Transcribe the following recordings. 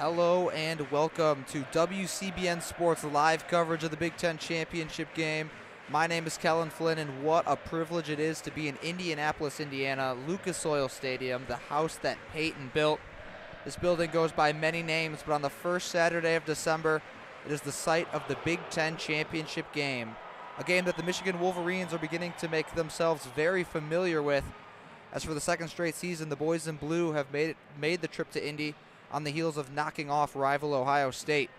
Hello and welcome to WCBN Sports live coverage of the Big Ten Championship game. My name is Kelin Flynn, and what a privilege it is to be in Indianapolis, Indiana, Lucas Oil Stadium, the house that Peyton built. This building goes by many names, but on the first Saturday of December, it is the site of the Big Ten Championship game, a game that the Michigan Wolverines are beginning to make themselves very familiar with. As for the second straight season, the boys in blue have made the trip to Indy on the heels of knocking off rival Ohio State.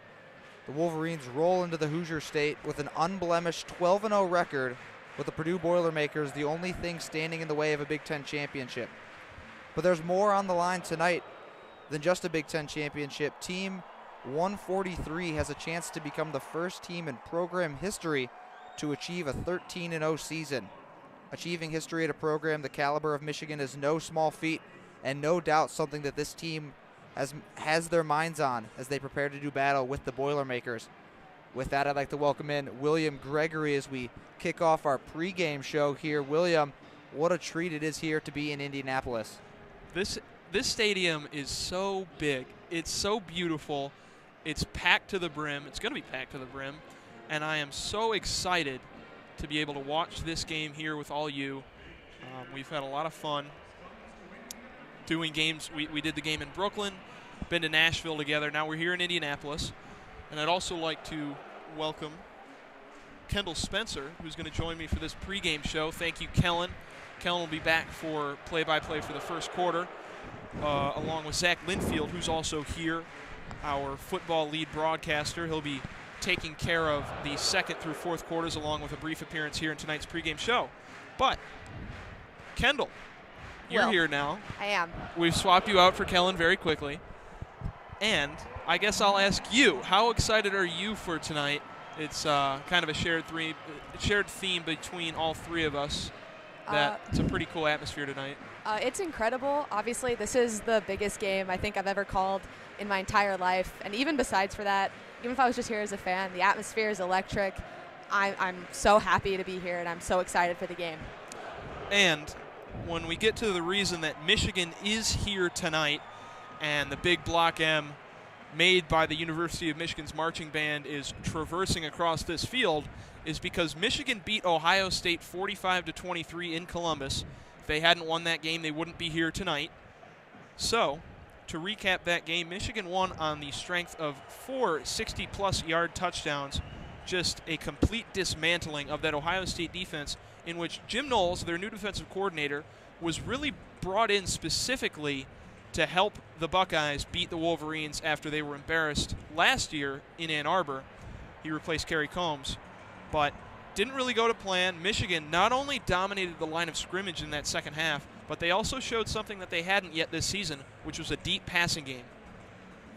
The Wolverines roll into the Hoosier State with an unblemished 12-0 record, with the Purdue Boilermakers the only thing standing in the way of a Big Ten championship. But there's more on the line tonight than just a Big Ten championship. Team 143 has a chance to become the first team in program history to achieve a 13-0 season. Achieving history at a program the caliber of Michigan is no small feat, and no doubt something that this team has their minds on as they prepare to do battle with the Boilermakers. With that, I'd like to welcome in William Gregory as we kick off our pregame show here. William, what a treat it is here to be in Indianapolis. This stadium is so big. It's so beautiful. It's packed to the brim. It's going to be packed to the brim. And I am so excited to be able to watch this game here with all you. We've had a lot of fun doing games. We did the game in Brooklyn, been to Nashville together. Now we're here in Indianapolis. And I'd also like to welcome Kendall Spencer, who's going to join me for this pregame show. Thank you, Kelin. Kelin will be back for play-by-play for the first quarter, along with Zach Linfield, who's also here, our football lead broadcaster. He'll be taking care of the second through fourth quarters, along with a brief appearance here in tonight's pregame show. But, Kendall, you're here now. I am. We've swapped you out for Kelin very quickly. And I guess I'll ask you, how excited are you for tonight? It's kind of a shared theme between all three of us. It's a pretty cool atmosphere tonight. It's incredible. Obviously, this is the biggest game I think I've ever called in my entire life. And even besides for that, even if I was just here as a fan, the atmosphere is electric. I'm so happy to be here, and I'm so excited for the game. And when we get to the reason that Michigan is here tonight and the big Block M made by the University of Michigan's marching band is traversing across this field, is because Michigan beat Ohio State 45-23 in Columbus. If they hadn't won that game, they wouldn't be here tonight. So, to recap that game, Michigan won on the strength of 4 60-plus yard touchdowns, just a complete dismantling of that Ohio State defense, in which Jim Knowles, their new defensive coordinator, was really brought in specifically to help the Buckeyes beat the Wolverines after they were embarrassed last year in Ann Arbor. He replaced Kerry Combs, but didn't really go to plan. Michigan not only dominated the line of scrimmage in that second half, but they also showed something that they hadn't yet this season, which was a deep passing game.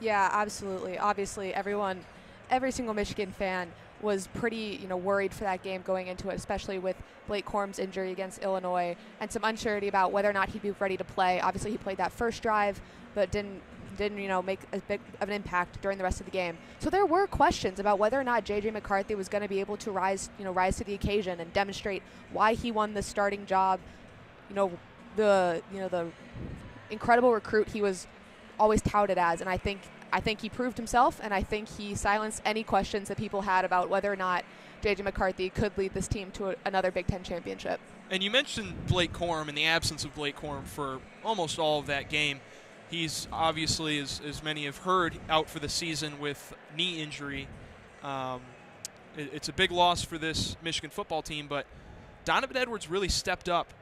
Yeah, absolutely. Obviously, every single Michigan fan was pretty, worried for that game going into it, especially with Blake Corum's injury against Illinois and some uncertainty about whether or not he'd be ready to play. Obviously, he played that first drive, but didn't make as big of an impact during the rest of the game. So there were questions about whether or not J.J. McCarthy was going to be able to rise to the occasion and demonstrate why he won the starting job. The incredible recruit he was always touted as, and I think he proved himself, and I think he silenced any questions that people had about whether or not J.J. McCarthy could lead this team to another Big Ten championship. And you mentioned Blake Corum and the absence of Blake Corum for almost all of that game. He's obviously, as many have heard, out for the season with knee injury. It's a big loss for this Michigan football team, but Donovan Edwards really stepped up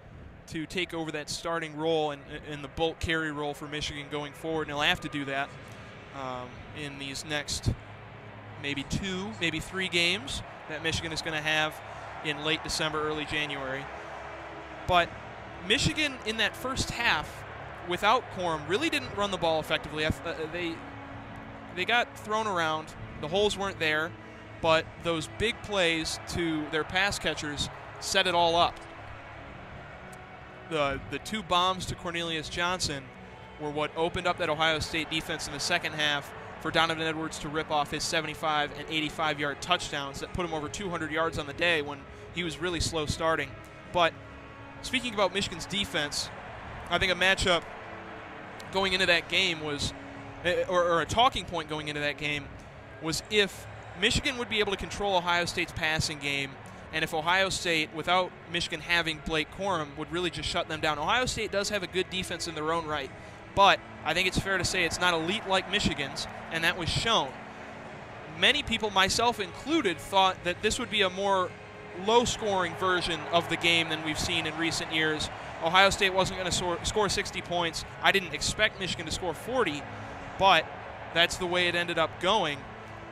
to take over that starting role and the bulk carry role for Michigan going forward, and he'll have to do that in these next maybe 2, maybe 3 games that Michigan is going to have in late December, early January. But Michigan in that first half, without Corum, really didn't run the ball effectively. They got thrown around. The holes weren't there, but those big plays to their pass catchers set it all up. The 2 bombs to Cornelius Johnson were what opened up that Ohio State defense in the second half for Donovan Edwards to rip off his 75 and 85-yard touchdowns that put him over 200 yards on the day when he was really slow starting. But speaking about Michigan's defense, I think a matchup going into that game was or a talking point going into that game, was if Michigan would be able to control Ohio State's passing game, and if Ohio State, without Michigan having Blake Corum, would really just shut them down. Ohio State does have a good defense in their own right, but I think it's fair to say it's not elite like Michigan's, and that was shown. Many people, myself included, thought that this would be a more low-scoring version of the game than we've seen in recent years. Ohio State wasn't going to score 60 points. I didn't expect Michigan to score 40, but that's the way it ended up going.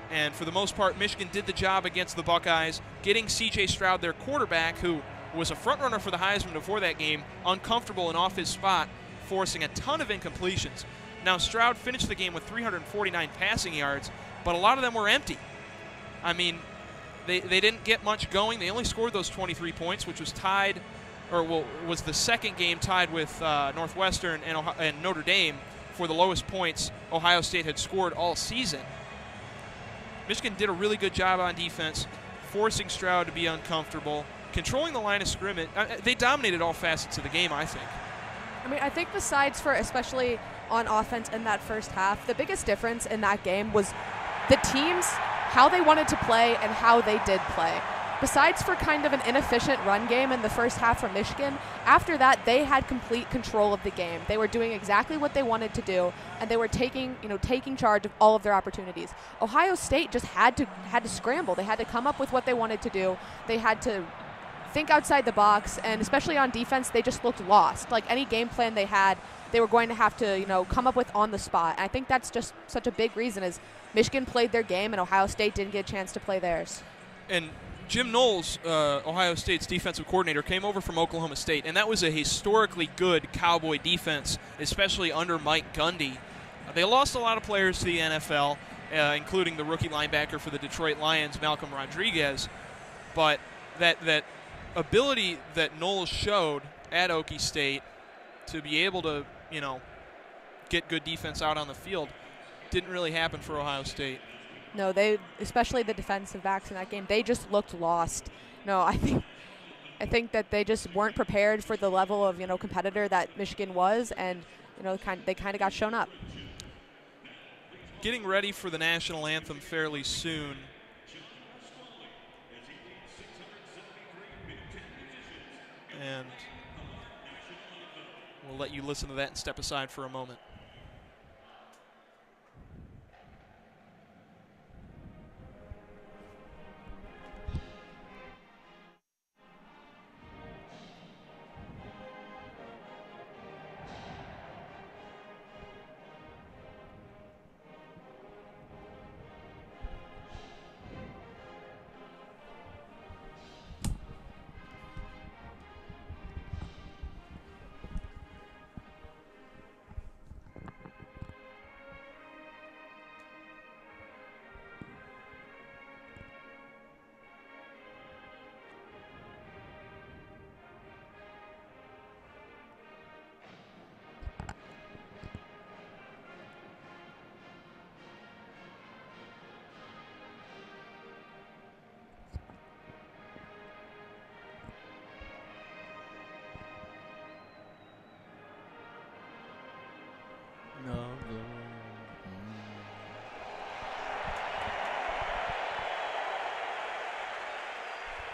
And for the most part, Michigan did the job against the Buckeyes, getting C.J. Stroud, their quarterback, who was a front-runner for the Heisman before that game, uncomfortable and off his spot, forcing a ton of incompletions. Now, Stroud finished the game with 349 passing yards, but a lot of them were empty. I mean, they didn't get much going. They only scored those 23 points, which was tied, or was the second game tied with Northwestern and Notre Dame for the lowest points Ohio State had scored all season. Michigan did a really good job on defense, forcing Stroud to be uncomfortable, controlling the line of scrimmage. They dominated all facets of the game, I think. I mean, I think besides for especially on offense in that first half, the biggest difference in that game was the teams, how they wanted to play and how they did play. Besides for kind of an inefficient run game in the first half from Michigan, after that they had complete control of the game. They were doing exactly what they wanted to do, and they were taking charge of all of their opportunities. Ohio State just had to scramble. They had to come up with what they wanted to do. They had to think outside the box, and especially on defense, they just looked lost. Like any game plan they had, they were going to have to, come up with on the spot. And I think that's just such a big reason is Michigan played their game and Ohio State didn't get a chance to play theirs. And Jim Knowles, Ohio State's defensive coordinator, came over from Oklahoma State, and that was a historically good Cowboy defense, especially under Mike Gundy. They lost a lot of players to the NFL, including the rookie linebacker for the Detroit Lions, Malcolm Rodriguez. But that ability that Knowles showed at Okie State to be able to, get good defense out on the field didn't really happen for Ohio State. No, especially the defensive backs in that game, they just looked lost. No, I think that they just weren't prepared for the level of, competitor that Michigan was, and, they kind of got shown up. Getting ready for the national anthem fairly soon. And we'll let you listen to that and step aside for a moment.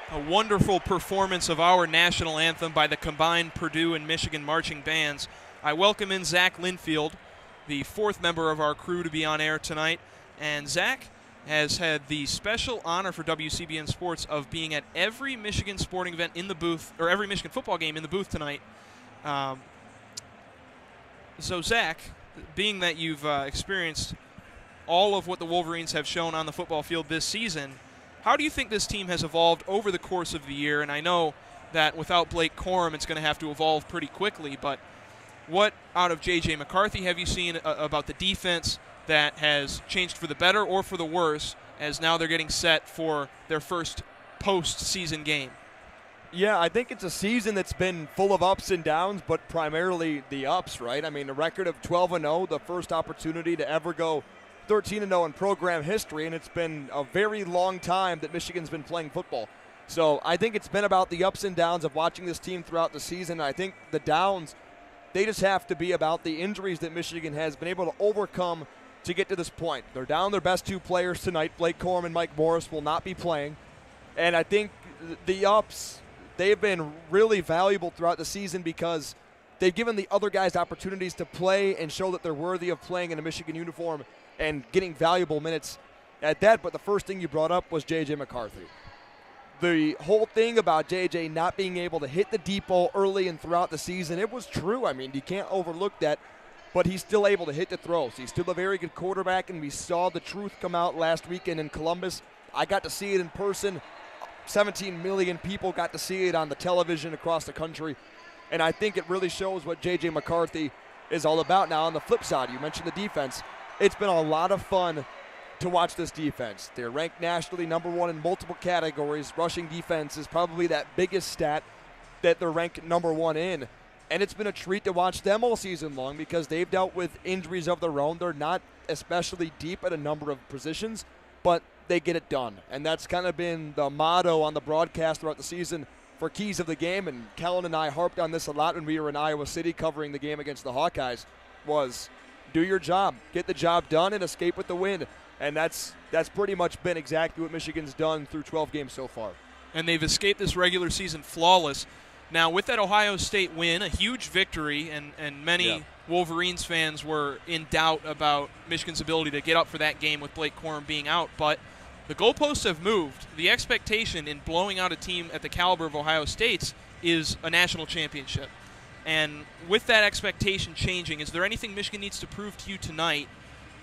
A wonderful performance of our national anthem by the combined Purdue and Michigan marching bands. I welcome in Zach Linfield, the fourth member of our crew to be on air tonight. And Zach has had the special honor for WCBN Sports of being at every Michigan sporting event in the booth, or every Michigan football game in the booth tonight. So Zach, being that you've experienced all of what the Wolverines have shown on the football field this season, how do you think this team has evolved over the course of the year? And I know that without Blake Corum, it's going to have to evolve pretty quickly, but what out of J.J. McCarthy have you seen about the defense that has changed for the better or for the worse, as now they're getting set for their first postseason game? Yeah, I think it's a season that's been full of ups and downs, but primarily the ups, right? I mean, a record of 12-0, the first opportunity to ever go 13-0 in program history, and it's been a very long time that Michigan's been playing football. So I think it's been about the ups and downs of watching this team throughout the season. I think the downs, they just have to be about the injuries that Michigan has been able to overcome to get to this point. They're down their best 2 players tonight. Blake Corum and Mike Morris will not be playing. And I think the ups, they've been really valuable throughout the season because they've given the other guys opportunities to play and show that they're worthy of playing in a Michigan uniform and getting valuable minutes at that. But the first thing you brought up was J.J. McCarthy. The whole thing about J.J. not being able to hit the deep ball early and throughout the season, it was true. I mean, you can't overlook that. But he's still able to hit the throws. He's still a very good quarterback, and we saw the truth come out last weekend in Columbus. I got to see it in person. 17 million people got to see it on the television across the country. And I think it really shows what J.J. McCarthy is all about. Now, on the flip side, you mentioned the defense. It's been a lot of fun to watch this defense. They're ranked nationally number 1 in multiple categories. Rushing defense is probably that biggest stat that they're ranked number 1 in. And it's been a treat to watch them all season long because they've dealt with injuries of their own. They're not especially deep at a number of positions, but they get it done. And that's kind of been the motto on the broadcast throughout the season for keys of the game. And Kelin and I harped on this a lot when we were in Iowa City covering the game against the Hawkeyes, was do your job, get the job done, and escape with the win. And that's pretty much been exactly what Michigan's done through 12 games so far. And they've escaped this regular season flawless. Now, with that Ohio State win, a huge victory, and many Wolverines fans were in doubt about Michigan's ability to get up for that game with Blake Corum being out, but the goalposts have moved. The expectation in blowing out a team at the caliber of Ohio State's is a national championship. And with that expectation changing, is there anything Michigan needs to prove to you tonight,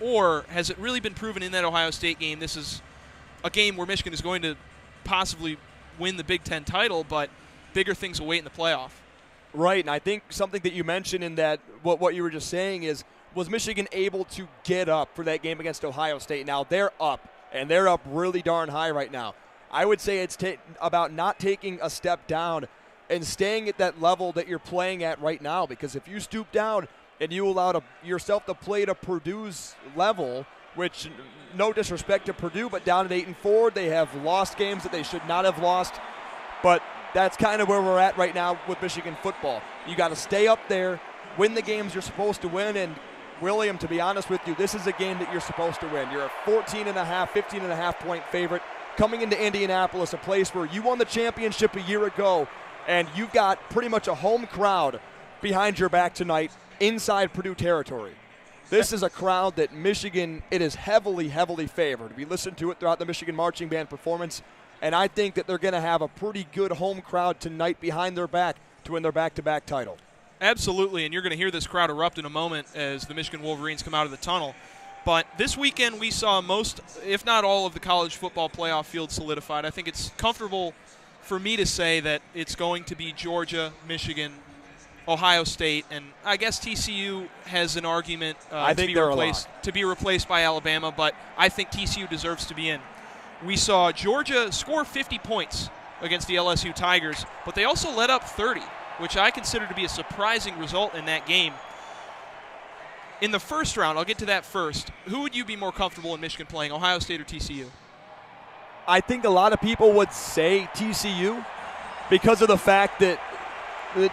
or has it really been proven in that Ohio State game this is a game where Michigan is going to possibly win the Big Ten title, but bigger things await in the playoff? Right, and I think something that you mentioned in that, what you were just saying is, was Michigan able to get up for that game against Ohio State? Now, they're up, and they're up really darn high right now. I would say it's about not taking a step down and staying at that level that you're playing at right now, because if you stoop down and you allow yourself to play to Purdue's level, which, no disrespect to Purdue, but down at 8-4, they have lost games that they should not have lost, but that's kind of where we're at right now with Michigan football. You got to stay up there, win the games you're supposed to win, and William, to be honest with you, this is a game that you're supposed to win. You're a 15.5 point favorite coming into Indianapolis, a place where you won the championship a year ago, and you've got pretty much a home crowd behind your back tonight inside Purdue territory. This is a crowd that Michigan, it is heavily, heavily favored. We listened to it throughout the Michigan Marching Band performance, and I think that they're going to have a pretty good home crowd tonight behind their back to win their back-to-back title. Absolutely, and you're going to hear this crowd erupt in a moment as the Michigan Wolverines come out of the tunnel. But this weekend we saw most, if not all, of the college football playoff field solidified. I think it's comfortable for me to say that it's going to be Georgia, Michigan, Ohio State, and I guess TCU has an argument to be replaced by Alabama, but I think TCU deserves to be in. We saw Georgia score 50 points against the LSU Tigers, but they also let up 30, which I consider to be a surprising result in that game. In the first round, I'll get to that first, who would you be more comfortable in Michigan playing, Ohio State or TCU? I think a lot of people would say TCU because of the fact that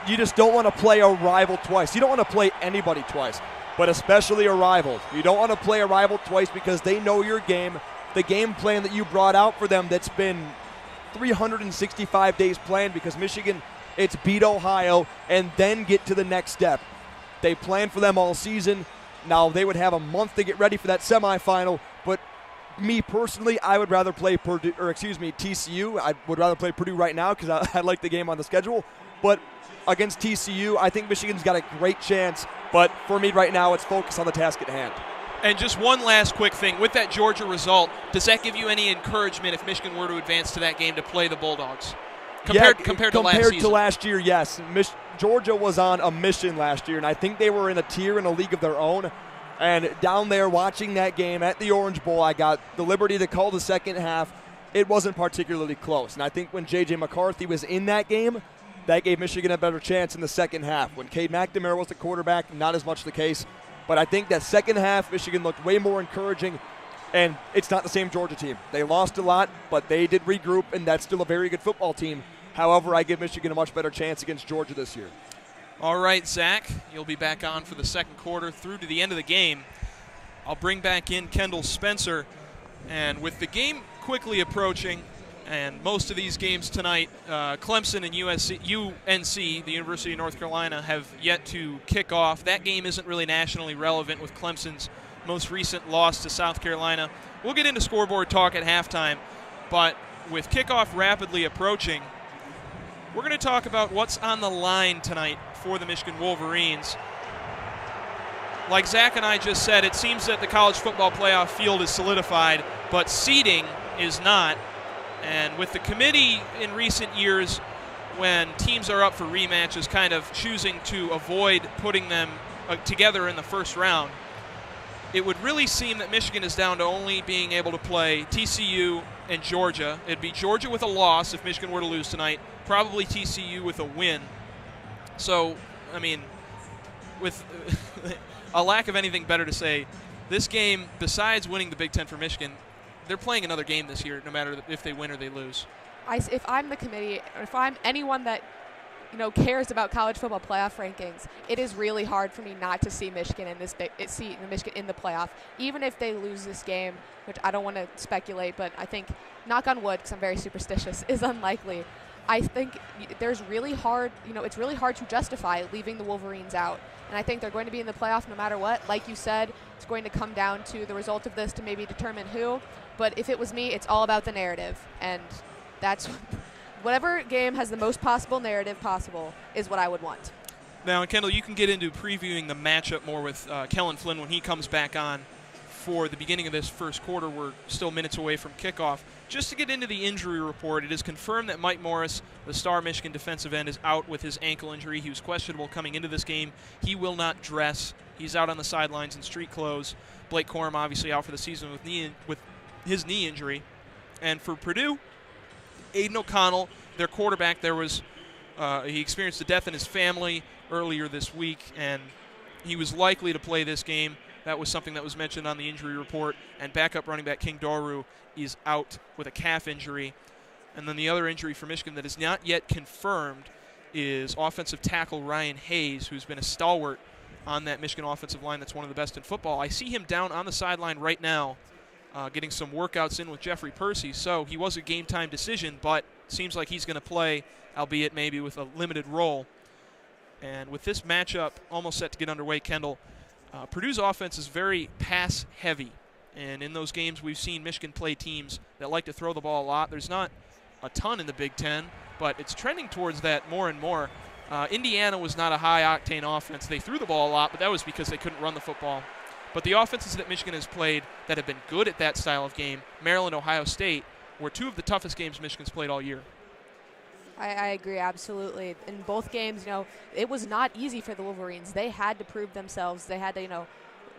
you just don't want to play a rival twice. You don't want to play anybody twice, but especially a rival. You don't want to play a rival twice because they know your game, the game plan that you brought out for them that's been 365 days planned, because Michigan, it's beat Ohio and then get to the next step. They planned for them all season. Now they would have a month to get ready for that semifinal, but me personally, I would rather play TCU. I would rather play Purdue right now because I like the game on the schedule. But against TCU, I think Michigan's got a great chance. But for me right now, it's focused on the task at hand. And just one last quick thing. With that Georgia result, does that give you any encouragement if Michigan were to advance to that game to play the Bulldogs? Compared to last season? Compared to last year, yes. Georgia was on a mission last year, and I think they were in a tier in a league of their own. And down there watching that game at the Orange Bowl, I got the liberty to call the second half. It wasn't particularly close. And I think when J.J. McCarthy was in that game, that gave Michigan a better chance in the second half. When Cade McNamara was the quarterback, not as much the case. But I think that second half, Michigan looked way more encouraging. And it's not the same Georgia team. They lost a lot, but they did regroup, and that's still a very good football team. However, I give Michigan a much better chance against Georgia this year. All right, Zach, you'll be back on for the second quarter through to the end of the game. I'll bring back in Kendall Spencer. And with the game quickly approaching, and most of these games tonight, Clemson and UNC, the University of North Carolina, have yet to kick off. That game isn't really nationally relevant with Clemson's most recent loss to South Carolina. We'll get into scoreboard talk at halftime, but with kickoff rapidly approaching, we're going to talk about what's on the line tonight for the Michigan Wolverines. Like Zach and I just said, it seems that the college football playoff field is solidified, but seeding is not. And with the committee in recent years, when teams are up for rematches, kind of choosing to avoid putting them together in the first round, it would really seem that Michigan is down to only being able to play TCU and Georgia. It'd be Georgia with a loss if Michigan were to lose tonight, probably TCU with a win. So, I mean, with a lack of anything better to say, this game, besides winning the Big Ten for Michigan, they're playing another game this year, no matter if they win or they lose. If I'm the committee, or if I'm anyone that cares about college football playoff rankings, it is really hard for me not to see Michigan in Michigan in the playoff, even if they lose this game, which I don't want to speculate, but I think, knock on wood, because I'm very superstitious, is unlikely. I think it's really hard to justify leaving the Wolverines out. And I think they're going to be in the playoff no matter what. Like you said, it's going to come down to the result of this to maybe determine who. But if it was me, it's all about the narrative. And that's whatever game has the most possible narrative possible is what I would want. Now, Kendall, you can get into previewing the matchup more with Kelin Flynn when he comes back on for the beginning of this first quarter. We're still minutes away from kickoff. Just to get into the injury report, it is confirmed that Mike Morris, the star Michigan defensive end, is out with his ankle injury. He was questionable coming into this game. He will not dress. He's out on the sidelines in street clothes. Blake Corum obviously out for the season with his knee injury. And for Purdue, Aiden O'Connell, their quarterback, he experienced a death in his family earlier this week, and he was likely to play this game. That was something that was mentioned on the injury report. And backup running back King Doru is out with a calf injury. And then the other injury for Michigan that is not yet confirmed is offensive tackle Ryan Hayes, who's been a stalwart on that Michigan offensive line that's one of the best in football. I see him down on the sideline right now getting some workouts in with Jeffrey Percy. So he was a game-time decision, but seems like he's going to play, albeit maybe with a limited role. And with this matchup almost set to get underway, Kendall, Purdue's offense is very pass-heavy. And in those games, we've seen Michigan play teams that like to throw the ball a lot. There's not a ton in the Big Ten, but it's trending towards that more and more. Indiana was not a high-octane offense. They threw the ball a lot, but that was because they couldn't run the football. But the offenses that Michigan has played that have been good at that style of game, Maryland, Ohio State, were two of the toughest games Michigan's played all year. I agree, absolutely. In both games, it was not easy for the Wolverines. They had to prove themselves. They had to,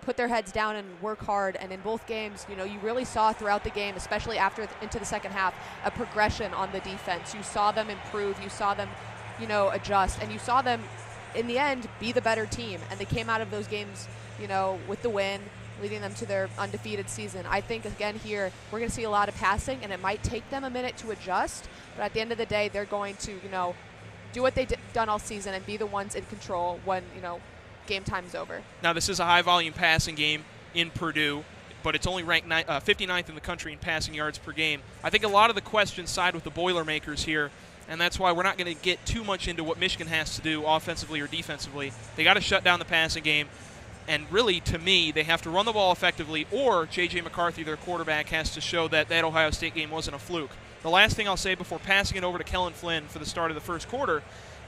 put their heads down and work hard. And in both games, you really saw throughout the game, especially into the second half, a progression on the defense. You saw them improve. You saw them, adjust. And you saw them, in the end, be the better team. And they came out of those games, with the win, leading them to their undefeated season. I think, again, here, we're going to see a lot of passing, and it might take them a minute to adjust. But at the end of the day, they're going to, do what they've done all season and be the ones in control when, game time's over. Now, this is a high-volume passing game in Purdue, but it's only ranked 59th in the country in passing yards per game. I think a lot of the questions side with the Boilermakers here, and that's why we're not going to get too much into what Michigan has to do offensively or defensively. They got to shut down the passing game, and really, to me, they have to run the ball effectively, or J.J. McCarthy, their quarterback, has to show that Ohio State game wasn't a fluke. The last thing I'll say before passing it over to Kelin Flynn for the start of the first quarter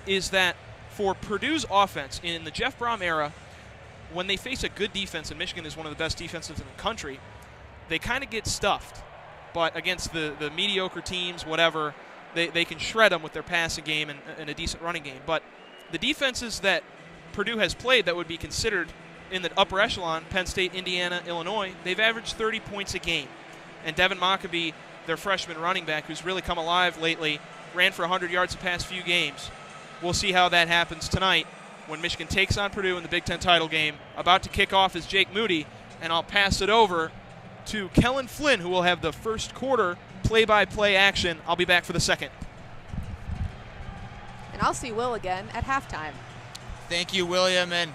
is that for Purdue's offense in the Jeff Brom era, when they face a good defense, and Michigan is one of the best defenses in the country, they kind of get stuffed. But against the mediocre teams, whatever, they can shred them with their passing game and a decent running game. But the defenses that Purdue has played that would be considered in the upper echelon, Penn State, Indiana, Illinois, they've averaged 30 points a game. And Devin Mockabee, their freshman running back, who's really come alive lately, ran for 100 yards the past few games. We'll see how that happens tonight when Michigan takes on Purdue in the Big Ten title game. About to kick off is Jake Moody, and I'll pass it over to Kelin Flynn, who will have the first quarter play-by-play action. I'll be back for the second. And I'll see Will again at halftime. Thank you, William. And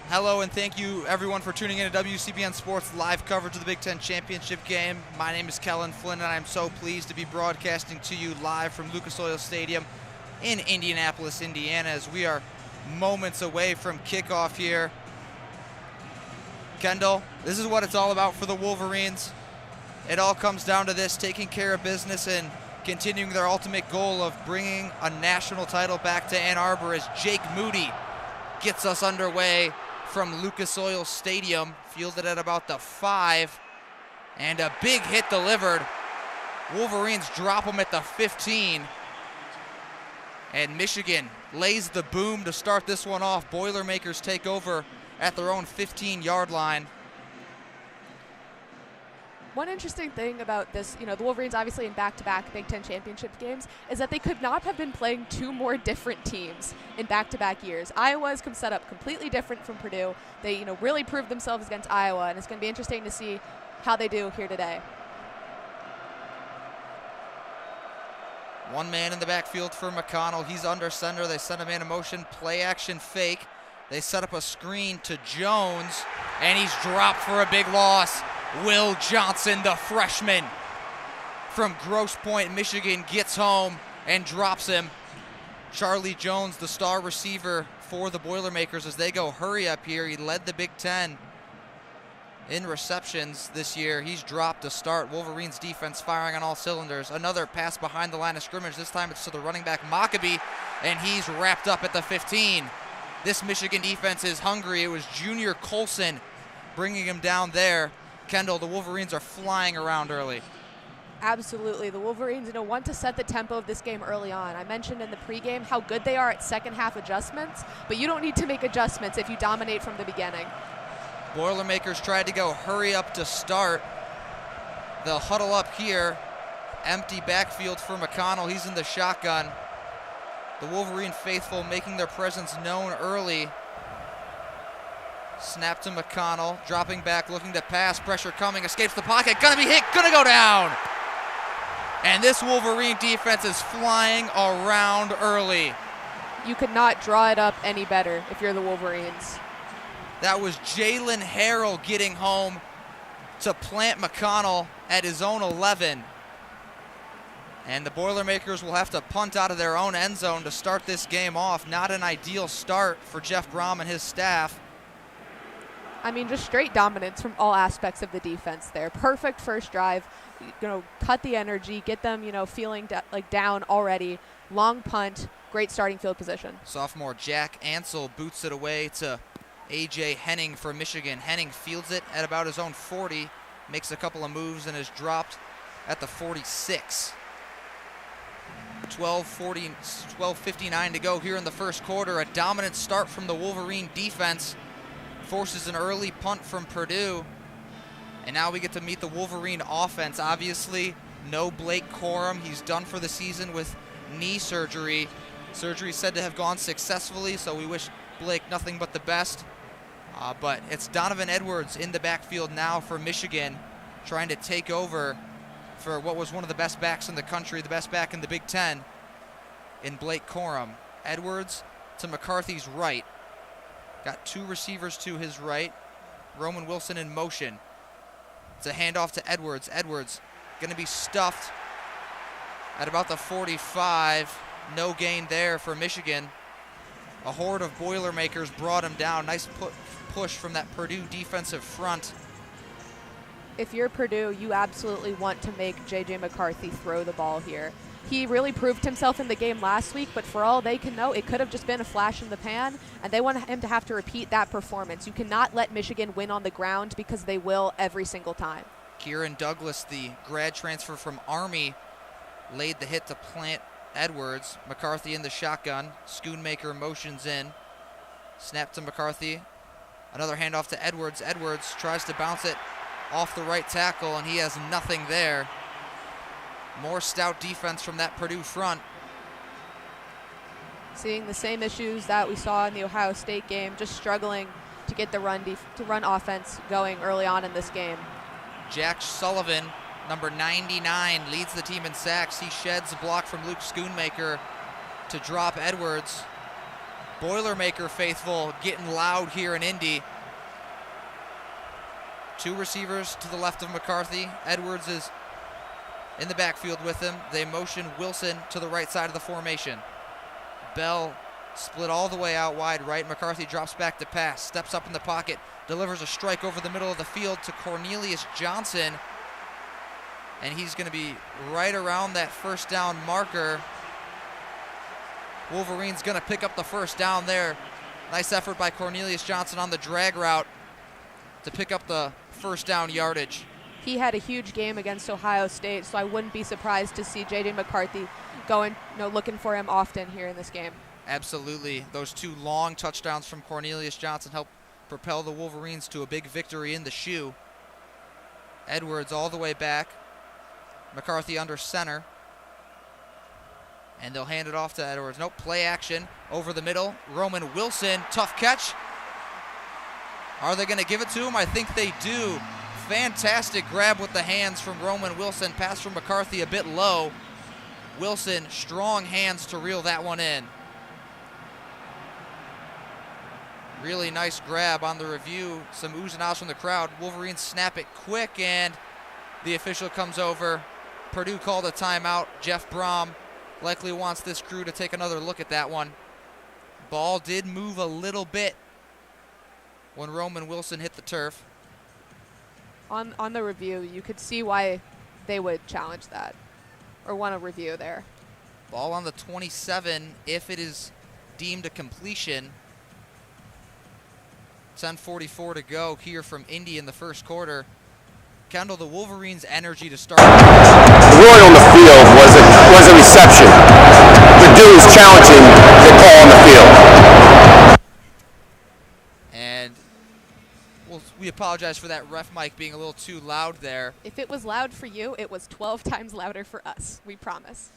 Hello and thank you everyone for tuning in to WCBN Sports live coverage of the Big Ten Championship game. My name is Kelin Flynn and I'm so pleased to be broadcasting to you live from Lucas Oil Stadium in Indianapolis, Indiana, as we are moments away from kickoff here. Kendall, this is what it's all about for the Wolverines. It all comes down to this, taking care of business and continuing their ultimate goal of bringing a national title back to Ann Arbor as Jake Moody gets us underway from Lucas Oil Stadium, fielded at about the 5, and a big hit delivered. Wolverines drop them at the 15, and Michigan lays the boom to start this one off. Boilermakers take over at their own 15-yard line. One interesting thing about this, the Wolverines obviously in back-to-back Big Ten championship games, is that they could not have been playing two more different teams in back-to-back years. Iowa's set up completely different from Purdue. They, really proved themselves against Iowa, and it's going to be interesting to see how they do here today. One man in the backfield for McConnell. He's under center. They send a man in motion, play action fake. They set up a screen to Jones, and he's dropped for a big loss. Will Johnson, the freshman from Grosse Pointe, Michigan, gets home and drops him. Charlie Jones, the star receiver for the Boilermakers, as they go hurry up here. He led the Big Ten in receptions this year. He's dropped to start. Wolverines defense firing on all cylinders. Another pass behind the line of scrimmage. This time it's to the running back Maccabee, and he's wrapped up at the 15. This Michigan defense is hungry. It was Junior Colson bringing him down there. Kendall, the Wolverines are flying around early. Absolutely. The Wolverines, want to set the tempo of this game early on. I mentioned in the pregame how good they are at second half adjustments, but you don't need to make adjustments if you dominate from the beginning. Boilermakers tried to go hurry up to start. They'll huddle up here. Empty backfield for McConnell. He's in the shotgun. The Wolverine faithful making their presence known early. Snap to McConnell, dropping back, looking to pass, pressure coming, escapes the pocket, gonna be hit, gonna go down. And this Wolverine defense is flying around early. You could not draw it up any better if you're the Wolverines. That was Jalen Harrell getting home to plant McConnell at his own 11. And the Boilermakers will have to punt out of their own end zone to start this game off. Not an ideal start for Jeff Brom and his staff. Just straight dominance from all aspects of the defense there. Perfect first drive, cut the energy, get them, feeling down already. Long punt, great starting field position. Sophomore Jack Ansel boots it away to A.J. Henning for Michigan. Henning fields it at about his own 40, makes a couple of moves, and is dropped at the 46. 12:59 to go here in the first quarter. A dominant start from the Wolverine defense forces an early punt from Purdue. And now we get to meet the Wolverine offense. Obviously, no Blake Corum. He's done for the season with knee surgery. Surgery said to have gone successfully, so we wish Blake nothing but the best. But it's Donovan Edwards in the backfield now for Michigan, trying to take over for what was one of the best backs in the country, the best back in the Big Ten, in Blake Corum. Edwards to McCarthy's right. Got two receivers to his right. Roman Wilson in motion. It's a handoff to Edwards. Edwards going to be stuffed at about the 45. No gain there for Michigan. A horde of Boilermakers brought him down. Nice push from that Purdue defensive front. If you're Purdue, you absolutely want to make J.J. McCarthy throw the ball here. He really proved himself in the game last week, but for all they can know, it could have just been a flash in the pan, and they want him to have to repeat that performance. You cannot let Michigan win on the ground because they will every single time. Kieran Douglas, the grad transfer from Army, laid the hit to plant Edwards. McCarthy in the shotgun. Schoonmaker motions in. Snap to McCarthy. Another handoff to Edwards. Edwards tries to bounce it off the right tackle, and he has nothing there. More stout defense from that Purdue front. Seeing the same issues that we saw in the Ohio State game, just struggling to get the run offense going early on in this game. Jack Sullivan, number 99, leads the team in sacks. He sheds a block from Luke Schoonmaker to drop Edwards. Boilermaker faithful getting loud here in Indy. Two receivers to the left of McCarthy. Edwards is in the backfield with him. They motion Wilson to the right side of the formation. Bell split all the way out wide right. McCarthy drops back to pass, steps up in the pocket, delivers a strike over the middle of the field to Cornelius Johnson. And he's going to be right around that first down marker. Wolverines going to pick up the first down there. Nice effort by Cornelius Johnson on the drag route to pick up the first down yardage. He had a huge game against Ohio State, so I wouldn't be surprised to see J.J. McCarthy going, looking for him often here in this game. Absolutely. Those two long touchdowns from Cornelius Johnson helped propel the Wolverines to a big victory in the shoe. Edwards all the way back. McCarthy under center. And they'll hand it off to Edwards. Nope, play action over the middle. Roman Wilson, tough catch. Are they going to give it to him? I think they do. Fantastic grab with the hands from Roman Wilson. Pass from McCarthy a bit low. Wilson, strong hands to reel that one in. Really nice grab on the review. Some oohs and ahs from the crowd. Wolverines snap it quick, and the official comes over. Purdue called a timeout. Jeff Brom likely wants this crew to take another look at that one. Ball did move a little bit when Roman Wilson hit the turf. On the review, you could see why they would challenge that or want a review there. Ball on the 27 if it is deemed a completion. 10:44 to go here from Indy in the first quarter. Kendall, the Wolverines' energy to start. The ruling on the field was a reception. Purdue is challenging the call on the field. And we apologize for that ref mic being a little too loud there. If it was loud for you, it was 12 times louder for us. We promise.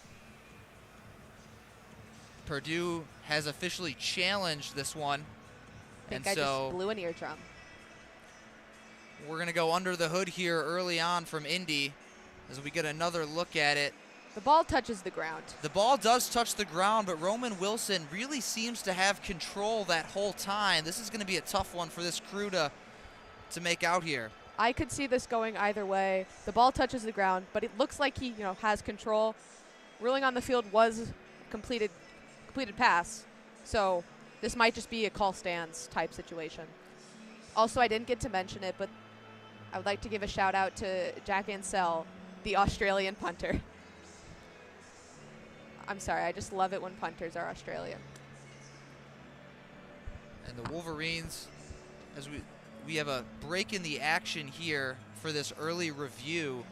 Purdue has officially challenged this one. I think I just blew an eardrum. We're going to go under the hood here early on from Indy as we get another look at it. The ball touches the ground. The ball does touch the ground, but Roman Wilson really seems to have control that whole time. This is going to be a tough one for this crew to make out here. I could see this going either way. The ball touches the ground, but it looks like he, has control. Ruling on the field was completed pass, so this might just be a call stands type situation. Also, I didn't get to mention it, but I would like to give a shout out to Jack Ansell, the Australian punter. I'm sorry, I just love it when punters are Australian. And the Wolverines, as we have a break in the action here for this early review,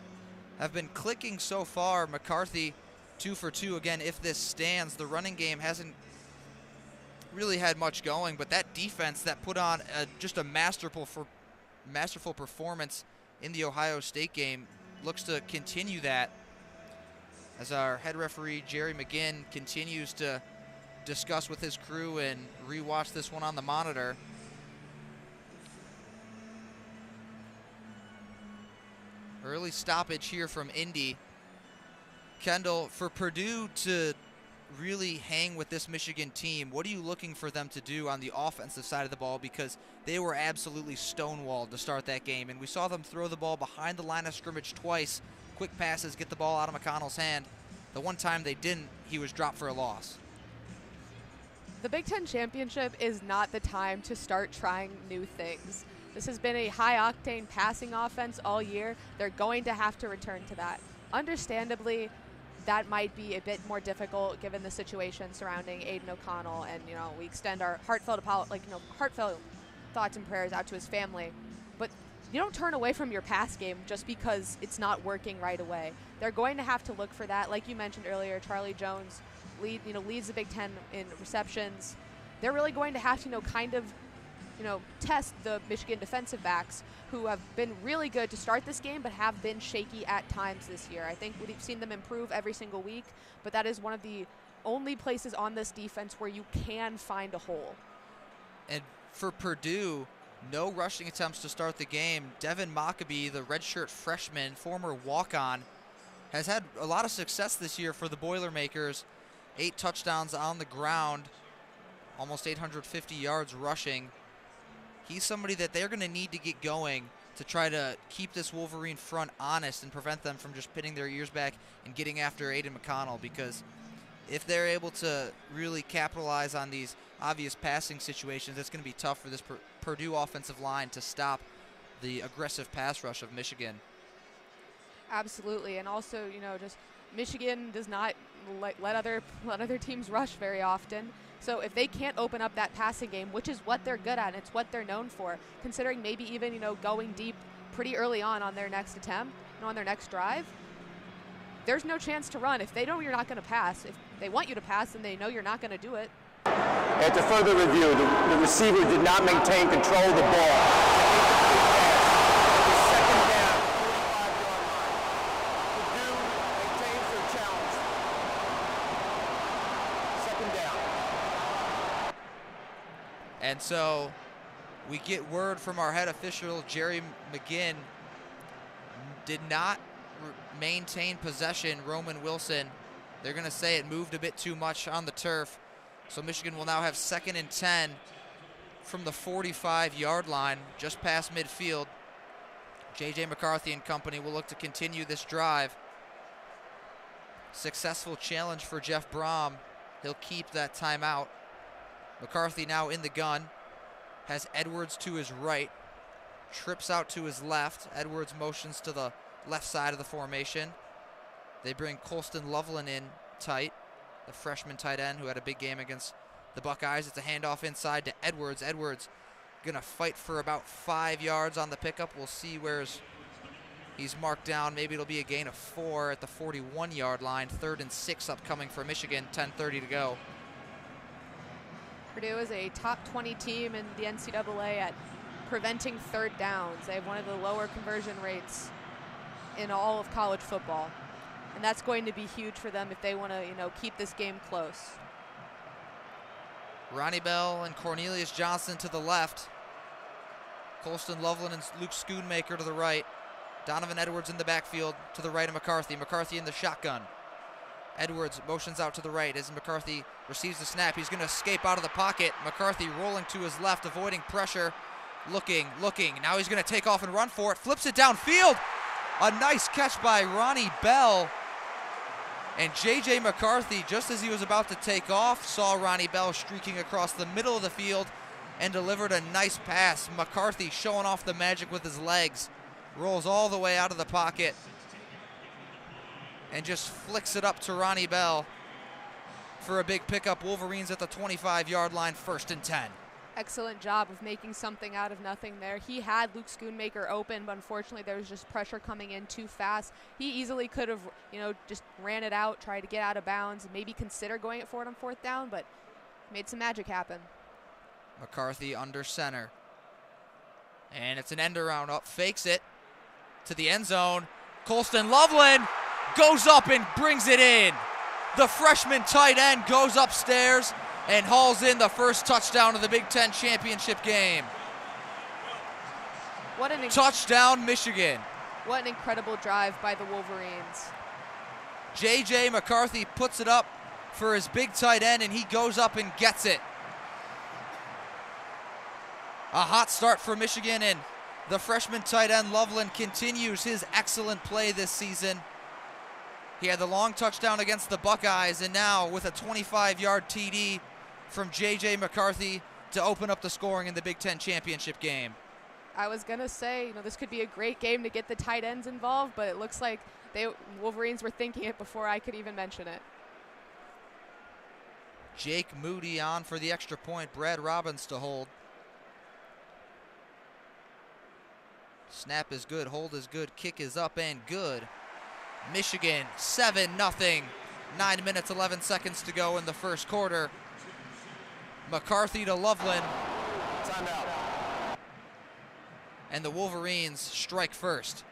have been clicking so far. McCarthy 2 for 2 again if this stands. The running game hasn't really had much going, but that defense that put on just a masterful performance in the Ohio State game looks to continue that as our head referee Jerry McGinn continues to discuss with his crew and rewatch this one on the monitor. Early stoppage here from Indy. Kendall, for Purdue to really hang with this Michigan team, what are you looking for them to do on the offensive side of the ball? Because they were absolutely stonewalled to start that game, and we saw them throw the ball behind the line of scrimmage twice. Quick passes, get the ball out of McConnell's hand. The one time they didn't, he was dropped for a loss. The Big Ten Championship is not the time to start trying new things. This has been a high-octane passing offense all year. They're going to have to return to that. Understandably, that might be a bit more difficult given the situation surrounding Aiden O'Connell, and we extend our heartfelt thoughts and prayers out to his family. But you don't turn away from your pass game just because it's not working right away. They're going to have to look for that. Like you mentioned earlier, Charlie Jones leads the Big Ten in receptions. They're really going to have to test the Michigan defensive backs, who have been really good to start this game but have been shaky at times this year. I think we've seen them improve every single week, but that is one of the only places on this defense where you can find a hole. And for Purdue, no rushing attempts to start the game. Devin Mockabee, the redshirt freshman, former walk-on, has had a lot of success this year for the Boilermakers. 8 touchdowns on the ground. almost 850 yards rushing. He's somebody that they're going to need to get going to try to keep this Wolverine front honest and prevent them from just pinning their ears back and getting after Aiden McConnell, because if they're able to really capitalize on these obvious passing situations, it's going to be tough for this Purdue offensive line to stop the aggressive pass rush of Michigan. Absolutely, and also, just Michigan does not let other teams rush very often. So if they can't open up that passing game, which is what they're good at, and it's what they're known for, considering maybe even going deep pretty early on their next attempt, on their next drive, there's no chance to run. If they know you're not going to pass, if they want you to pass and they know you're not going to do it. After further review, the receiver did not maintain control of the ball. Second down, 45-yard line. Purdue maintains their challenge. Second down. And so we get word from our head official, Jerry McGinn, did not maintain possession. Roman Wilson, they're going to say it moved a bit too much on the turf. So Michigan will now have 2nd and 10 from the 45-yard line, just past midfield. J.J. McCarthy and company will look to continue this drive. Successful challenge for Jeff Brom. He'll keep that timeout. McCarthy now in the gun, has Edwards to his right, trips out to his left. Edwards motions to the left side of the formation. They bring Colston Loveland in tight, the freshman tight end who had a big game against the Buckeyes. It's a handoff inside to Edwards. Edwards gonna fight for about 5 yards on the pickup. We'll see where he's marked down. Maybe it'll be a gain of 4 at the 41-yard line. 3rd and 6 upcoming for Michigan, 10:30 to go. Purdue is a top 20 team in the NCAA at preventing third downs. They have one of the lower conversion rates in all of college football. And that's going to be huge for them if they want to, keep this game close. Ronnie Bell and Cornelius Johnson to the left. Colston Loveland and Luke Schoonmaker to the right. Donovan Edwards in the backfield to the right of McCarthy. McCarthy in the shotgun. Edwards motions out to the right as McCarthy receives the snap. He's going to escape out of the pocket. McCarthy rolling to his left, avoiding pressure. Looking. Now he's going to take off and run for it. Flips it downfield. A nice catch by Ronnie Bell. And J.J. McCarthy, just as he was about to take off, saw Ronnie Bell streaking across the middle of the field and delivered a nice pass. McCarthy showing off the magic with his legs. Rolls all the way out of the pocket and just flicks it up to Ronnie Bell for a big pickup. Wolverines at the 25-yard line, 1st and 10. Excellent job of making something out of nothing there. He had Luke Schoonmaker open, but unfortunately there was just pressure coming in too fast. He easily could have, just ran it out, tried to get out of bounds, maybe consider going for it on 4th down, but made some magic happen. McCarthy under center. And it's an end around up, fakes it to the end zone. Colston Loveland goes up and brings it in. The freshman tight end goes upstairs and hauls in the first touchdown of the Big Ten championship game. Touchdown, Michigan. What an incredible drive by the Wolverines. J.J. McCarthy puts it up for his big tight end, and he goes up and gets it. A hot start for Michigan, and the freshman tight end Loveland continues his excellent play this season. He had the long touchdown against the Buckeyes, and now with a 25-yard TD from J.J. McCarthy to open up the scoring in the Big Ten championship game. I was going to say, this could be a great game to get the tight ends involved, but it looks like Wolverines were thinking it before I could even mention it. Jake Moody on for the extra point. Brad Robbins to hold. Snap is good, hold is good, kick is up and good. Michigan 7-0. 9 minutes, 11 seconds to go in the first quarter. McCarthy to Loveland. Timeout. And the Wolverines strike first.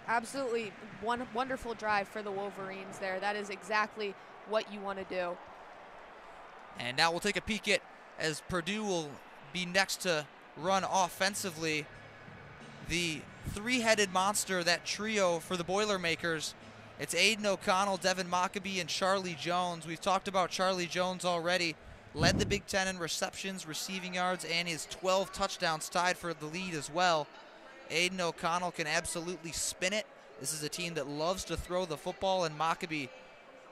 Absolutely wonderful drive for the Wolverines there. That is exactly what you want to do. And now we'll take a peek at, as Purdue will be next to run offensively, the three-headed monster, that trio for the Boilermakers, It's Aiden O'Connell, Devin Mockabee, and Charlie Jones. We've talked about Charlie Jones already. Led the Big Ten in receptions, receiving yards, and his 12 touchdowns, tied for the lead as well. Aiden O'Connell can absolutely spin it. This is a team that loves to throw the football, and Mockabee,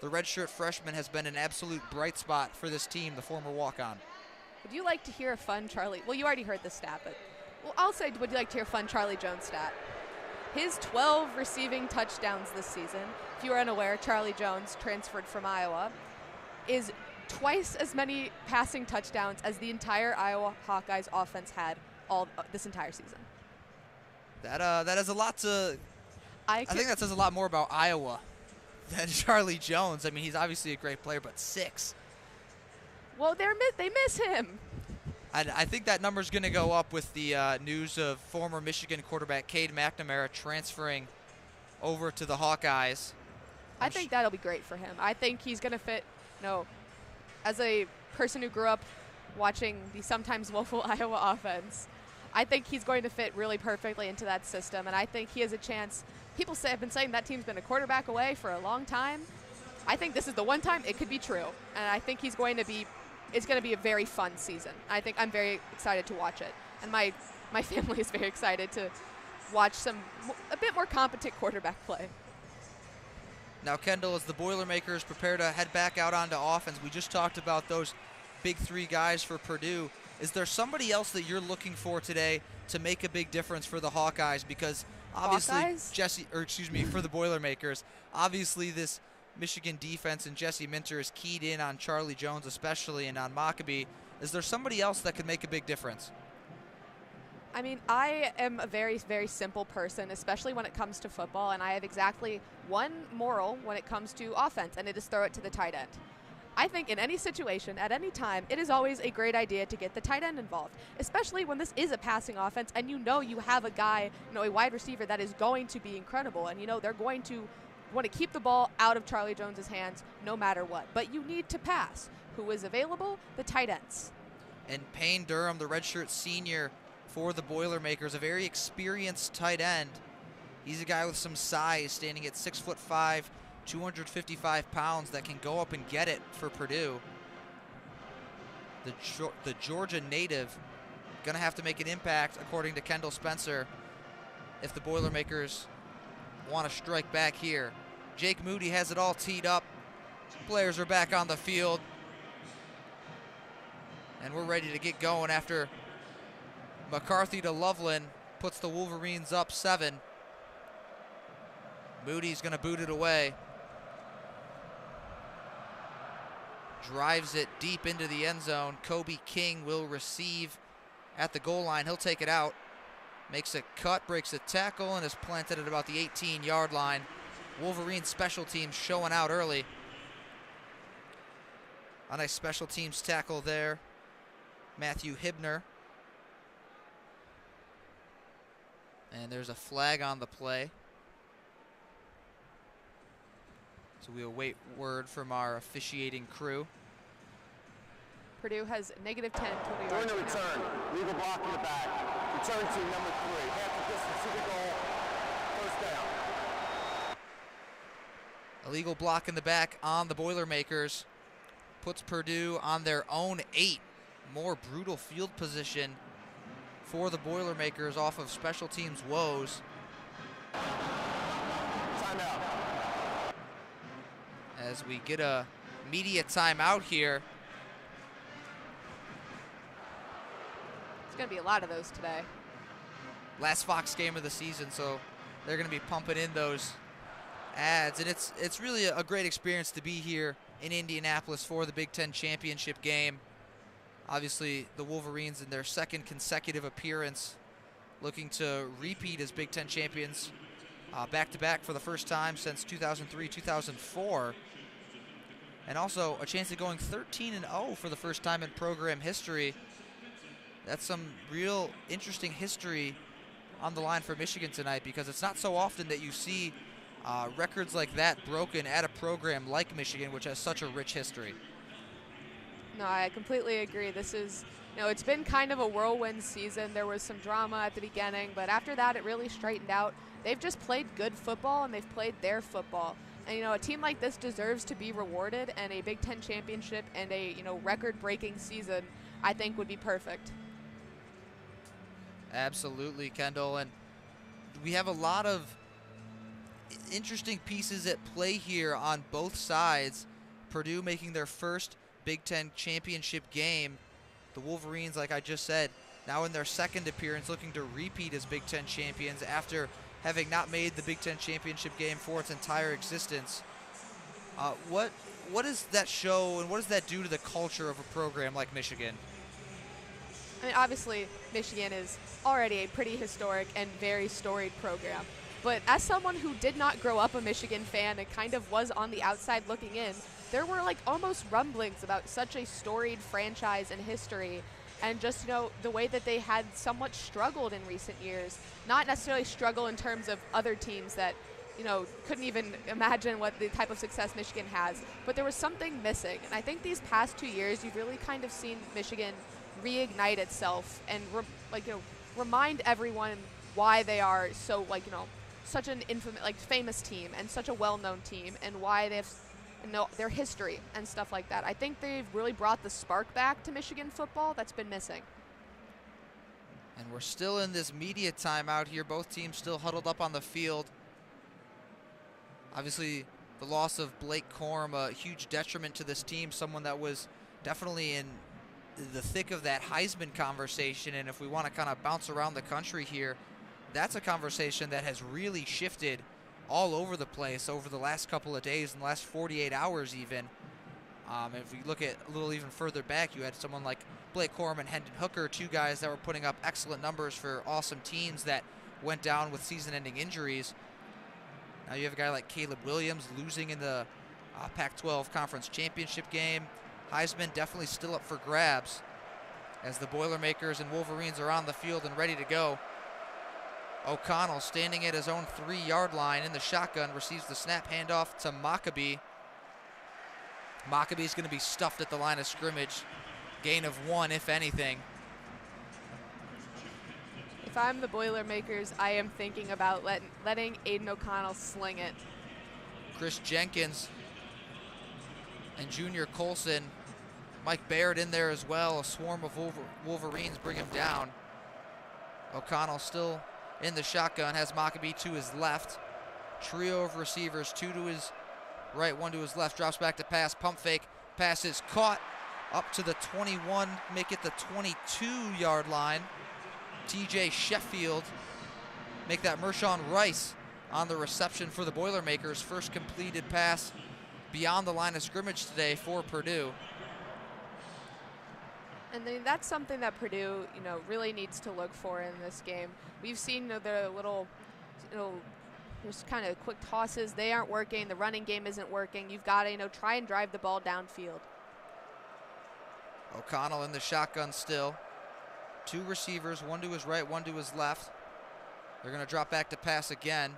the redshirt freshman, has been an absolute bright spot for this team, the former walk-on. Would you like to hear a fun Charlie? Well, you already heard the stat, but I'll say, would you like to hear a fun Charlie Jones stat? His 12 receiving touchdowns this season, if you are unaware, Charlie Jones, transferred from Iowa, is twice as many passing touchdowns as the entire Iowa Hawkeyes offense had this entire season. That is a lot to. I think that says a lot more about Iowa than Charlie Jones. I mean, he's obviously a great player, but 6. Well, they miss him. I think that number's going to go up with the news of former Michigan quarterback Cade McNamara transferring over to the Hawkeyes. I think that'll be great for him. I think he's going to fit, as a person who grew up watching the sometimes woeful Iowa offense, I think he's going to fit really perfectly into that system, and I think he has a chance. People have been saying that team's been a quarterback away for a long time. I think this is the one time it could be true, and I think it's going to be a very fun season. I think I'm very excited to watch it, and my family is very excited to watch a bit more competent quarterback play. Now, Kendall, as the Boilermakers prepare to head back out onto offense, we just talked about those big 3 guys for Purdue. Is there somebody else that you're looking for today to make a big difference for the Hawkeyes? Because obviously for the Boilermakers, obviously this Michigan defense and Jesse Minter is keyed in on Charlie Jones especially, and on Mockabee. Is there somebody else that could make a big difference? I mean, I am a very, very simple person, especially when it comes to football, and I have exactly one moral when it comes to offense, and it is throw it to the tight end. I think in any situation, at any time, it is always a great idea to get the tight end involved, especially when this is a passing offense and you have a guy, a wide receiver that is going to be incredible, and they're going to want to keep the ball out of Charlie Jones's hands no matter what. But you need to pass. Who is available? The tight ends. And Payne Durham, the redshirt senior for the Boilermakers, a very experienced tight end. He's a guy with some size, standing at 6'5", 255 pounds, that can go up and get it for Purdue. The Georgia native going to have to make an impact, according to Kendall Spencer, if the Boilermakers want to strike back here. Jake Moody has it all teed up. Players are back on the field. And we're ready to get going after McCarthy to Loveland puts the Wolverines up 7. Moody's going to boot it away. Drives it deep into the end zone. Kobe King will receive at the goal line. He'll take it out. Makes a cut, breaks a tackle, and is planted at about the 18-yard line. Wolverines special teams showing out early. A nice special teams tackle there. Matthew Hibner. And there's a flag on the play. So we await word from our officiating crew. Purdue has -10 total yards. During the return, legal block in the back. Return to number 3. Half the distance to the goal. First down. Illegal block in the back on the Boilermakers. Puts Purdue on their own 8. More brutal field position for the Boilermakers off of special teams woes. Timeout. As we get a media timeout here. There's going to be a lot of those today. Last Fox game of the season, so they're going to be pumping in those ads. And it's really a great experience to be here in Indianapolis for the Big Ten championship game. Obviously, the Wolverines in their second consecutive appearance, looking to repeat as Big Ten champions back-to-back for the first time since 2003-2004. And also a chance of going 13-0 for the first time in program history. That's some real interesting history on the line for Michigan tonight, because it's not so often that you see records like that broken at a program like Michigan, which has such a rich history. No, I completely agree. This is, it's been kind of a whirlwind season. There was some drama at the beginning, but after that, it really straightened out. They've just played good football, and they've played their football. And, a team like this deserves to be rewarded, and a Big Ten championship and a, record-breaking season, I think, would be perfect. Absolutely, Kendall. And we have a lot of interesting pieces at play here on both sides. Purdue making their first Big Ten championship game. The Wolverines, like I just said, now in their second appearance, looking to repeat as Big Ten champions after having not made the Big Ten championship game for its entire existence. What does that show, and what does that do to the culture of a program like Michigan? I mean, obviously, Michigan is already a pretty historic and very storied program. But as someone who did not grow up a Michigan fan and kind of was on the outside looking in, there were like almost rumblings about such a storied franchise and history, and just, the way that they had somewhat struggled in recent years. Not necessarily struggle in terms of other teams that, couldn't even imagine what the type of success Michigan has, but there was something missing. And I think these past 2 years, you've really kind of seen Michigan reignite itself and remind everyone why they are so such an famous team and such a well-known team, and why they have their history and stuff like that. I think they've really brought the spark back to Michigan football that's been missing. And we're still in this media timeout here. Both teams still huddled up on the field. Obviously, the loss of Blake Corum, a huge detriment to this team, someone that was definitely in the thick of that Heisman conversation. And if we want to kind of bounce around the country here, that's a conversation that has really shifted all over the place over the last couple of days, in the last 48 hours even. If we look at a little even further back, you had someone like Blake Corum and Hendon Hooker, two guys that were putting up excellent numbers for awesome teams that went down with season-ending injuries. Now you have a guy like Caleb Williams losing in the Pac-12 Conference Championship game. Heisman definitely still up for grabs as the Boilermakers and Wolverines are on the field and ready to go. O'Connell standing at his own 3-yard line in the shotgun, receives the snap, handoff to Maccabee. Maccabee's going to be stuffed at the line of scrimmage. Gain of 1, if anything. If I'm the Boilermakers, I am thinking about letting Aiden O'Connell sling it. Chris Jenkins and Junior Colson. Mike Baird in there as well. A swarm of Wolverines bring him down. O'Connell still in the shotgun, has Maccabee to his left. Trio of receivers, 2 to his right, 1 to his left. Drops back to pass, pump fake. Pass is caught up to the 21, make it the 22-yard line. TJ Sheffield make that Mershawn Rice on the reception for the Boilermakers. First completed pass beyond the line of scrimmage today for Purdue. And then that's something that Purdue, really needs to look for in this game. We've seen the little, just kind of quick tosses. They aren't working. The running game isn't working. You've got to, try and drive the ball downfield. O'Connell in the shotgun still. 2 receivers, 1 to his right, 1 to his left. They're going to drop back to pass again.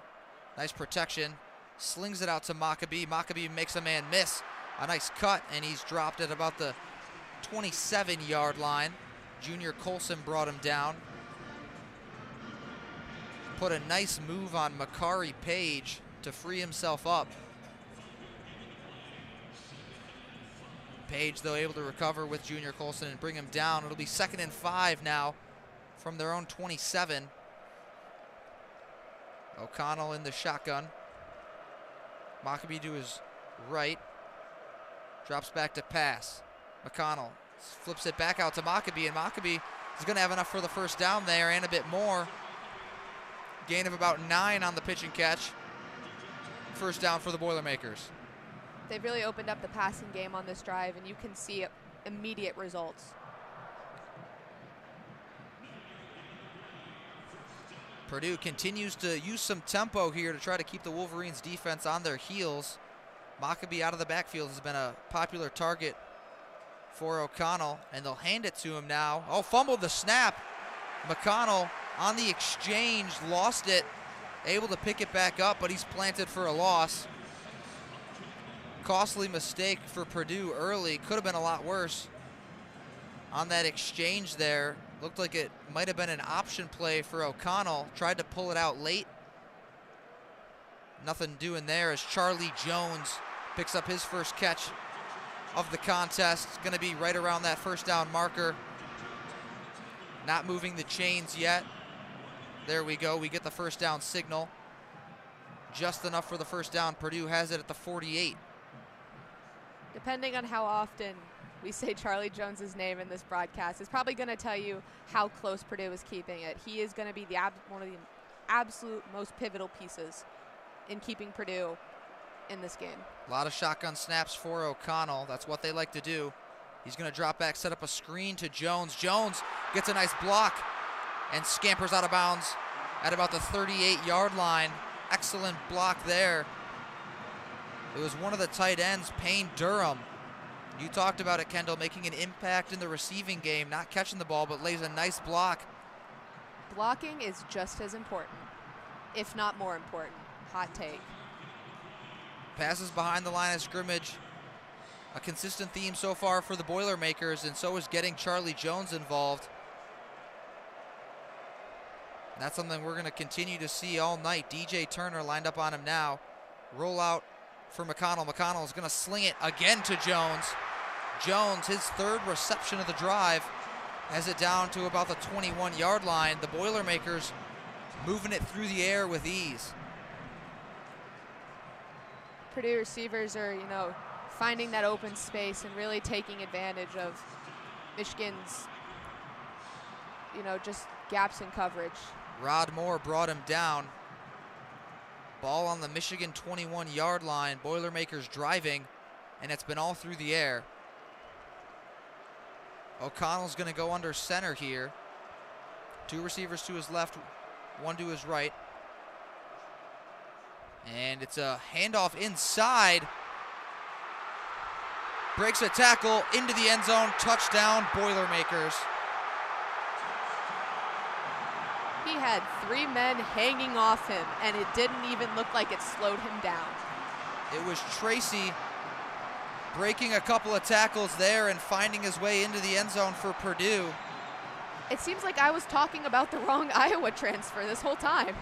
Nice protection. Slings it out to Maccabee. Maccabee makes a man miss. A nice cut, and he's dropped at about the 27-yard line. Junior Colson brought him down. Put a nice move on Makari Page to free himself up. Page, though, able to recover with Junior Colson and bring him down. It'll be 2nd and 5 now from their own 27. O'Connell in the shotgun. Maccabee to his right. Drops back to pass. McConnell flips it back out to Maccabee, and Maccabee is going to have enough for the first down there and a bit more. Gain of about 9 on the pitch and catch. First down for the Boilermakers. They've really opened up the passing game on this drive, and you can see immediate results. Purdue continues to use some tempo here to try to keep the Wolverines defense on their heels. Maccabee out of the backfield has been a popular target for O'Connell, and they'll hand it to him now. Oh, fumbled the snap. McConnell on the exchange, lost it, able to pick it back up, but he's planted for a loss. Costly mistake for Purdue early. Could have been a lot worse on that exchange there. Looked like it might have been an option play for O'Connell. Tried to pull it out late. nothing doing there as Charlie Jones picks up his first catch of the contest. It's going to be right around that first down marker. Not moving the chains yet. There we go. We get the first down signal. Just enough for the first down. Purdue has it at the 48. Depending on how often we say Charlie Jones's name in this broadcast, it's probably going to tell you how close Purdue is keeping it. He is going to be one of the absolute most pivotal pieces in keeping Purdue in this game. A lot of shotgun snaps for O'Connell. That's what they like to do. He's going to drop back, set up a screen to Jones. Jones gets a nice block and scampers out of bounds at about the 38-yard line. Excellent block there. It was one of the tight ends, Payne Durham. You talked about it, Kendall, making an impact in the receiving game, not catching the ball, but lays a nice block. Blocking is just as important, if not more important. Hot take. Passes behind the line of scrimmage. A consistent theme so far for the Boilermakers, and so is getting Charlie Jones involved. That's something we're going to continue to see all night. DJ Turner lined up on him now. Roll out for McConnell. McConnell is going to sling it again to Jones. Jones, his third reception of the drive, has it down to about the 21-yard line. The Boilermakers moving it through the air with ease. Purdue receivers are, finding that open space and really taking advantage of Michigan's, just gaps in coverage. Rod Moore brought him down. Ball on the Michigan 21-yard line. Boilermakers driving, and it's been all through the air. O'Connell's going to go under center here. Two receivers to his left, one to his right. And it's a handoff inside. Breaks a tackle into the end zone. Touchdown, Boilermakers. He had three men hanging off him, and it didn't even look like it slowed him down. It was Tracy breaking a couple of tackles there and finding his way into the end zone for Purdue. It seems like I was talking about the wrong Iowa transfer this whole time.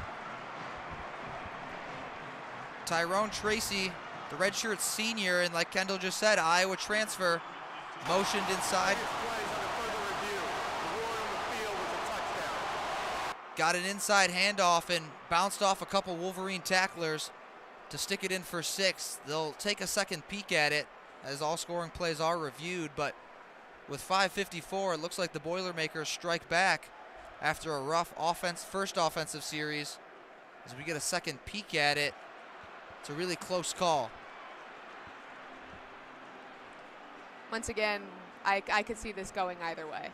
Tyrone Tracy, the redshirt senior, and like Kendall just said, Iowa transfer, motioned inside. Got an inside handoff and bounced off a couple Wolverine tacklers to stick it in for 6. They'll take a second peek at it as all scoring plays are reviewed, but with 5:54, it looks like the Boilermakers strike back after a rough first offensive series. As we get a second peek at it, it's a really close call. Once again, I could see this going either way.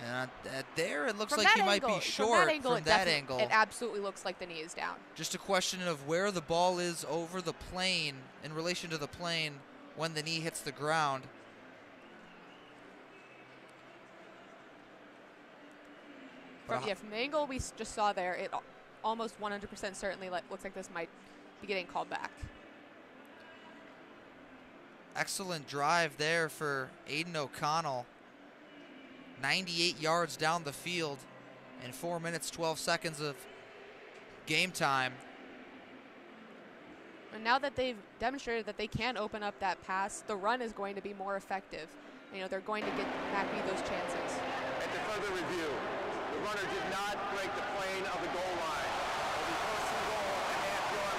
And there it looks From like he that might angle, be short from that angle. It absolutely looks like the knee is down. Just a question of where the ball is over the plane in relation to the plane when the knee hits the ground. From the angle we just saw there, it almost 100% certainly looks like this might be getting called back. Excellent drive there for Aiden O'Connell. 98 yards down the field in 4 minutes, 12 seconds of game time. And now that they've demonstrated that they can open up that pass, the run is going to be more effective. They're going to get Mackie those chances. At the further review, the runner did not break the plane of the goal line. It'll be first and goal at the half-yard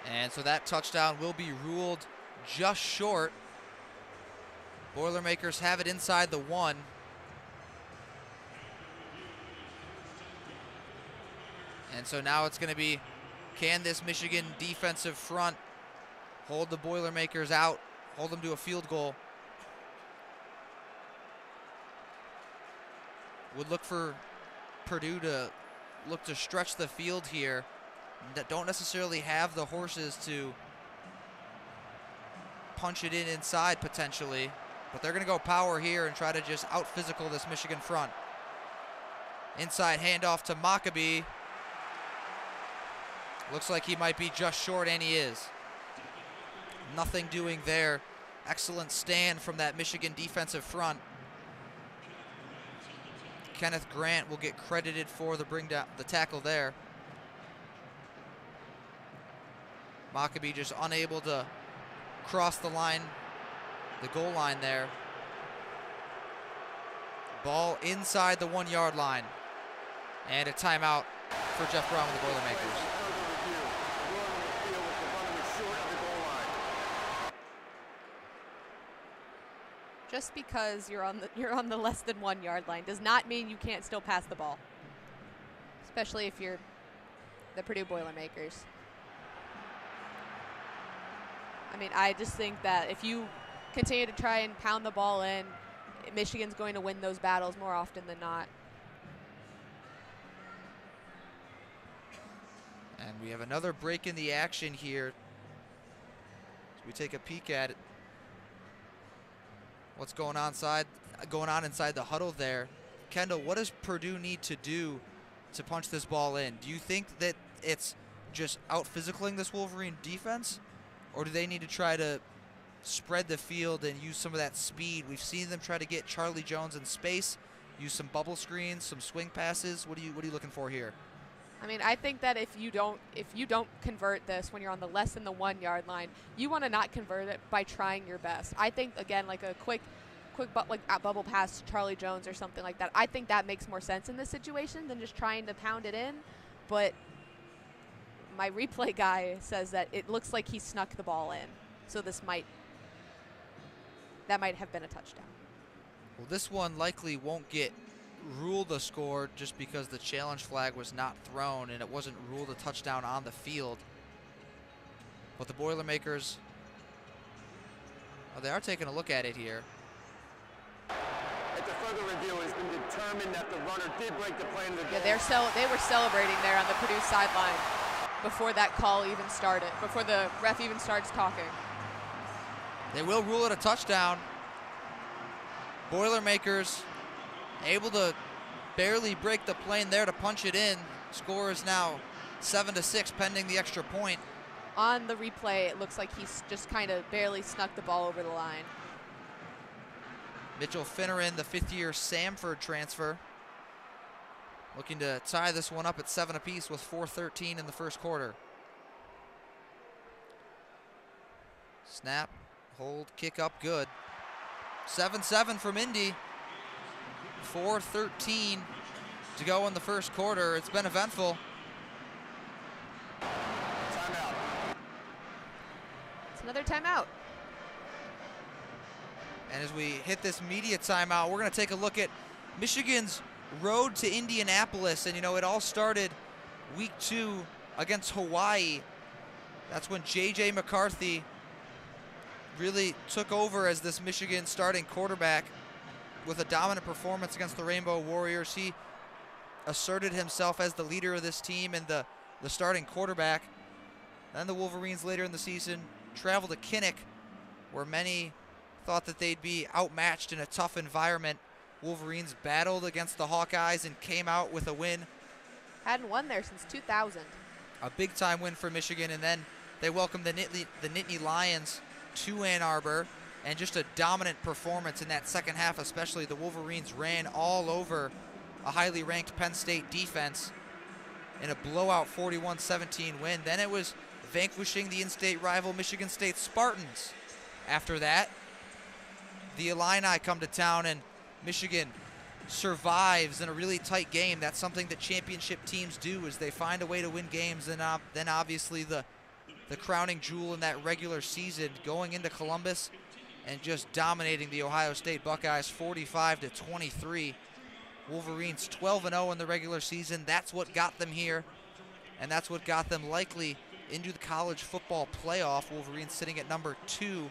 line. And so that touchdown will be ruled just short. Boilermakers have it inside the 1. And so now it's going to be, can this Michigan defensive front hold the Boilermakers out, hold them to a field goal? Would look for Purdue to look to stretch the field here. That don't necessarily have the horses to punch it in inside potentially. But they're going to go power here and try to just out-physical this Michigan front. Inside handoff to Maccabee. Looks like he might be just short, and he is. Nothing doing there. Excellent stand from that Michigan defensive front. Kenneth Grant will get credited for the tackle there. Maccabee just unable to cross the line, the goal line there. Ball inside the 1 yard line. And a timeout for Jeff Brown with the Boilermakers. Just because you're on the less than 1 yard line does not mean you can't still pass the ball, especially if you're the Purdue Boilermakers. I mean, I just think that if you continue to try and pound the ball in, Michigan's going to win those battles more often than not. And we have another break in the action here. As we take a peek at it. What's going on inside the huddle there. Kendall, what does Purdue need to do to punch this ball in? Do you think that it's just out-physicaling this Wolverine defense? Or do they need to try to spread the field and use some of that speed? We've seen them try to get Charlie Jones in space, use some bubble screens, some swing passes. What are you looking for here? I mean, I think that if you don't convert this when you're on the less than the 1 yard line, you want to not convert it by trying your best. I think, again, like a quick bubble pass to Charlie Jones or something like that, I think that makes more sense in this situation than just trying to pound it in. But my replay guy says that it looks like he snuck the ball in, so that might have been a touchdown. Well, this one likely won't get ruled a score just because the challenge flag was not thrown and it wasn't ruled a touchdown on the field. But the Boilermakers, they are taking a look at it here. At the further review, it has been determined that the runner did break the plane of the goal. Yeah, they were celebrating there on the Purdue sideline before that call even started, before the ref even starts talking. They will rule it a touchdown. Boilermakers able to barely break the plane there to punch it in. Score is now 7-6 pending the extra point. On the replay, it looks like he's just kind of barely snuck the ball over the line. Mitchell Finneran, the fifth-year Samford transfer, looking to tie this one up at 7 apiece with 4:13 in the first quarter. Snap, hold, kick up, good. 7-7 from Indy. 4:13 to go in the first quarter. It's been eventful. Timeout. It's another timeout. And as we hit this media timeout, we're going to take a look at Michigan's road to Indianapolis. And, you know, it all started week 2 against Hawaii. That's when J.J. McCarthy really took over as this Michigan starting quarterback with a dominant performance against the Rainbow Warriors. He asserted himself as the leader of this team and the starting quarterback. Then the Wolverines later in the season traveled to Kinnick, where many thought that they'd be outmatched in a tough environment. Wolverines battled against the Hawkeyes and came out with a win. Hadn't won there since 2000. A big-time win for Michigan, and then they welcomed the Nittany Lions to Ann Arbor, and just a dominant performance in that second half especially. The Wolverines ran all over a highly ranked Penn State defense in a blowout 41-17 win. Then it was vanquishing the in-state rival Michigan State Spartans. After that, the Illini come to town, and Michigan survives in a really tight game. That's something that championship teams do, is they find a way to win games. And then obviously the crowning jewel in that regular season, going into Columbus and just dominating the Ohio State Buckeyes 45-23. Wolverines 12-0 in the regular season. That's what got them here, and that's what got them likely into the college football playoff. Wolverines sitting at number 2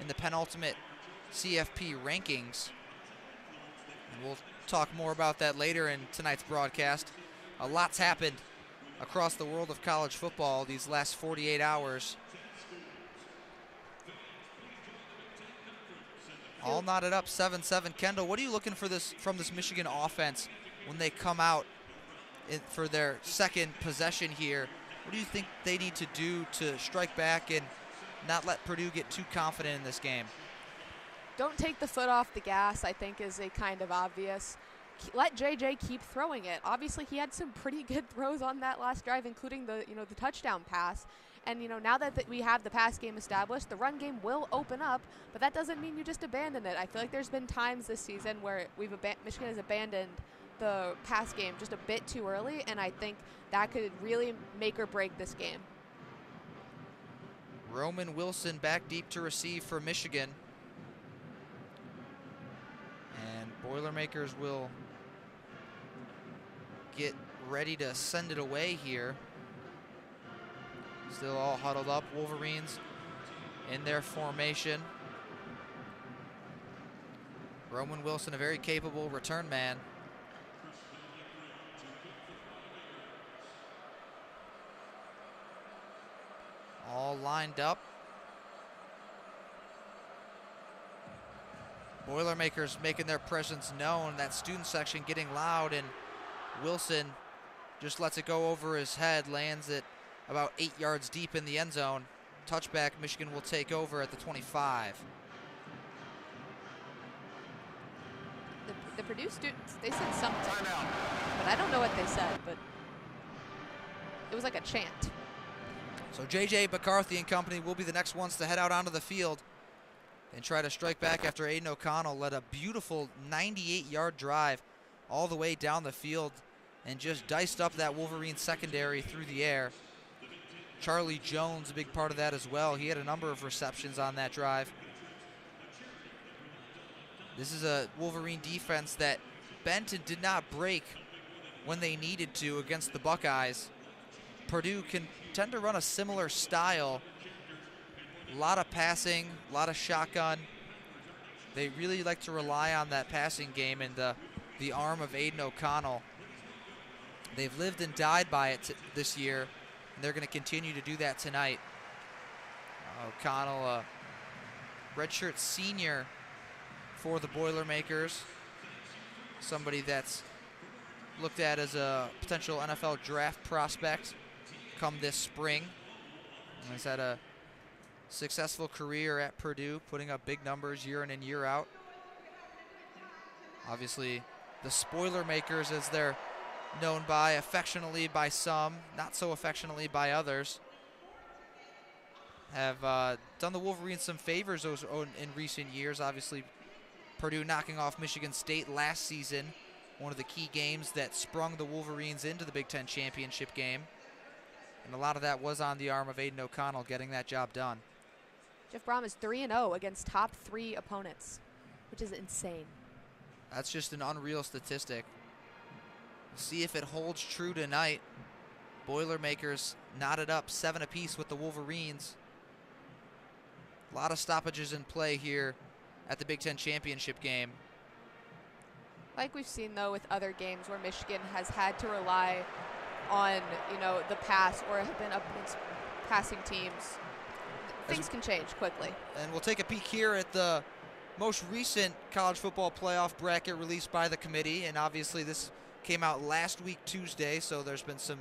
in the penultimate CFP rankings. And we'll talk more about that later in tonight's broadcast. A lot's happened across the world of college football these last 48 hours. All knotted up 7-7. Kendall, what are you looking for from this Michigan offense when they come out for their second possession here? What do you think they need to do to strike back and not let Purdue get too confident in this game? Don't take the foot off the gas, I think, is a kind of obvious. Let JJ keep throwing it. Obviously, he had some pretty good throws on that last drive, including the touchdown pass. And, now that we have the pass game established, the run game will open up, but that doesn't mean you just abandon it. I feel like there's been times this season where Michigan has abandoned the pass game just a bit too early, and I think that could really make or break this game. Roman Wilson back deep to receive for Michigan. And Boilermakers will get ready to send it away here. Still all huddled up. Wolverines in their formation. Roman Wilson, a very capable return man. All lined up. Boilermakers making their presence known. That student section getting loud, and Wilson just lets it go over his head, lands it about 8 yards deep in the end zone. Touchback, Michigan will take over at the 25. The Purdue students, they said something, but I don't know what they said, but it was like a chant. So J.J. McCarthy and company will be the next ones to head out onto the field and try to strike back after Aiden O'Connell led a beautiful 98-yard drive all the way down the field and just diced up that Wolverine secondary through the air. Charlie Jones, a big part of that as well. He had a number of receptions on that drive. This is a Wolverine defense that bent and did not break when they needed to against the Buckeyes. Purdue can tend to run a similar style. A lot of passing, a lot of shotgun. They really like to rely on that passing game and the arm of Aiden O'Connell. They've lived and died by it this year, and they're going to continue to do that tonight. O'Connell, a redshirt senior for the Boilermakers. Somebody that's looked at as a potential NFL draft prospect come this spring. He's had a successful career at Purdue, putting up big numbers year in and year out. Obviously, the Spoilermakers, as they're known by, affectionately by some, not so affectionately by others, have done the Wolverines some favors in recent years. Obviously, Purdue knocking off Michigan State last season, one of the key games that sprung the Wolverines into the Big Ten championship game. And a lot of that was on the arm of Aiden O'Connell getting that job done. Jeff Brom is 3-0 against top 3 opponents, which is insane. That's just an unreal statistic. We'll see if it holds true tonight. Boilermakers knotted up 7 apiece with the Wolverines. A lot of stoppages in play here at the Big Ten championship game. Like we've seen, though, with other games where Michigan has had to rely on, the pass or have been up against passing teams, things can change quickly. And we'll take a peek here at the most recent college football playoff bracket released by the committee, and obviously this came out last week Tuesday, so there's been some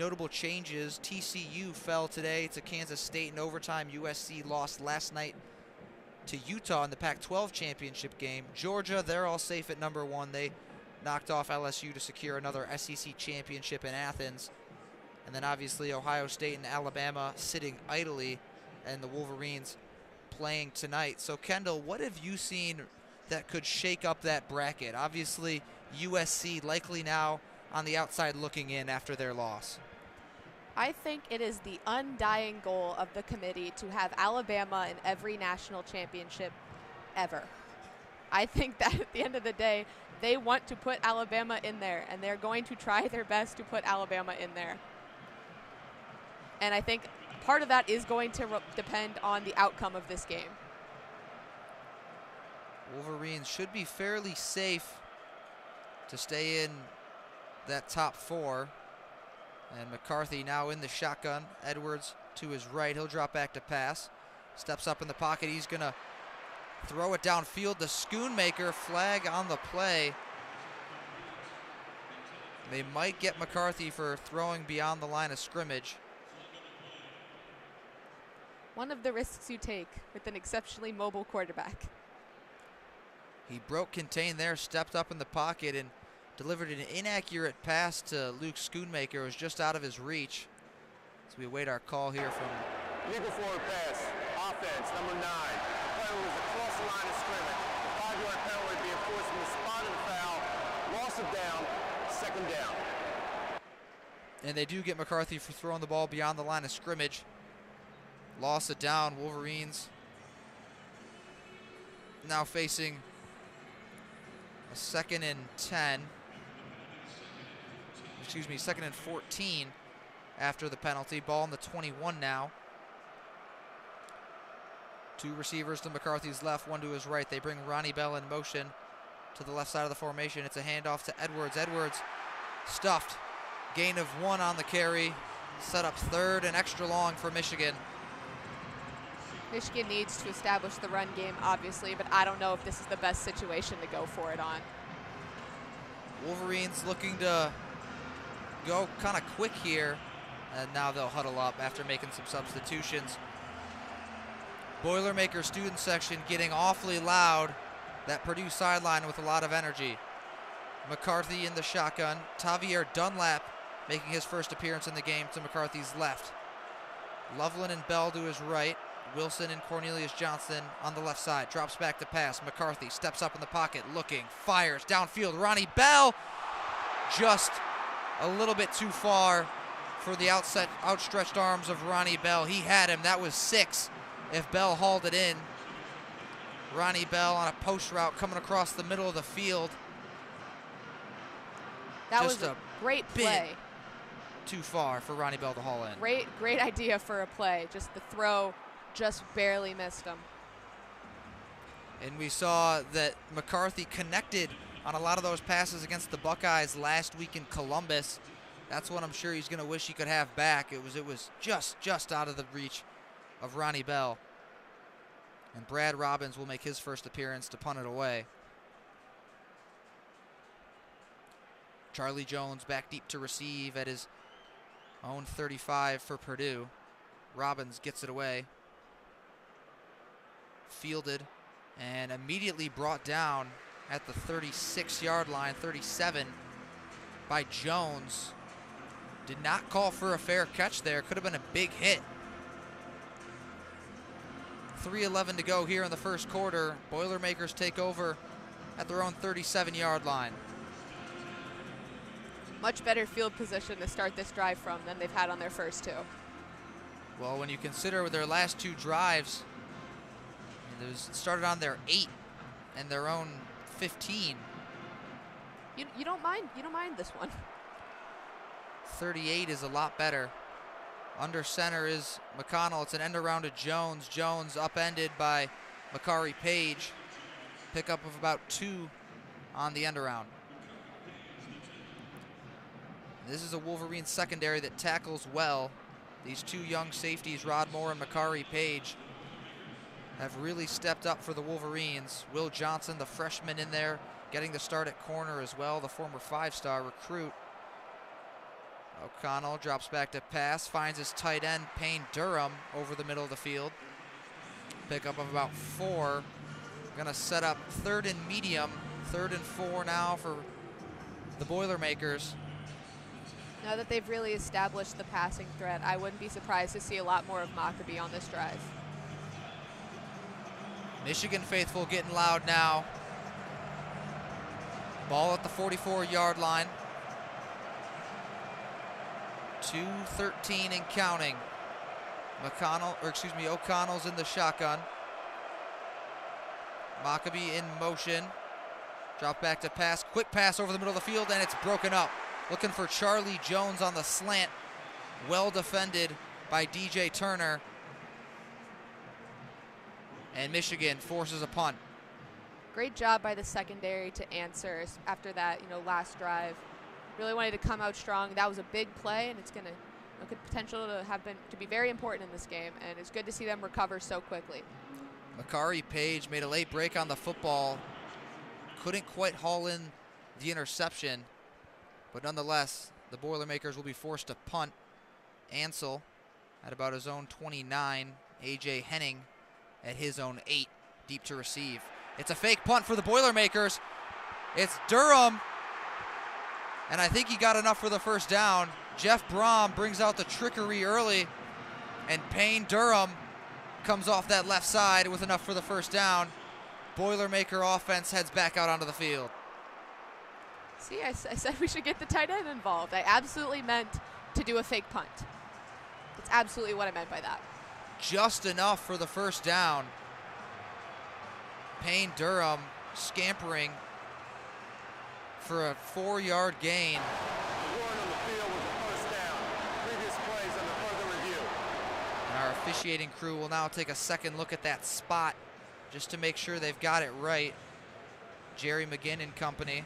notable changes. TCU fell today to Kansas State in overtime. USC lost last night to Utah in the Pac-12 championship game. Georgia, they're all safe at number 1. They knocked off LSU to secure another SEC championship in Athens. And then obviously Ohio State and Alabama sitting idly, and the Wolverines playing tonight. So Kendall, what have you seen that could shake up that bracket? Obviously USC likely now on the outside looking in after their loss. I think it is the undying goal of the committee to have Alabama in every national championship ever. I think that at the end of the day, they want to put Alabama in there, and they're going to try their best to put Alabama in there. And I think part of that is going to depend on the outcome of this game. Wolverines should be fairly safe to stay in that top 4. And McCarthy now in the shotgun. Edwards to his right. He'll drop back to pass. Steps up in the pocket. He's going to throw it downfield. The Schoonmaker flag on the play. They might get McCarthy for throwing beyond the line of scrimmage. One of the risks you take with an exceptionally mobile quarterback. He broke contain there, stepped up in the pocket, and delivered an inaccurate pass to Luke Schoonmaker. It was just out of his reach. So we await our call here from Legal forward pass. Offense, number 9. The play was across the line of scrimmage. The 5-yard penalty being forced from the spot of the foul. Loss of down. Second down. And they do get McCarthy for throwing the ball beyond the line of scrimmage. Loss of down. Wolverines now facing a 2nd and 10. Excuse me, 2nd and 14 after the penalty. Ball on the 21 now. 2 receivers to McCarthy's left, 1 to his right. They bring Ronnie Bell in motion to the left side of the formation. It's a handoff to Edwards. Edwards stuffed. Gain of 1 on the carry. Set up 3rd and extra long for Michigan. Michigan needs to establish the run game, obviously, but I don't know if this is the best situation to go for it on. Wolverines looking to go kind of quick here, and now they'll huddle up after making some substitutions. Boilermaker student section getting awfully loud. That Purdue sideline with a lot of energy. McCarthy in the shotgun. Tavier Dunlap making his first appearance in the game to McCarthy's left. Loveland and Bell to his right. Wilson and Cornelius Johnson on the left side. Drops back to pass. McCarthy steps up in the pocket, looking, fires downfield. Ronnie Bell just a little bit too far for the outstretched arms of Ronnie Bell. He had him. That was 6 if Bell hauled it in. Ronnie Bell on a post route coming across the middle of the field. That just was a great play. Too far for Ronnie Bell to haul in. Great idea for a play. Just the throw just barely missed him. And we saw that McCarthy connected on a lot of those passes against the Buckeyes last week in Columbus. That's what I'm sure he's going to wish he could have back. It was just out of the reach of Ronnie Bell. And Brad Robbins will make his first appearance to punt it away. Charlie Jones back deep to receive at his own 35 for Purdue. Robbins gets it away. Fielded and immediately brought down at the 36-yard line, 37 by Jones. Did not call for a fair catch there. Could have been a big hit. 3:11 to go here in the first quarter. Boilermakers take over at their own 37-yard line. Much better field position to start this drive from than they've had on their first 2. Well, when you consider their last 2 drives, it started on their 8 and their own 15. You don't mind this one. 38 is a lot better. Under center is McConnell. It's an end around to Jones. Jones upended by Makari Page. Pickup of about 2 on the end around. This is a Wolverine secondary that tackles well. These 2 young safeties, Rod Moore and Makari Page, have really stepped up for the Wolverines. Will Johnson, the freshman in there, getting the start at corner as well, the former 5-star recruit. O'Connell drops back to pass, finds his tight end, Payne Durham, over the middle of the field. Pickup of about 4. Gonna set up 3rd and medium, 3rd and 4 now for the Boilermakers. Now that they've really established the passing threat, I wouldn't be surprised to see a lot more of Maccabee on this drive. Michigan faithful getting loud now. Ball at the 44-yard line. 2:13 and counting. O'Connell's in the shotgun. Maccabee in motion. Drop back to pass. Quick pass over the middle of the field, and it's broken up. Looking for Charlie Jones on the slant. Well defended by DJ Turner. And Michigan forces a punt. Great job by the secondary to answer after that, last drive. Really wanted to come out strong. That was a big play, and it's going to good potential to be very important in this game, and it's good to see them recover so quickly. Makari Page made a late break on the football. Couldn't quite haul in the interception, but nonetheless, the Boilermakers will be forced to punt. Ansel at about his own 29. A.J. Henning at his own 8, deep to receive. It's a fake punt for the Boilermakers. It's Durham, and I think he got enough for the first down. Jeff Brom brings out the trickery early, and Payne Durham comes off that left side with enough for the first down. Boilermaker offense heads back out onto the field. See, I said we should get the tight end involved. I absolutely meant to do a fake punt. That's absolutely what I meant by that. Just enough for the first down. Payne Durham scampering for a 4-yard gain. And our officiating crew will now take a second look at that spot just to make sure they've got it right. Jerry McGinn and company.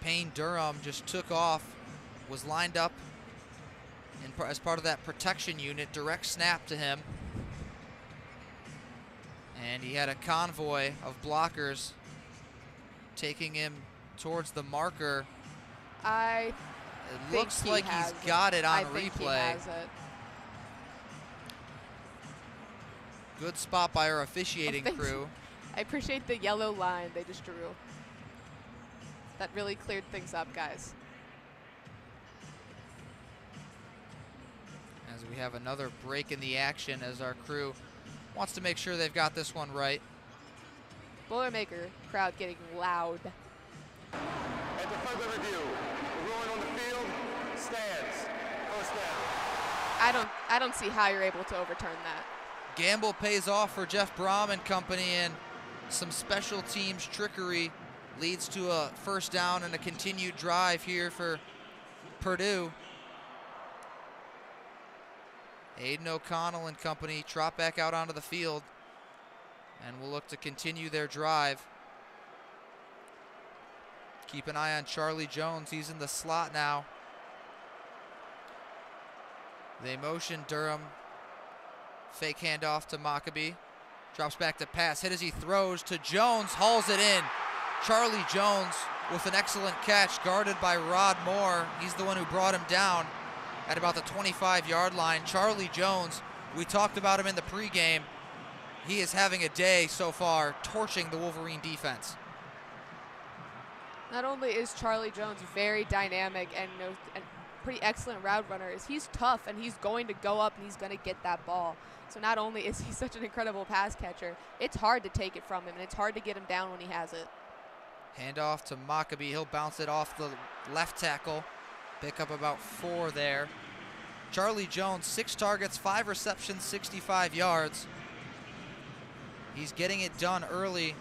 Payne Durham just took off, was lined up as part of that protection unit, direct snap to him. And he had a convoy of blockers taking him towards the marker. It looks like he's got it on replay. Good spot by our officiating crew. I appreciate the yellow line they just drew. That really cleared things up, guys. As we have another break in the action as our crew wants to make sure they've got this one right. Boilermaker crowd getting loud. At the further review, the ruling on the field stands. First down. I don't see how you're able to overturn that. Gamble pays off for Jeff Brom and company, and some special teams trickery leads to a first down and a continued drive here for Purdue. Aiden O'Connell and company trot back out onto the field and will look to continue their drive. Keep an eye on Charlie Jones. He's in the slot now. They motion Durham. Fake handoff to Maccabee. Drops back to pass. Hit as he throws to Jones. Hauls it in. Charlie Jones with an excellent catch, guarded by Rod Moore. He's the one who brought him down at about the 25-yard line. Charlie Jones, we talked about him in the pregame. He is having a day so far, torching the Wolverine defense. Not only is Charlie Jones very dynamic and pretty excellent route runner, is he's tough and he's going to go up and he's going to get that ball. So not only is he such an incredible pass catcher, it's hard to take it from him and it's hard to get him down when he has it. Handoff to Maccabee. He'll bounce it off the left tackle. Pick up about 4 there. Charlie Jones, 6 targets, 5 receptions, 65 yards. He's getting it done early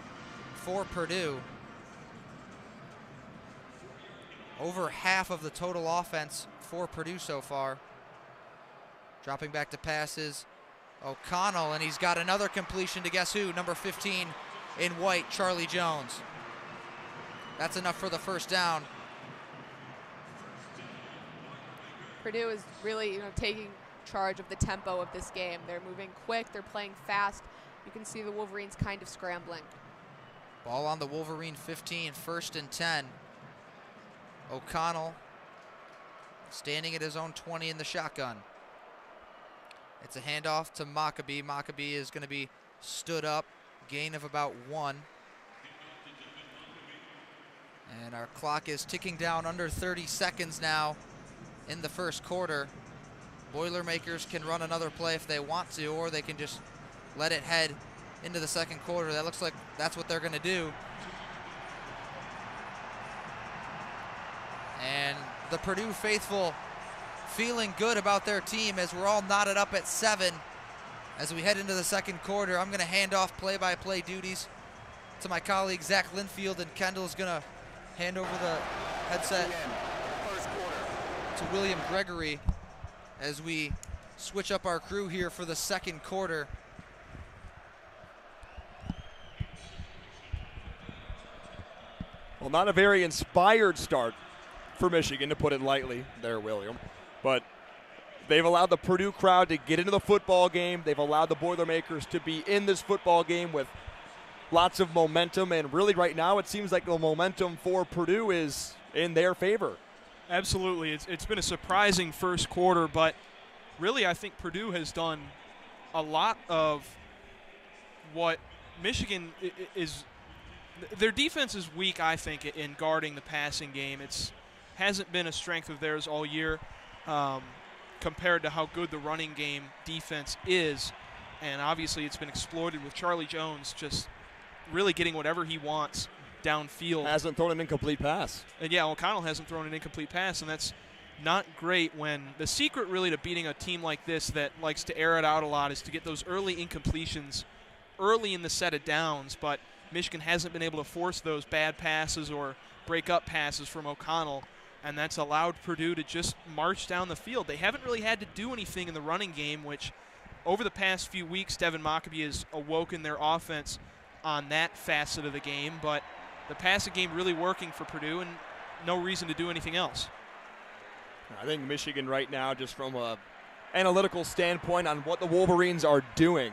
for Purdue. Over half of the total offense for Purdue so far. Dropping back to passes. O'Connell, and he's got another completion to guess who? Number 15 in white, Charlie Jones. That's enough for the first down. Purdue is really, taking charge of the tempo of this game. They're moving quick, they're playing fast. You can see the Wolverines kind of scrambling. Ball on the Wolverine 15, 1st and 10. O'Connell standing at his own 20 in the shotgun. It's a handoff to Maccabee. Maccabee is going to be stood up, gain of about 1. And our clock is ticking down under 30 seconds now in the first quarter. Boilermakers can run another play if they want to, or they can just let it head into the second quarter. That looks like that's what they're going to do. And the Purdue faithful feeling good about their team as we're all knotted up at 7 as we head into the second quarter. I'm going to hand off play-by-play duties to my colleague Zach Linfield, and Kendall's going to hand over the headset to William Gregory as we switch up our crew here for the second quarter. Well, not a very inspired start for Michigan, to put it lightly there, William. But they've allowed the Purdue crowd to get into the football game. They've allowed the Boilermakers to be in this football game with lots of momentum. And really right now it seems like the momentum for Purdue is in their favor. Absolutely. It's been a surprising first quarter, but really I think Purdue has done a lot of what Michigan is. Their defense is weak, I think, in guarding the passing game. hasn't been a strength of theirs all year compared to how good the running game defense is. And obviously it's been exploited with Charlie Jones just really getting whatever he wants downfield. Hasn't thrown an incomplete pass. And yeah, O'Connell hasn't thrown an incomplete pass, and that's not great. When the secret really to beating a team like this that likes to air it out a lot is to get those early incompletions early in the set of downs, but Michigan hasn't been able to force those bad passes or break up passes from O'Connell, and that's allowed Purdue to just march down the field. They haven't really had to do anything in the running game, which over the past few weeks, Devin Mockabee has awoken their offense on that facet of the game, but the passing game really working for Purdue and no reason to do anything else. I think Michigan right now, just from an analytical standpoint on what the Wolverines are doing,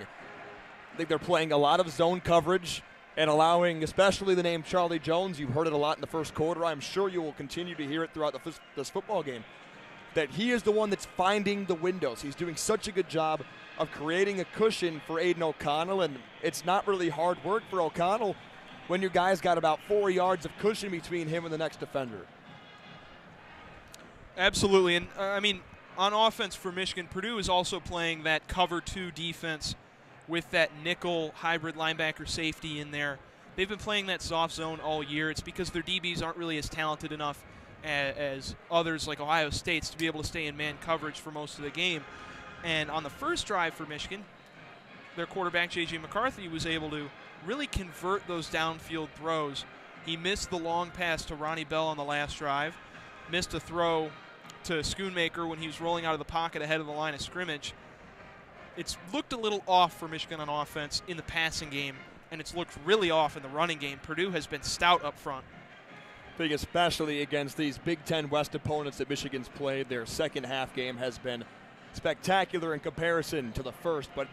I think they're playing a lot of zone coverage and allowing, especially the name Charlie Jones, you've heard it a lot in the first quarter. I'm sure you will continue to hear it throughout this football game, that he is the one that's finding the windows. He's doing such a good job of creating a cushion for Aiden O'Connell, and it's not really hard work for O'Connell when your guy's got about 4 yards of cushion between him and the next defender. Absolutely, and I mean, on offense for Michigan, Purdue is also playing that cover 2 defense with that nickel hybrid linebacker safety in there. They've been playing that soft zone all year. It's because their DBs aren't really as talented enough as others like Ohio State's to be able to stay in man coverage for most of the game. And on the first drive for Michigan, their quarterback, J.J. McCarthy, was able to really convert those downfield throws. He missed the long pass to Ronnie Bell on the last drive, missed a throw to Schoonmaker when he was rolling out of the pocket ahead of the line of scrimmage. It's looked a little off for Michigan on offense in the passing game, and it's looked really off in the running game. Purdue has been stout up front. I think especially against these Big Ten West opponents that Michigan's played, their second half game has been spectacular in comparison to the first, but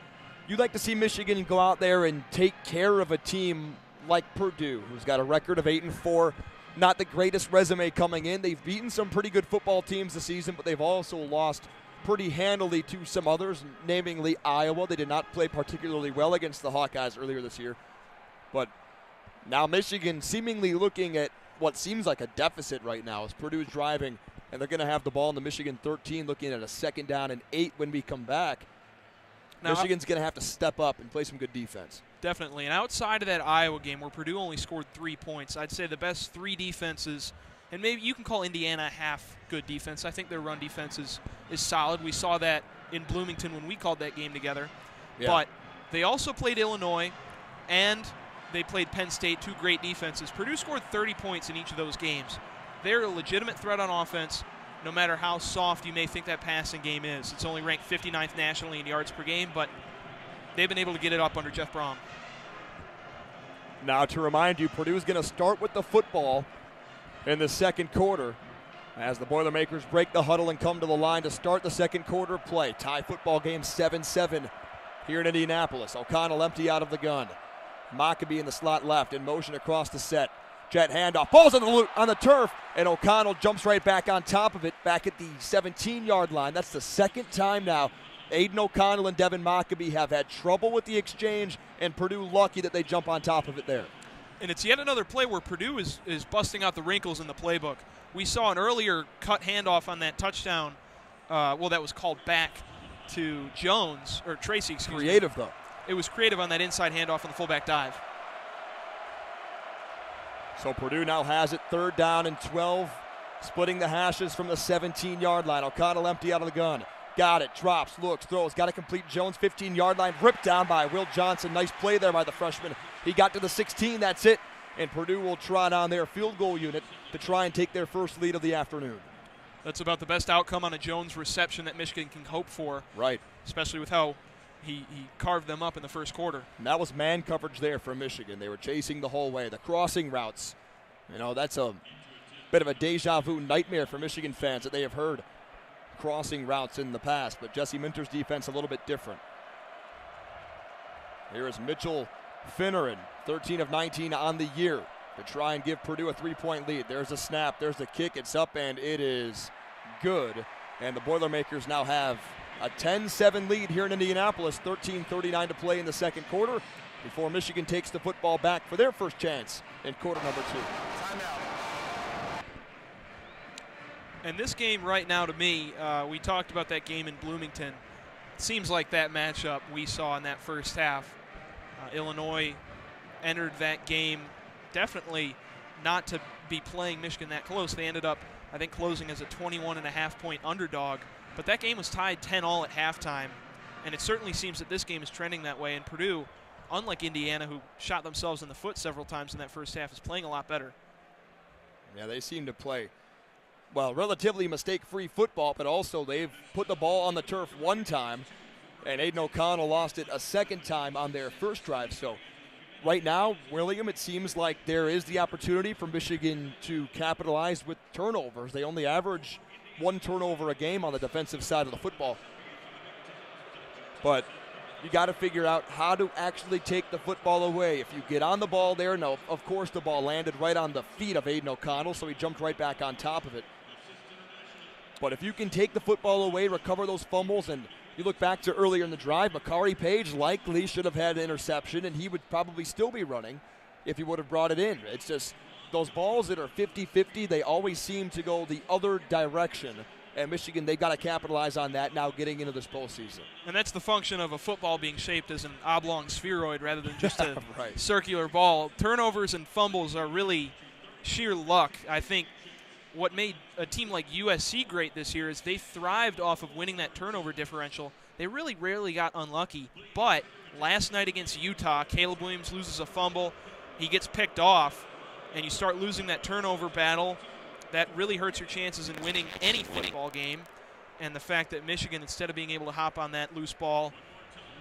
you'd like to see Michigan go out there and take care of a team like Purdue, who's got a record of 8-4, not the greatest resume coming in. They've beaten some pretty good football teams this season, but they've also lost pretty handily to some others, namely Iowa. They did not play particularly well against the Hawkeyes earlier this year, but now Michigan seemingly looking at what seems like a deficit right now as Purdue's driving, and they're going to have the ball in the Michigan 13, looking at a 2nd down and 8 when we come back. Now, Michigan's going to have to step up and play some good defense. Definitely. And outside of that Iowa game where Purdue only scored 3 points, I'd say the best 3 defenses, and maybe you can call Indiana half good defense. I think their run defense is solid. We saw that in Bloomington when we called that game together. Yeah. But they also played Illinois, and they played Penn State, 2 great defenses. Purdue scored 30 points in each of those games. They're a legitimate threat on offense, no matter how soft you may think that passing game is. It's only ranked 59th nationally in yards per game, but they've been able to get it up under Jeff Brom. Now to remind you, Purdue is going to start with the football in the second quarter as the Boilermakers break the huddle and come to the line to start the second quarter play. Tie football game 7-7 here in Indianapolis. O'Connell empty out of the gun. Mockabee in the slot left, in motion across the set. Jet handoff, ball's on the turf, and O'Connell jumps right back on top of it, back at the 17-yard line. That's the second time now Aiden O'Connell and Devin Mockabee have had trouble with the exchange, and Purdue lucky that they jump on top of it there. And it's yet another play where Purdue is busting out the wrinkles in the playbook. We saw an earlier cut handoff on that touchdown. That was called back to Jones, or Tracy, excuse me. Creative, though. It was creative on that inside handoff on the fullback dive. So Purdue now has it 3rd down and 12, splitting the hashes from the 17-yard line. O'Connell empty out of the gun. Got it, drops, looks, throws, got to complete Jones, 15-yard line, ripped down by Will Johnson. Nice play there by the freshman. He got to the 16, that's it. And Purdue will trot on their field goal unit to try and take their first lead of the afternoon. That's about the best outcome on a Jones reception that Michigan can hope for. Right. Especially with how he carved them up in the first quarter. And that was man coverage there for Michigan. They were chasing the whole way. The crossing routes, that's a bit of a deja vu nightmare for Michigan fans that they have heard crossing routes in the past. But Jesse Minter's defense a little bit different. Here is Mitchell Finneran, 13 of 19 on the year, to try and give Purdue a 3-point lead. There's a snap, there's the kick, it's up, and it is good. And the Boilermakers now have a 10-7 lead here in Indianapolis, 13:39 to play in the second quarter before Michigan takes the football back for their first chance in quarter number 2. Timeout. And this game right now, to me, we talked about that game in Bloomington. It seems like that matchup we saw in that first half. Illinois entered that game definitely not to be playing Michigan that close. They ended up, I think, closing as a 21.5-point underdog. But that game was tied 10-all at halftime. And it certainly seems that this game is trending that way. And Purdue, unlike Indiana, who shot themselves in the foot several times in that first half, is playing a lot better. Yeah, they seem to play, well, relatively mistake-free football, but also they've put the ball on the turf one time, and Aiden O'Connell lost it a second time on their first drive. So right now, William, it seems like there is the opportunity for Michigan to capitalize with turnovers. They only average 1 turnover a game on the defensive side of the football. But you got to figure out how to actually take the football away. If you get on the ball there, no, of course the ball landed right on the feet of Aiden O'Connell, so he jumped right back on top of it. But if you can take the football away, recover those fumbles, and you look back to earlier in the drive, Makari Page likely should have had an interception, and he would probably still be running if he would have brought it in. It's just those balls that are 50-50, they always seem to go the other direction. And Michigan, they've got to capitalize on that now getting into this postseason. And that's the function of a football being shaped as an oblong spheroid rather than just a right. circular ball. Turnovers and fumbles are really sheer luck. I think what made a team like USC great this year is they thrived off of winning that turnover differential. They really rarely got unlucky. But last night against Utah, Caleb Williams loses a fumble. He gets picked off, and you start losing that turnover battle. That really hurts your chances in winning any football game. And the fact that Michigan, instead of being able to hop on that loose ball,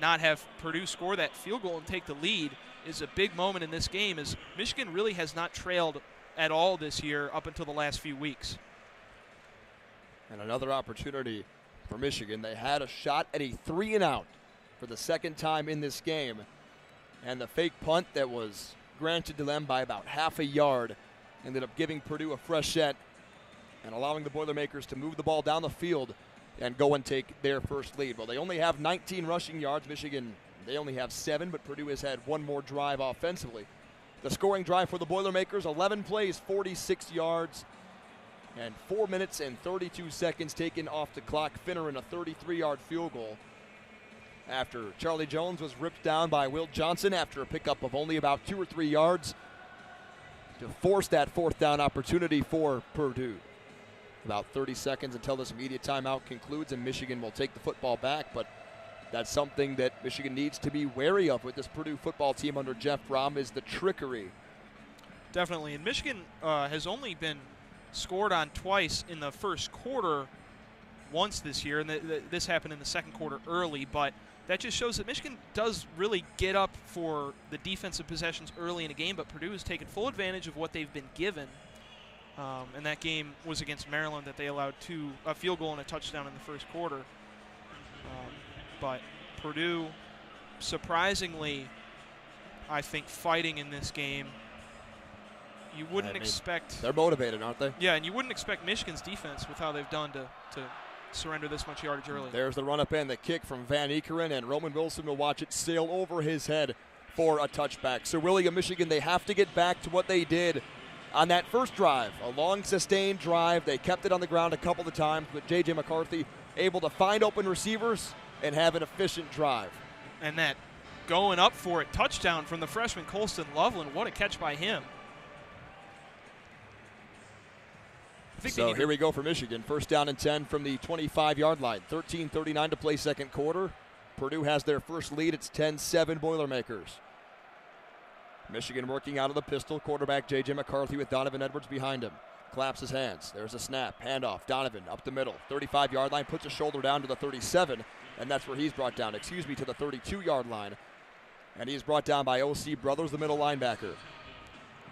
not have Purdue score that field goal and take the lead is a big moment in this game, as Michigan really has not trailed at all this year up until the last few weeks. And another opportunity for Michigan. They had a shot at a 3-and-out for the second time in this game. And the fake punt that was granted to them by about half a yard ended up giving Purdue a fresh set and allowing the Boilermakers to move the ball down the field and go and take their first lead. Well, they only have 19 rushing yards. Michigan, they only have 7, but Purdue has had one more drive offensively. The scoring drive for the Boilermakers, 11 plays, 46 yards, and 4 minutes and 32 seconds taken off the clock. Finner in a 33-yard field goal after Charlie Jones was ripped down by Will Johnson after a pickup of only about 2 or 3 yards to force that fourth down opportunity for Purdue. About 30 seconds until this immediate timeout concludes, and Michigan will take the football back, but that's something that Michigan needs to be wary of with this Purdue football team under Jeff Brom, is the trickery. Definitely, and Michigan has only been scored on twice in the first quarter once this year, and this happened in the second quarter early, but that just shows that Michigan does really get up for the defensive possessions early in a game, but Purdue has taken full advantage of what they've been given. And that game was against Maryland that they allowed a field goal and a touchdown in the first quarter. But Purdue, surprisingly, I think, fighting in this game. You wouldn't expect. They're motivated, aren't they? Yeah, and you wouldn't expect Michigan's defense with how they've done to surrender this much yardage early. There's the run-up and the kick from Van Ekeren, and Roman Wilson will watch it sail over his head for a touchback. So William, Michigan, they have to get back to what they did on that first drive. A long, sustained drive. They kept it on the ground a couple of times, but J.J. McCarthy able to find open receivers and have an efficient drive. And that going up for it touchdown from the freshman Colston Loveland. What a catch by him. So here we go for Michigan. First down and 10 from the 25-yard line. 13:39 to play second quarter. Purdue has their first lead. It's 10-7 Boilermakers. Michigan working out of the pistol. Quarterback J.J. McCarthy with Donovan Edwards behind him. Claps his hands. There's a snap. Handoff. Donovan up the middle. 35-yard line. Puts a shoulder down to the 37. And that's where he's brought down. To the 32-yard line. And he's brought down by O.C. Brothers, the middle linebacker.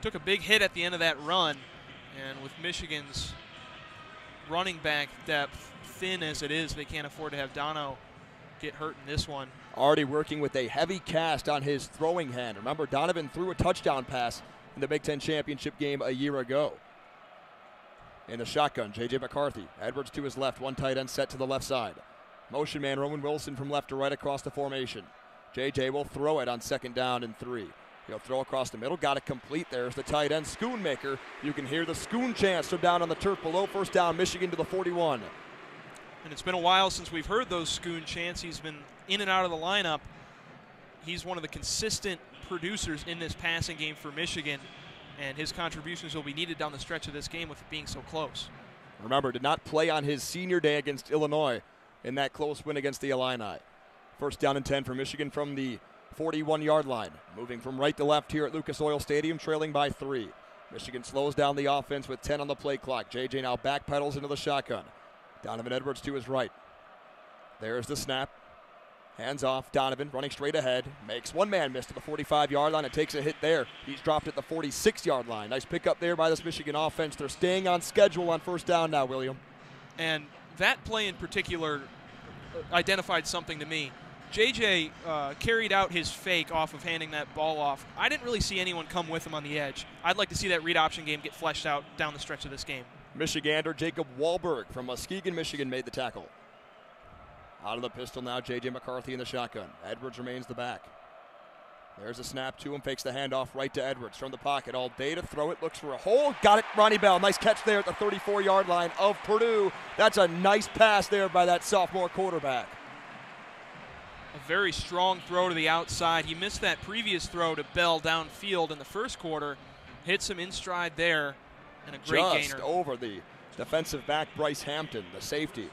Took a big hit at the end of that run. And with Michigan's running back depth thin as it is, they can't afford to have Dono get hurt in this one. Already working with a heavy cast on his throwing hand. Remember, Donovan threw a touchdown pass in the Big Ten championship game a year ago. In the shotgun, J.J. McCarthy. Edwards to his left, one tight end set to the left side. Motion man Roman Wilson from left to right across the formation. J.J. will throw it on second down and 3. He'll throw across the middle. Got it complete. There's the tight end, Schoonmaker. You can hear the Schoon chants from down on the turf below. First down, Michigan to the 41. And it's been a while since we've heard those Schoon chants. He's been in and out of the lineup. He's one of the consistent producers in this passing game for Michigan, and his contributions will be needed down the stretch of this game with it being so close. Remember, did not play on his senior day against Illinois in that close win against the Illini. First down and 10 for Michigan from the 41-yard line. Moving from right to left here at Lucas Oil Stadium, trailing by 3. Michigan slows down the offense with 10 on the play clock. JJ now backpedals into the shotgun. Donovan Edwards to his right. There's the snap. Hands off. Donovan running straight ahead. Makes one man miss to the 45-yard line and takes a hit there. He's dropped at the 46-yard line. Nice pickup there by this Michigan offense. They're staying on schedule on first down now, William. And that play in particular identified something to me. JJ carried out his fake off of handing that ball off. I didn't really see anyone come with him on the edge. I'd like to see that read option game get fleshed out down the stretch of this game. Michigander Jacob Wahlberg from Muskegon, Michigan made the tackle. Out of the pistol now, J.J. McCarthy in the shotgun. Edwards remains the back. There's a snap to him, fakes the handoff right to Edwards from the pocket. All day to throw it, looks for a hole. Got it, Ronnie Bell. Nice catch there at the 34-yard line of Purdue. That's a nice pass there by that sophomore quarterback. A very strong throw to the outside. He missed that previous throw to Bell downfield in the first quarter. Hits him in stride there, and a great gainer. Just over the defensive back, Bryce Hampton, the safety.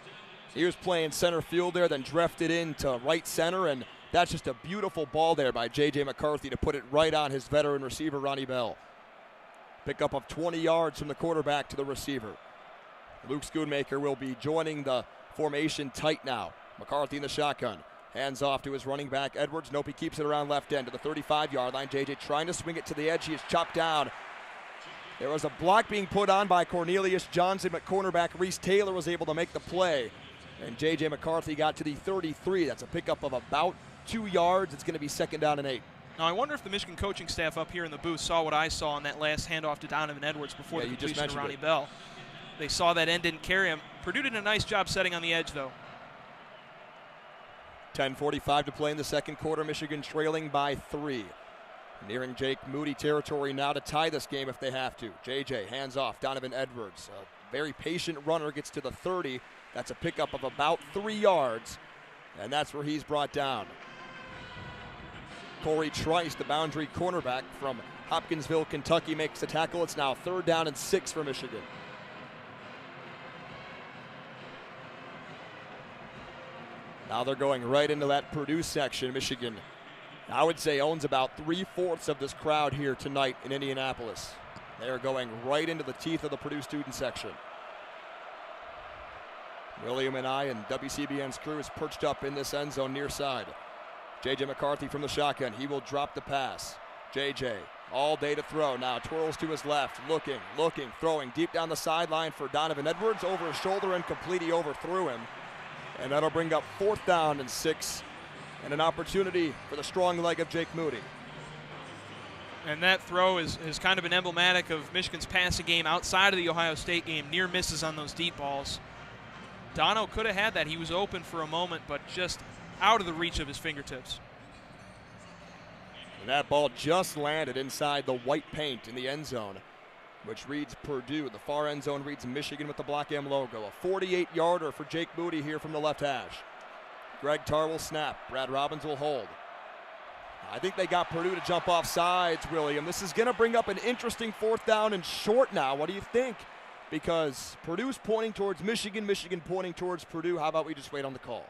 He was playing center field there, then drifted into right center, and that's just a beautiful ball there by J.J. McCarthy to put it right on his veteran receiver, Ronnie Bell. Pickup of 20 yards from the quarterback to the receiver. Luke Schoonmaker will be joining the formation tight now. McCarthy in the shotgun. Hands off to his running back, Edwards. Nope, he keeps it around left end to the 35-yard line. J.J. trying to swing it to the edge. He is chopped down. There was a block being put on by Cornelius Johnson, but cornerback Reese Taylor was able to make the play. And J.J. McCarthy got to the 33. That's a pickup of about 2 yards. It's going to be second down and 8. Now, I wonder if the Michigan coaching staff up here in the booth saw what I saw on that last handoff to Donovan Edwards before the completion of Ronnie Bell. They saw that end didn't carry him. Purdue did a nice job setting on the edge, though. 10:45 to play in the second quarter. Michigan trailing by 3. Nearing Jake Moody territory now to tie this game if they have to. J.J. hands off. Donovan Edwards, a very patient runner, gets to the 30. That's a pickup of about 3 yards, and that's where he's brought down. Corey Trice, the boundary cornerback from Hopkinsville, Kentucky, makes the tackle. It's now third down and 6 for Michigan. Now they're going right into that Purdue section. Michigan, I would say, owns about 3/4 of this crowd here tonight in Indianapolis. They are going right into the teeth of the Purdue student section. William and I and WCBN's crew is perched up in this end zone near side. J.J. McCarthy from the shotgun. He will drop the pass. J.J. all day to throw. Now twirls to his left. Looking, throwing deep down the sideline for Donovan Edwards. Over his shoulder and complete. He overthrew him. And that'll bring up 4th down and 6. And an opportunity for the strong leg of Jake Moody. And that throw has kind of been emblematic of Michigan's passing game outside of the Ohio State game. Near misses on those deep balls. Dono could have had that. He was open for a moment, but just out of the reach of his fingertips. And that ball just landed inside the white paint in the end zone, which reads Purdue. The far end zone reads Michigan with the Block M logo. A 48-yarder for Jake Moody here from the left hash. Greg Tarr will snap. Brad Robbins will hold. I think they got Purdue to jump off sides, William. This is going to bring up an interesting 4th down and short now. What do you think? Because Purdue's pointing towards Michigan, Michigan pointing towards Purdue. How about we just wait on the call?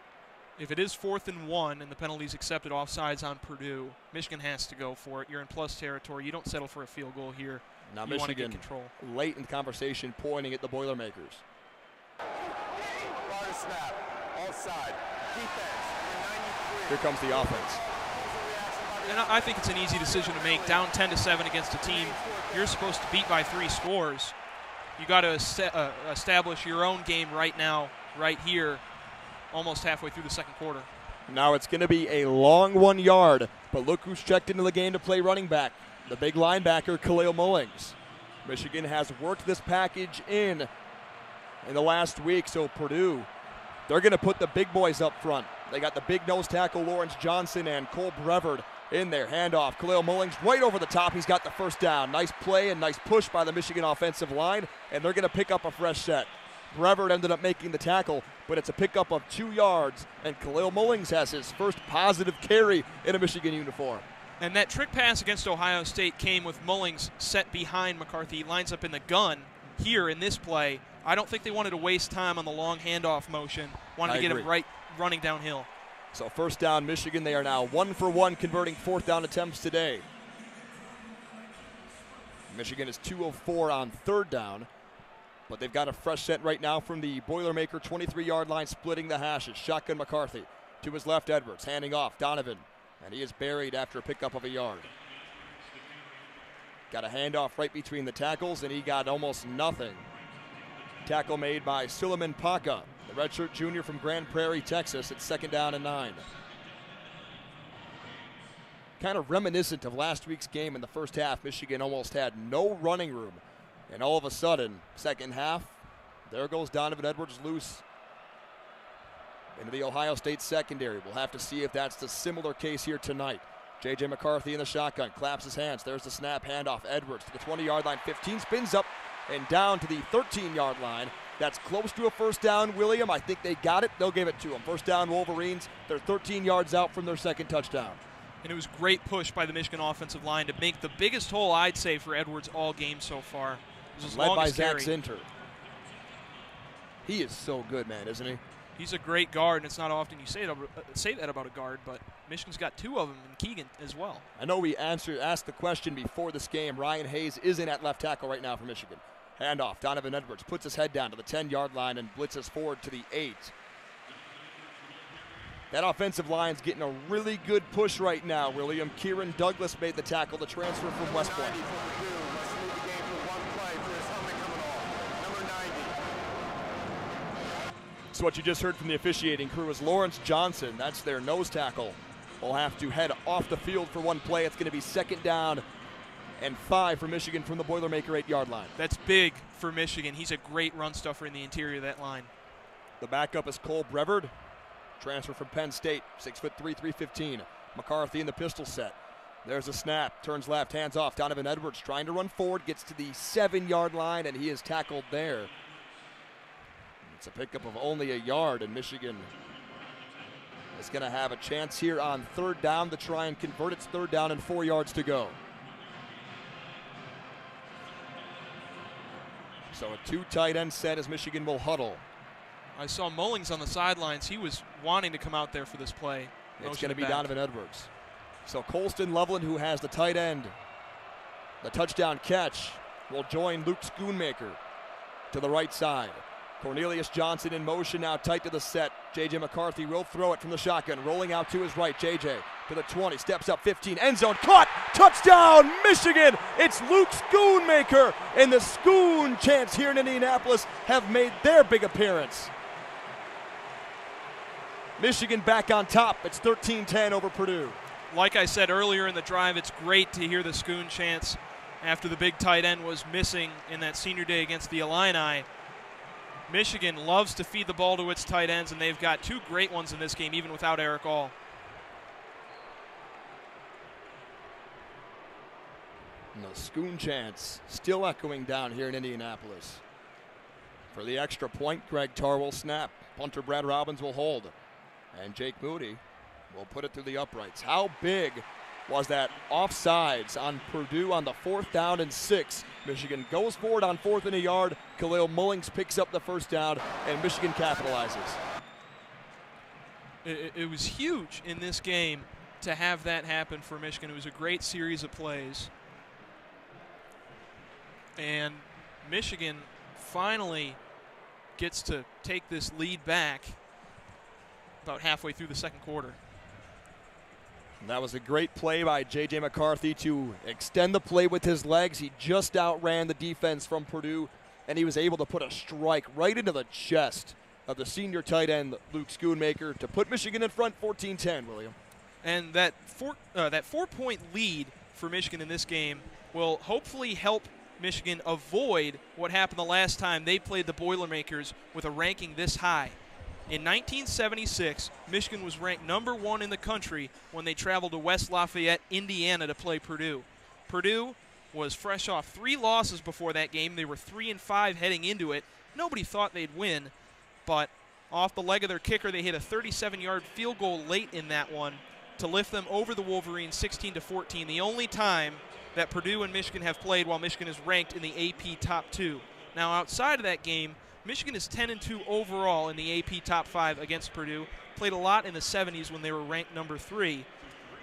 If it is 4th and 1 and the penalty's accepted offsides on Purdue, Michigan has to go for it. You're in plus territory. You don't settle for a field goal here. Now you want to get Michigan, control. late in the conversation, pointing at the Boilermakers. Fire snap, offside, defense, 93. Here comes the offense. And I think it's an easy decision to make. Down 10-7 against a team you're supposed to beat by 3 scores. You got to establish your own game right now, right here, almost halfway through the second quarter. Now it's going to be a long 1 yard, but look who's checked into the game to play running back. The big linebacker, Khalil Mullings. Michigan has worked this package in the last week, so Purdue, they're going to put the big boys up front. They got the big nose tackle Lawrence Johnson and Cole Brevard in there. Handoff, Khalil Mullings right over the top. He's got the first down. Nice play and nice push by the Michigan offensive line, and they're going to pick up a fresh set. Brevard ended up making the tackle, but it's a pickup of 2 yards, and Khalil Mullings has his first positive carry in a Michigan uniform. And that trick pass against Ohio State came with Mullings set behind McCarthy. He lines up in the gun here in this play. I don't think they wanted to waste time on the long handoff motion. Wanted to get him right running downhill. So first down, Michigan. They are now 1 for 1 converting fourth down attempts today. Michigan is 2 of 4 on third down, but they've got a fresh set right now from the Boilermaker 23-yard line, splitting the hashes. Shotgun McCarthy to his left, Edwards handing off Donovan, and he is buried after a pickup of a yard. Got a handoff right between the tackles, and he got almost nothing. Tackle made by Suleiman Paca, the redshirt junior from Grand Prairie, Texas. It's 2nd down and 9. Kind of reminiscent of last week's game in the first half. Michigan almost had no running room. And all of a sudden, second half, there goes Donovan Edwards loose into the Ohio State secondary. We'll have to see if that's the similar case here tonight. J.J. McCarthy in the shotgun, claps his hands. There's the snap, handoff. Edwards to the 20-yard line, 15, spins up and down to the 13-yard line. That's close to a first down, William. I think they got it. They'll give it to them. First down, Wolverines. They're 13 yards out from their second touchdown. And it was great push by the Michigan offensive line to make the biggest hole, I'd say, for Edwards all game so far. It was his led by Zach carry. Linfield. He is so good, man, isn't he? He's a great guard, and it's not often you say that about a guard, but Michigan's got 2 of them, and Keegan as well. I know we asked the question before this game. Ryan Hayes is in at left tackle right now for Michigan. Handoff, Donovan Edwards puts his head down to the 10-yard line and blitzes forward to the 8. That offensive line's getting a really good push right now, William. Kieran Douglas made the tackle, the transfer from West Point. So what you just heard from the officiating crew is Lawrence Johnson. That's their nose tackle. Will have to head off the field for one play. It's going to be 2nd down and 5 for Michigan from the Boilermaker 8-yard line. That's big for Michigan. He's a great run stuffer in the interior of that line. The backup is Cole Brevard, transfer from Penn State, 6'3", 315. McCarthy in the pistol set. There's a snap, turns left, hands off. Donovan Edwards trying to run forward, gets to the 7-yard line, and he is tackled there. It's a pickup of only a yard, and Michigan is going to have a chance here on third down to try and convert. It's 3rd down and 4 yards to go. So a 2 tight end set as Michigan will huddle. I saw Mullings on the sidelines. He was wanting to come out there for this play. It's going to be Donovan Edwards. So Colston Loveland, who has the tight end, the touchdown catch, will join Luke Schoonmaker to the right side. Cornelius Johnson in motion now, tight to the set. J.J. McCarthy will throw it from the shotgun, rolling out to his right. J.J. to the 20, steps up 15, end zone, caught, touchdown, Michigan! It's Luke Schoonmaker, and the Schoon chants here in Indianapolis have made their big appearance. Michigan back on top. It's 13-10 over Purdue. Like I said earlier in the drive, it's great to hear the Schoon chants after the big tight end was missing in that senior day against the Illini. Michigan loves to feed the ball to its tight ends, and they've got 2 great ones in this game, even without Eric All. And the Schoon chants still echoing down here in Indianapolis. For the extra point, Greg Tarr will snap. Punter Brad Robbins will hold. And Jake Moody will put it through the uprights. How big was that offsides on Purdue on the 4th down and 6? Michigan goes forward on 4th and a yard. Khalil Mullings picks up the first down, and Michigan capitalizes. It was huge in this game to have that happen for Michigan. It was a great series of plays. And Michigan finally gets to take this lead back about halfway through the second quarter. And that was a great play by J.J. McCarthy to extend the play with his legs. He just outran the defense from Purdue, and he was able to put a strike right into the chest of the senior tight end, Luke Schoonmaker, to put Michigan in front 14-10, William. And that 4-point lead for Michigan in this game will hopefully help Michigan avoid what happened the last time they played the Boilermakers with a ranking this high. In 1976, Michigan was ranked #1 in the country when they traveled to West Lafayette, Indiana to play Purdue. Purdue was fresh off 3 losses before that game. They were 3-5 heading into it. Nobody thought they'd win, but off the leg of their kicker, they hit a 37-yard field goal late in that one to lift them over the Wolverines 16-14, the only time that Purdue and Michigan have played while Michigan is ranked in the AP Top 2. Now, outside of that game, Michigan is 10-2 overall in the AP Top 5 against Purdue. Played a lot in the 70s when they were ranked #3.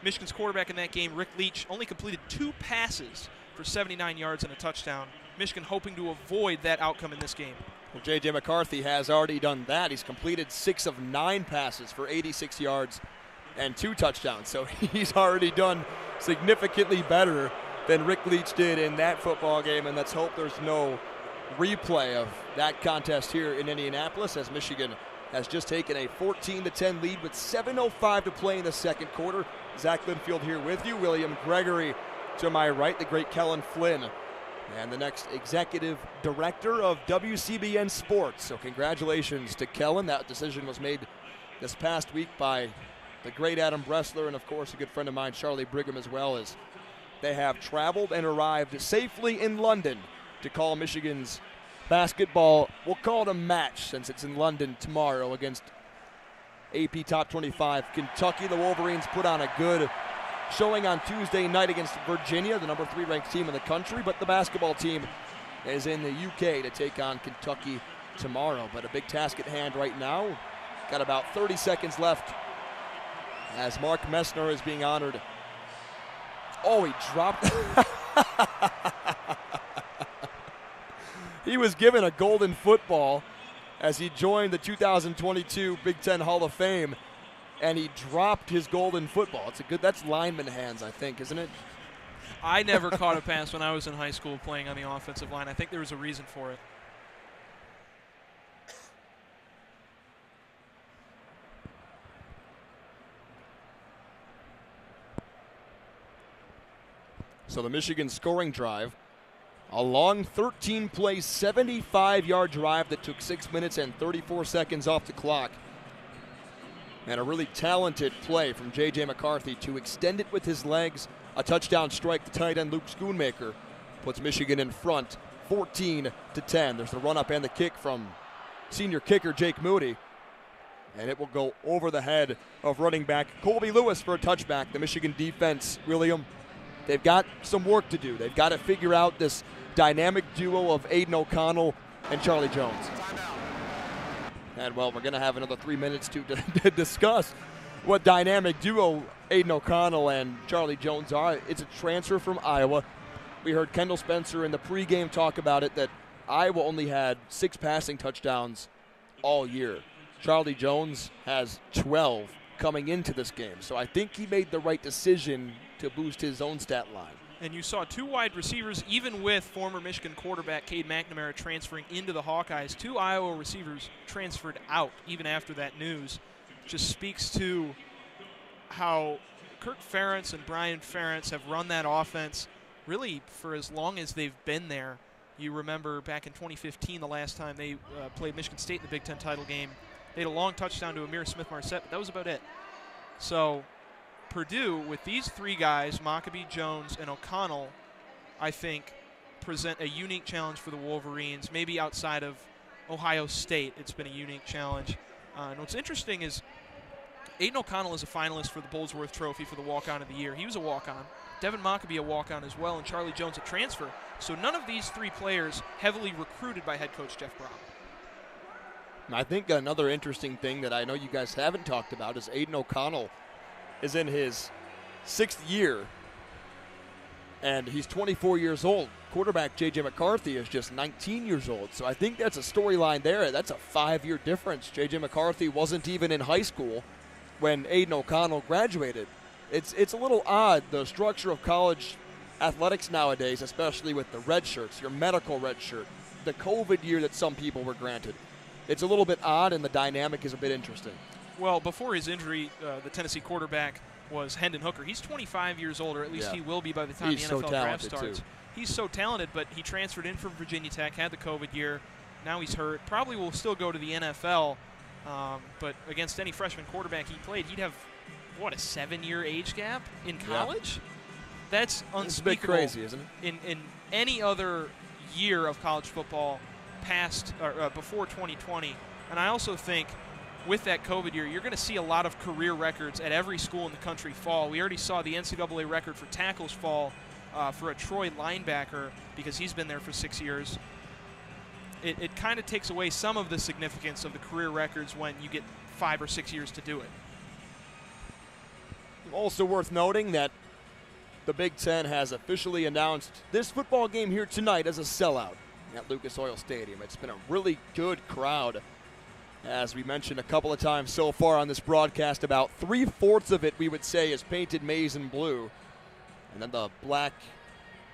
Michigan's quarterback in that game, Rick Leach, only completed 2 passes for 79 yards and a touchdown. Michigan hoping to avoid that outcome in this game. Well, J.J. McCarthy has already done that. He's completed 6 of 9 passes for 86 yards and 2 touchdowns. So he's already done significantly better than Rick Leach did in that football game, and let's hope there's no replay of that contest here in Indianapolis, as Michigan has just taken a 14-10 lead with 7:05 to play in the second quarter. Zach Linfield here with you. William Gregory to my right, the great Kelin Flynn, and the next executive director of WCBN Sports. So congratulations to Kelin. That decision was made this past week by the great Adam Bressler, and of course a good friend of mine, Charlie Pregame, as well, as they have traveled and arrived safely in London to call Michigan's basketball, we'll call it a match since it's in London tomorrow against AP Top 25 Kentucky. The Wolverines put on a good showing on Tuesday night against Virginia, the #3 ranked team in the country, but the basketball team is in the UK to take on Kentucky tomorrow. But a big task at hand right now. Got about 30 seconds left as Mark Messner is being honored. Oh, he dropped. He was given a golden football as he joined the 2022 Big Ten Hall of Fame, and he dropped his golden football. That's lineman hands, I think, isn't it? I never caught a pass when I was in high school playing on the offensive line. I think there was a reason for it. So the Michigan scoring drive, a long 13-play, 75-yard drive that took 6 minutes and 34 seconds off the clock. And a really talented play from J.J. McCarthy to extend it with his legs. A touchdown strike to tight end Luke Schoonmaker puts Michigan in front 14-10. There's the run-up and the kick from senior kicker Jake Moody. And it will go over the head of running back Colby Lewis for a touchback. The Michigan defense, William, they've got some work to do. They've got to figure out this dynamic duo of Aiden O'Connell and Charlie Jones. And, well, we're going to have another 3 minutes to discuss what dynamic duo Aiden O'Connell and Charlie Jones are. It's a transfer from Iowa. We heard Kendall Spencer in the pregame talk about it, that Iowa only had 6 passing touchdowns all year. Charlie Jones has 12 coming into this game. So I think he made the right decision to boost his own stat line. And you saw 2 wide receivers, even with former Michigan quarterback Cade McNamara transferring into the Hawkeyes. 2 Iowa receivers transferred out even after that news. Just speaks to how Kirk Ferentz and Brian Ferentz have run that offense really for as long as they've been there. You remember back in 2015, the last time they played Michigan State in the Big Ten title game, they had a long touchdown to Amir Smith-Marset, but that was about it. So Purdue, with these 3 guys, Maccabee, Jones, and O'Connell, I think present a unique challenge for the Wolverines. Maybe outside of Ohio State, it's been a unique challenge. And what's interesting is Aiden O'Connell is a finalist for the Bolesworth Trophy for the walk-on of the year. He was a walk-on. Devin Maccabee a walk-on as well, and Charlie Jones a transfer. So none of these 3 players heavily recruited by head coach Jeff Brown. I think another interesting thing that I know you guys haven't talked about is Aiden O'Connell is in his 6th year, and he's 24 years old. Quarterback J.J. McCarthy is just 19 years old. So I think that's a storyline there. That's a 5-year difference. J.J. McCarthy wasn't even in high school when Aiden O'Connell graduated. It's a little odd, the structure of college athletics nowadays, especially with the red shirts, your medical red shirt, the COVID year that some people were granted. It's a little bit odd, and the dynamic is a bit interesting. Well, before his injury, the Tennessee quarterback was Hendon Hooker. He's 25 years old, or at least he will be by the time the NFL draft starts. He's so talented, but he transferred in from Virginia Tech, had the COVID year. Now he's hurt. Probably will still go to the NFL, But against any freshman quarterback he played, he'd have, what, a 7-year age gap in college? Yeah. That's unspeakable. It's a bit crazy, isn't it? In any other year of college football past or before 2020. And I also think with that COVID year, you're going to see a lot of career records at every school in the country fall. We already saw the NCAA record for tackles fall for a Troy linebacker because he's been there for 6 years. It kind of takes away some of the significance of the career records when you get 5 or 6 years to do it. Also worth noting that the Big Ten has officially announced this football game here tonight as a sellout at Lucas Oil Stadium. It's been a really good crowd. As we mentioned a couple of times so far on this broadcast, about 3/4 of it we would say is painted maize and blue. And then the black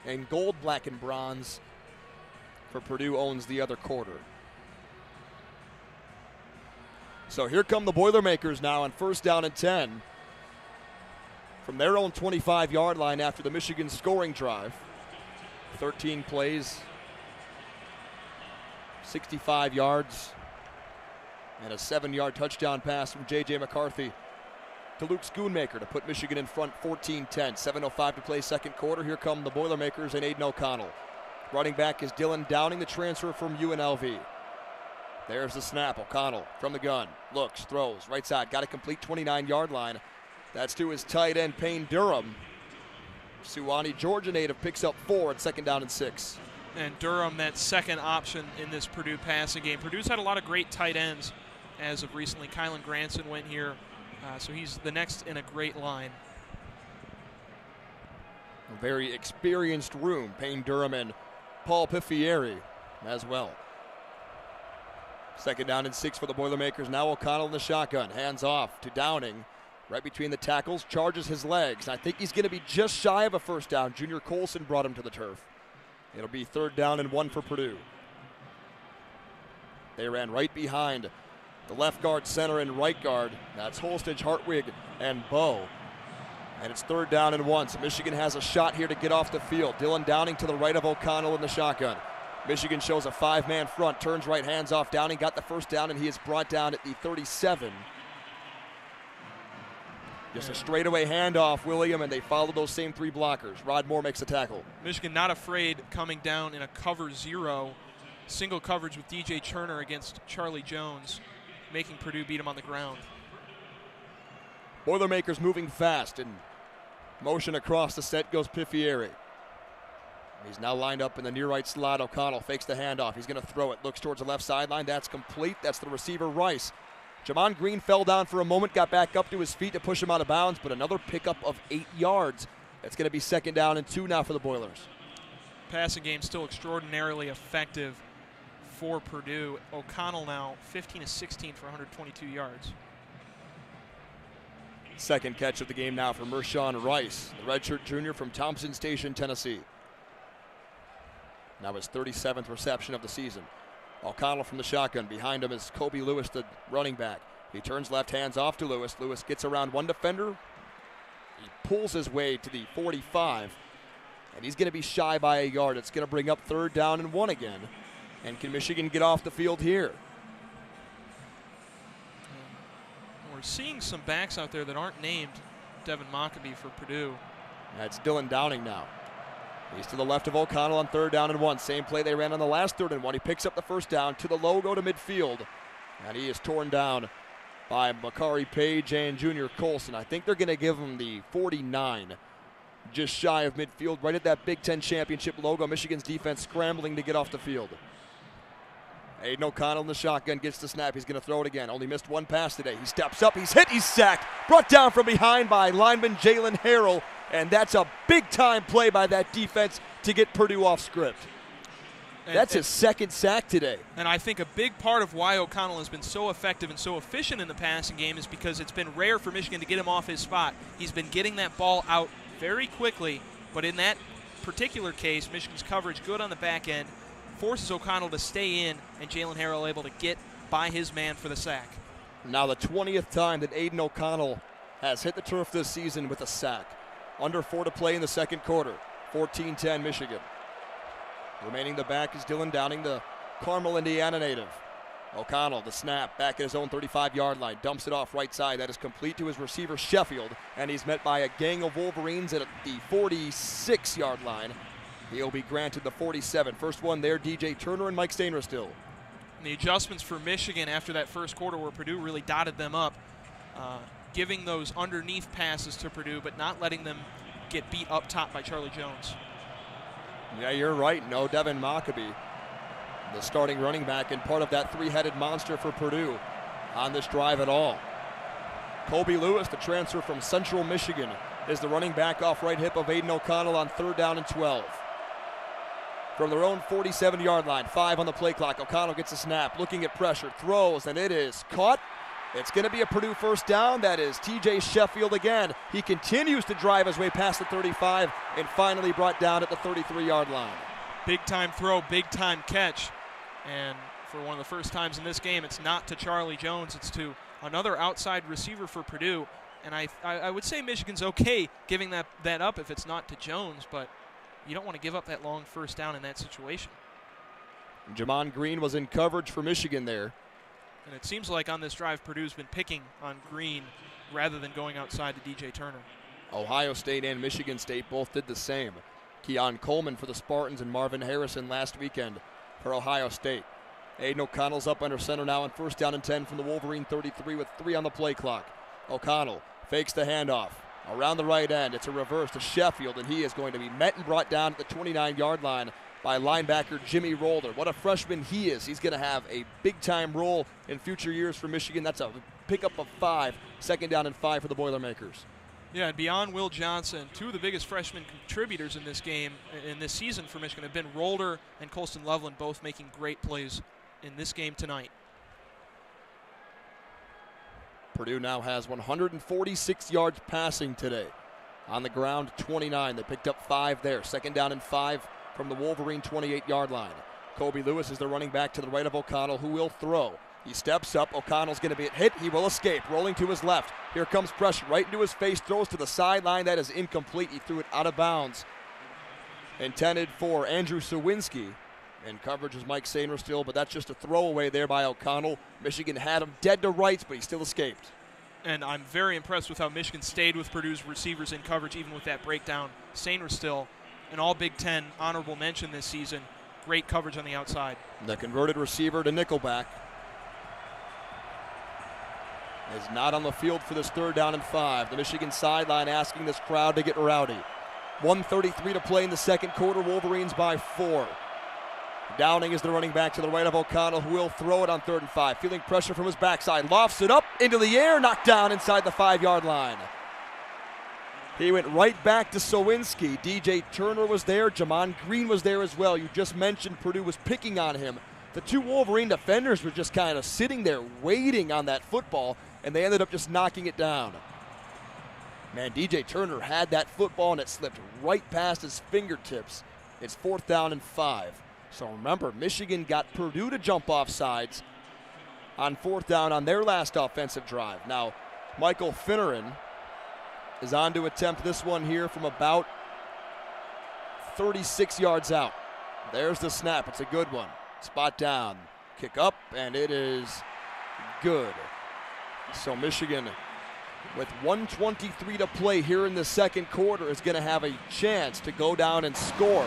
and gold, black and bronze for Purdue owns the other quarter. So here come the Boilermakers now on 1st down and 10 from their own 25-yard line after the Michigan scoring drive. 13 plays, 65 yards, and a 7-yard touchdown pass from J.J. McCarthy to Luke Schoonmaker to put Michigan in front 14-10. 7:05 to play second quarter. Here come the Boilermakers and Aiden O'Connell. Running back is Dylan Downing, the transfer from UNLV. There's the snap. O'Connell from the gun. Looks, throws, right side. Got a complete 29-yard line. That's to his tight end, Payne Durham. Suwannee, Georgia native, picks up 4 at 2nd down and 6. And Durham, that second option in this Purdue passing game. Purdue's had a lot of great tight ends as of recently. Kylan Granson went here, so he's the next in a great line. A very experienced room. Payne Durham and Paul Piffieri as well. 2nd down and 6 for the Boilermakers. Now O'Connell in the shotgun. Hands off to Downing. Right between the tackles, charges his legs. I think he's going to be just shy of a 1st down. Junior Colson brought him to the turf. It'll be 3rd down and 1 for Purdue. They ran right behind the left guard, center, and right guard. That's Holstage, Hartwig, and Bowe. And it's 3rd down and 1. So Michigan has a shot here to get off the field. Dylan Downing to the right of O'Connell in the shotgun. Michigan shows a 5-man front, turns right, hands off. Downing got the 1st down, and he is brought down at the 37. Just a straightaway handoff, William, and they follow those same 3 blockers. Rod Moore makes the tackle. Michigan not afraid coming down in a cover 0. Single coverage with DJ Turner against Charlie Jones, making Purdue beat him on the ground. Boilermakers moving fast, and motion across the set goes Piffieri. He's now lined up in the near right slot. O'Connell fakes the handoff. He's going to throw it. Looks towards the left sideline. That's complete. That's the receiver, Rice. Jamon Green fell down for a moment, got back up to his feet to push him out of bounds, but another pickup of 8 yards. That's going to be 2nd down and 2 now for the Boilers. Passing game still extraordinarily effective for Purdue. O'Connell now 15 of 16 for 122 yards. Second catch of the game now for Mershawn Rice, the redshirt junior from Thompson Station, Tennessee. Now his 37th reception of the season. O'Connell from the shotgun. Behind him is Kobe Lewis, the running back. He turns left, hands off to Lewis. Lewis gets around one defender. He pulls his way to the 45, and he's going to be shy by a yard. It's going to bring up 3rd down and 1 again. And can Michigan get off the field here? We're seeing some backs out there that aren't named Devin Mockabee for Purdue. That's Dylan Downing now. He's to the left of O'Connell on 3rd down and 1. Same play they ran on the last 3rd and 1. He picks up the 1st down to the logo to midfield. And he is torn down by Makari Page and Junior Colson. I think they're going to give him the 49. Just shy of midfield, right at that Big Ten championship logo. Michigan's defense scrambling to get off the field. Aiden O'Connell in the shotgun gets the snap. He's going to throw it again. Only missed 1 pass today. He steps up. He's hit. He's sacked. Brought down from behind by lineman Jalen Harrell. And that's a big-time play by that defense to get Purdue off script. That's his 2nd sack today. And I think a big part of why O'Connell has been so effective and so efficient in the passing game is because it's been rare for Michigan to get him off his spot. He's been getting that ball out very quickly, but in that particular case, Michigan's coverage good on the back end, forces O'Connell to stay in, and Jalen Harrell able to get by his man for the sack. Now the 20th time that Aiden O'Connell has hit the turf this season with a sack. Under 4 to play in the 2nd quarter. 14-10 Michigan. Remaining the back is Dylan Downing, the Carmel, Indiana native. O'Connell, the snap, back at his own 35-yard line, dumps it off right side. That is complete to his receiver, Sheffield, and he's met by a gang of Wolverines at the 46-yard line. He'll be granted the 47. First one there, DJ Turner and Mike Stainer still. And the adjustments for Michigan after that first quarter where Purdue really dotted them up, giving those underneath passes to Purdue, but not letting them get beat up top by Charlie Jones. Yeah, you're right. No Devin Mockabee, the starting running back and part of that three-headed monster for Purdue on this drive at all. Kobe Lewis, the transfer from Central Michigan, is the running back off right hip of Aiden O'Connell on 3rd down and 12. From their own 47-yard line, 5 on the play clock. O'Connell gets a snap, looking at pressure, throws, and it is caught. It's going to be a Purdue first down. That is TJ Sheffield again. He continues to drive his way past the 35 and finally brought down at the 33-yard line. Big time throw, big time catch. And for one of the first times in this game, it's not to Charlie Jones, it's to another outside receiver for Purdue. And I would say Michigan's okay giving that up if it's not to Jones, but you don't want to give up that long first down in that situation. Jamon Green was in coverage for Michigan there. And it seems like on this drive, Purdue's been picking on Green rather than going outside to DJ Turner. Ohio State and Michigan State both did the same. Keon Coleman for the Spartans and Marvin Harrison last weekend for Ohio State. Aiden O'Connell's up under center now on 1st down and 10 from the Wolverine 33 with 3 on the play clock. O'Connell fakes the handoff. Around the right end, it's a reverse to Sheffield, and he is going to be met and brought down at the 29-yard line by linebacker Jimmy Roller. What a freshman he is. He's going to have a big-time role in future years for Michigan. That's a pickup of 5, 2nd down and 5 for the Boilermakers. Yeah, and beyond Will Johnson, 2 of the biggest freshman contributors in this game, in this season for Michigan, have been Roller and Colston Loveland, both making great plays in this game tonight. Purdue now has 146 yards passing today. On the ground, 29. They picked up 5 there. 2nd down and 5 from the Wolverine 28-yard line. Kobe Lewis is the running back to the right of O'Connell, who will throw. He steps up. O'Connell's going to be hit. He will escape. Rolling to his left. Here comes pressure right into his face. Throws to the sideline. That is incomplete. He threw it out of bounds. Intended for Andrew Sawinski. And coverage is Mike Sainer still, but that's just a throwaway there by O'Connell. Michigan had him dead to rights, but he still escaped. And I'm very impressed with how Michigan stayed with Purdue's receivers in coverage, even with that breakdown. Sainer still an all Big Ten honorable mention this season. Great coverage on the outside. The converted receiver to nickelback is not on the field for this 3rd down and 5. The Michigan sideline asking this crowd to get rowdy. 1:33 to play in the 2nd quarter. Wolverines by 4. Downing is the running back to the right of O'Connell, who will throw it on 3rd and 5. Feeling pressure from his backside. Lofts it up into the air, knocked down inside the 5-yard line. He went right back to Sawinski. DJ Turner was there. Jamon Green was there as well. You just mentioned Purdue was picking on him. The 2 Wolverine defenders were just kind of sitting there waiting on that football, and they ended up just knocking it down. Man, DJ Turner had that football, and it slipped right past his fingertips. It's 4th down and 5. So remember, Michigan got Purdue to jump off sides on 4th down on their last offensive drive. Now, Michael Finneran is on to attempt this one here from about 36 yards out. There's the snap. It's a good one. Spot down. Kick up, and it is good. So Michigan, with 1:23 to play here in the 2nd quarter, is going to have a chance to go down and score.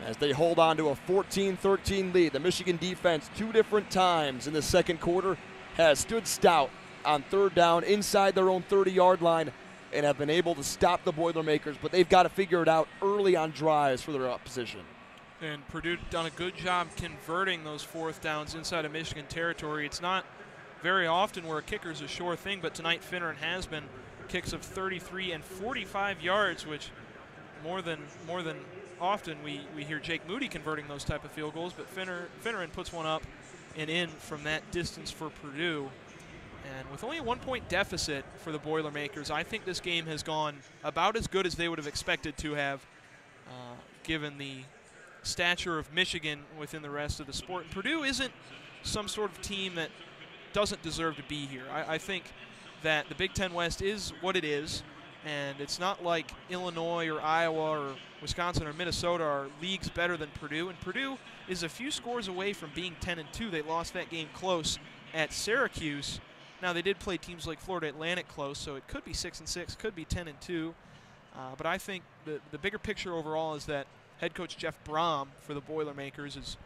As they hold on to a 14-13 lead. The Michigan defense 2 different times in the 2nd quarter has stood stout on 3rd down inside their own 30-yard line and have been able to stop the Boilermakers, but they've got to figure it out early on drives for their opposition. And Purdue done a good job converting those 4th downs inside of Michigan territory. It's not very often where a kicker's a sure thing, but tonight Finneran has been kicks of 33 and 45 yards, which more than often we hear Jake Moody converting those type of field goals, but Finneran puts one up and in from that distance for Purdue. And with only a 1-point deficit for the Boilermakers, I think this game has gone about as good as they would have expected to have, given the stature of Michigan within the rest of the sport. And Purdue isn't some sort of team that doesn't deserve to be here. I think that the Big Ten West is what it is, And it's not like Illinois or Iowa or Wisconsin or Minnesota are leagues better than Purdue. And Purdue is a few scores away from being 10-2. They lost that game close at Syracuse. Now, they did play teams like Florida Atlantic close, so it could be 6-6, could be 10-2. But I think the bigger picture overall is that head coach Jeff Brom for the Boilermakers has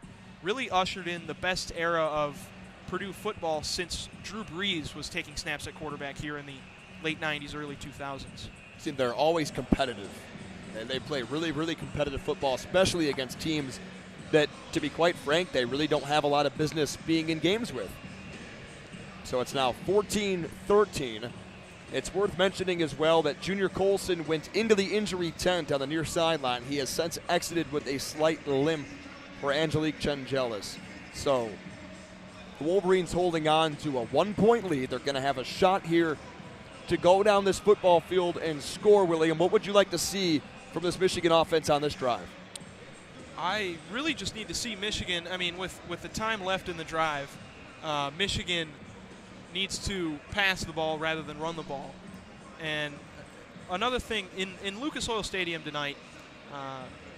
really ushered in the best era of Purdue football since Drew Brees was taking snaps at quarterback here in the late 90s, early 2000s. See, they're always competitive, and they play really, really competitive football, especially against teams that, to be quite frank, they really don't have a lot of business being in games with. So it's now 14-13. It's worth mentioning as well that Junior Colson went into the injury tent on the near sideline. He has since exited with a slight limp for Angelique Changelis. So the Wolverines holding on to a 1-point lead. They're going to have a shot here to go down this football field and score. William, what would you like to see from this Michigan offense on this drive? I really just need to see Michigan. I mean, with the time left in the drive, Michigan needs to pass the ball rather than run the ball. And another thing, in Lucas Oil Stadium tonight,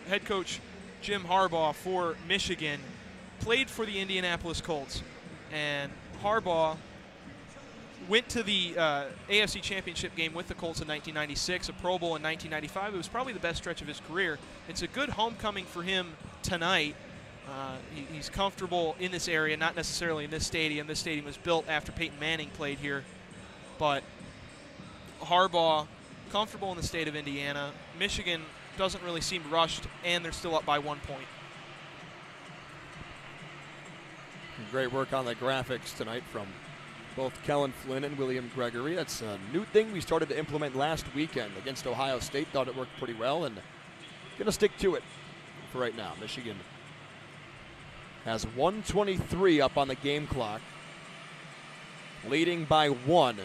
head coach Jim Harbaugh for Michigan played for the Indianapolis Colts. And Harbaugh went to the AFC Championship game with the Colts in 1996, a Pro Bowl in 1995. It was probably the best stretch of his career. It's a good homecoming for him tonight. He's comfortable in this area, not necessarily in this stadium. This stadium was built after Peyton Manning played here. But Harbaugh, comfortable in the state of Indiana. Michigan doesn't really seem rushed, and they're still up by 1 point. Great work on the graphics tonight from both Kelin Flynn and William Gregory. That's a new thing we started to implement last weekend against Ohio State. Thought it worked pretty well, and going to stick to it for right now. Michigan has 1:23 up on the game clock, leading by 1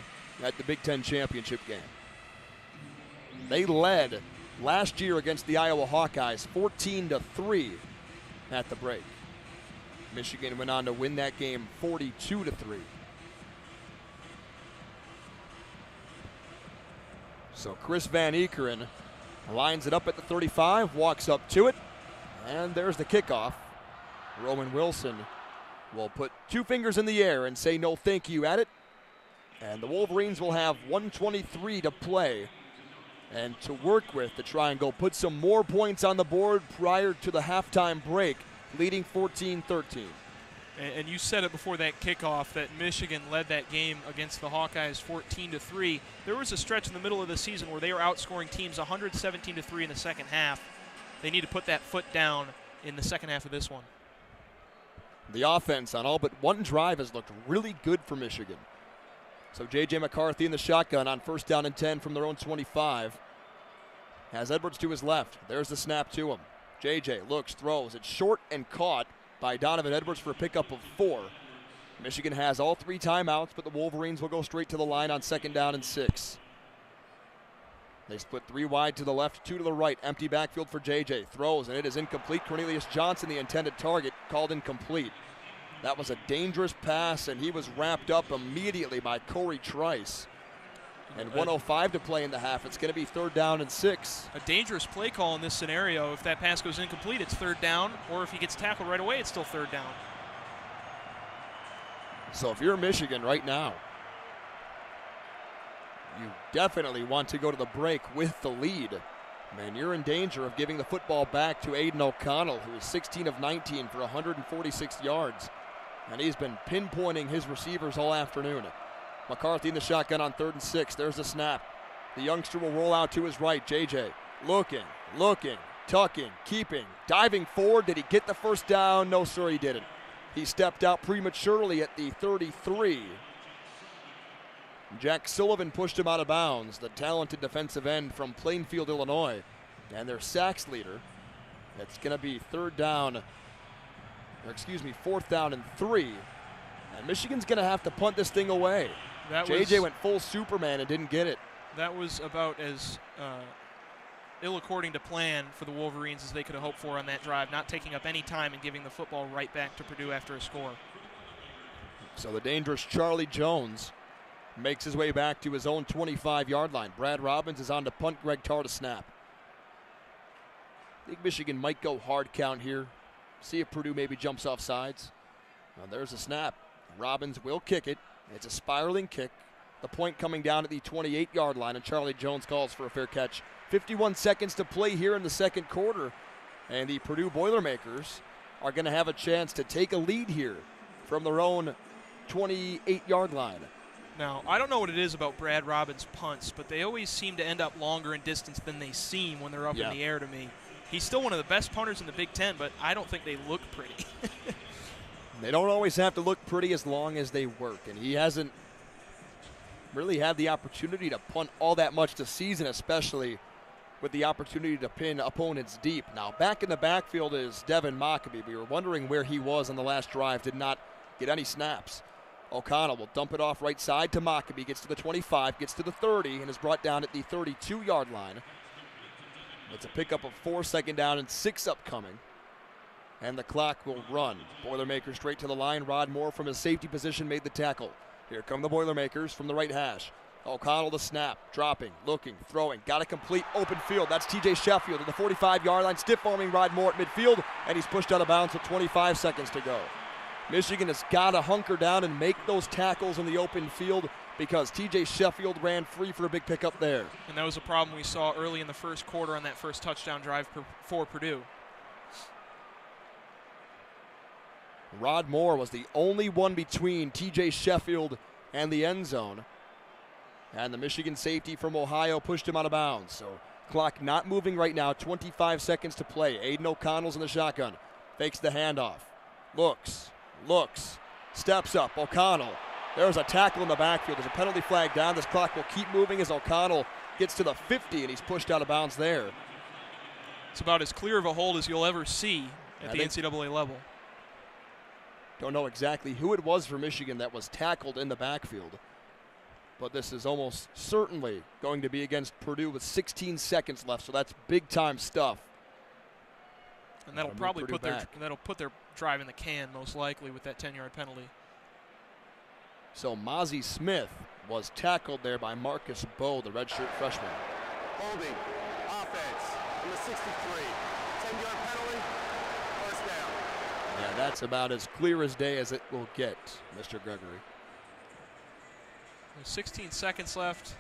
at the Big Ten Championship game. They led last year against the Iowa Hawkeyes 14-3 at the break. Michigan went on to win that game 42-3. So Chris Van Ekeren lines it up at the 35, walks up to it, and there's the kickoff. Roman Wilson will put 2 fingers in the air and say no thank you at it. And the Wolverines will have 1:23 to play and to work with to try and go put some more points on the board prior to the halftime break, leading 14-13. And you said it before that kickoff that Michigan led that game against the Hawkeyes 14-3. There was a stretch in the middle of the season where they were outscoring teams 117-3 in the second half. They need to put that foot down in the second half of this one. The offense on all but one drive has looked really good for Michigan. So J.J. McCarthy in the shotgun on 1st down and 10 from their own 25. Has Edwards to his left. There's the snap to him. J.J. looks, throws. It's short and caught by Donovan Edwards for a pickup of 4. Michigan has all 3 timeouts, but the Wolverines will go straight to the line on 2nd down and 6. They split 3 wide to the left, 2 to the right. Empty backfield for J.J. Throws, and it is incomplete. Cornelius Johnson, the intended target, called incomplete. That was a dangerous pass, and he was wrapped up immediately by Corey Trice. And 1:05 to play in the half. It's going to be 3rd down and 6. A dangerous play call in this scenario. If that pass goes incomplete, it's 3rd down, or if he gets tackled right away, it's still 3rd down. So if you're Michigan right now, you definitely want to go to the break with the lead. Man, you're in danger of giving the football back to Aiden O'Connell, who is 16 of 19 for 146 yards. And he's been pinpointing his receivers all afternoon. McCarthy in the shotgun on 3rd and 6. There's the snap. The youngster will roll out to his right. JJ looking, tucking, keeping, diving forward. Did he get the 1st down? No, sir, he didn't. He stepped out prematurely at the 33. Jack Sullivan pushed him out of bounds, the talented defensive end from Plainfield, Illinois. And their sacks leader. It's going to be 4th down and 3. And Michigan's going to have to punt this thing away. JJ went full Superman and didn't get it. That was about as ill according to plan for the Wolverines as they could have hoped for on that drive, not taking up any time and giving the football right back to Purdue after a score. So the dangerous Charlie Jones makes his way back to his own 25-yard line. Brad Robbins is on to punt. Greg Tarr to snap. I think Michigan might go hard count here. See if Purdue maybe jumps off sides. There's a snap. Robbins will kick it. It's a spiraling kick. The point coming down at the 28-yard line, and Charlie Jones calls for a fair catch. 51 seconds to play here in the second quarter, and the Purdue Boilermakers are going to have a chance to take a lead here from their own 28-yard line. Now, I don't know what it is about Brad Robbins' punts, but they always seem to end up longer in distance than they seem when they're up in the air to me. He's still one of the best punters in the Big Ten, but I don't think they look pretty. They don't always have to look pretty as long as they work, and he hasn't really had the opportunity to punt all that much this season, especially with the opportunity to pin opponents deep. Now, back in the backfield is Devin Mockabee. We were wondering where he was on the last drive, did not get any snaps. O'Connell will dump it off right side to Mockabee, gets to the 25, gets to the 30, and is brought down at the 32-yard line. It's a pickup of 4, second down and 6 upcoming. And the clock will run. Boilermakers straight to the line. Rod Moore from his safety position made the tackle. Here come the Boilermakers from the right hash. O'Connell the snap, dropping, looking, throwing. Got a complete open field. That's TJ Sheffield at the 45-yard line. Stiff arming Rod Moore at midfield, and he's pushed out of bounds with 25 seconds to go. Michigan has got to hunker down and make those tackles in the open field because TJ Sheffield ran free for a big pickup there. And that was a problem we saw early in the first quarter on that first touchdown drive for Purdue. Rod Moore was the only one between TJ Sheffield and the end zone. And the Michigan safety from Ohio pushed him out of bounds. So clock not moving right now, 25 seconds to play. Aiden O'Connell's in the shotgun. Fakes the handoff. Looks, steps up. O'Connell. There's a tackle in the backfield. There's a penalty flag down. This clock will keep moving as O'Connell gets to the 50, and he's pushed out of bounds there. It's about as clear of a hold as you'll ever see at the NCAA level. Don't know exactly who it was for Michigan that was tackled in the backfield, but this is almost certainly going to be against Purdue with 16 seconds left, so that's big-time stuff. And that'll probably put their drive in the can, most likely, with that 10-yard penalty. So Mozzie Smith was tackled there by Marcus Bowe, the redshirt freshman. Holding, offense, number 63. 10-yard penalty, first down. Yeah, that's about as clear as day as it will get, Mr. Gregory. There's 16 seconds left.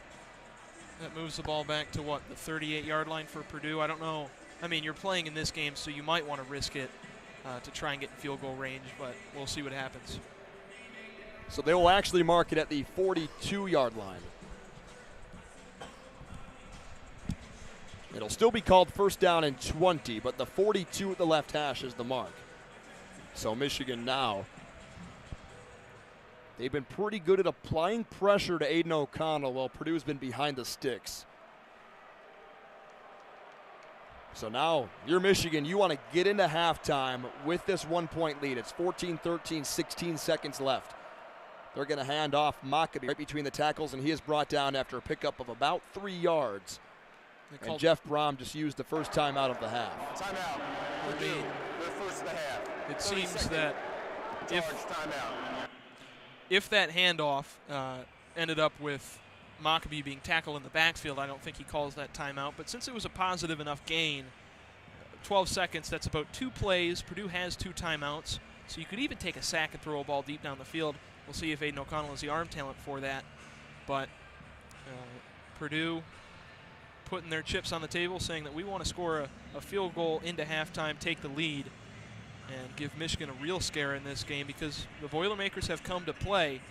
That moves the ball back to, what, the 38-yard line for Purdue? I don't know. I mean, you're playing in this game, so you might want to risk it to try and get in field goal range, but we'll see what happens. So they will actually mark it at the 42-yard line. It'll still be called first down and 20, but the 42 at the left hash is the mark. So Michigan now, they've been pretty good at applying pressure to Aiden O'Connell while Purdue's been behind the sticks. So now, you're Michigan. You want to get into halftime with this 1-point lead. It's 14-13, 16 seconds left. They're going to hand off Mockabee right between the tackles, and he is brought down after a pickup of about 3 yards. And Jeff Brom just used the first timeout of the half. Timeout. Purdue, their first of the half. It seems that if that handoff ended up with Mockabee being tackled in the backfield, I don't think he calls that timeout. But since it was a positive enough gain, 12 seconds, that's about 2 plays. Purdue has 2 timeouts, so you could even take a sack and throw a ball deep down the field. We'll see if Aiden O'Connell has the arm talent for that. But Purdue putting their chips on the table, saying that we want to score a field goal into halftime, take the lead, and give Michigan a real scare in this game, because the Boilermakers have come to play.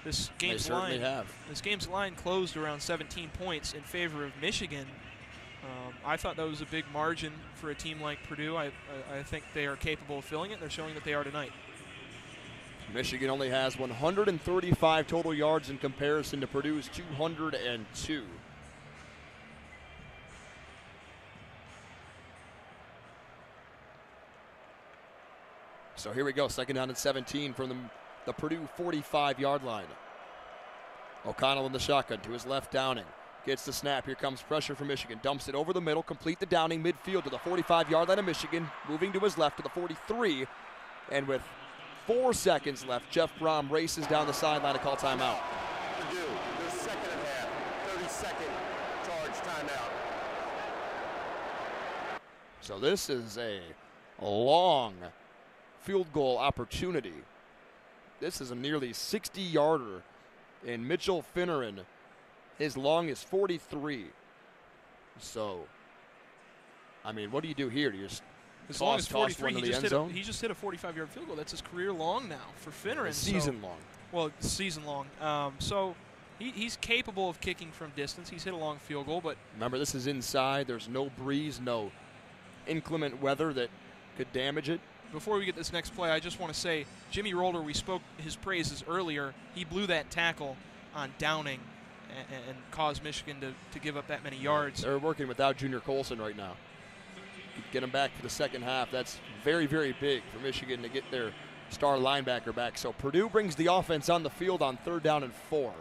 This game's line closed around 17 points in favor of Michigan. I thought that was a big margin for a team like Purdue. I think they are capable of filling it. They're showing that they are tonight. Michigan only has 135 total yards in comparison to Purdue's 202. So here we go, second down and 17 from the Purdue 45-yard line. O'Connell in the shotgun to his left, Downing. Gets the snap. Here comes pressure from Michigan. Dumps it over the middle. Complete the Downing midfield to the 45-yard line of Michigan. Moving to his left to the 43. And with 4 seconds left, Jeff Brom races down the sideline to call timeout. Purdue, second charge timeout. So this is a long field goal opportunity. This is a nearly 60-yarder, and Mitchell Finneran, his long is 43. So, I mean, what do you do here? Do you just As long as toss 43, one to he the end zone? just hit a 45-yard field goal. That's his career long now for Finneran. Season long. Well, season long. So he's capable of kicking from distance. He's hit a long field goal, but Remember, this is inside. There's no breeze, no inclement weather that could damage it. before we get this next play, I just want to say Jimmy Rolder, we spoke his praises earlier. He blew that tackle on Downing and caused Michigan to give up that many yards. They're working without Junior Colson right now. Get him back for the second half. That's very, very big for Michigan to get their star linebacker back. So Purdue brings the offense on the field on 3rd down and 4.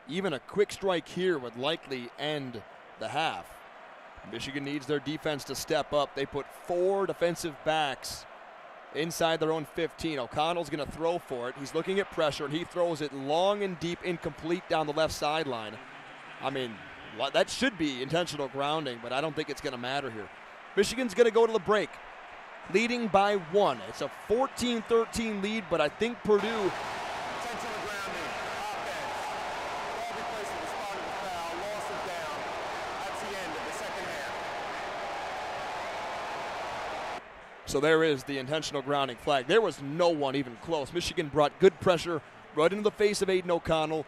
Even a quick strike here would likely end the half. Michigan needs their defense to step up. They put 4 defensive backs inside their own 15. O'Connell's going to throw for it. He's looking at pressure, and he throws it long and deep, incomplete down the left sideline. I mean, that should be intentional grounding, but I don't think it's going to matter here. Michigan's going to go to the break, leading by 1. It's a 14-13 lead, but I think Purdue. Intentional grounding, offense. Ball replacement responded to foul, loss of down. That's the end of the second half. So there is the intentional grounding flag. There was no one even close. Michigan brought good pressure right into the face of Aiden O'Connell,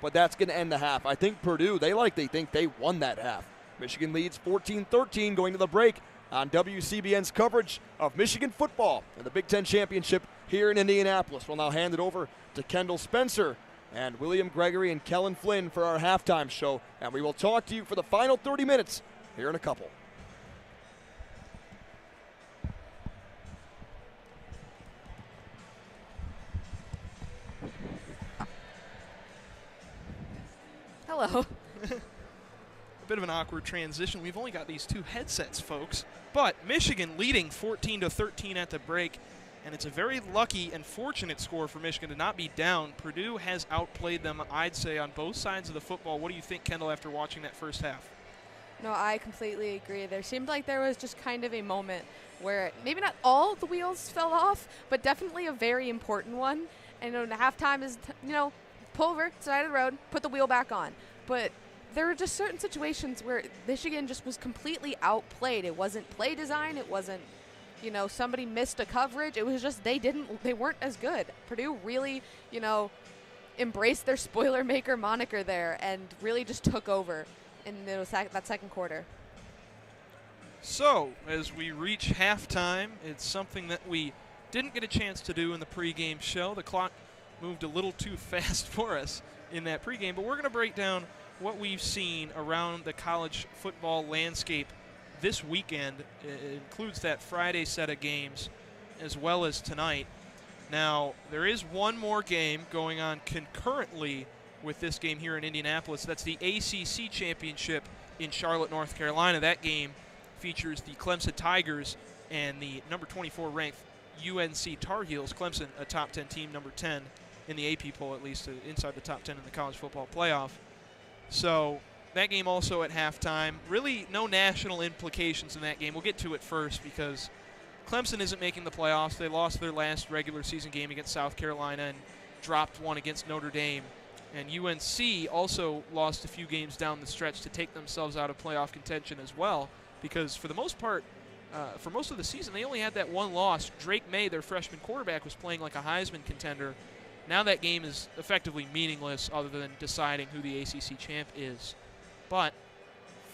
but that's going to end the half. I think Purdue, they think they won that half. Michigan leads 14-13 going to the break on WCBN's coverage of Michigan football and the Big Ten Championship here in Indianapolis. We'll now hand it over to Kendall Spencer and William Gregory and Kelin Flynn for our halftime show, and we will talk to you for the final 30 minutes here in a couple. Hello. A bit of an awkward transition. We've only got these 2 headsets, folks. But Michigan leading 14-13 at the break, and it's a very lucky and fortunate score for Michigan to not be down. Purdue has outplayed them, I'd say, on both sides of the football. What do you think, Kendall, after watching that first half? No, I completely agree. There seemed like there was just kind of a moment where maybe not all the wheels fell off, but definitely a very important one. And halftime is, pull over, side of the road, put the wheel back on. But there were just certain situations where Michigan just was completely outplayed. It wasn't play design. It wasn't, somebody missed a coverage. It was just they weren't as good. Purdue really, embraced their spoiler maker moniker there and really just took over in that second quarter. So, as we reach halftime, it's something that we didn't get a chance to do in the pregame show. The clock moved a little too fast for us in that pregame, but we're going to break down what we've seen around the college football landscape this weekend. It includes that Friday set of games as well as tonight. Now, there is one more game going on concurrently with this game here in Indianapolis. That's the ACC Championship in Charlotte, North Carolina. That game features the Clemson Tigers and the number 24 ranked UNC Tar Heels. Clemson, a top 10 team, number 10 in the AP poll, at least inside the top 10 in the college football playoff. So that game also at halftime. Really no national implications in that game. We'll get to it first because Clemson isn't making the playoffs. They lost their last regular season game against South Carolina and dropped one against Notre Dame. And UNC also lost a few games down the stretch to take themselves out of playoff contention as well, because for the most part, for most of the season, they only had that one loss. Drake May, their freshman quarterback, was playing like a Heisman contender. Now that game is effectively meaningless other than deciding who the ACC champ is. But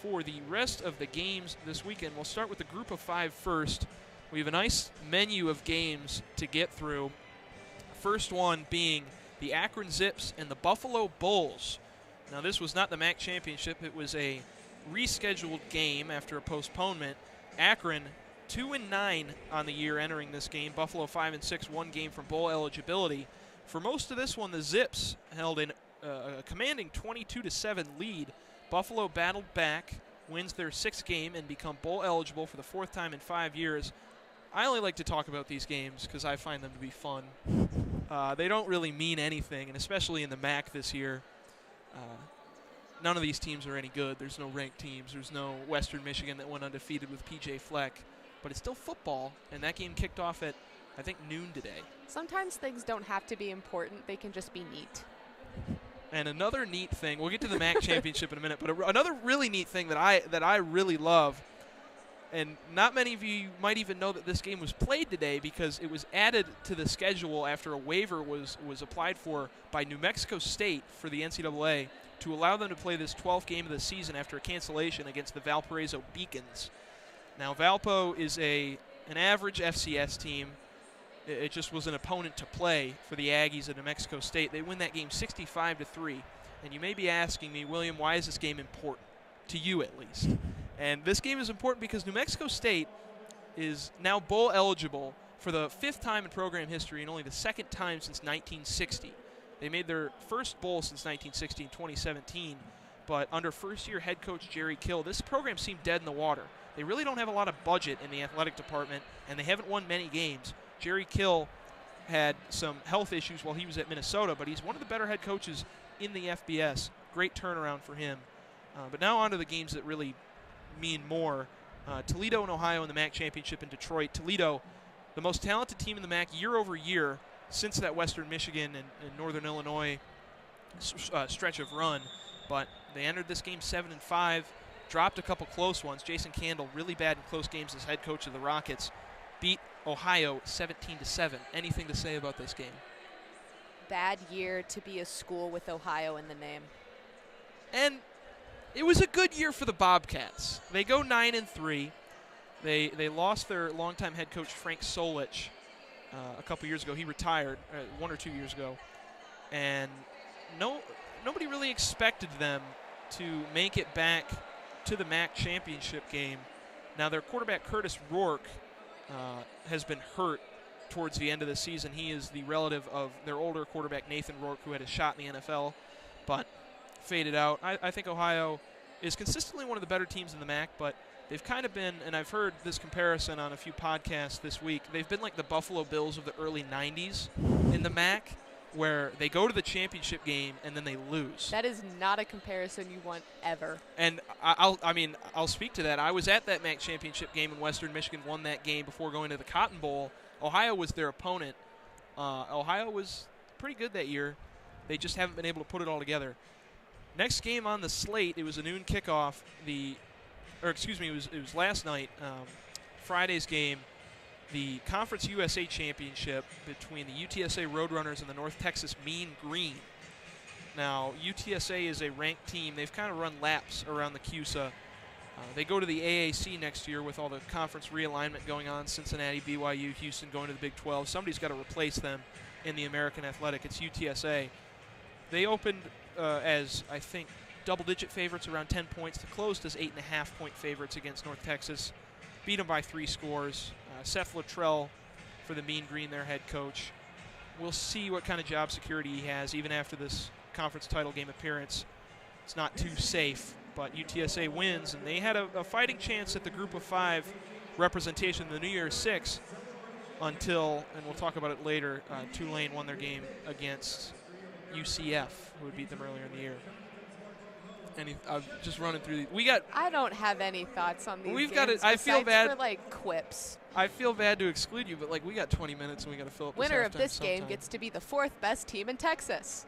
for the rest of the games this weekend, we'll start with the group of 5 first. We have a nice menu of games to get through. First one being the Akron Zips and the Buffalo Bulls. Now, this was not the MAC championship. It was a rescheduled game after a postponement. Akron 2-9 on the year entering this game. Buffalo 5-6, 1 game from bowl eligibility. For most of this one, the Zips held a commanding 22-7 lead. Buffalo battled back, wins their 6th game, and become bowl eligible for the 4th time in 5 years. I only like to talk about these games because I find them to be fun. They don't really mean anything, and especially in the MAC this year. none of these teams are any good. There's no ranked teams. There's no Western Michigan that went undefeated with P.J. Fleck. But it's still football, and that game kicked off at, I think, noon today. Sometimes things don't have to be important. They can just be neat. And another neat thing, we'll get to the MAC championship in a minute, but another really neat thing that I really love, and not many of you might even know that this game was played today because it was added to the schedule after a waiver was applied for by New Mexico State for the NCAA to allow them to play this 12th game of the season after a cancellation against the Valparaiso Beacons. Now, Valpo is an average FCS team. It just was an opponent to play for the Aggies at New Mexico State. They win that game 65-3. And you may be asking me, William, why is this game important? To you, at least. And this game is important because New Mexico State is now bowl eligible for the 5th time in program history and only the 2nd time since 1960. They made their first bowl since 1960 in 2017, but under first-year head coach Jerry Kill, this program seemed dead in the water. They really don't have a lot of budget in the athletic department, and they haven't won many games. Jerry Kill had some health issues while he was at Minnesota, but he's one of the better head coaches in the FBS. Great turnaround for him. But now on to the games that really mean more. Toledo and Ohio in the MAC championship in Detroit. Toledo, the most talented team in the MAC year over year since that Western Michigan and Northern Illinois stretch of run. But they entered this game 7-5, dropped a couple close ones. Jason Candle, really bad in close games as head coach of the Rockets, beat Ohio 17-7. Anything to say about this game? Bad year to be a school with Ohio in the name. And it was a good year for the Bobcats. They go 9-3. They lost their longtime head coach Frank Solich a couple years ago. He retired 1 or 2 years ago, and nobody really expected them to make it back to the MAC championship game. Now their quarterback Curtis Rourke has been hurt towards the end of the season. He is the relative of their older quarterback Nathan Rourke, who had a shot in the NFL, but faded out. I think Ohio is consistently one of the better teams in the MAC, but they've kind of been, and I've heard this comparison on a few podcasts this week, they've been like the Buffalo Bills of the early 90s in the MAC, where they go to the championship game and then they lose. That is not a comparison you want ever. And I'll speak to that. I was at that MAC championship game, and Western Michigan won that game before going to the Cotton Bowl. Ohio was their opponent. Ohio was pretty good that year. They just haven't been able to put it all together. Next game on the slate, it was a noon kickoff. It was last night, Friday's game, the Conference USA Championship between the UTSA Roadrunners and the North Texas Mean Green. Now, UTSA is a ranked team. They've kind of run laps around the CUSA. They go to the AAC next year with all the conference realignment going on, Cincinnati, BYU, Houston going to the Big 12. Somebody's got to replace them in the American Athletic. It's UTSA. They opened as, I think, double-digit favorites, around 10 points. They closed as 8.5-point favorites against North Texas. Beat them by 3 scores. Seth Luttrell for the Mean Green, their head coach. We'll see what kind of job security he has even after this conference title game appearance. It's not too safe, but UTSA wins, and they had a fighting chance at the Group of 5 representation in the New Year's 6 until, and we'll talk about it later, Tulane won their game against UCF, who had beat them earlier in the year. And I'm just running through these. I don't have any thoughts on these We've games. got. I feel bad for like quips. I feel bad to exclude you, but like we got 20 minutes and we got to fill up. Winner of this game gets to be the 4th best team in Texas.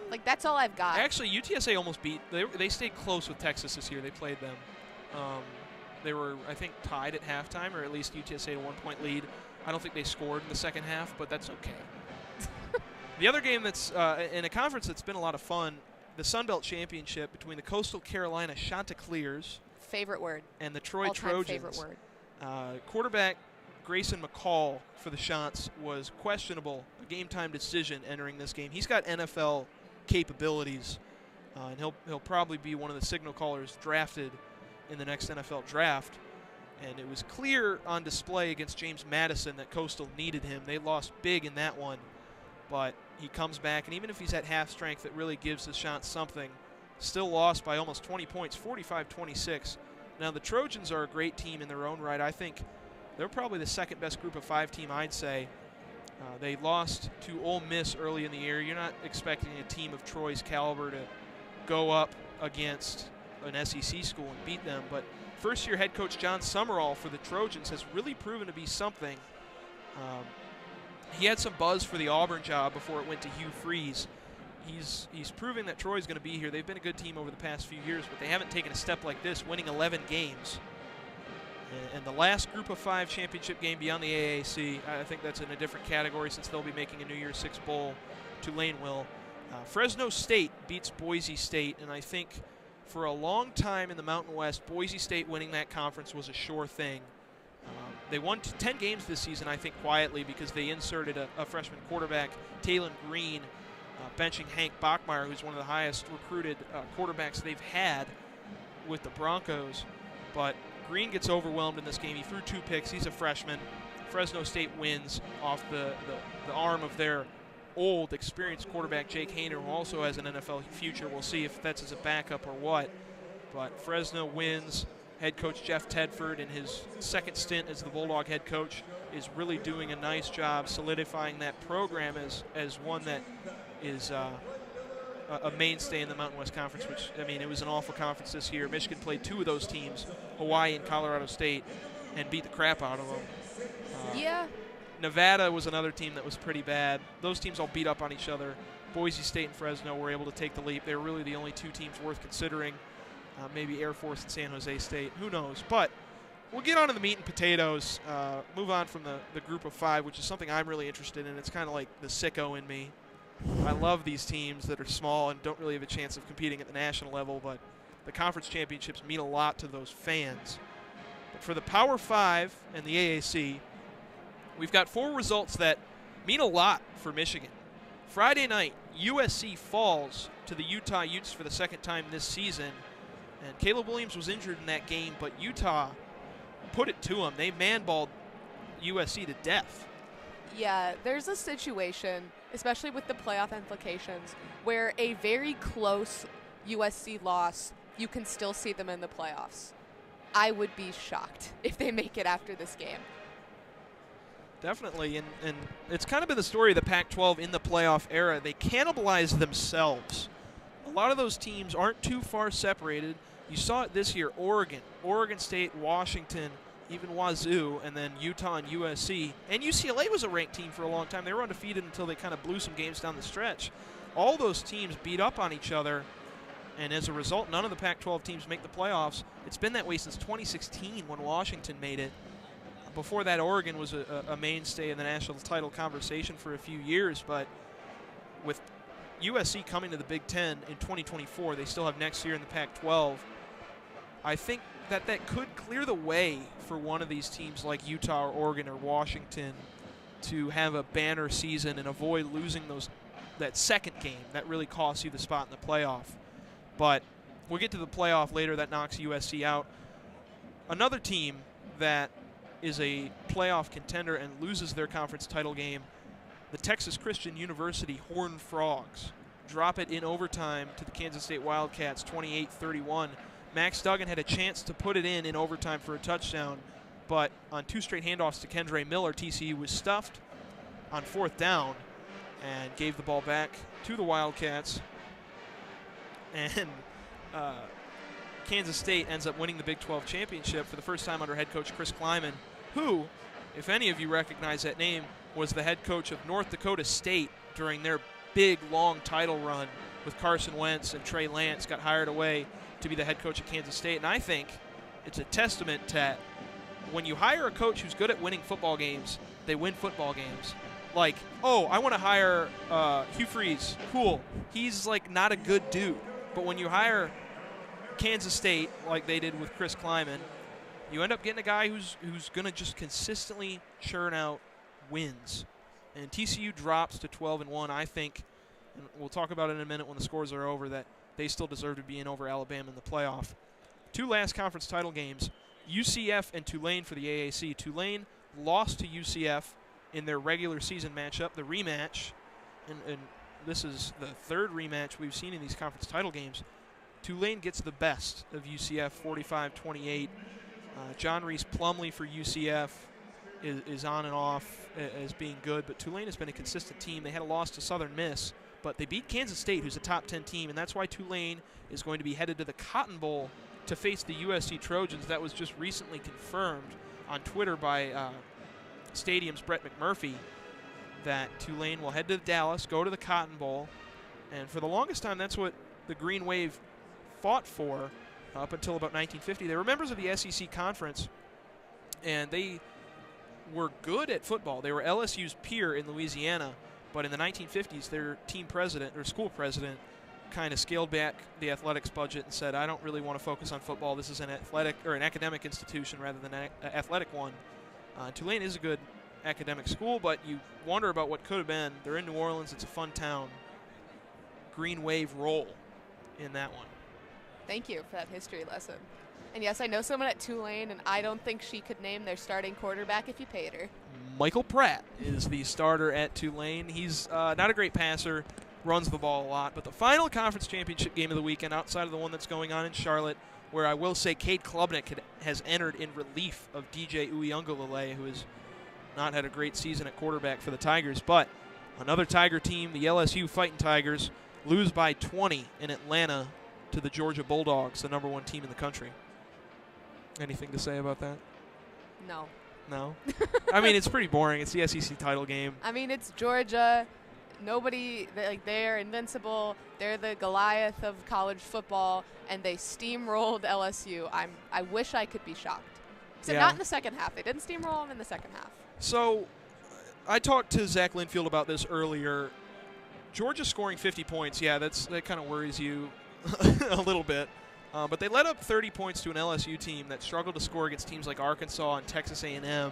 Like that's all I've got. Actually, UTSA almost beat. They stayed close with Texas this year. They played them. They were, I think, tied at halftime, or at least UTSA had a 1-point lead. I don't think they scored in the second half, but that's okay. The other game that's in a conference that's been a lot of fun, the Sun Belt Championship between the Coastal Carolina Chanticleers favorite word. And the Troy all-time Trojans. Favorite word. Quarterback Grayson McCall for the Chants was questionable, a game-time decision entering this game. He's got NFL capabilities, and he'll probably be one of the signal callers drafted in the next NFL draft. And it was clear on display against James Madison that Coastal needed him. They lost big in that one, but he comes back, and even if he's at half strength, it really gives the Chants something. Still lost by almost 20 points, 45-26. Now, the Trojans are a great team in their own right. I think they're probably the second-best Group of 5 team, I'd say. They lost to Ole Miss early in the year. You're not expecting a team of Troy's caliber to go up against an SEC school and beat them. But first-year head coach John Summerall for the Trojans has really proven to be something. He had some buzz for the Auburn job before it went to Hugh Freeze. He's proving that Troy's going to be here. They've been a good team over the past few years, but they haven't taken a step like this, winning 11 games. And the last Group of 5 championship game beyond the AAC, I think that's in a different category since they'll be making a New Year's Six bowl. Tulane will. Fresno State beats Boise State, and I think for a long time in the Mountain West, Boise State winning that conference was a sure thing. They won 10 games this season, I think, quietly because they inserted a freshman quarterback, Talon Green, benching Hank Bachmeier, who's one of the highest recruited quarterbacks they've had with the Broncos. But Green gets overwhelmed in this game. He threw 2 picks. He's a freshman. Fresno State wins off the arm of their old, experienced quarterback, Jake Hayner, who also has an NFL future. We'll see if that's as a backup or what. But Fresno wins. Head coach Jeff Tedford, in his second stint as the Bulldog head coach, is really doing a nice job solidifying that program as one that is a mainstay in the Mountain West Conference, which, I mean, it was an awful conference this year. Michigan played 2 of those teams, Hawaii and Colorado State, and beat the crap out of them. Yeah. Nevada was another team that was pretty bad. Those teams all beat up on each other. Boise State and Fresno were able to take the leap. They were really the only 2 teams worth considering. Maybe Air Force and San Jose State. Who knows? But we'll get on to the meat and potatoes. Move on from the Group of 5, which is something I'm really interested in. It's kind of like the sicko in me. I love these teams that are small and don't really have a chance of competing at the national level, but the conference championships mean a lot to those fans. But for the Power 5 and the AAC, we've got 4 results that mean a lot for Michigan. Friday night, USC falls to the Utah Utes for the second time this season. And Caleb Williams was injured in that game, but Utah put it to him. They man-balled USC to death. Yeah, there's a situation, especially with the playoff implications, where a very close USC loss, you can still see them in the playoffs. I would be shocked if they make it after this game. Definitely, and it's kind of been the story of the Pac-12 in the playoff era. They cannibalize themselves. A lot of those teams aren't too far separated. You saw it this year, Oregon State, Washington, even Wazoo, and then Utah and USC. And UCLA was a ranked team for a long time. They were undefeated until they kind of blew some games down the stretch. All those teams beat up on each other, and as a result, none of the Pac-12 teams make the playoffs. It's been that way since 2016 when Washington made it. Before that, Oregon was a mainstay in the national title conversation for a few years, but with USC coming to the Big Ten in 2024, they still have next year in the Pac-12. I think that could clear the way for one of these teams like Utah or Oregon or Washington to have a banner season and avoid losing that second game that really costs you the spot in the playoff. But we'll get to the playoff later. That knocks USC out. Another team that is a playoff contender and loses their conference title game, the Texas Christian University Horned Frogs drop it in overtime to the Kansas State Wildcats, 28-31. Max Duggan had a chance to put it in overtime for a touchdown, but on 2 straight handoffs to Kendre Miller, TCU was stuffed on 4th down and gave the ball back to the Wildcats. And Kansas State ends up winning the Big 12 championship for the first time under head coach Chris Kleiman, who, if any of you recognize that name, was the head coach of North Dakota State during their big, long title run with Carson Wentz, and Trey Lance got hired away to be the head coach at Kansas State. And I think it's a testament to when you hire a coach who's good at winning football games, they win football games. Like, oh, I want to hire Hugh Freeze. Cool. He's, like, not a good dude. But when you hire Kansas State, like they did with Chris Kleiman, you end up getting a guy who's going to just consistently churn out wins. And TCU drops to 12-1. I think, and we'll talk about it in a minute when the scores are over, that they still deserve to be in over Alabama in the playoff. 2 last conference title games, UCF and Tulane for the AAC. Tulane lost to UCF in their regular season matchup, the rematch, and this is the 3rd rematch we've seen in these conference title games. Tulane gets the best of UCF, 45-28. John Reese Plumlee for UCF is on and off as being good, but Tulane has been a consistent team. They had a loss to Southern Miss, But they beat Kansas State, who's a top 10 team, and that's why Tulane is going to be headed to the Cotton Bowl to face the USC Trojans. That was just recently confirmed on Twitter by Stadium's Brett McMurphy, that Tulane will head to Dallas, go to the Cotton Bowl, and for the longest time, that's what the Green Wave fought for up until about 1950. They were members of the SEC Conference, and they were good at football. They were LSU's peer in Louisiana, but in the 1950s, their team president, or school president, kind of scaled back the athletics budget and said, I don't really want to focus on football. This is an athletic or an academic institution rather than an athletic one. Tulane is a good academic school, but you wonder about what could have been. They're in New Orleans. It's a fun town. Green Wave roll in that one. Thank you for that history lesson. And yes, I know someone at Tulane, and I don't think she could name their starting quarterback if you paid her. Michael Pratt is the starter at Tulane. He's not a great passer, runs the ball a lot. But the final conference championship game of the weekend, outside of the one that's going on in Charlotte, where I will say Cade Klubnik has entered in relief of DJ Uiagalelei, who has not had a great season at quarterback for the Tigers. But another Tiger team, the LSU Fighting Tigers, lose by 20 in Atlanta to the Georgia Bulldogs, the #1 team in the country. Anything to say about that? No. No? I mean, it's pretty boring. It's the SEC title game. I mean, it's Georgia. They're invincible. They're the Goliath of college football, and they steamrolled LSU. I wish I could be shocked. Except not in the second half. They didn't steamroll them in the second half. So I talked to Zach Linfield about this earlier. Georgia scoring 50 points, yeah, that kind of worries you a little bit. But they led up 30 points to an LSU team that struggled to score against teams like Arkansas and Texas A&M.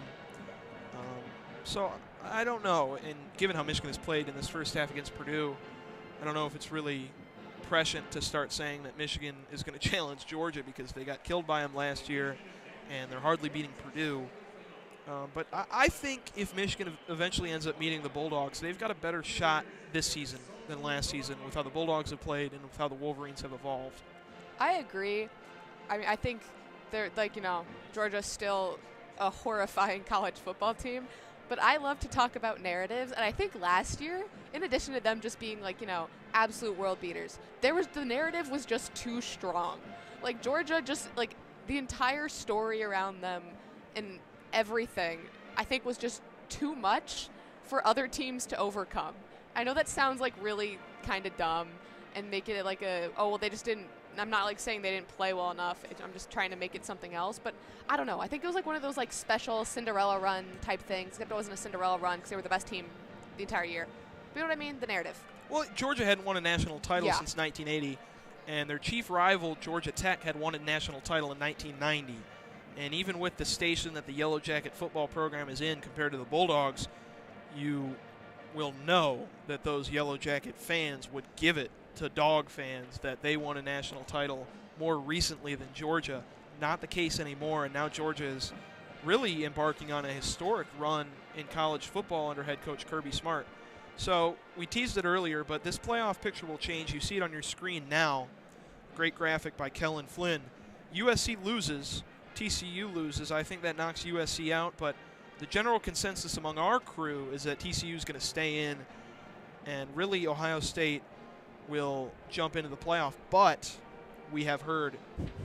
So I don't know. And given how Michigan has played in this first half against Purdue, I don't know if it's really prescient to start saying that Michigan is going to challenge Georgia because they got killed by them last year and they're hardly beating Purdue. But I think if Michigan eventually ends up meeting the Bulldogs, they've got a better shot this season than last season with how the Bulldogs have played and with how the Wolverines have evolved. I agree. I mean, I think they're Georgia's still a horrifying college football team, but I love to talk about narratives, and I think last year, in addition to them just being absolute world beaters, the narrative was just too strong. Like Georgia, just the entire story around them and everything, I think was just too much for other teams to overcome. I know that sounds really kind of dumb and make it they just didn't. I'm not saying they didn't play well enough. I'm just trying to make it something else. But I don't know. I think it was one of those special Cinderella run type things. Except it wasn't a Cinderella run because they were the best team the entire year. But you know what I mean? The narrative. Well, Georgia hadn't won a national title since 1980. And their chief rival, Georgia Tech, had won a national title in 1990. And even with the station that the Yellow Jacket football program is in compared to the Bulldogs, you will know that those Yellow Jacket fans would give it to Dog fans that they won a national title more recently than Georgia. Not the case anymore, and now Georgia is really embarking on a historic run in college football under head coach Kirby Smart. So we teased it earlier, but this playoff picture will change. You see it on your screen now. Great graphic by Kelin Flynn. USC loses, TCU loses. I think that knocks USC out, but the general consensus among our crew is that TCU is going to stay in, and really Ohio State will jump into the playoff. But we have heard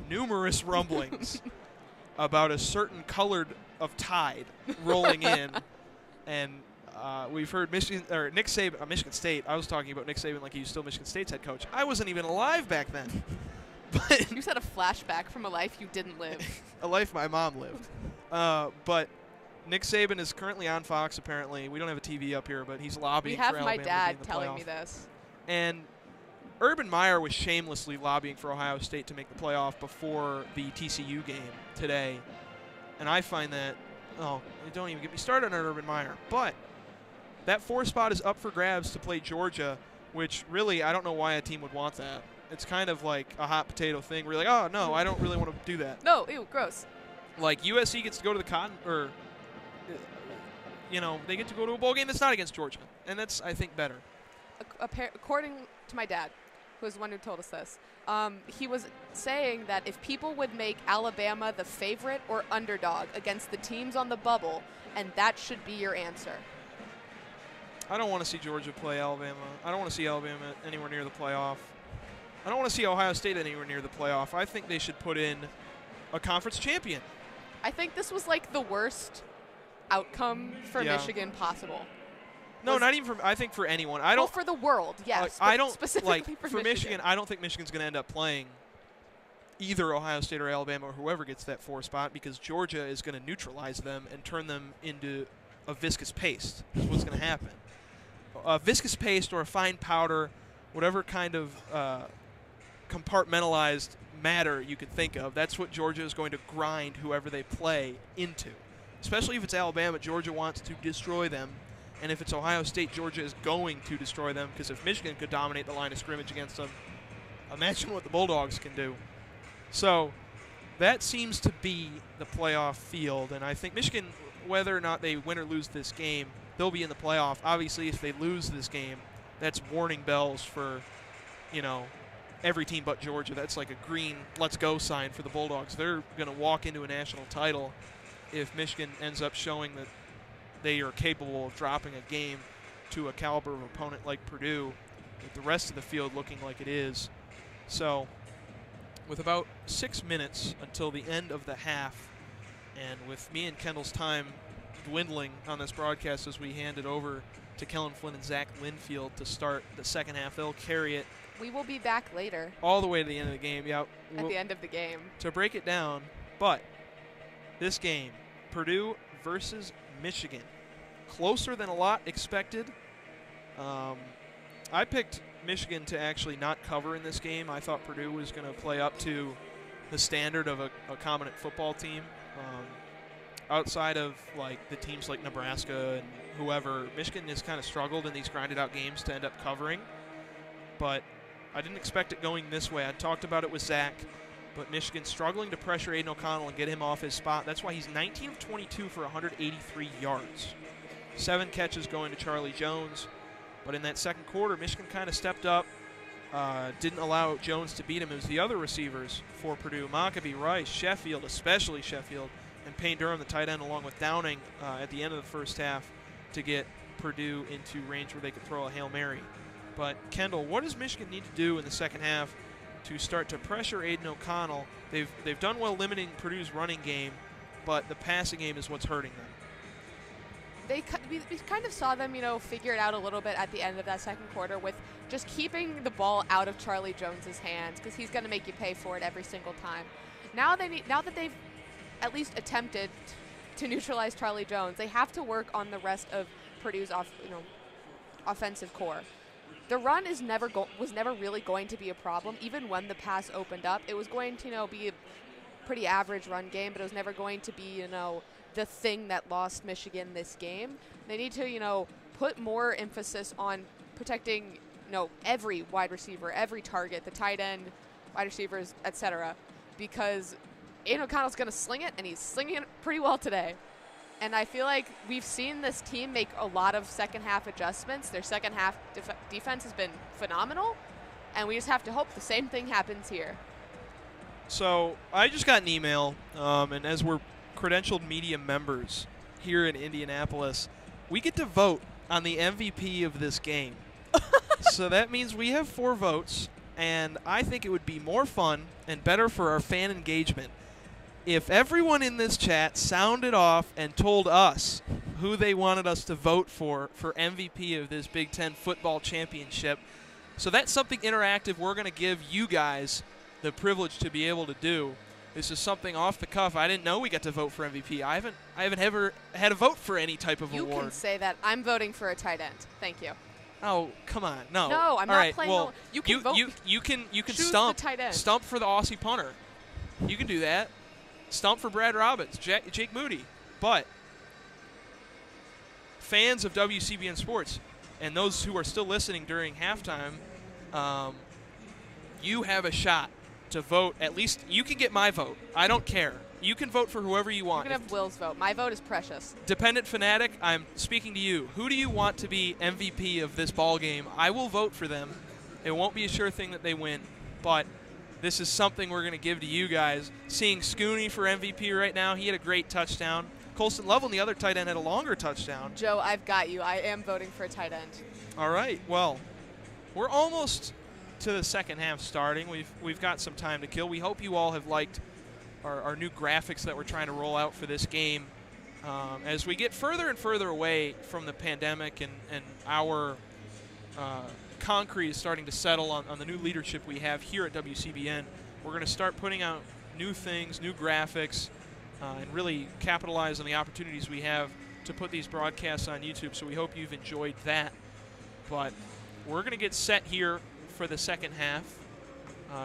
numerous rumblings about a certain color of tide rolling in, and we've heard Michigan State. I was talking about Nick Saban like he was still Michigan State's head coach. I wasn't even alive back then. But you said a flashback from a life you didn't live. A life my mom lived. But Nick Saban is currently on Fox, apparently. We don't have a TV up here, but he's lobbying for Alabama. We have my dad to be in the telling playoff. me this. And Urban Meyer was shamelessly lobbying for Ohio State to make the playoff before the TCU game today. And I find that, don't even get me started on Urban Meyer. But that 4 spot is up for grabs to play Georgia, which really I don't know why a team would want that. It's kind of like a hot potato thing where you're like, oh, no, I don't really want to do that. No, ew, gross. Like USC gets to go to the Cotton, or, they get to go to a bowl game that's not against Georgia. And that's, I think, better. According to my dad, who was the one who told us this, he was saying that if people would make Alabama the favorite or underdog against the teams on the bubble, and that should be your answer. I don't want to see Georgia play Alabama. I don't want to see Alabama anywhere near the playoff. I don't want to see Ohio State anywhere near the playoff. I think they should put in a conference champion. I think this was like the worst outcome for Michigan possible. No, not even for. I think for anyone. I don't. Well, for the world, yes. I don't specifically for Michigan. I don't think Michigan's going to end up playing either Ohio State or Alabama or whoever gets that 4 spot, because Georgia is going to neutralize them and turn them into a viscous paste. That's what's going to happen. A viscous paste or a fine powder, whatever kind of compartmentalized matter you could think of. That's what Georgia is going to grind whoever they play into. Especially if it's Alabama, Georgia wants to destroy them. And if it's Ohio State, Georgia is going to destroy them, because if Michigan could dominate the line of scrimmage against them, imagine what the Bulldogs can do. So that seems to be the playoff field. And I think Michigan, whether or not they win or lose this game, they'll be in the playoff. Obviously, if they lose this game, that's warning bells for, every team but Georgia. That's like a green let's go sign for the Bulldogs. They're going to walk into a national title if Michigan ends up showing that they are capable of dropping a game to a caliber of opponent like Purdue, with the rest of the field looking like it is. So with about 6 minutes until the end of the half, and with me and Kendall's time dwindling on this broadcast as we hand it over to Kelin Flynn and Zach Linfield to start the second half, they'll carry it. We will be back later. All the way to the end of the game. Yeah. At the end of the game. To break it down, but this game, Purdue versus Michigan, closer than a lot expected. I picked Michigan to actually not cover in this game. I thought Purdue was going to play up to the standard of a competent football team. Outside of the teams like Nebraska and whoever, Michigan has kind of struggled in these grinded out games to end up covering. But I didn't expect it going this way. I talked about it with Zach, but Michigan struggling to pressure Aiden O'Connell and get him off his spot. That's why he's 19 of 22 for 183 yards. 7 catches going to Charlie Jones. But in that second quarter, Michigan kind of stepped up, didn't allow Jones to beat him. It was the other receivers for Purdue, Maccabee, Rice, Sheffield, especially Sheffield, and Payne Durham, the tight end, along with Downing at the end of the first half to get Purdue into range where they could throw a Hail Mary. But, Kendall, what does Michigan need to do in the second half to start to pressure Aiden O'Connell? They've done well limiting Purdue's running game, but the passing game is what's hurting them. We kind of saw them, figure it out a little bit at the end of that second quarter with just keeping the ball out of Charlie Jones's hands, because he's going to make you pay for it every single time. Now that they've at least attempted to neutralize Charlie Jones, they have to work on the rest of Purdue's offensive core. The run was never really going to be a problem, even when the pass opened up. It was going to be a pretty average run game, but it was never going to be the thing that lost Michigan this game. They need to put more emphasis on protecting every wide receiver, every target, the tight end, wide receivers, etc. Because Aiden O'Connell's going to sling it, and he's slinging it pretty well today. And I feel like we've seen this team make a lot of second-half adjustments. Their second-half defense has been phenomenal, and we just have to hope the same thing happens here. So I just got an email, and as we're credentialed media members here in Indianapolis, we get to vote on the MVP of this game. So that means we have 4 votes, and I think it would be more fun and better for our fan engagement if everyone in this chat sounded off and told us who they wanted us to vote for MVP of this Big Ten football championship. So that's something interactive we're going to give you guys the privilege to be able to do. This is something off the cuff. I didn't know we got to vote for MVP. I haven't ever had a vote for any type of award. You can say that. I'm voting for a tight end. Thank you. Oh, come on. No. No, I'm not right, playing. Well, you can vote. You can Choose stump the tight end. Stump for the Aussie punter. You can do that. Stump for Brad Robbins, Jake Moody. But fans of WCBN Sports and those who are still listening during halftime, you have a shot to vote. At least you can get my vote. I don't care. You can vote for whoever you want. You can have Will's vote. My vote is precious. Dependent Fanatic, I'm speaking to you. Who do you want to be MVP of this ball game? I will vote for them. It won't be a sure thing that they win, but this is something we're going to give to you guys. Seeing Scooney for MVP right now, he had a great touchdown. Colston Lovell, the other tight end, had a longer touchdown. Joe, I've got you. I am voting for a tight end. All right. Well, we're almost to the second half starting. We've got some time to kill. We hope you all have liked our new graphics that we're trying to roll out for this game. As we get further and further away from the pandemic and our concrete is starting to settle on the new leadership we have here at WCBN, we're going to start putting out new things, new graphics, and really capitalize on the opportunities we have to put these broadcasts on YouTube. So we hope you've enjoyed that. But we're going to get set here for the second half.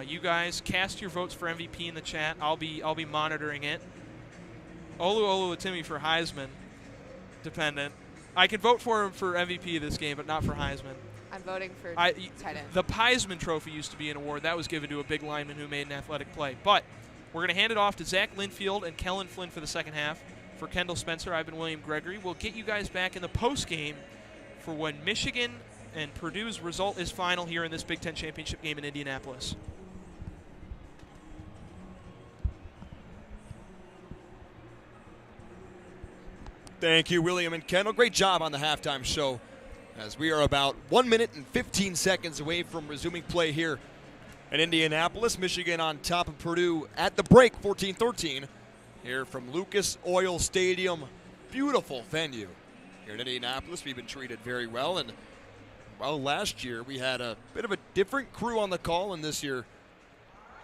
You guys cast your votes for MVP in the chat. I'll be monitoring it. Olu Atimi for Heisman, dependent. I can vote for him for MVP of this game, but not for Heisman. I'm voting for tight end. The Heisman Trophy used to be an award that was given to a big lineman who made an athletic play. But we're going to hand it off to Zach Linfield and Kelin Flynn for the second half. For Kendall Spencer, I've been William Gregory. We'll get you guys back in the post game for when Michigan and Purdue's result is final here in this Big Ten championship game in Indianapolis. Thank you, William and Kendall. Great job on the halftime show, as we are about 1 minute and 15 seconds away from resuming play here in Indianapolis. Michigan on top of Purdue at the break, 14-13, here from Lucas Oil Stadium. Beautiful venue here in Indianapolis. We've been treated very well, and well, last year we had a bit of a different crew on the call, and this year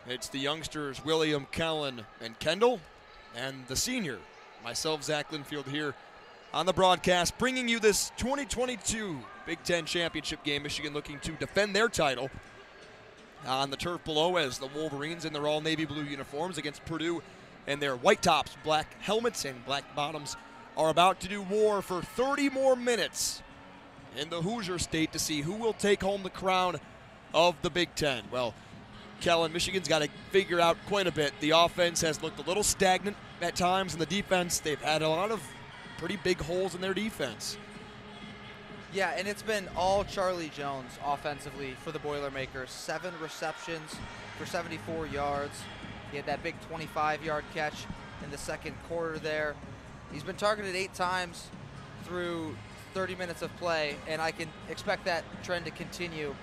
it's the youngsters William, Kelin, and Kendall, and the senior, myself, Zach Linfield, here on the broadcast, bringing you this 2022 Big Ten championship game. Michigan looking to defend their title on the turf below as the Wolverines in their all navy blue uniforms against Purdue and their white tops, black helmets, and black bottoms are about to do war for 30 more minutes in the Hoosier State to see who will take home the crown of the Big Ten. Well, Kelin, Michigan's got to figure out quite a bit. The offense has looked a little stagnant at times, and the defense, they've had a lot of pretty big holes in their defense. Yeah, and it's been all Charlie Jones offensively for the Boilermakers. 7 receptions for 74 yards. He had that big 25-yard catch in the second quarter there. He's been targeted 8 times through 30 minutes of play, and I can expect that trend to continue.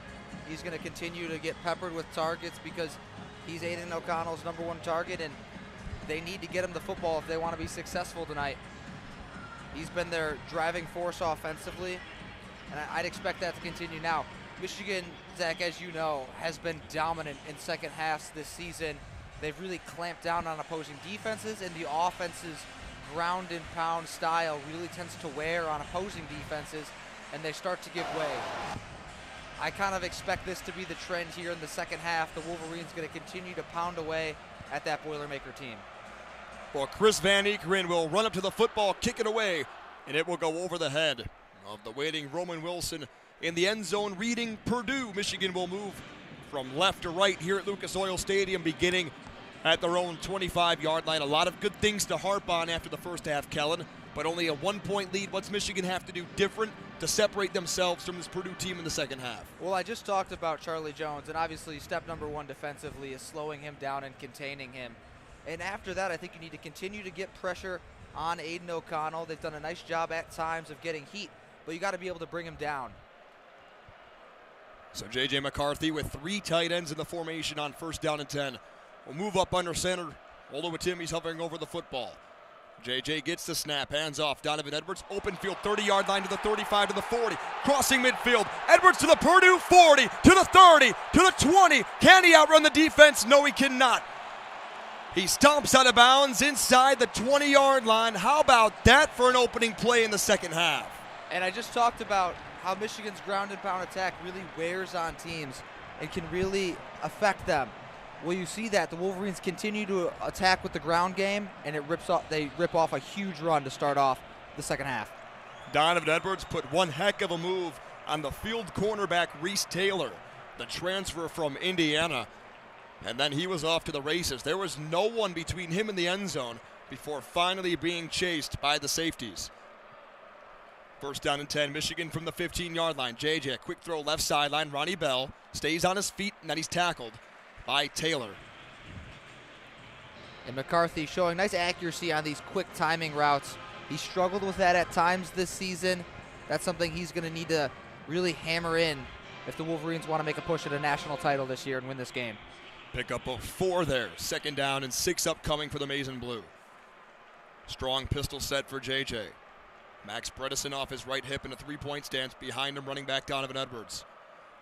He's going to continue to get peppered with targets because he's Aiden O'Connell's #1 target, and they need to get him the football if they want to be successful tonight. He's been their driving force offensively, and I'd expect that to continue. Now, Michigan, Zach, as you know, has been dominant in second halves this season. They've really clamped down on opposing defenses, and the offense's ground and pound style really tends to wear on opposing defenses, and they start to give way. I kind of expect this to be the trend here in the second half. The Wolverines going to continue to pound away at that Boilermaker team. Well, Chris Van Eekeren will run up to the football, kick it away, and it will go over the head of the waiting Roman Wilson in the end zone, reading Purdue. Michigan will move from left to right here at Lucas Oil Stadium, beginning at their own 25-yard line. A lot of good things to harp on after the first half, Kelin, but only a 1-point lead. What's Michigan have to do different to separate themselves from this Purdue team in the second half? Well, I just talked about Charlie Jones, and obviously step #1 defensively is slowing him down and containing him. And after that, I think you need to continue to get pressure on Aiden O'Connell. They've done a nice job at times of getting heat, but you got to be able to bring him down. So J.J. McCarthy with 3 tight ends in the formation on 1st down and 10. Will move up under center. Oluwatimi's hovering over the football. J.J. gets the snap, hands off. Donovan Edwards, open field, 30-yard line to the 35 to the 40. Crossing midfield. Edwards to the Purdue 40, to the 30, to the 20. Can he outrun the defense? No, he cannot. He stomps out of bounds inside the 20-yard line. How about that for an opening play in the second half? And I just talked about how Michigan's ground and pound attack really wears on teams and can really affect them. Well, you see that the Wolverines continue to attack with the ground game, and they rip off a huge run to start off the second half. Donovan Edwards put one heck of a move on the field cornerback Reese Taylor, the transfer from Indiana. And then he was off to the races. There was no one between him and the end zone before finally being chased by the safeties. 1st down and 10, Michigan from the 15-yard line. JJ, quick throw left sideline. Ronnie Bell stays on his feet, and then he's tackled by Taylor. And McCarthy showing nice accuracy on these quick timing routes He struggled with that at times this season. That's something he's going to need to really hammer in if the Wolverines want to make a push at a national title this year and win this game. Pick up a 4 there. 2nd down and 6 upcoming for the Maize and Blue. Strong pistol set for JJ. Max Bredesen off his right hip in a 3-point stance. Behind him, running back Donovan Edwards.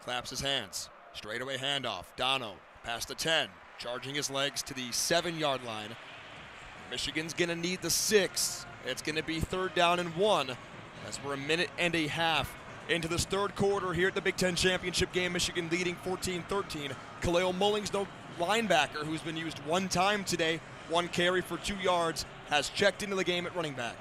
Claps his hands. Straightaway handoff. Dono past the 10. Charging his legs to the 7-yard line. Michigan's going to need the 6. It's going to be 3rd down and 1 as we're a minute and a half into this 3rd quarter here at the Big Ten Championship game. Michigan leading 14-13. Khalil Mullings, no linebacker, who's been used 1 time today. 1 carry for 2 yards, has checked into the game at running back.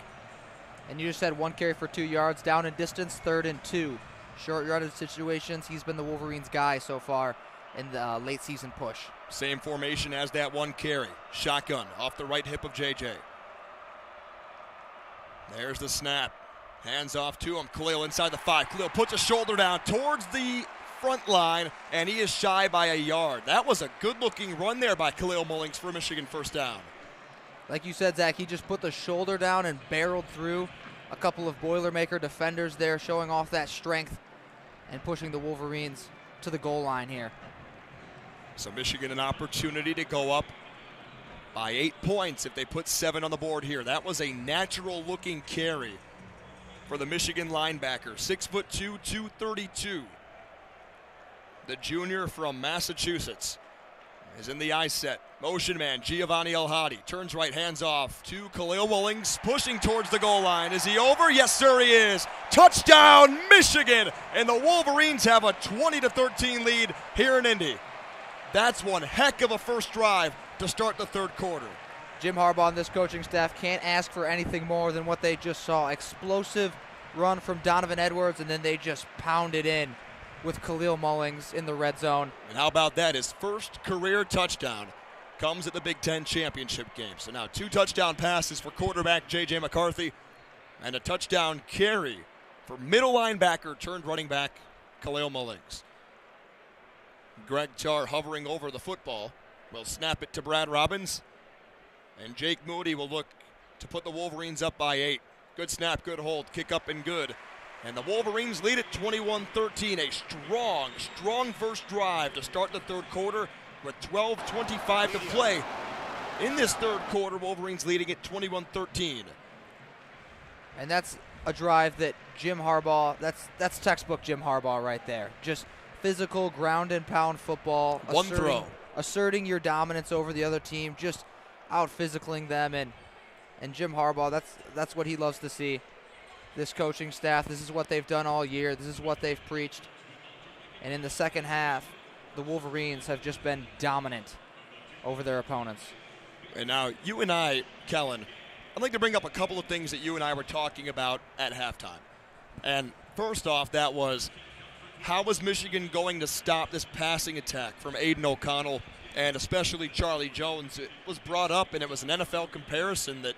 And you just said 1 carry for 2 yards. Down in distance, 3rd and 2. Short yardage situations, he's been the Wolverines' guy so far in the late season push. Same formation as that 1 carry. Shotgun off the right hip of JJ. There's the snap. Hands off to him. Khalil inside the 5. Khalil puts a shoulder down towards the front line, and he is shy by a yard. That was a good-looking run there by Khalil Mullings for Michigan 1st down. Like you said, Zach, he just put the shoulder down and barreled through a couple of Boilermaker defenders there, showing off that strength and pushing the Wolverines to the goal line here. So Michigan an opportunity to go up by 8 points if they put 7 on the board here. That was a natural-looking carry for the Michigan linebacker, 6'2", 232. The junior from Massachusetts is in the eye set. Motion man, Giovanni El-Hadi. Turns right, hands off to Khalil Mullings, pushing towards the goal line. Is he over? Yes, sir, he is. Touchdown, Michigan! And the Wolverines have a 20-13 lead here in Indy. That's one heck of a first drive to start the 3rd quarter. Jim Harbaugh and this coaching staff can't ask for anything more than what they just saw. Explosive run from Donovan Edwards, and then they just pounded in with Khalil Mullings in the red zone. And how about that? His first career touchdown comes at the Big Ten Championship game. So now 2 touchdown passes for quarterback J.J. McCarthy and a touchdown carry for middle linebacker turned running back Khalil Mullings. Greg Tarr hovering over the football will snap it to Brad Robbins. And Jake Moody will look to put the Wolverines up by 8. Good snap, good hold, kick up and good. And the Wolverines lead at 21-13. A strong first drive to start the 3rd quarter with 12:25 to play. In this 3rd quarter, Wolverines leading at 21-13. And that's a drive that Jim Harbaugh, that's textbook Jim Harbaugh right there. Just physical, ground and pound football. One throw. Asserting your dominance over the other team, just out-physicaling them. And Jim Harbaugh, that's what he loves to see. This coaching staff, this is what they've done all year. This is what they've preached. And in the 2nd half, the Wolverines have just been dominant over their opponents. And now you and I, Kelin, I'd like to bring up a couple of things that you and I were talking about at halftime. And first off, that was, how was Michigan going to stop this passing attack from Aiden O'Connell and especially Charlie Jones? It was brought up, and it was an NFL comparison that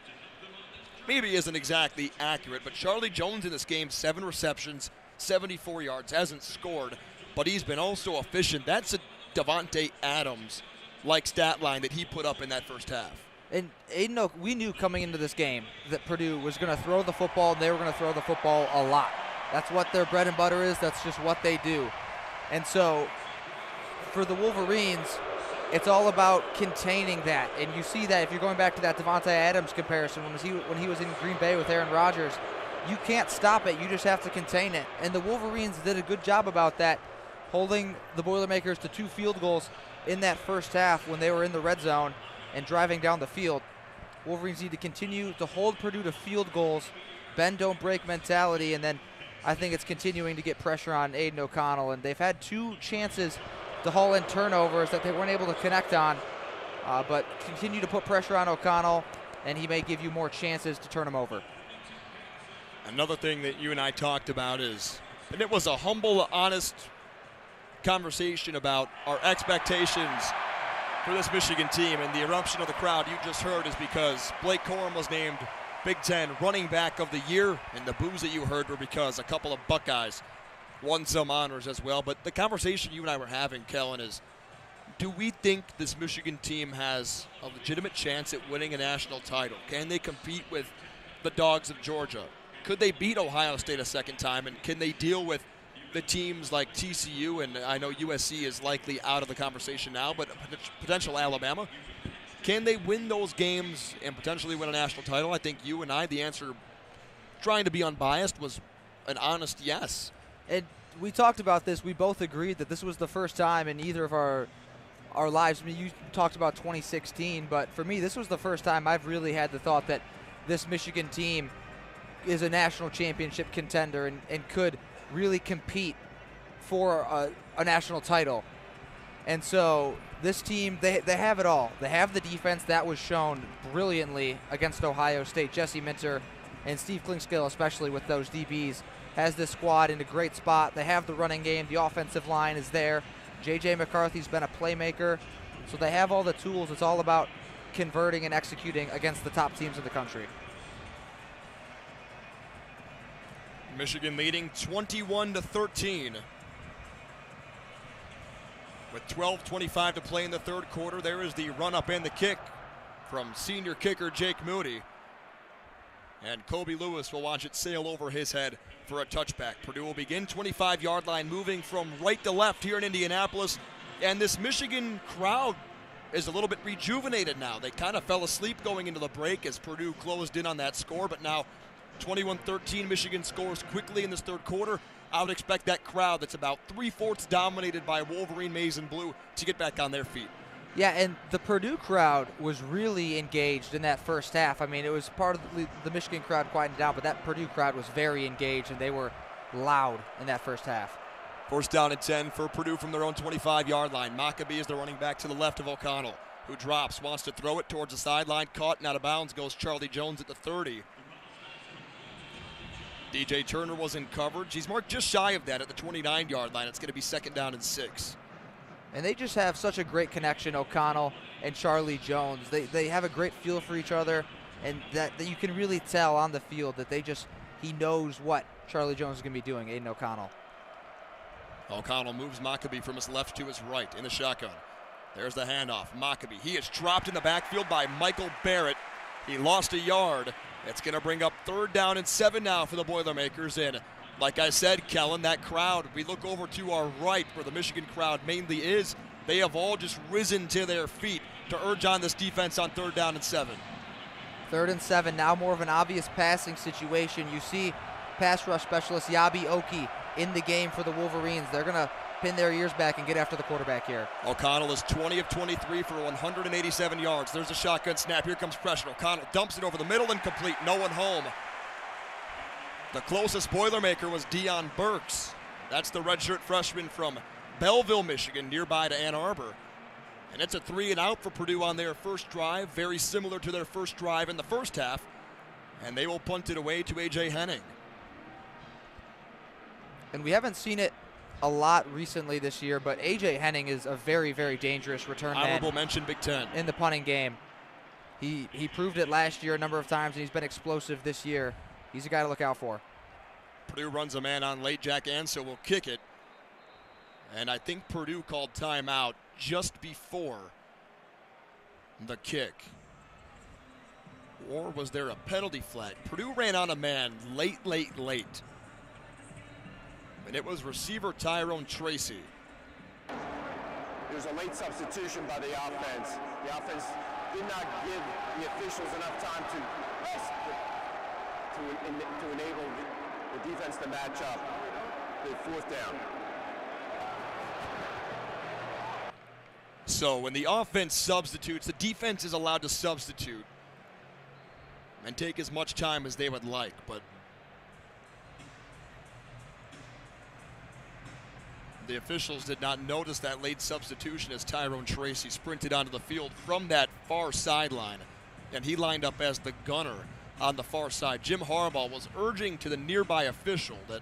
maybe isn't exactly accurate, but Charlie Jones in this game, 7 receptions, 74 yards, hasn't scored, but he's been also efficient. That's a Davante Adams-like stat line that he put up in that first half. And Aiden, we knew coming into this game that Purdue was going to throw the football, and they were going to throw the football a lot. That's what their bread and butter is. That's just what they do. And so for the Wolverines, it's all about containing that. And you see that if you're going back to that Davante Adams comparison when he was in Green Bay with Aaron Rodgers. You can't stop it. You just have to contain it. And the Wolverines did a good job about that, holding the Boilermakers to 2 field goals in that first half when they were in the red zone and driving down the field. Wolverines need to continue to hold Purdue to field goals, bend, don't break mentality, and then I think it's continuing to get pressure on Aiden O'Connell. And they've had 2 chances to haul in turnovers that they weren't able to connect on, but continue to put pressure on O'Connell, and he may give you more chances to turn him over. Another thing that you and I talked about is, and it was a humble, honest conversation about our expectations for this Michigan team, and the eruption of the crowd you just heard is because Blake Corum was named Big Ten Running Back of the Year, and the boos that you heard were because a couple of Buckeyes won some honors as well. But the conversation you and I were having, Kelin, is, do we think this Michigan team has a legitimate chance at winning a national title? Can they compete with the Dogs of Georgia? Could they beat Ohio State a second time, and can they deal with the teams like TCU, and I know USC is likely out of the conversation now, but potential Alabama? Can they win those games and potentially win a national title? I think you and I, the answer, trying to be unbiased, was an honest yes. And we talked about this. We both agreed that this was the first time in either of our lives. I mean, you talked about 2016, but for me, this was the first time I've really had the thought that this Michigan team is a national championship contender and could really compete for a national title. And so this team, they have it all. They have the defense that was shown brilliantly against Ohio State. Jesse Minter and Steve Klingskill, especially with those DBs, has this squad in a great spot. They have the running game. The offensive line is there. J.J. McCarthy's been a playmaker. So they have all the tools. It's all about converting and executing against the top teams in the country. Michigan leading 21-13. With 12:25 to play in the third quarter, there is the run-up and the kick from senior kicker Jake Moody. And Kobe Lewis will watch it sail over his head for a touchback. Purdue will begin 25-yard line, moving from right to left here in Indianapolis. And this Michigan crowd is a little bit rejuvenated now. They kind of fell asleep going into the break as Purdue closed in on that score, but now 21-13, Michigan scores quickly in this third quarter. I would expect that crowd that's about 3/4 dominated by Wolverine, maize, and blue to get back on their feet. Yeah, and the Purdue crowd was really engaged in that first half. I mean, it was part of the Michigan crowd quieting down, but that Purdue crowd was very engaged, and they were loud in that first half. First down and 10 for Purdue from their own 25-yard line. Maccabee is the running back to the left of O'Connell, who drops, wants to throw it towards the sideline, caught and out of bounds goes Charlie Jones at the 30. DJ Turner was in coverage. He's marked just shy of that at the 29-yard line. It's going to be second down and 6. And they just have such a great connection, O'Connell and Charlie Jones. They have a great feel for each other, and that you can really tell on the field that he knows what Charlie Jones is going to be doing, Aiden O'Connell. O'Connell moves Maccabee from his left to his right in the shotgun. There's the handoff. Maccabee, he is dropped in the backfield by Michael Barrett. He lost a yard. It's going to bring up third down and 7 now for the Boilermakers. And like I said, Kelin, that crowd, we look over to our right where the Michigan crowd mainly is. They have all just risen to their feet to urge on this defense on third down and 7. 3rd and 7, now more of an obvious passing situation. You see pass rush specialist Yabi Oki in the game for the Wolverines. They're going to pin their ears back and get after the quarterback here. O'Connell is 20 of 23 for 187 yards. There's a shotgun snap. Here comes pressure. O'Connell dumps it over the middle and complete. No one home. The closest Boilermaker was Deion Burks. That's the redshirt freshman from Belleville, Michigan, nearby to Ann Arbor. And it's a 3-and-out for Purdue on their first drive, very similar to their first drive in the first half. And they will punt it away to A.J. Henning. And we haven't seen it a lot recently this year, but A.J. Henning is a very, very dangerous return man. Honorable mention, Big Ten. In the punting game. He proved it last year a number of times, and he's been explosive this year. He's a guy to look out for. Purdue runs a man on late. Jack Ansel will kick it. And I think Purdue called timeout just before the kick. Or was there a penalty flag? Purdue ran on a man late. And it was receiver Tyrone Tracy. There's a late substitution by the offense. The offense did not give the officials enough time to enable the defense to match up. The 4th down. So when the offense substitutes, the defense is allowed to substitute and take as much time as they would like, but the officials did not notice that late substitution as Tyrone Tracy sprinted onto the field from that far sideline, and he lined up as the gunner on the far side. Jim Harbaugh was urging to the nearby official that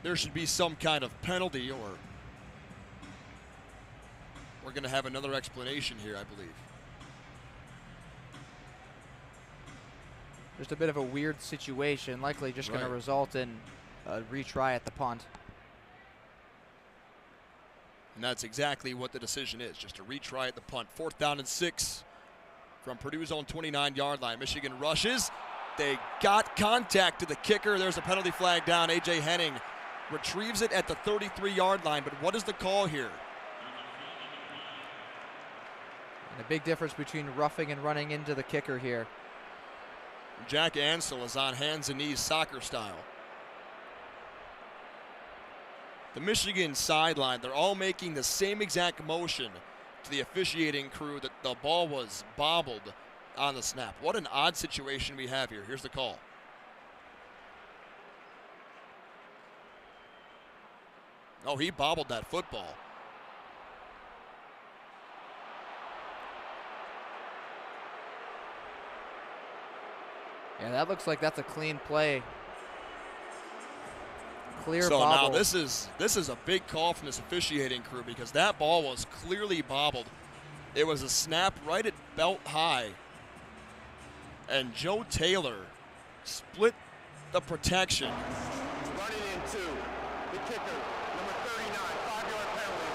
there should be some kind of penalty, or we're going to have another explanation here, I believe. Just a bit of a weird situation, likely just going to result in a retry at the punt. And that's exactly what the decision is, just a retry at the punt. 4th down and 6 from Purdue's own 29-yard line. Michigan rushes, They got contact to the kicker. There's a penalty flag down. A.J. Henning retrieves it at the 33-yard line. But what is the call here? And a big difference between roughing and running into the kicker here. Jack Ansel is on hands and knees soccer style. The Michigan sideline, they're all making the same exact motion to the officiating crew that the ball was bobbled on the snap. What an odd situation we have here. Here's the call. Oh, he bobbled that football. Yeah, that looks like that's a clean play. Clear so bobble. Now this is a big call from this officiating crew because that ball was clearly bobbled. It was a snap right at belt high. And Joe Taylor split the protection. Running into the kicker, number 39, 5-yard penalty,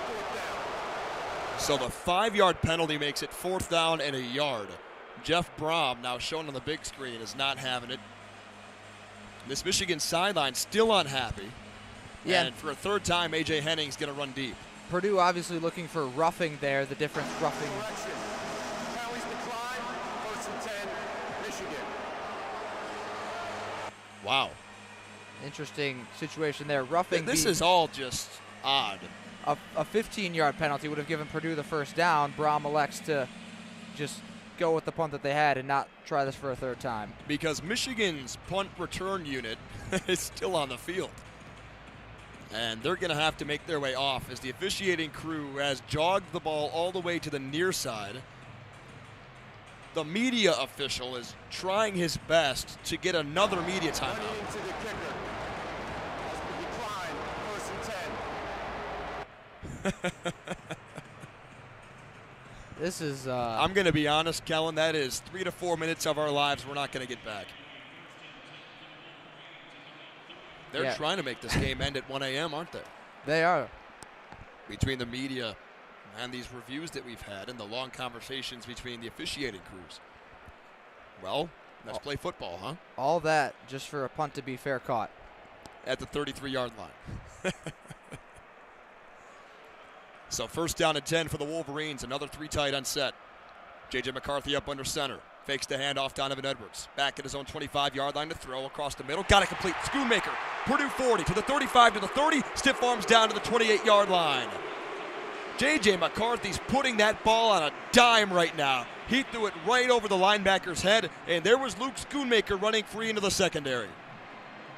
4th down. So the 5-yard penalty makes it 4th down and a yard. Jeff Brom, now shown on the big screen, is not having it. This Michigan sideline still unhappy. Yeah. And for a 3rd time, A.J. Henning's going to run deep. Purdue obviously looking for roughing there. The difference roughing. Correction. Penalties decline. 1st and 10, Michigan. Wow. Interesting situation there. Roughing. This is all just odd. A 15-yard penalty would have given Purdue the 1st down. Brom elects to just go with the punt that they had and not try this for a 3rd time. Because Michigan's punt return unit is still on the field. And they're going to have to make their way off as the officiating crew has jogged the ball all the way to the near side. The media official is trying his best to get another media timeout. Running into the kicker. Decline. 1st and 10. This is. I'm going to be honest, Kelin, that is 3 to 4 minutes of our lives we're not going to get back. They're trying to make this game end at 1 a.m., aren't they? They are. Between the media and these reviews that we've had and the long conversations between the officiating crews. Well, let's play football, huh? All that just for a punt to be fair caught. At the 33-yard line. So 1st down and 10 for the Wolverines. Another 3 tight end set. J.J. McCarthy up under center. Fakes the handoff, Donovan Edwards. Back at his own 25-yard line to throw across the middle. Got it complete. Schoonmaker. Purdue 40 to the 35 to the 30. Stiff arms down to the 28-yard line. J.J. McCarthy's putting that ball on a dime right now. He threw it right over the linebacker's head, and there was Luke Schoonmaker running free into the secondary.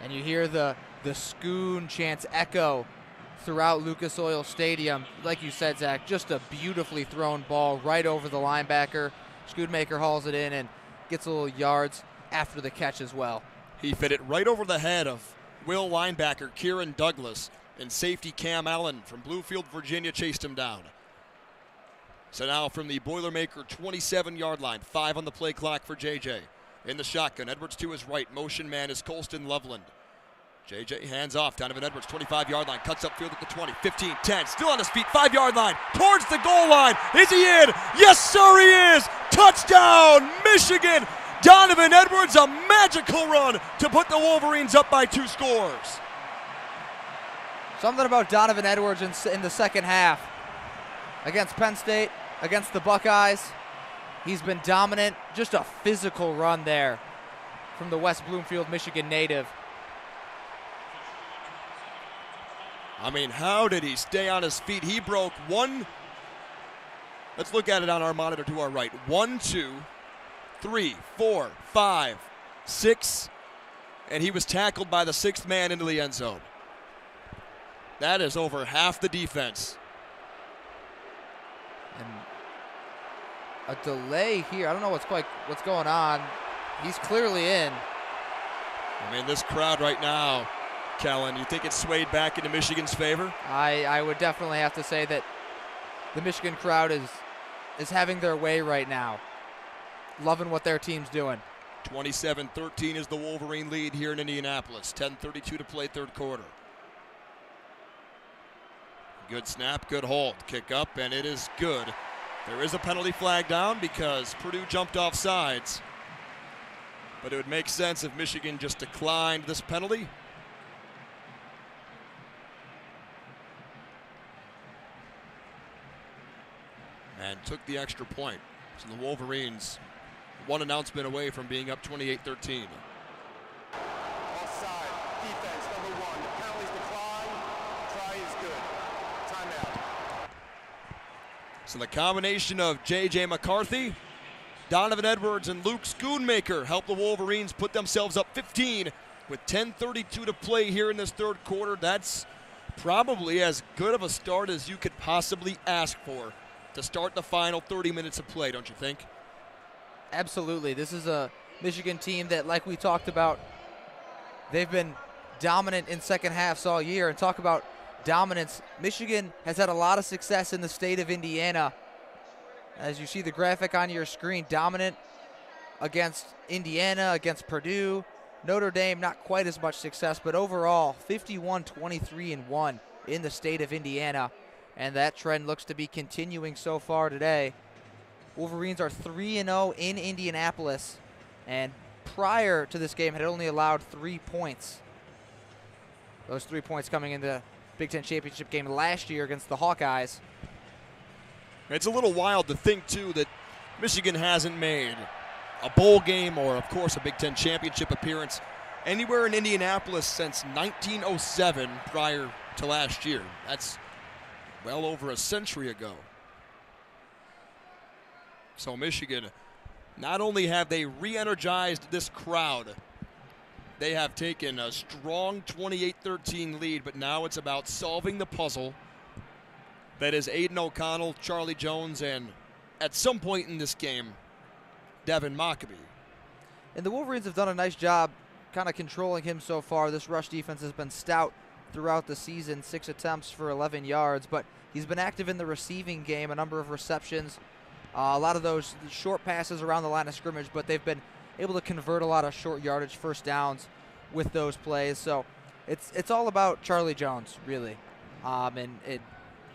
And you hear the Schoon chants echo throughout Lucas Oil Stadium. Like you said, Zach, just a beautifully thrown ball right over the linebacker. Schoonmaker hauls it in and gets a little yards after the catch as well. He fit it right over the head of Will linebacker Kieran Douglas, and safety Cam Allen from Bluefield, Virginia chased him down. So now from the Boilermaker 27-yard line, 5 on the play clock for JJ. In the shotgun, Edwards to his right. Motion man is Colston Loveland. JJ hands off. Donovan Edwards, 25-yard line. Cuts upfield at the 20, 15, 10. Still on his feet, 5-yard line. Towards the goal line. Is he in? Yes, sir, he is. Touchdown, Michigan. Donovan Edwards, a magical run to put the Wolverines up by 2 scores. Something about Donovan Edwards in the second half. Against Penn State, against the Buckeyes. He's been dominant. Just a physical run there from the West Bloomfield, Michigan native. I mean, how did he stay on his feet? He broke one. Let's look at it on our monitor to our right. 1, 2, 3, 4, 5, 6, and he was tackled by the 6th man into the end zone. That is over half the defense. And a delay here. I don't know what's going on. He's clearly in. I mean, this crowd right now, Kelin, you think it's swayed back into Michigan's favor? I would definitely have to say that the Michigan crowd is having their way right now. Loving what their team's doing. 27-13 is the Wolverine lead here in Indianapolis. 10:32 to play, 3rd quarter. Good snap, good hold. Kick up, and it is good. There is a penalty flag down because Purdue jumped off sides. But it would make sense if Michigan just declined this penalty. And took the extra point. So the Wolverines, one announcement away from being up 28-13. Offside, defense, number 1. The penalties decline. Try is good. Timeout. So the combination of J.J. McCarthy, Donovan Edwards, and Luke Schoonmaker helped the Wolverines put themselves up 15 with 10:32 to play here in this third quarter. That's probably as good of a start as you could possibly ask for to start the final 30 minutes of play, don't you think? Absolutely. This is a Michigan team that, like we talked about, they've been dominant in second halves all year. And talk about dominance, Michigan has had a lot of success in the state of Indiana. As you see the graphic on your screen, dominant against Indiana, against Purdue. Notre Dame, not quite as much success, but overall 51-23-1 in the state of Indiana. And that trend looks to be continuing so far today. Wolverines are 3-0 in Indianapolis, and prior to this game had only allowed 3 points. Those 3 points coming in the Big Ten championship game last year against the Hawkeyes. It's a little wild to think, too, that Michigan hasn't made a bowl game or, of course, a Big Ten championship appearance anywhere in Indianapolis since 1907 prior to last year. That's well over a century ago. So Michigan, not only have they re-energized this crowd, they have taken a strong 28-13 lead, but now it's about solving the puzzle that is Aiden O'Connell, Charlie Jones, and at some point in this game, Devin Mockabee. And the Wolverines have done a nice job kind of controlling him so far. This rush defense has been stout throughout the season, 6 attempts for 11 yards, but he's been active in the receiving game, a number of receptions, a lot of those short passes around the line of scrimmage, but they've been able to convert a lot of short yardage first downs with those plays. So it's all about Charlie Jones, really.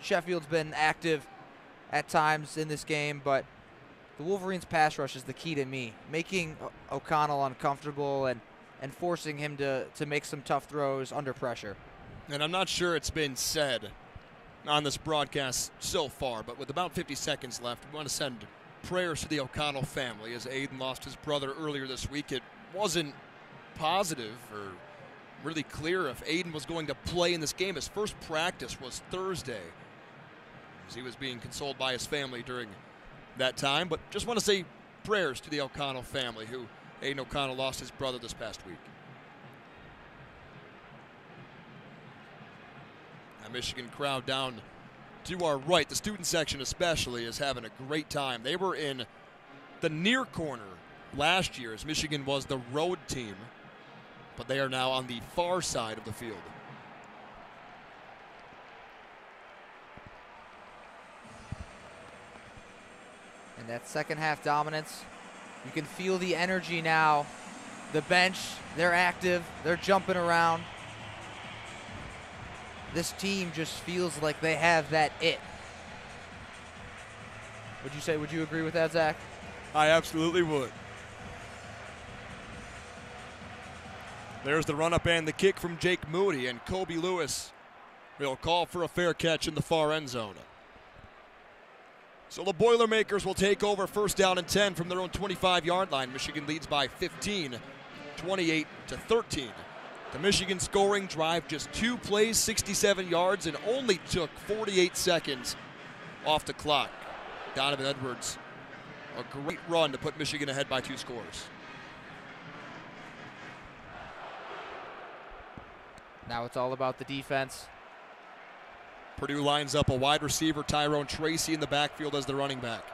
Sheffield's been active at times in this game, but the Wolverines' pass rush is the key to me, making O'Connell uncomfortable and forcing him to make some tough throws under pressure. And I'm not sure it's been said on this broadcast so far, but with about 50 seconds left, we want to send prayers to the O'Connell family as Aiden lost his brother earlier this week. It wasn't positive or really clear if Aiden was going to play in this game. His first practice was Thursday, as he was being consoled by his family during that time. But just want to say prayers to the O'Connell family, who Aiden O'Connell lost his brother this past week. A Michigan crowd down to our right, the student section especially, is having a great time. They were in the near corner last year as Michigan was the road team, but they are now on the far side of the field. And that second half dominance, you can feel the energy now. The bench, they're active, they're jumping around. This team just feels like they have that it. Would you agree with that, Zach? I absolutely would. There's the run-up and the kick from Jake Moody, and Kobe Lewis will call for a fair catch in the far end zone. So the Boilermakers will take over first down and 10 from their own 25-yard line. Michigan leads by 15, 28-13. The Michigan scoring drive, just 2 plays, 67 yards, and only took 48 seconds off the clock. Donovan Edwards, a great run to put Michigan ahead by 2 scores. Now it's all about the defense. Purdue lines up a wide receiver, Tyrone Tracy, in the backfield as the running back.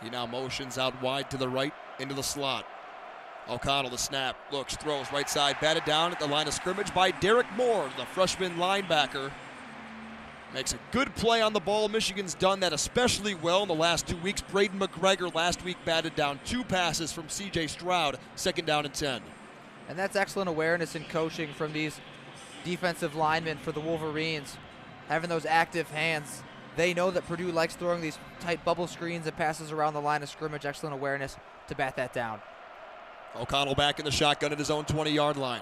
He now motions out wide to the right into the slot. O'Connell, the snap, looks, throws, right side, batted down at the line of scrimmage by Derek Moore, the freshman linebacker. Makes a good play on the ball. Michigan's done that especially well in the last 2 weeks. Braden McGregor last week batted down 2 passes from C.J. Stroud, second down and 10. And that's excellent awareness and coaching from these defensive linemen for the Wolverines. Having those active hands. They know that Purdue likes throwing these tight bubble screens and passes around the line of scrimmage. Excellent awareness to bat that down. O'Connell back in the shotgun at his own 20-yard line.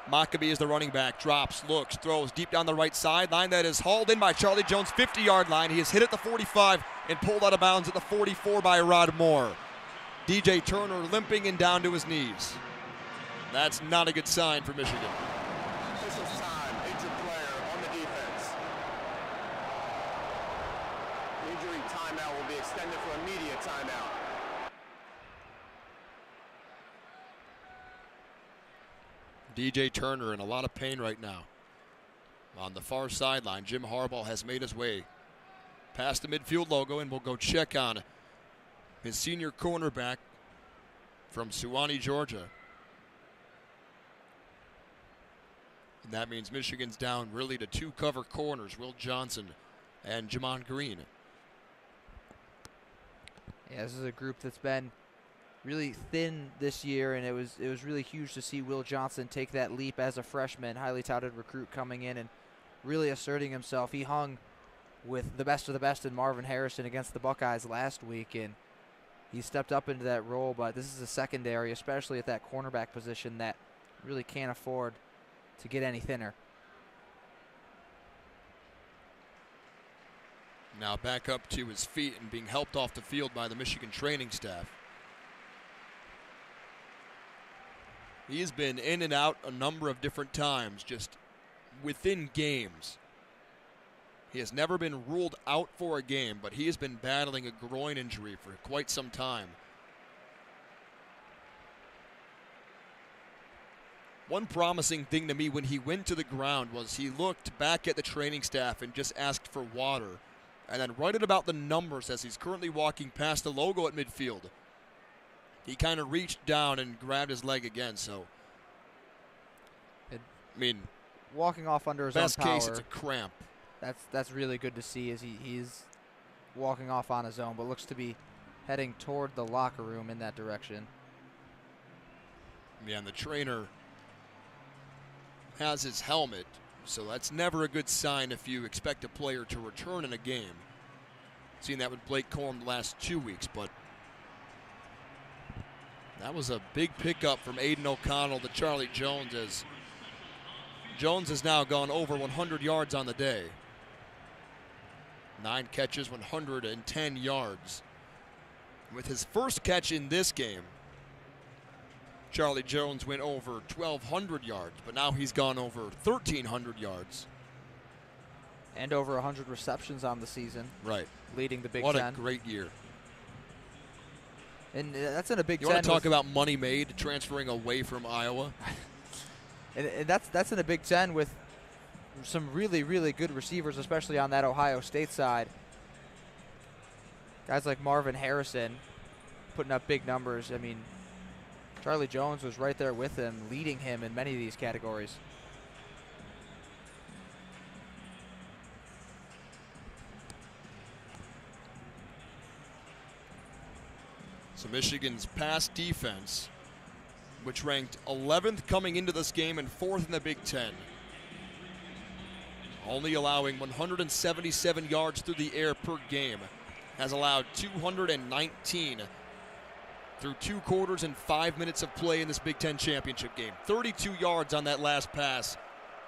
Mockabee is the running back, drops, looks, throws deep down the right sideline. That is hauled in by Charlie Jones, 50-yard line. He is hit at the 45 and pulled out of bounds at the 44 by Rod Moore. DJ Turner limping and down to his knees. That's not a good sign for Michigan. Official time, injured player on the defense. The injury timeout will be extended for immediate timeout. DJ Turner in a lot of pain right now. On the far sideline, Jim Harbaugh has made his way past the midfield logo and will go check on his senior cornerback from Suwanee, Georgia. And that means Michigan's down really to 2 cover corners, Will Johnson and Jamon Green. Yeah, this is a group that's been really thin this year, and it was really huge to see Will Johnson take that leap as a freshman, highly touted recruit coming in and really asserting himself. He hung with the best of the best in Marvin Harrison against the Buckeyes last week, and he stepped up into that role. But this is a secondary, especially at that cornerback position, that really can't afford to get any thinner. Now back up to his feet and being helped off the field by the Michigan training staff. He has been in and out a number of different times, just within games. He has never been ruled out for a game, but he has been battling a groin injury for quite some time. One promising thing to me when he went to the ground was he looked back at the training staff and just asked for water. And then right at about the numbers as he's currently walking past the logo at midfield, he kind of reached down and grabbed his leg again. So, I mean, walking off under his own best power. case, it's a cramp. That's really good to see as he's walking off on his own, but looks to be heading toward the locker room in that direction. Yeah, and the trainer has his helmet, so that's never a good sign if you expect a player to return in a game. Seen that with Blake Corum the last 2 weeks, but that was a big pickup from Aiden O'Connell to Charlie Jones, as Jones has now gone over 100 yards on the day. 9 catches, 110 yards. With his first catch in this game, Charlie Jones went over 1,200 yards, but now he's gone over 1,300 yards. And over 100 receptions on the season. Right. Leading the Big What Ten. a great year. And that's in a Big You Ten. want to talk about money made transferring away from Iowa? And that's in a Big Ten with some really, really good receivers, especially on that Ohio State side. Guys like Marvin Harrison putting up big numbers. I mean, Charlie Jones was right there with him, leading him in many of these categories. So Michigan's pass defense, which ranked 11th coming into this game and 4th in the Big Ten, only allowing 177 yards through the air per game, has allowed 219 through 2 quarters and 5 minutes of play in this Big Ten championship game. 32 yards on that last pass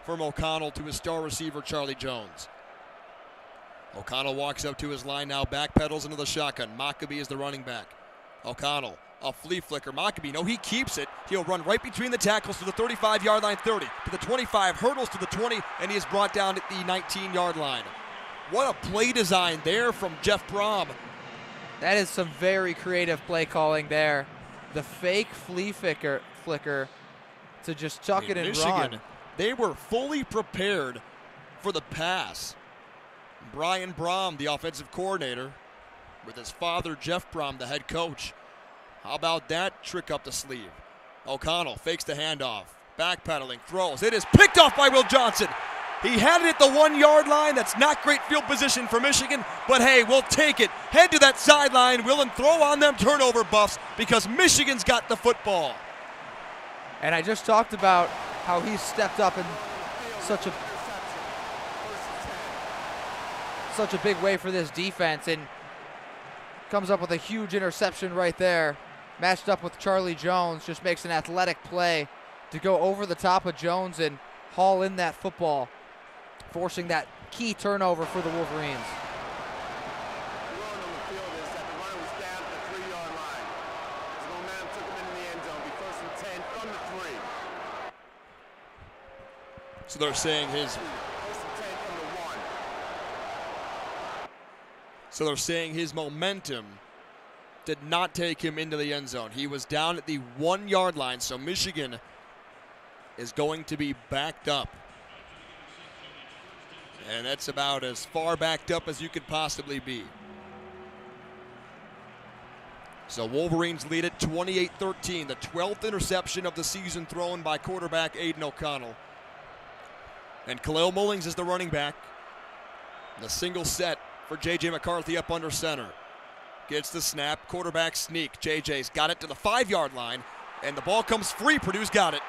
from O'Connell to his star receiver, Charlie Jones. O'Connell walks up to his line now, backpedals into the shotgun. Mockabee is the running back. O'Connell, a flea flicker. Mockabee, no, he keeps it. He'll run right between the tackles to the 35-yard line, 30, to the 25, hurdles to the 20, and he is brought down at the 19-yard line. What a play design there from Jeff Brom. That is some very creative play calling there. The fake flea flicker to just chuck it and Michigan, run. They were fully prepared for the pass. Brian Brom, the offensive coordinator, with his father, Jeff Brom, the head coach. How about that trick up the sleeve? O'Connell fakes the handoff, backpedaling, throws. It is picked off by Will Johnson. He had it at the 1-yard line. That's not great field position for Michigan, but hey, we'll take it. Head to that sideline, Will, and throw on them turnover buffs because Michigan's got the football. And I just talked about how he stepped up in such a big way for this defense, and comes up with a huge interception right there. matched up with Charlie Jones, just makes an athletic play to go over the top of Jones and haul in that football, forcing that key turnover for the Wolverines. So they're saying his momentum did not take him into the end zone. He was down at the 1 yard line, so Michigan is going to be backed up. And that's about as far backed up as you could possibly be. So Wolverines lead it 28-13, the 12th interception of the season thrown by quarterback Aiden O'Connell. And Khalil Mullings is the running back. The single set for J.J. McCarthy up under center. Gets the snap, quarterback sneak. J.J.'s got it to the 5 yard line, and the ball comes free. Purdue's got it.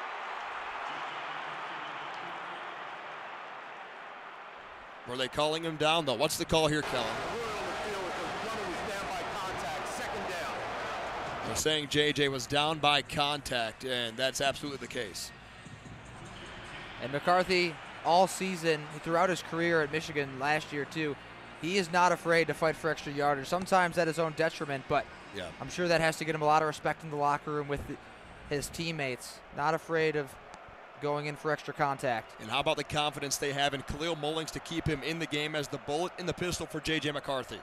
Were they calling him down, though? What's the call here, Kelin? They're saying J.J. was down by contact, and that's absolutely the case. And McCarthy, all season, throughout his career at Michigan last year too, he is not afraid to fight for extra yardage. Sometimes at his own detriment, but yeah, I'm sure that has to get him a lot of respect in the locker room with his teammates. Not afraid of going in for extra contact. And how about the confidence they have in Khalil Mullings to keep him in the game as the bullet in the pistol for J.J. McCarthy.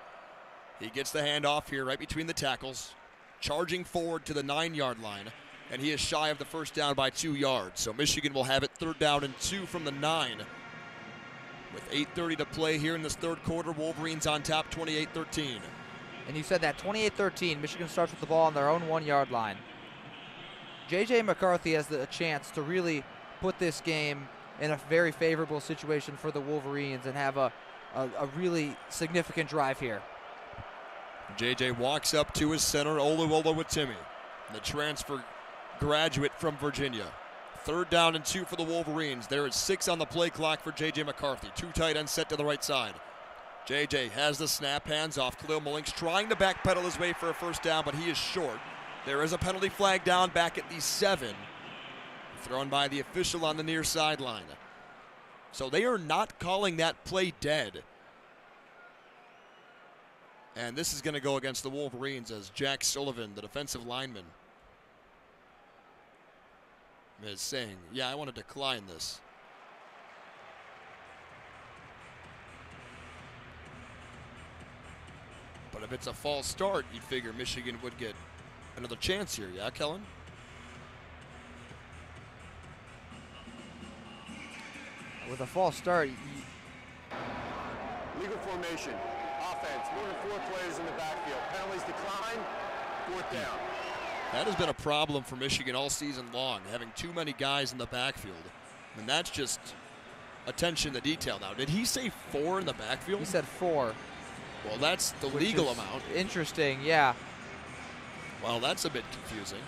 He gets the handoff here right between the tackles, charging forward to the 9 yard line, and he is shy of the first down by 2 yards. So Michigan will have it 3rd down and 2 from the 9. With 8:30 to play here in this third quarter, Wolverines on top 28-13. And you said that 28-13, Michigan starts with the ball on their own 1 yard line. J.J. McCarthy has the chance to really put this game in a very favorable situation for the Wolverines and have a really significant drive here. J.J. walks up to his center, Oluwolowatimi, the transfer graduate from Virginia. 3rd down and 2 for the Wolverines. There is 6 on the play clock for J.J. McCarthy. 2 tight ends set to the right side. J.J. has the snap, hands off. Khalil Mullings trying to backpedal his way for a first down, but he is short. There is a penalty flag down back at the 7. Thrown by the official on the near sideline. So they are not calling that play dead. And this is going to go against the Wolverines as Jack Sullivan, the defensive lineman, is saying, yeah, I want to decline this. But if it's a false start, you'd figure Michigan would get another chance here. Yeah, Kelin? With a false start, Legal formation. Offense. More than 4 players in the backfield. Penalties decline. 4th down. That has been a problem for Michigan all season long, having too many guys in the backfield. And that's just attention to detail now. Did he say 4 in the backfield? he said 4. Well, that's the legal amount. Interesting, yeah. Well, that's a bit confusing.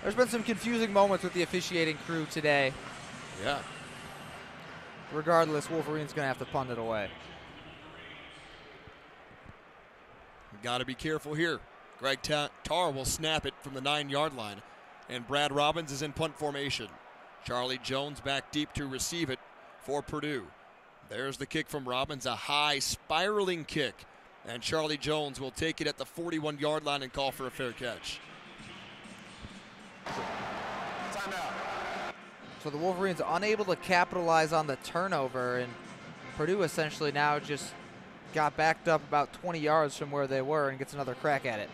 There's been some confusing moments with the officiating crew today. Yeah. Regardless, Wolverine's going to have to punt it away. Got to be careful here. Greg Tarr will snap it from the 9 yard line, and Brad Robbins is in punt formation. Charlie Jones back deep to receive it for Purdue. There's the kick from Robbins, a high spiraling kick, and Charlie Jones will take it at the 41 yard line and call for a fair catch. Timeout. So the Wolverines are unable to capitalize on the turnover, and Purdue essentially now just got backed up about 20 yards from where they were and gets another crack at it.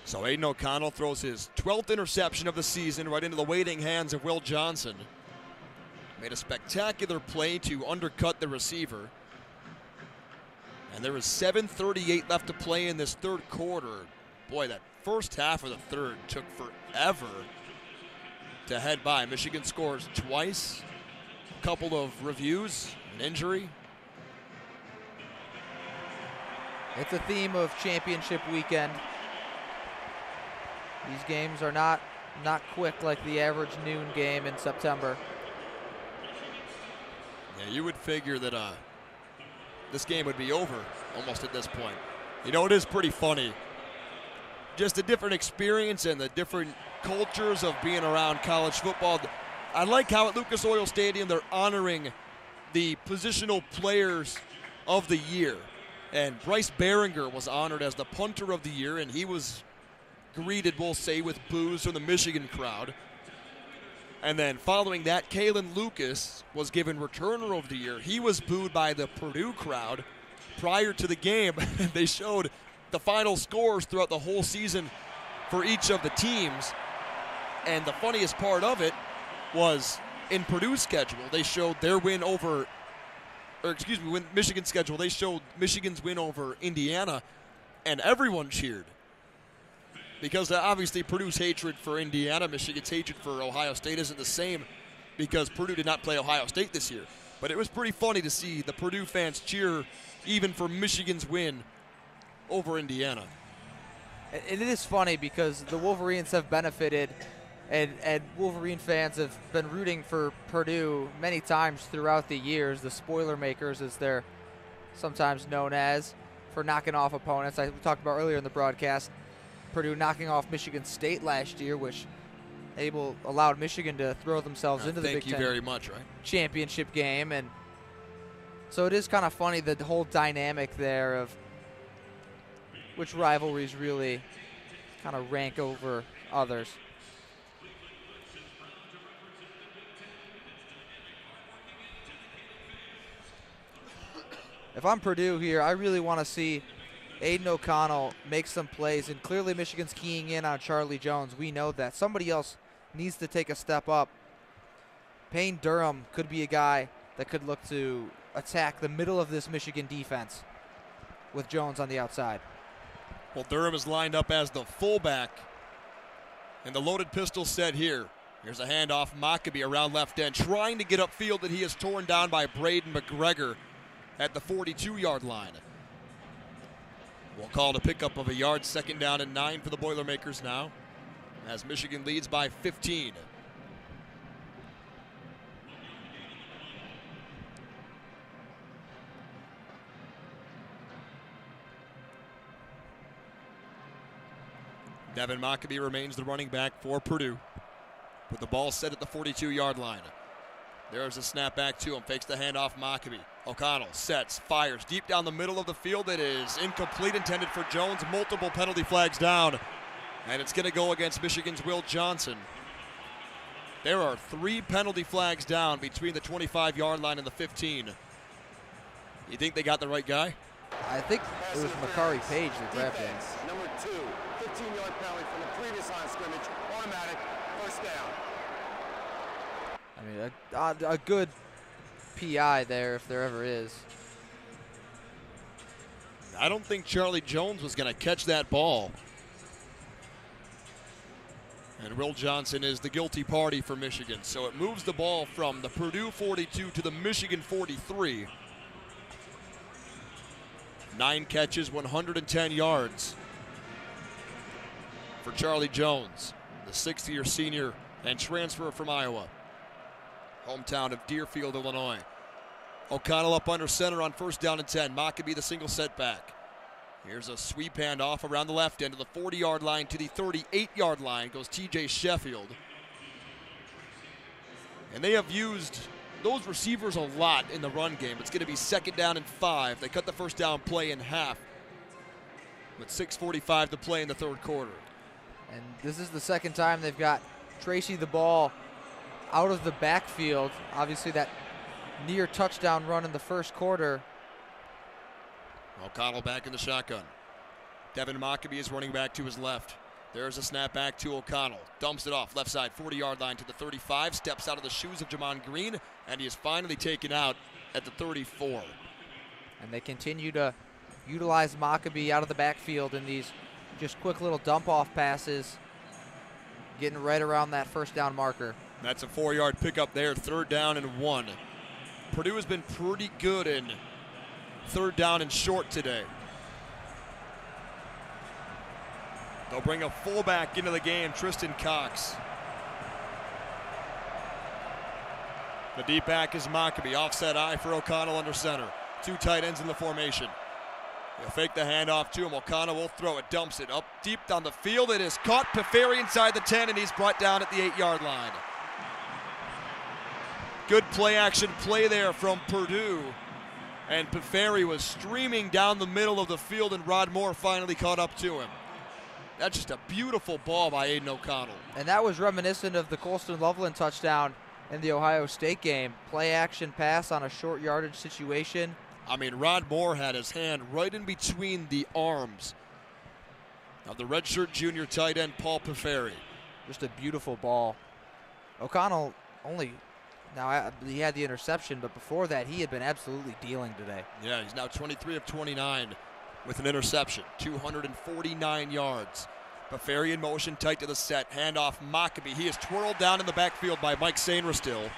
So Aiden O'Connell throws his 12th interception of the season right into the waiting hands of Will Johnson. Made a spectacular play to undercut the receiver. And there is 7:38 left to play in this third quarter. Boy, that first half of the third took forever to head by. Michigan scores twice. A couple of reviews, an injury. It's a theme of championship weekend. These games are not quick like the average noon game in September. Yeah, you would figure that this game would be over almost at this point. You know, it is pretty funny. just a different experience and the different cultures of being around college football. I like how at Lucas Oil Stadium they're honoring the positional players of the year. And Bryce Behringer was honored as the punter of the year, and he was greeted, we'll say, with boos from the Michigan crowd. And then following that, Kalen Lucas was given returner of the year. He was booed by the Purdue crowd prior to the game. They showed the final scores throughout the whole season for each of the teams. And the funniest part of it was in Purdue's schedule, they showed their win over, when Michigan's schedule, they showed Michigan's win over Indiana, and everyone cheered. Because obviously Purdue's hatred for Indiana, Michigan's hatred for Ohio State isn't the same because Purdue did not play Ohio State this year. But it was pretty funny to see the Purdue fans cheer even for Michigan's win over Indiana. It is funny because the Wolverines have benefited, and Wolverine fans have been rooting for Purdue many times throughout the years. The spoiler makers, as they're sometimes known as, for knocking off opponents. We talked about earlier in the broadcast, Purdue knocking off Michigan State last year, which allowed Michigan to throw themselves into the Big Ten very much, right? championship game. And so it is kind of funny, the whole dynamic there of which rivalries really kind of rank over others. If I'm Purdue here, I really want to see Aiden O'Connell make some plays, and clearly Michigan's keying in on Charlie Jones. We know that. Somebody else needs to take a step up. Payne Durham could be a guy that could look to attack the middle of this Michigan defense with Jones on the outside. Well, Durham is lined up as the fullback, and the loaded pistol set here. Here's a handoff, Maccabee around left end, trying to get upfield, that he is torn down by Braden McGregor at the 42-yard line. We'll call it a pickup of a yard, 2nd down and 9 for the Boilermakers now, as Michigan leads by 15. Devin Maccabee remains the running back for Purdue, with the ball set at the 42-yard line. There's a snap back to him, fakes the handoff, Maccabee. O'Connell sets, fires deep down the middle of the field. It is incomplete, intended for Jones. Multiple penalty flags down, and it's going to go against Michigan's Will Johnson. There are 3 penalty flags down between the 25-yard line and the 15. You think they got the right guy? I think it was Makari Page that grabbed him. Number 2, 15-yard penalty from the previous line of scrimmage, automatic, 1st down. I mean, a good PI there if there ever is. I don't think Charlie Jones was going to catch that ball. And Will Johnson is the guilty party for Michigan. So it moves the ball from the Purdue 42 to the Michigan 43. 9 catches, 110 yards for Charlie Jones, the 6th-year senior and transfer from Iowa, hometown of Deerfield, Illinois. O'Connell up under center on 1st down and 10. Maccabee the single setback. Here's a sweep handoff around the left end to the 40-yard line to the 38-yard line. Goes TJ Sheffield. And they have used those receivers a lot in the run game. It's going to be 2nd down and 5. They cut the 1st down play in half with 6:45 to play in the 3rd quarter. And this is the 2nd time they've got Tracy the ball out of the backfield. Obviously that near touchdown run in the 1st quarter. O'Connell back in the shotgun. Devin Maccabee is running back to his left. There's a snap back to O'Connell. Dumps it off left side, 40-yard line to the 35. Steps out of the shoes of Jamon Green, and he is finally taken out at the 34. And they continue to utilize Maccabee out of the backfield in these just quick little dump-off passes, getting right around that 1st down marker. That's a 4-yard pickup there, 3rd down and 1. Purdue has been pretty good in 3rd down and short today. They'll bring a fullback into the game, Tristan Cox. The deep back is Maccabee. Offset eye for O'Connell under center. 2 tight ends in the formation. He'll fake the handoff to him. O'Connell will throw it, dumps it up deep down the field. It is caught. Peferi inside the 10, and he's brought down at the 8-yard line. Good play-action play there from Purdue. And Peferi was streaming down the middle of the field, and Rod Moore finally caught up to him. That's just a beautiful ball by Aiden O'Connell. And that was reminiscent of the Colston Loveland touchdown in the Ohio State game. Play-action pass on a short yardage situation. I mean, Rod Moore had his hand right in between the arms of the redshirt junior tight end Paul Peferi. Just a beautiful ball. O'Connell now he had the interception, but before that he had been absolutely dealing today. Yeah, he's now 23 of 29 with an interception, 249 yards. Peferi in motion, tight to the set, handoff Mockabee. He is twirled down in the backfield by Mike Sainristil.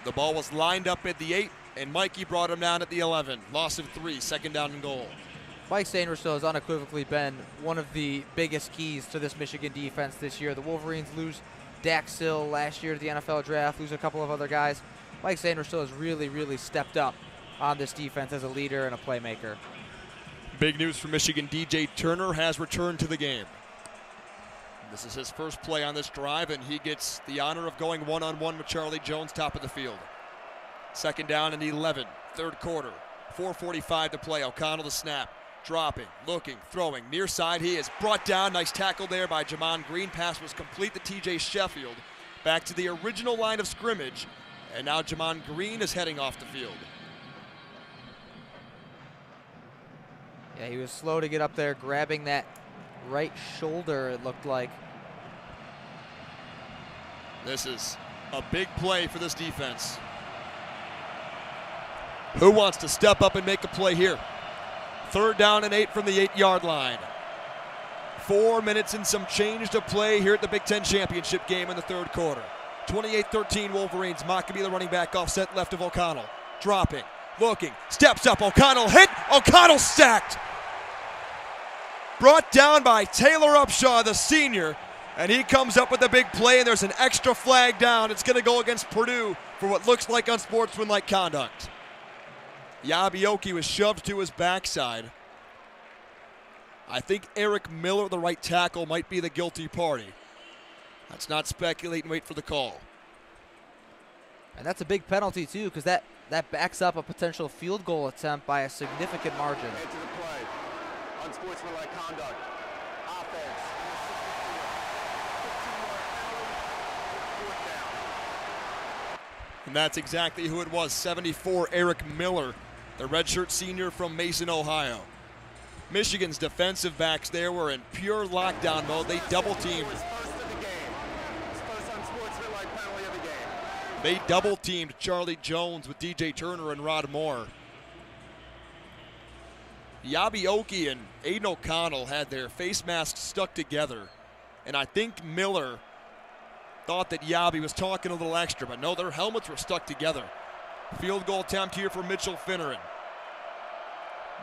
The ball was lined up at the 8, and Mikey brought him down at the 11. Loss of 3, second down and goal. Mike Sainristil has unequivocally been one of the biggest keys to this Michigan defense this year. The Wolverines lose Dax Sill last year to the NFL draft, lose a couple of other guys. Mike Sainristil has really, really stepped up on this defense as a leader and a playmaker. Big news for Michigan. DJ Turner has returned to the game. This is his first play on this drive, and he gets the honor of going one-on-one with Charlie Jones, top of the field. Second down and 11, third quarter. 4:45 to play. O'Connell the snap. Dropping, looking, throwing. Near side, he is brought down. Nice tackle there by Jamon Green. Pass was complete to TJ Sheffield. Back to the original line of scrimmage. And now Jamon Green is heading off the field. Yeah, he was slow to get up there, grabbing that right shoulder, it looked like. This is a big play for this defense. Who wants to step up and make a play here? Third down and 8 from the 8-yard line. 4 minutes and some change to play here at the Big Ten Championship game in the third quarter. 28-13 Wolverines. Mockabee the running back, offset left of O'Connell. Dropping, looking, steps up. O'Connell hit. O'Connell sacked. Brought down by Taylor Upshaw, the senior. And he comes up with a big play, and there's an extra flag down. It's going to go against Purdue for what looks like unsportsmanlike conduct. Yabioki was shoved to his backside. I think Eric Miller, the right tackle, might be the guilty party. Let's not speculate and wait for the call. And that's a big penalty, too, because that backs up a potential field goal attempt by a significant margin. Into the play. Unsportsmanlike conduct. Offense. And that's exactly who it was. 74, Eric Miller, the redshirt senior from Mason, Ohio. Michigan's defensive backs there were in pure lockdown mode. They double-teamed. They double-teamed Charlie Jones with DJ Turner and Rod Moore. Yabioki and Aiden O'Connell had their face masks stuck together. And I think Miller thought that Yabi was talking a little extra, but no, their helmets were stuck together. Field goal attempt here for Mitchell Finneran.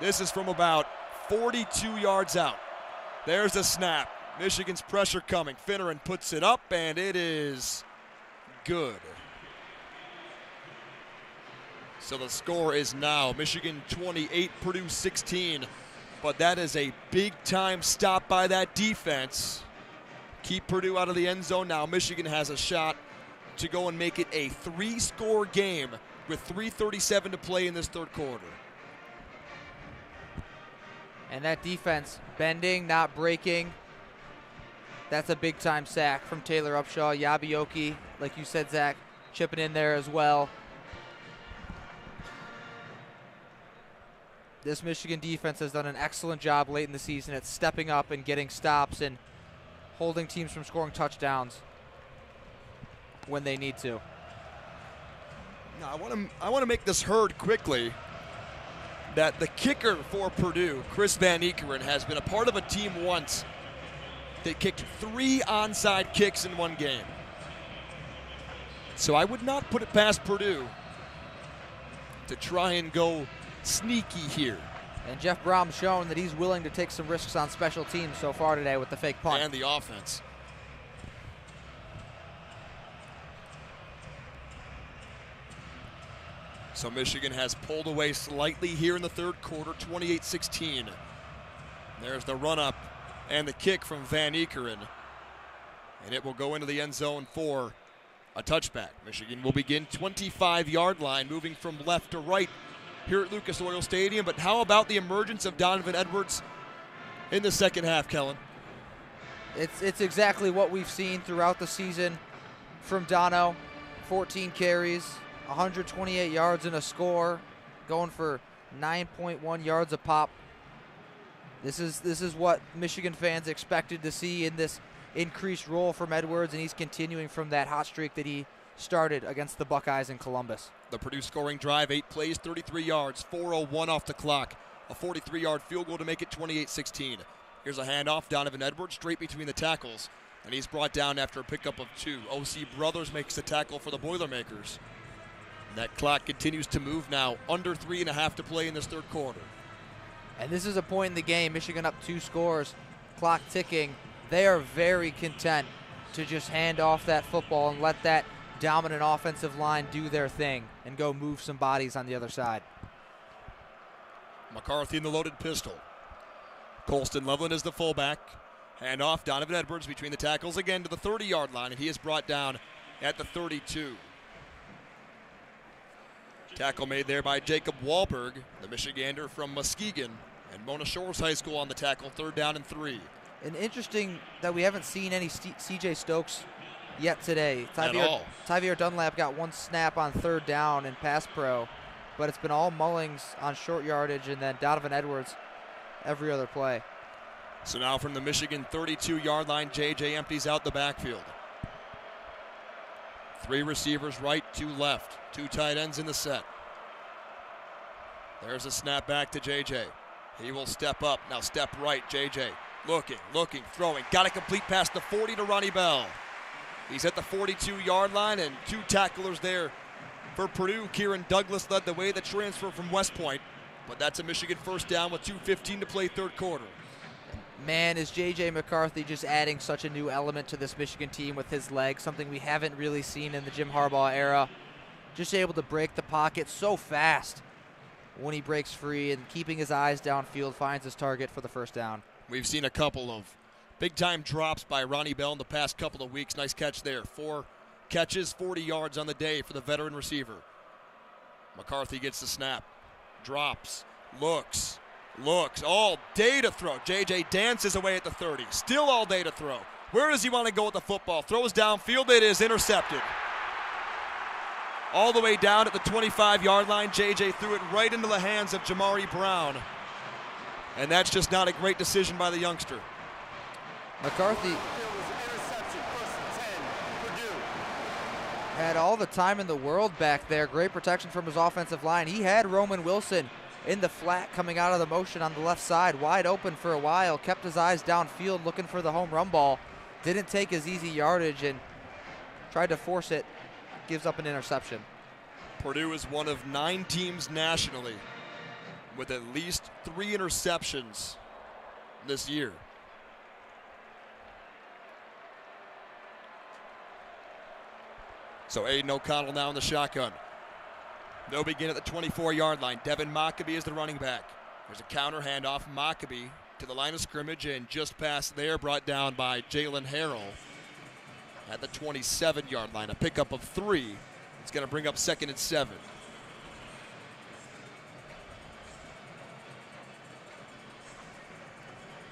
This is from about 42 yards out. There's the snap. Michigan's pressure coming. Finneran puts it up, and it is good. So the score is now Michigan 28, Purdue 16. But that is a big-time stop by that defense. Keep Purdue out of the end zone. Now Michigan has a shot to go and make it a 3-score game with 3:37 to play in this third quarter. And that defense bending, not breaking. That's a big-time sack from Taylor Upshaw. Yabioki, like you said, Zach, chipping in there as well. This Michigan defense has done an excellent job late in the season at stepping up and getting stops and holding teams from scoring touchdowns when they need to. Now I want to make this heard quickly that the kicker for Purdue, Chris Van Eekeren, has been a part of a team once that kicked 3 onside kicks in one game. So I would not put it past Purdue to try and go sneaky here. And Jeff Brom's shown that he's willing to take some risks on special teams so far today with the fake punt. And the offense. So Michigan has pulled away slightly here in the third quarter, 28-16. There's the run-up and the kick from Van Eekeren. And it will go into the end zone for a touchback. Michigan will begin 25-yard line, moving from left to right here at Lucas Oil Stadium. But how about the emergence of Donovan Edwards in the second half, Kelin? It's exactly what we've seen throughout the season from Dono. 14 carries, 128 yards and a score, going for 9.1 yards a pop. This is what Michigan fans expected to see in this increased role from Edwards, and he's continuing from that hot streak that he started against the Buckeyes in Columbus. The Purdue scoring drive, 8 plays, 33 yards, 4:01 off the clock. A 43-yard field goal to make it 28-16. Here's a handoff, Donovan Edwards straight between the tackles, and he's brought down after a pickup of 2. O.C. Brothers makes the tackle for the Boilermakers. And that clock continues to move now, under 3.5 to play in this third quarter. And this is a point in the game, Michigan up 2 scores, clock ticking. They are very content to just hand off that football and let that dominant offensive line do their thing and go move some bodies on the other side. McCarthy in the loaded pistol. Colston Loveland is the fullback. Hand off, Donovan Edwards between the tackles again to the 30-yard line, and he is brought down at the 32. Tackle made there by Jacob Wahlberg, the Michigander from Muskegon, and Mona Shores High School on the tackle, 3rd down and 3. And interesting that we haven't seen any C.J. Stokes yet today. Tyvier Dunlap got 1 snap on 3rd down in pass pro, but it's been all Mullings on short yardage and then Donovan Edwards every other play. So now from the Michigan 32-yard line, J.J. empties out the backfield. 3 receivers right, 2 left. 2 tight ends in the set. There's a snap back to J.J. He will step up. Now step right, J.J. Looking, throwing. Got a complete pass to 40 to Ronnie Bell. He's at the 42-yard line, and 2 tacklers there for Purdue. Kieran Douglas led the way, the transfer from West Point. But that's a Michigan first down with 2:15 to play third quarter. Man, is J.J. McCarthy just adding such a new element to this Michigan team with his legs, something we haven't really seen in the Jim Harbaugh era. Just able to break the pocket so fast when he breaks free, and keeping his eyes downfield finds his target for the first down. We've seen a couple of big-time drops by Ronnie Bell in the past couple of weeks. Nice catch there. 4 catches, 40 yards on the day for the veteran receiver. McCarthy gets the snap. Drops. Looks. All day to throw. J.J. dances away at the 30. Still all day to throw. Where does he want to go with the football? Throws downfield. It is intercepted. All the way down at the 25-yard line. J.J. threw it right into the hands of Jamari Brown. And that's just not a great decision by the youngster. McCarthy had all the time in the world back there. Great protection from his offensive line. He had Roman Wilson in the flat coming out of the motion on the left side, wide open for a while. Kept his eyes downfield looking for the home run ball. Didn't take his easy yardage and tried to force it. Gives up an interception. Purdue is one of 9 teams nationally with at least 3 interceptions this year. So Aiden O'Connell now in the shotgun. They'll begin at the 24-yard line. Devin Mockabee is the running back. There's a counter handoff. Mockabee to the line of scrimmage, and just past there, brought down by Jalen Harrell at the 27-yard line. A pickup of 3. It's going to bring up 2nd and 7.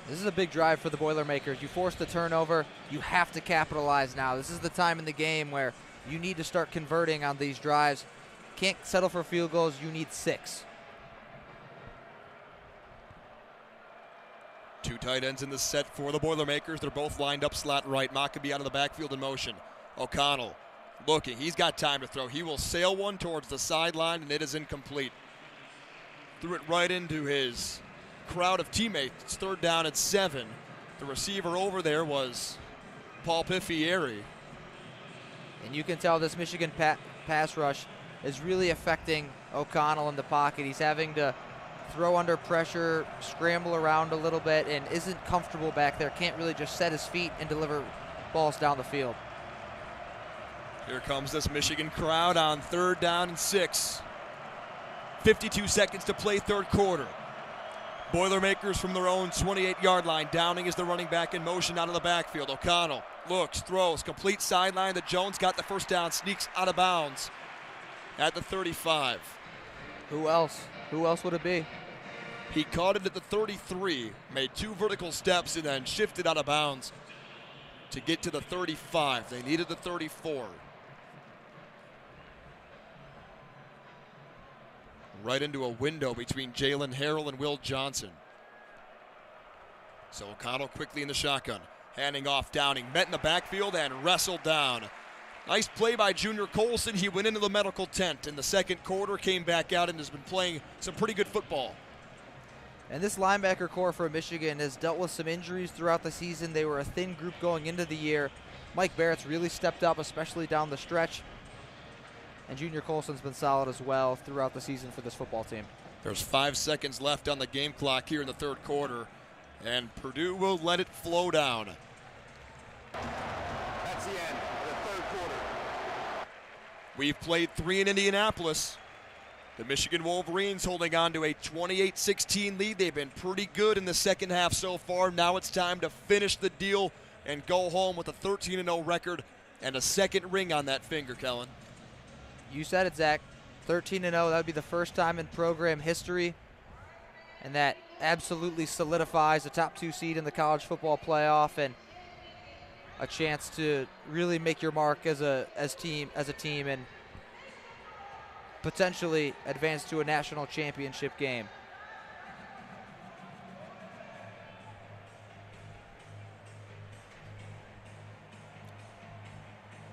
This is a big drive for the Boilermakers. You forced the turnover. You have to capitalize now. This is the time in the game where you need to start converting on these drives. Can't settle for field goals. You need 6. 2 tight ends in the set for the Boilermakers. They're both lined up slot right. Mockabee out of the backfield in motion. O'Connell looking. He's got time to throw. He will sail one towards the sideline, and it is incomplete. Threw it right into his crowd of teammates. It's 3rd down and 7. The receiver over there was Paul Piffieri. And you can tell this Michigan pass rush is really affecting O'Connell in the pocket. He's having to throw under pressure, scramble around a little bit, and isn't comfortable back there. Can't really just set his feet and deliver balls down the field. Here comes this Michigan crowd on 3rd down and 6. 52 seconds to play third quarter. Boilermakers from their own 28-yard line. Downing is the running back in motion out of the backfield. O'Connell looks, throws, complete sideline to Jones. Got the first down, sneaks out of bounds at the 35. Who else? Who else would it be? He caught it at the 33, made 2 vertical steps, and then shifted out of bounds to get to the 35. They needed the 34. Right into a window between Jalen Harrell and Will Johnson. So O'Connell quickly in the shotgun. Handing off Downing. Met in the backfield and wrestled down. Nice play by Junior Colson. He went into the medical tent in the second quarter, came back out, and has been playing some pretty good football. And this linebacker core for Michigan has dealt with some injuries throughout the season. They were a thin group going into the year. Mike Barrett's really stepped up, especially down the stretch. And Junior Colson's been solid as well throughout the season for this football team. There's 5 seconds left on the game clock here in the third quarter, and Purdue will let it flow down. That's the end of the third quarter. We've played 3 in Indianapolis. The Michigan Wolverines holding on to a 28-16 lead. They've been pretty good in the second half so far. Now it's time to finish the deal and go home with a 13-0 record and a second ring on that finger, Kelin. You said it, Zach. 13-0. That would be the first time in program history, and that absolutely solidifies the top 2 seed in the college football playoff and a chance to really make your mark as a team and potentially advance to a national championship game.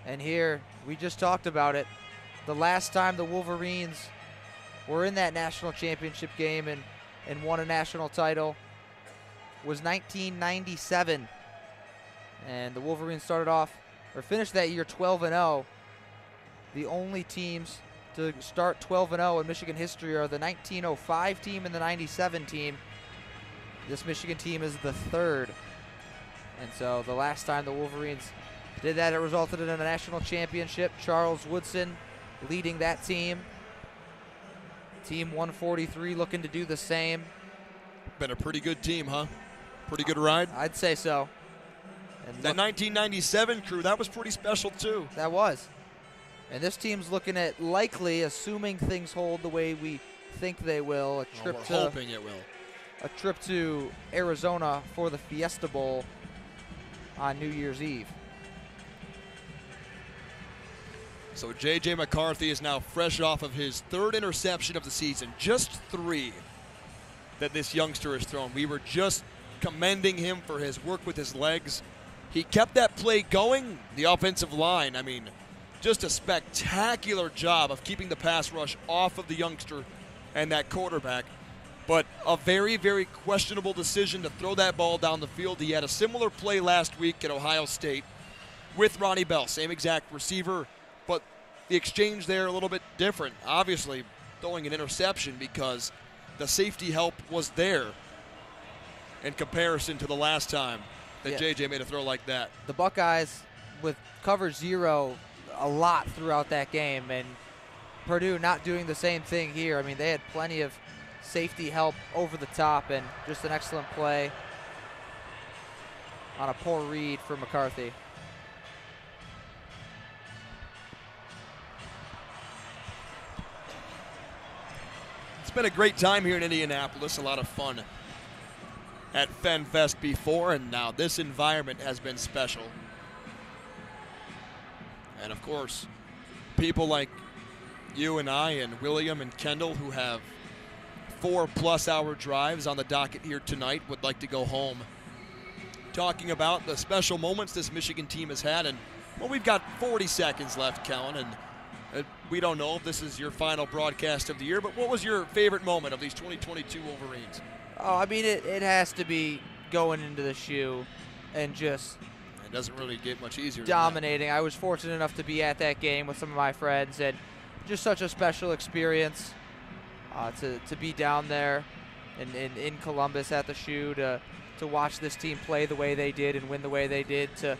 And here, we just talked about it. The last time the Wolverines were in that national championship game and won a national title was 1997. And the Wolverines finished that year 12-0. The only teams to start 12-0 in Michigan history are the 1905 team and the 97 team. This Michigan team is the third. And so the last time the Wolverines did that, it resulted in a national championship. Charles Woodson leading that team. Team 143 looking to do the same. Been a pretty good team, huh? Pretty good ride? I'd say so. And that 1997 crew, that was pretty special too. That was. And this team's looking at likely, assuming things hold the way we think they will, we're hoping it will. A trip to Arizona for the Fiesta Bowl on New Year's Eve. So J.J. McCarthy is now fresh off of his 3rd interception of the season. Just 3 that this youngster has thrown. We were just commending him for his work with his legs. He kept that play going. The offensive line, I mean, just a spectacular job of keeping the pass rush off of the youngster and that quarterback. But a very, very questionable decision to throw that ball down the field. He had a similar play last week at Ohio State with Ronnie Bell, same exact receiver. But the exchange there a little bit different. Obviously, throwing an interception because the safety help was there in comparison to the last time that J.J. made a throw like that. The Buckeyes with cover 0 a lot throughout that game, and Purdue not doing the same thing here. I mean, they had plenty of safety help over the top and just an excellent play on a poor read for McCarthy. It's been a great time here in Indianapolis, a lot of fun at FenFest before, and now this environment has been special. And of course, people like you and I and William and Kendall who have 4+ hour drives on the docket here tonight would like to go home talking about the special moments this Michigan team has had. And well, we've got 40 seconds left, Kelin, and we don't know if this is your final broadcast of the year, but what was your favorite moment of these 2022 Wolverines? Oh, I mean, it has to be going into the shoe and just it doesn't really get much easier. Dominating. I was fortunate enough to be at that game with some of my friends, and just such a special experience to be down there in Columbus at the shoe, to watch this team play the way they did and win the way they did, to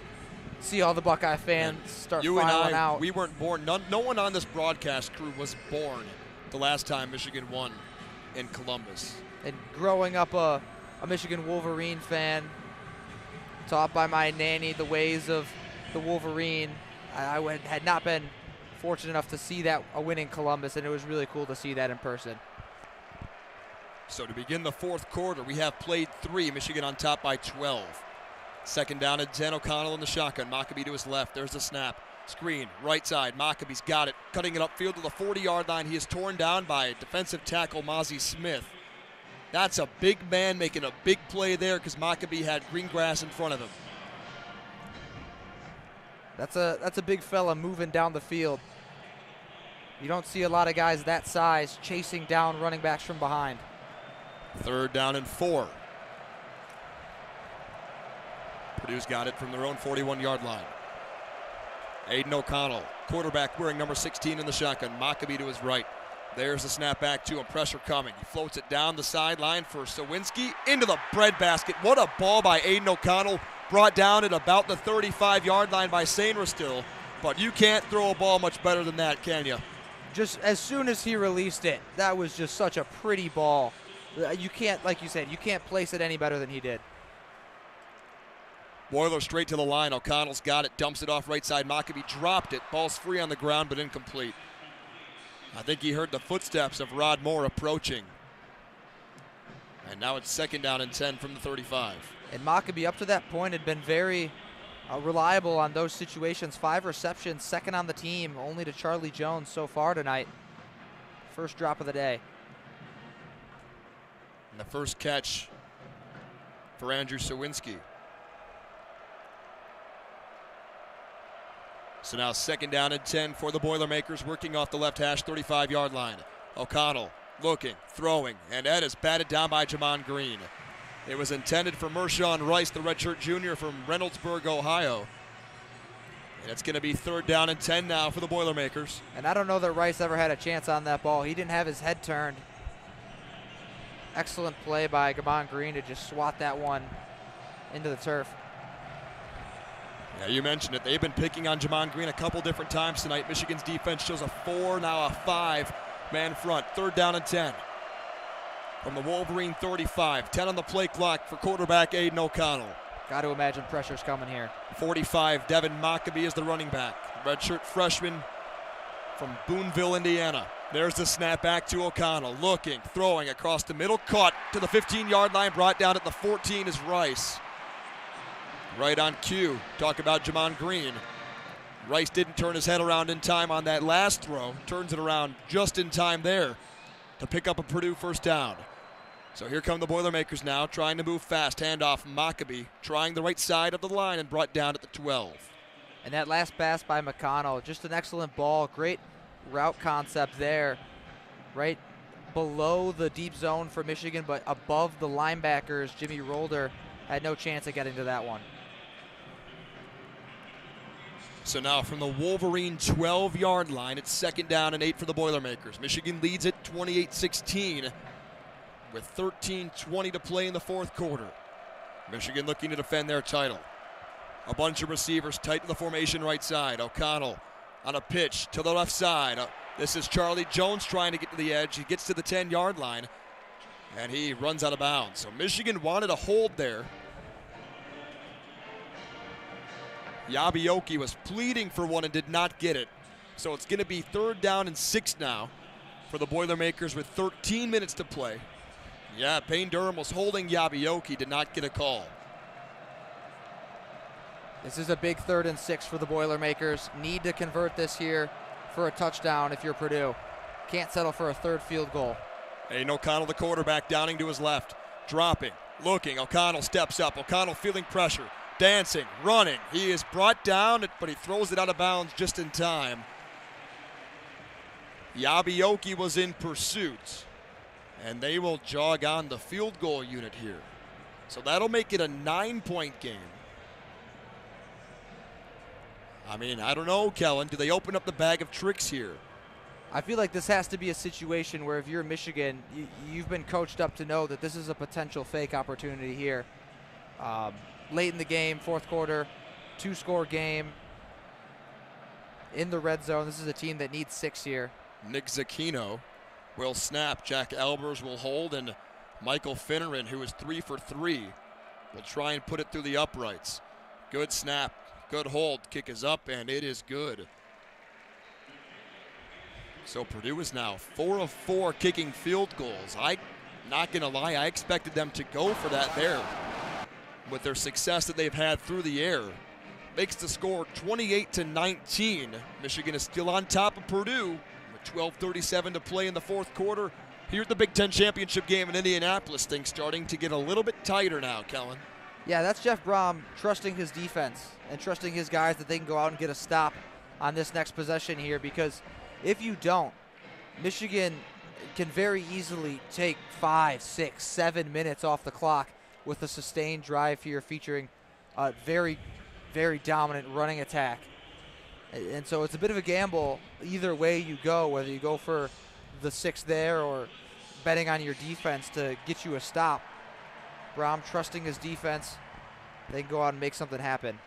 see all the Buckeye fans start filing out. We weren't born. No one on this broadcast crew was born the last time Michigan won in Columbus. And growing up a Michigan Wolverine fan, taught by my nanny the ways of the Wolverine, I had not been fortunate enough to see a win in Columbus, and it was really cool to see that in person. So to begin the fourth quarter, we have played 3. Michigan on top by 12. Second down and 10. O'Connell in the shotgun. Maccabee to his left. There's the snap. Screen, right side. Maccabee's got it. Cutting it upfield to the 40-yard line. He is torn down by defensive tackle Mozzie Smith. That's a big man making a big play there because Maccabee had green grass in front of him. That's a big fella moving down the field. You don't see a lot of guys that size chasing down running backs from behind. Third down and 4. Purdue's got it from their own 41-yard line. Aiden O'Connell, quarterback wearing number 16 in the shotgun. Maccabee to his right. There's the snap back to him. Pressure coming. He floats it down the sideline for Sawinski into the breadbasket. What a ball by Aiden O'Connell. Brought down at about the 35-yard line by Sainristil. But you can't throw a ball much better than that, can you? Just as soon as he released it, that was just such a pretty ball. You can't, like you said, you can't place it any better than he did. Boiler straight to the line. O'Connell's got it. Dumps it off right side. Maccabee dropped it. Ball's free on the ground, but incomplete. I think he heard the footsteps of Rod Moore approaching. And now it's second down and 10 from the 35. And Maccabee up to that point had been very reliable on those situations. 5 receptions, second on the team, only to Charlie Jones so far tonight. First drop of the day. And the first catch for Andrew Sawinski. So now second down and 10 for the Boilermakers, working off the left hash 35-yard line. O'Connell looking, throwing, and that is batted down by Jamon Green. It was intended for Mershawn Rice, the redshirt junior from Reynoldsburg, Ohio. And it's going to be third down and 10 now for the Boilermakers. And I don't know that Rice ever had a chance on that ball. He didn't have his head turned. Excellent play by Jamon Green to just swat that one into the turf. Yeah, you mentioned it. They've been picking on Jamon Green a couple different times tonight. Michigan's defense shows a 4, now a 5-man front. Third down and 10. From the Wolverine 35. 10 on the play clock for quarterback Aiden O'Connell. Got to imagine pressure's coming here. 45, Devin Maccabee is the running back. Redshirt freshman from Boonville, Indiana. There's the snap back to O'Connell. Looking, throwing across the middle. Caught to the 15-yard line. Brought down at the 14 is Rice. Right on cue. Talk about Jamon Green. Rice didn't turn his head around in time on that last throw. Turns it around just in time there to pick up a Purdue first down. So here come the Boilermakers now, trying to move fast. Handoff Maccabee, trying the right side of the line and brought down at the 12. And that last pass by McConnell, just an excellent ball. Great route concept there. Right below the deep zone for Michigan, but above the linebackers. Jimmy Rolder had no chance of getting to that one. So now from the Wolverine 12-yard line, it's second down and 8 for the Boilermakers. Michigan leads it 28-16 with 13:20 to play in the fourth quarter. Michigan looking to defend their title. A bunch of receivers tight in the formation right side. O'Connell on a pitch to the left side. This is Charlie Jones trying to get to the edge. He gets to the 10-yard line, and he runs out of bounds. So Michigan wanted a hold there. Yabioki was pleading for one and did not get it. So it's going to be third down and 6 now for the Boilermakers with 13 minutes to play. Yeah, Payne Durham was holding Yabioki, did not get a call. This is a big 3rd and 6 for the Boilermakers. Need to convert this here for a touchdown if you're Purdue. Can't settle for a 3rd field goal. Aiden O'Connell, the quarterback, Downing to his left. Dropping, looking, O'Connell steps up. O'Connell feeling pressure. Dancing, running. He is brought down, but he throws it out of bounds just in time. Yabioki was in pursuit, and they will jog on the field goal unit here. So that'll make it a 9-point game. I mean, I don't know, Kelin. Do they open up the bag of tricks here? I feel like this has to be a situation where if you're Michigan, you've been coached up to know that this is a potential fake opportunity here. Late in the game, fourth quarter, 2-score game in the red zone. This is a team that needs 6 here. Nick Zacchino will snap. Jack Albers will hold, and Michael Finneran, who is 3 for 3, will try and put it through the uprights. Good snap, good hold. Kick is up, and it is good. So Purdue is now 4 of 4 kicking field goals. Not going to lie, I expected them to go for that there. With their success that they've had through the air, makes the score 28-19. Michigan is still on top of Purdue with 12:37 to play in the fourth quarter. Here at the Big Ten Championship game in Indianapolis, things starting to get a little bit tighter now, Kelin. Yeah, that's Jeff Brom trusting his defense and trusting his guys that they can go out and get a stop on this next possession here, because if you don't, Michigan can very easily take 5, 6, 7 minutes off the clock with a sustained drive here featuring a very, very dominant running attack. And so it's a bit of a gamble either way you go, whether you go for the 6 there or betting on your defense to get you a stop. Brom trusting his defense. They can go out and make something happen.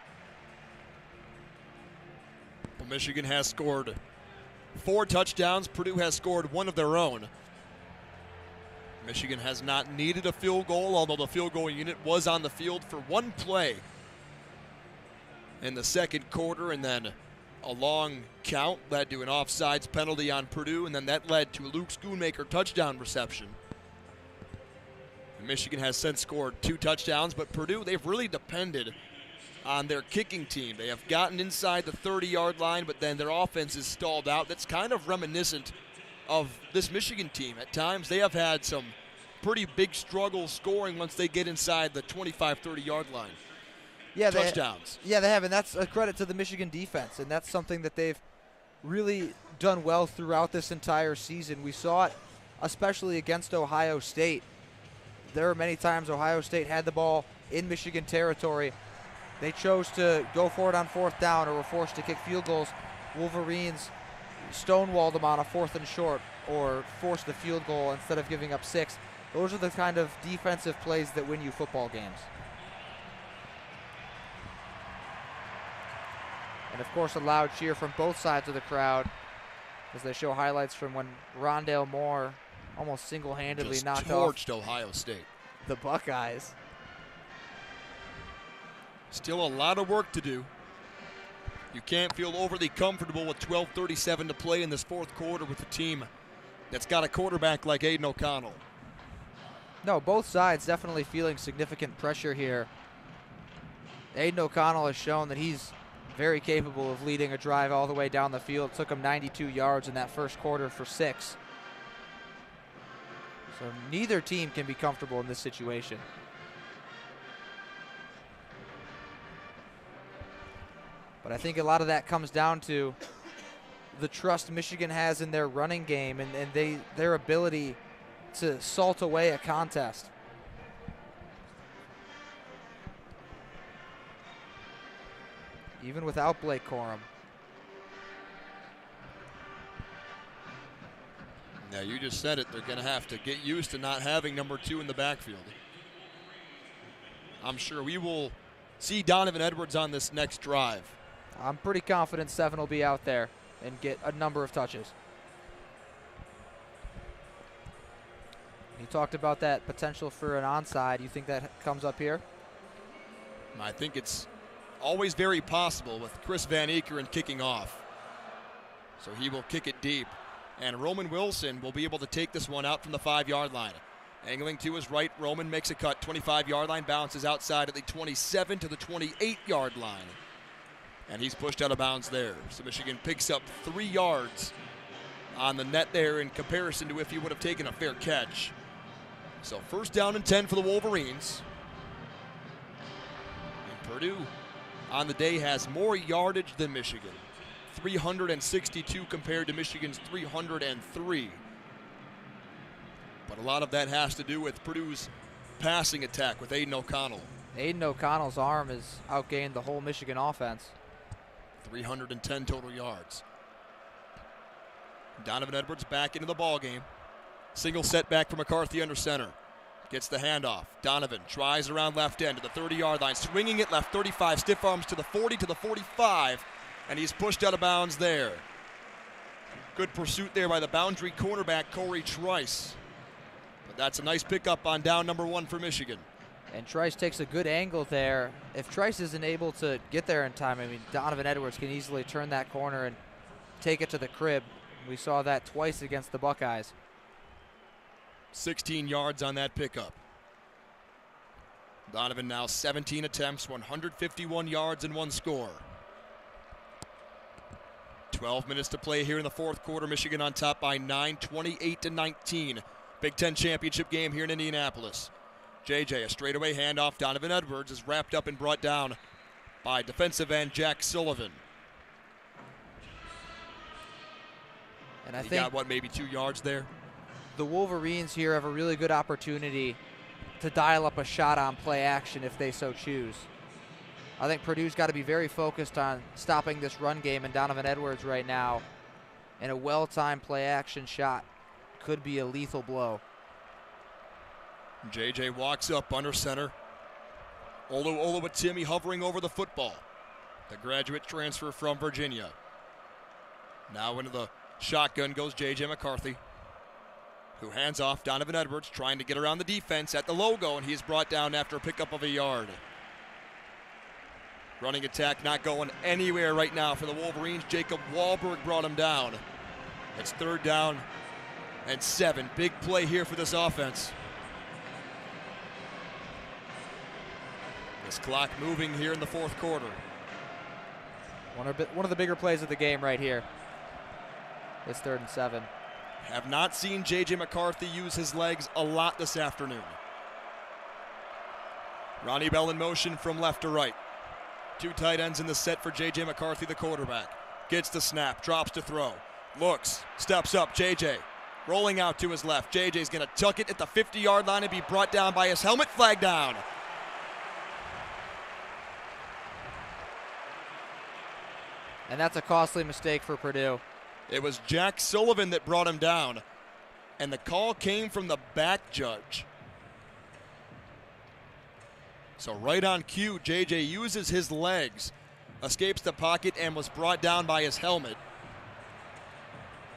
Well, Michigan has scored 4 touchdowns. Purdue has scored 1 of their own. Michigan has not needed a field goal, although the field goal unit was on the field for 1 play in the second quarter, and then a long count led to an offsides penalty on Purdue, and then that led to a Luke Schoonmaker touchdown reception. And Michigan has since scored 2 touchdowns, but Purdue, they've really depended on their kicking team. They have gotten inside the 30-yard line, but then their offense is stalled out. That's kind of reminiscent of this Michigan team. At times, they have had some pretty big struggles scoring once they get inside the 25, 30-yard line. Yeah, touchdowns. They have, and that's a credit to the Michigan defense, and that's something that they've really done well throughout this entire season. We saw it especially against Ohio State. There were many times Ohio State had the ball in Michigan territory. They chose to go for it on 4th down or were forced to kick field goals. Wolverines stonewalled them on a 4th and short or forced the field goal instead of giving up 6. Those are the kind of defensive plays that win you football games. And, of course, a loud cheer from both sides of the crowd as they show highlights from when Rondale Moore almost single-handedly just knocked torched off Ohio State. the Buckeyes. Still a lot of work to do. You can't feel overly comfortable with 12:37 to play in this fourth quarter with a team that's got a quarterback like Aiden O'Connell. No, both sides definitely feeling significant pressure here. Aiden O'Connell has shown that he's very capable of leading a drive all the way down the field. Took him 92 yards in that first quarter for 6. So neither team can be comfortable in this situation. But I think a lot of that comes down to the trust Michigan has in their running game and their ability to salt away a contest. Even without Blake Corum. Now, you just said it. They're going to have to get used to not having number 2 in the backfield. I'm sure we will see Donovan Edwards on this next drive. I'm pretty confident 7 will be out there and get a number of touches. You talked about that potential for an onside. You think that comes up here? I think it's always very possible with Chris Van Eekeren kicking off. So he will kick it deep. And Roman Wilson will be able to take this one out from the 5-yard line. Angling to his right, Roman makes a cut, 25-yard line, bounces outside at the 27 to the 28-yard line. And he's pushed out of bounds there. So Michigan picks up 3 yards on the net there in comparison to if he would have taken a fair catch. So 1st down and 10 for the Wolverines. And Purdue on the day has more yardage than Michigan. 362 compared to Michigan's 303. But a lot of that has to do with Purdue's passing attack with Aiden O'Connell. Aiden O'Connell's arm has outgained the whole Michigan offense. 310 total yards. Donovan Edwards back into the ball game. Single setback for McCarthy under center. Gets the handoff. Donovan tries around left end to the 30-yard line, swinging it left 35, stiff arms to the 40 to the 45, and he's pushed out of bounds there. Good pursuit there by the boundary cornerback, Corey Trice. But that's a nice pickup on down number 1 for Michigan. And Trice takes a good angle there. If Trice isn't able to get there in time, I mean, Donovan Edwards can easily turn that corner and take it to the crib. We saw that twice against the Buckeyes. 16 yards on that pickup. Donovan now 17 attempts, 151 yards and 1 score. 12 minutes to play here in the fourth quarter. Michigan on top by 9, 28-19. Big Ten championship game here in Indianapolis. JJ, a straightaway handoff. Donovan Edwards is wrapped up and brought down by defensive end Jack Sullivan. And I he think got, what, maybe 2 yards there? The Wolverines here have a really good opportunity to dial up a shot on play action if they so choose. I think Purdue's got to be very focused on stopping this run game, and Donovan Edwards right now, and a well-timed play action shot could be a lethal blow. JJ walks up under center. Olu Timmy hovering over the football. The graduate transfer from Virginia. Now into the shotgun goes J.J. McCarthy, who hands off. Donovan Edwards trying to get around the defense at the logo, and he is brought down after a pickup of a yard. Running attack not going anywhere right now for the Wolverines. Jacob Wahlberg brought him down. It's 3rd down and 7. Big play here for this offense. This clock moving here in the fourth quarter. One of the bigger plays of the game right here. It's 3rd and 7. Have not seen J.J. McCarthy use his legs a lot this afternoon. Ronnie Bell in motion from left to right. 2 tight ends in the set for J.J. McCarthy, the quarterback. Gets the snap, drops to throw. Looks, steps up, J.J. rolling out to his left. J.J.'s going to tuck it at the 50-yard line and be brought down by his helmet. Flag down. And that's a costly mistake for Purdue. It was Jack Sullivan that brought him down, and the call came from the back judge. So right on cue, JJ uses his legs, escapes the pocket, and was brought down by his helmet.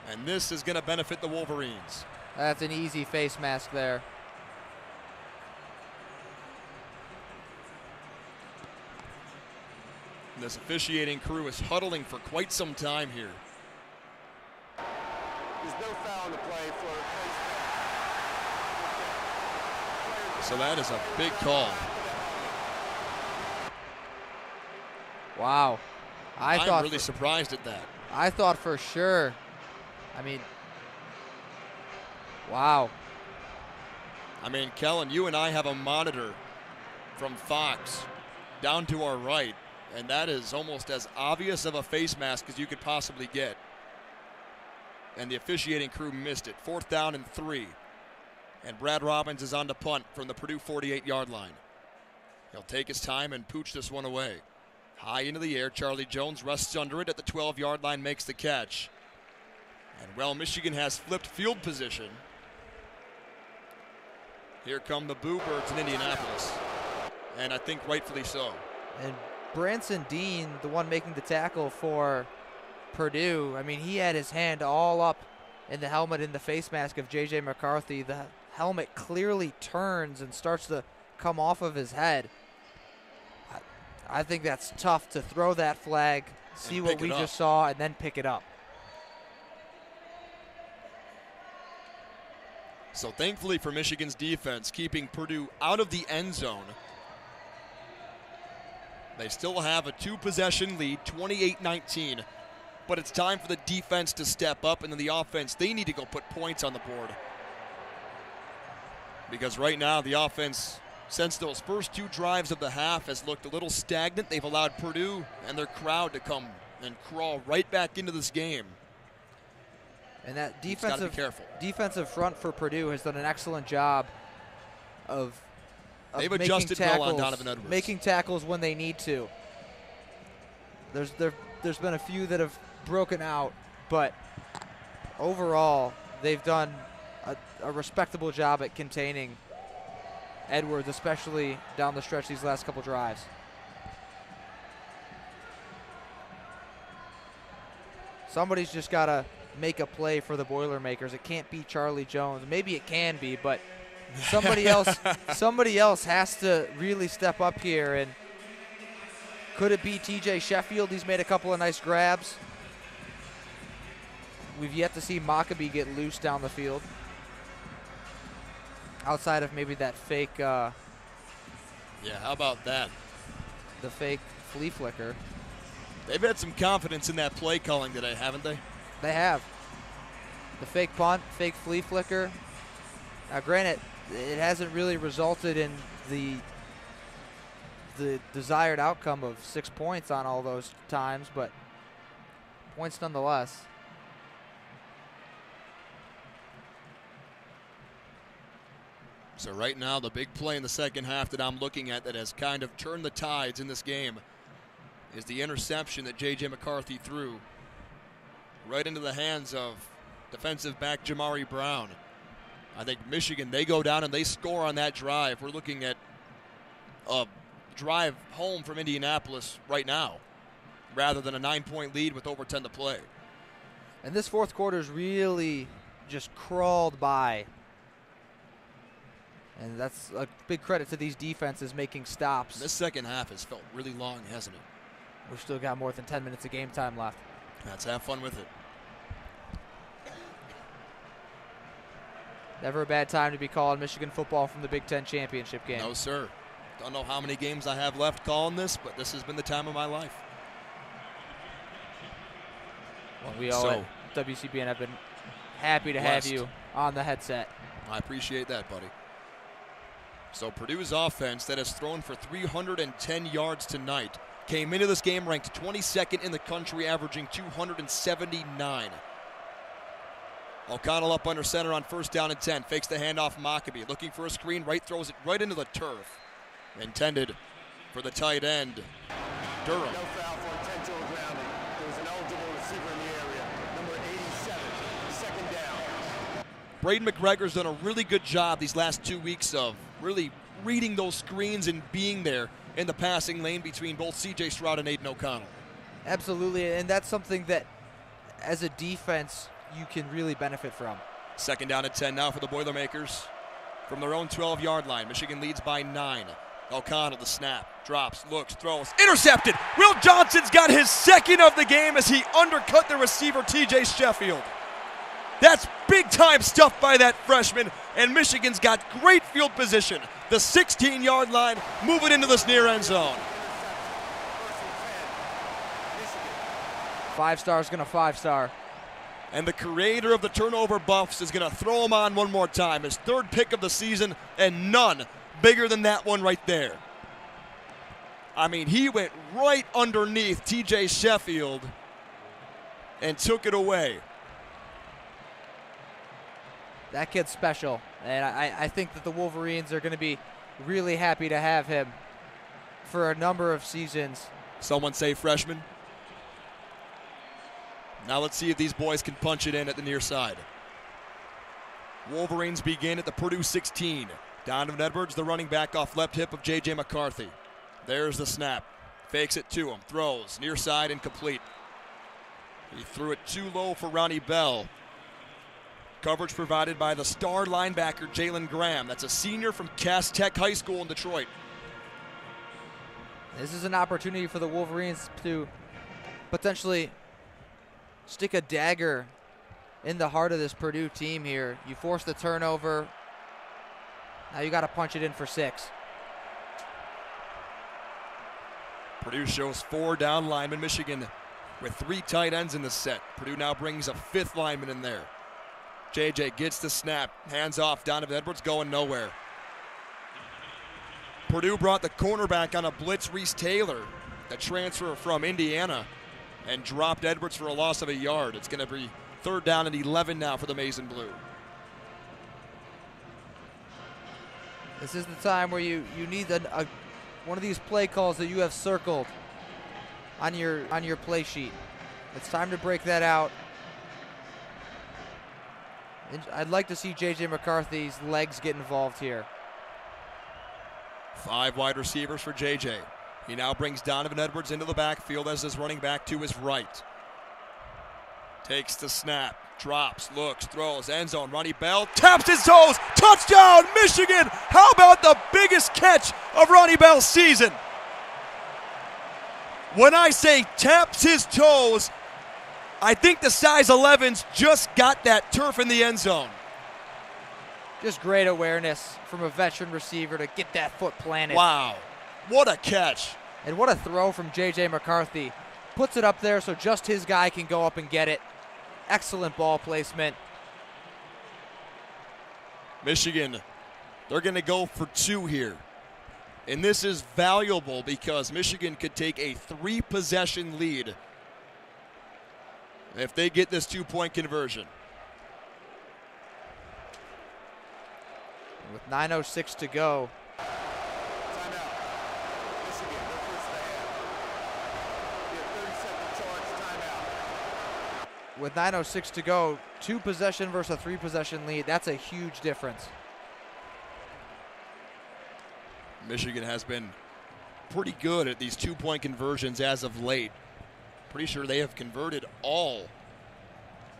And this is going to benefit the Wolverines. That's an easy face mask there. This officiating crew is huddling for quite some time here. There's no foul in the play for. So that is a big call. Wow. I'm really surprised at that. I thought for sure. I mean, wow. I mean, Kelin, you and I have a monitor from Fox down to our right, and that is almost as obvious of a face mask as you could possibly get. And the officiating crew missed it. 4th down and 3. And Brad Robbins is on to punt from the Purdue 48-yard line. He'll take his time and pooch this one away. High into the air, Charlie Jones rests under it at the 12-yard line, makes the catch. And well, Michigan has flipped field position. Here come the Boo Birds in Indianapolis. And I think rightfully so. And Branson Dean, the one making the tackle for Purdue, I mean, he had his hand all up in the helmet in the face mask of J.J. McCarthy. The helmet clearly turns and starts to come off of his head. I think that's tough to throw that flag, see what we just saw, and then pick it up. So thankfully for Michigan's defense, keeping Purdue out of the end zone. They still have a 2-possession lead, 28-19. But it's time for the defense to step up, and then the offense, they need to go put points on the board. Because right now, the offense, since those first 2 drives of the half, has looked a little stagnant. They've allowed Purdue and their crowd to come and crawl right back into this game. And that defensive front for Purdue has done an excellent job of they've making adjusted tackles, well on Donovan Edwards. making tackles when they need to. There's been a few that have broken out, but overall they've done a respectable job at containing Edwards, especially down the stretch these last couple drives. Somebody's just got to make a play for the Boilermakers. It can't be Charlie Jones. Maybe it can be, but somebody else has to really step up here. And could it be TJ Sheffield? He's made a couple of nice grabs. We've yet to see Maccabee get loose down the field. Outside of maybe that fake yeah, how about that? The fake flea flicker. They've had some confidence in that play calling today, haven't they? They have. The fake punt, fake flea flicker. Now, granted, it hasn't really resulted in the desired outcome of 6 points on all those times, but points nonetheless. So right now, the big play in the second half that I'm looking at that has kind of turned the tides in this game is the interception that J.J. McCarthy threw right into the hands of defensive back Jamari Brown. I think Michigan, they go down and they score on that drive. We're looking at a drive home from Indianapolis right now rather than a 9-point lead with over 10 to play. And this fourth quarter's really just crawled by. And that's a big credit to these defenses making stops. This second half has felt really long, hasn't it? We've still got more than 10 minutes of game time left. Let's have fun with it. Never a bad time to be calling Michigan football from the Big Ten championship game. No, sir. Don't know how many games I have left calling this, but this has been the time of my life. Well, we all at WCBN have been happy to have you on the headset. I appreciate that, buddy. So Purdue's offense that has thrown for 310 yards tonight came into this game ranked 22nd in the country, averaging 279. O'Connell up under center on first down and 10. Fakes the handoff Maccabee. Looking for a screen. Right throws it right into the turf. Intended for the tight end, Durham. No foul for intentional grounding. There was an eligible receiver in the area. Number 87, second down. Braden McGregor's done a really good job these last 2 weeks of really reading those screens and being there in the passing lane between both C.J. Stroud and Aiden O'Connell. Absolutely, and that's something that, as a defense, you can really benefit from. Second down and 10 now for the Boilermakers. From their own 12-yard line, Michigan leads by 9. O'Connell, the snap, drops, looks, throws, intercepted. Will Johnson's got his second of the game as he undercut the receiver, T.J. Sheffield. That's big-time stuff by that freshman, and Michigan's got great field position. The 16-yard line, moving into this near end zone. 5-star's going to 5-star. And the creator of the turnover buffs is going to throw him on one more time. His third pick of the season, and none bigger than that one right there. I mean, he went right underneath T.J. Sheffield and took it away. That kid's special, and I think that the Wolverines are going to be really happy to have him for a number of seasons. Someone say freshman. Now let's see if these boys can punch it in at the near side. Wolverines begin at the Purdue 16. Donovan Edwards, the running back off left hip of J.J. McCarthy. There's the snap. Fakes it to him. Throws. Near side incomplete. He threw it too low for Ronnie Bell. Coverage provided by the star linebacker, Jalen Graham. That's a senior from Cass Tech High School in Detroit. This is an opportunity for the Wolverines to potentially stick a dagger in the heart of this Purdue team here. You force the turnover. Now you got to punch it in for 6. Purdue shows 4 down linemen. Michigan with 3 tight ends in the set. Purdue now brings a 5th lineman in there. JJ gets the snap, hands off. Donovan Edwards going nowhere. Purdue brought the cornerback on a blitz, Reese Taylor, the transfer from Indiana, and dropped Edwards for a loss of a yard. It's going to be 3rd down and 11 now for the Maize and Blue. This is the time where you need one of these play calls that you have circled on your play sheet. It's time to break that out. I'd like to see J.J. McCarthy's legs get involved here. 5 wide receivers for J.J. He now brings Donovan Edwards into the backfield as his running back to his right. Takes the snap. Drops, looks, throws, end zone. Ronnie Bell taps his toes. Touchdown, Michigan! How about the biggest catch of Ronnie Bell's season? When I say taps his toes, I think the size 11s just got that turf in the end zone. Just great awareness from a veteran receiver to get that foot planted. Wow, what a catch. And what a throw from J.J. McCarthy. Puts it up there so just his guy can go up and get it. Excellent ball placement. Michigan, they're going to go for 2 here. And this is valuable because Michigan could take a 3-possession lead if they get this 2-point conversion. With 9:06 to go. With 9:06 to go, 2-possession versus a 3-possession lead. That's a huge difference. Michigan has been pretty good at these 2-point conversions as of late. Pretty sure they have converted all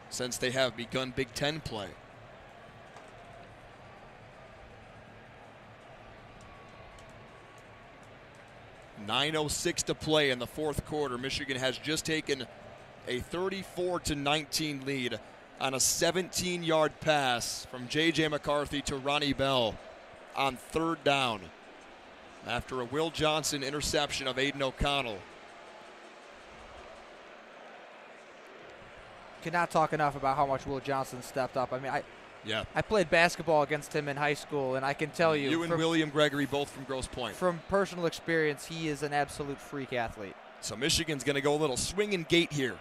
since they have begun Big Ten play. .906 to play in the fourth quarter. Michigan has just taken a 34-19 lead on a 17-yard pass from J.J. McCarthy to Ronnie Bell on 3rd down after a Will Johnson interception of Aiden O'Connell. Cannot talk enough about how much Will Johnson stepped up. I mean, I played basketball against him in high school, and I can tell you. You and William Gregory both from Grosse Pointe. From personal experience, he is an absolute freak athlete. So Michigan's going to go a little swing and gate here.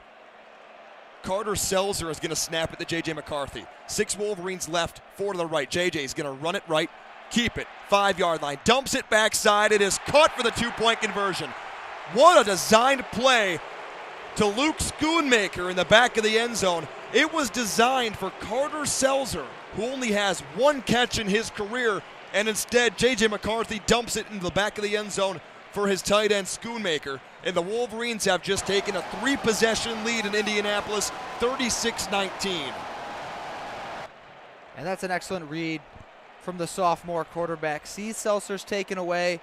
Carter Selzer is going to snap it to J.J. McCarthy. 6 Wolverines left, 4 to the right. J.J. is going to run it right, keep it, 5-yard line, dumps it backside. It is caught for the 2-point conversion. What a designed play to Luke Schoonmaker in the back of the end zone. It was designed for Carter Selzer, who only has 1 catch in his career, and instead J.J. McCarthy dumps it into the back of the end zone for his tight end Schoonmaker. And the Wolverines have just taken a 3-possession lead in Indianapolis, 36-19. And that's an excellent read from the sophomore quarterback. Sees Seltzer's taken away,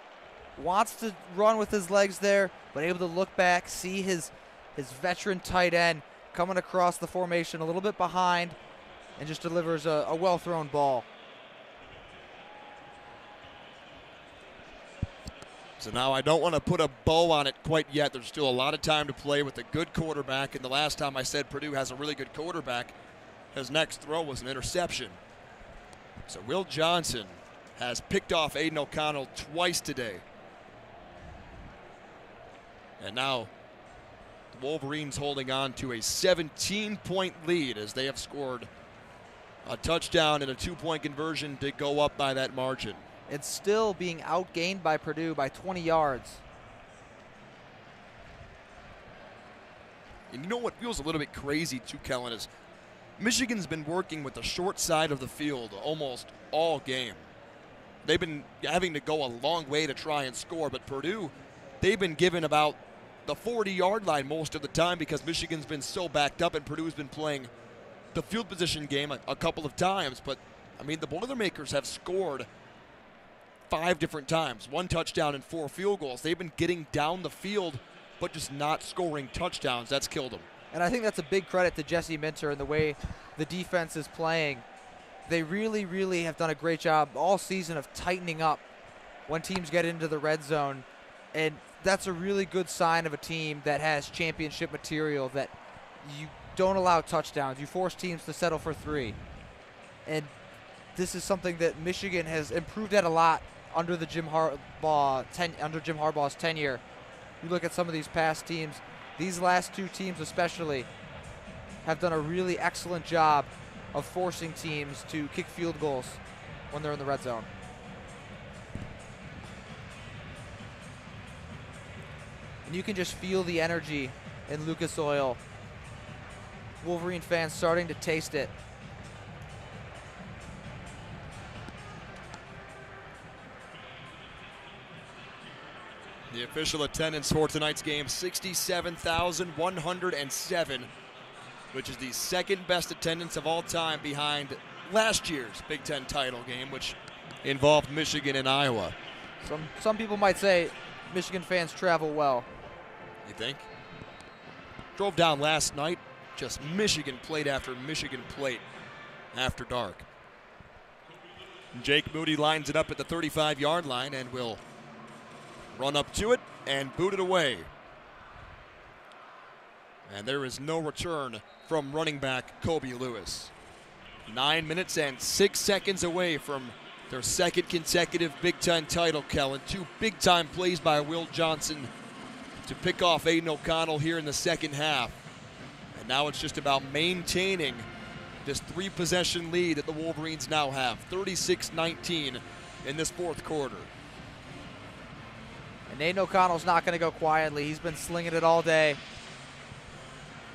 wants to run with his legs there, but able to look back, see his veteran tight end coming across the formation a little bit behind, and just delivers a well-thrown ball. So now I don't want to put a bow on it quite yet. There's still a lot of time to play with a good quarterback. And the last time I said Purdue has a really good quarterback, his next throw was an interception. So Will Johnson has picked off Aiden O'Connell twice today. And now the Wolverines holding on to a 17-point lead as they have scored a touchdown and a 2-point conversion to go up by that margin. And still being outgained by Purdue by 20 yards. And you know what feels a little bit crazy too, Kelin, is Michigan's been working with the short side of the field almost all game. They've been having to go a long way to try and score, but Purdue, they've been given about the 40-yard line most of the time because Michigan's been so backed up, and Purdue's been playing the field position game a couple of times. But, I mean, the Boilermakers have scored 5 different times, 1 touchdown and 4 field goals. They've been getting down the field, but just not scoring touchdowns. That's killed them. And I think that's a big credit to Jesse Minter and the way the defense is playing. They really, really have done a great job all season of tightening up when teams get into the red zone. And that's a really good sign of a team that has championship material, that you don't allow touchdowns. You force teams to settle for 3. And this is something that Michigan has improved at a lot under Jim Harbaugh's tenure. You look at some of these past teams, these last 2 teams especially have done a really excellent job of forcing teams to kick field goals when they're in the red zone. And you can just feel the energy in Lucas Oil. Wolverine fans starting to taste it. The official attendance for tonight's game, 67,107. which is the second best attendance of all time behind last year's Big Ten title game, which involved Michigan and Iowa. Some people might say Michigan fans travel well. You think? Drove down last night, just Michigan plate after Michigan plate after dark. Jake Moody lines it up at the 35-yard line and will run up to it and boot it away. And there is no return from running back Kobe Lewis. 9 minutes and 6 seconds away from their second consecutive Big Ten title, Kelin. 2 big-time plays by Will Johnson to pick off Aiden O'Connell here in the second half. And now it's just about maintaining this 3-possession lead that the Wolverines now have, 36-19 in this fourth quarter. And Aiden O'Connell's not going to go quietly. He's been slinging it all day.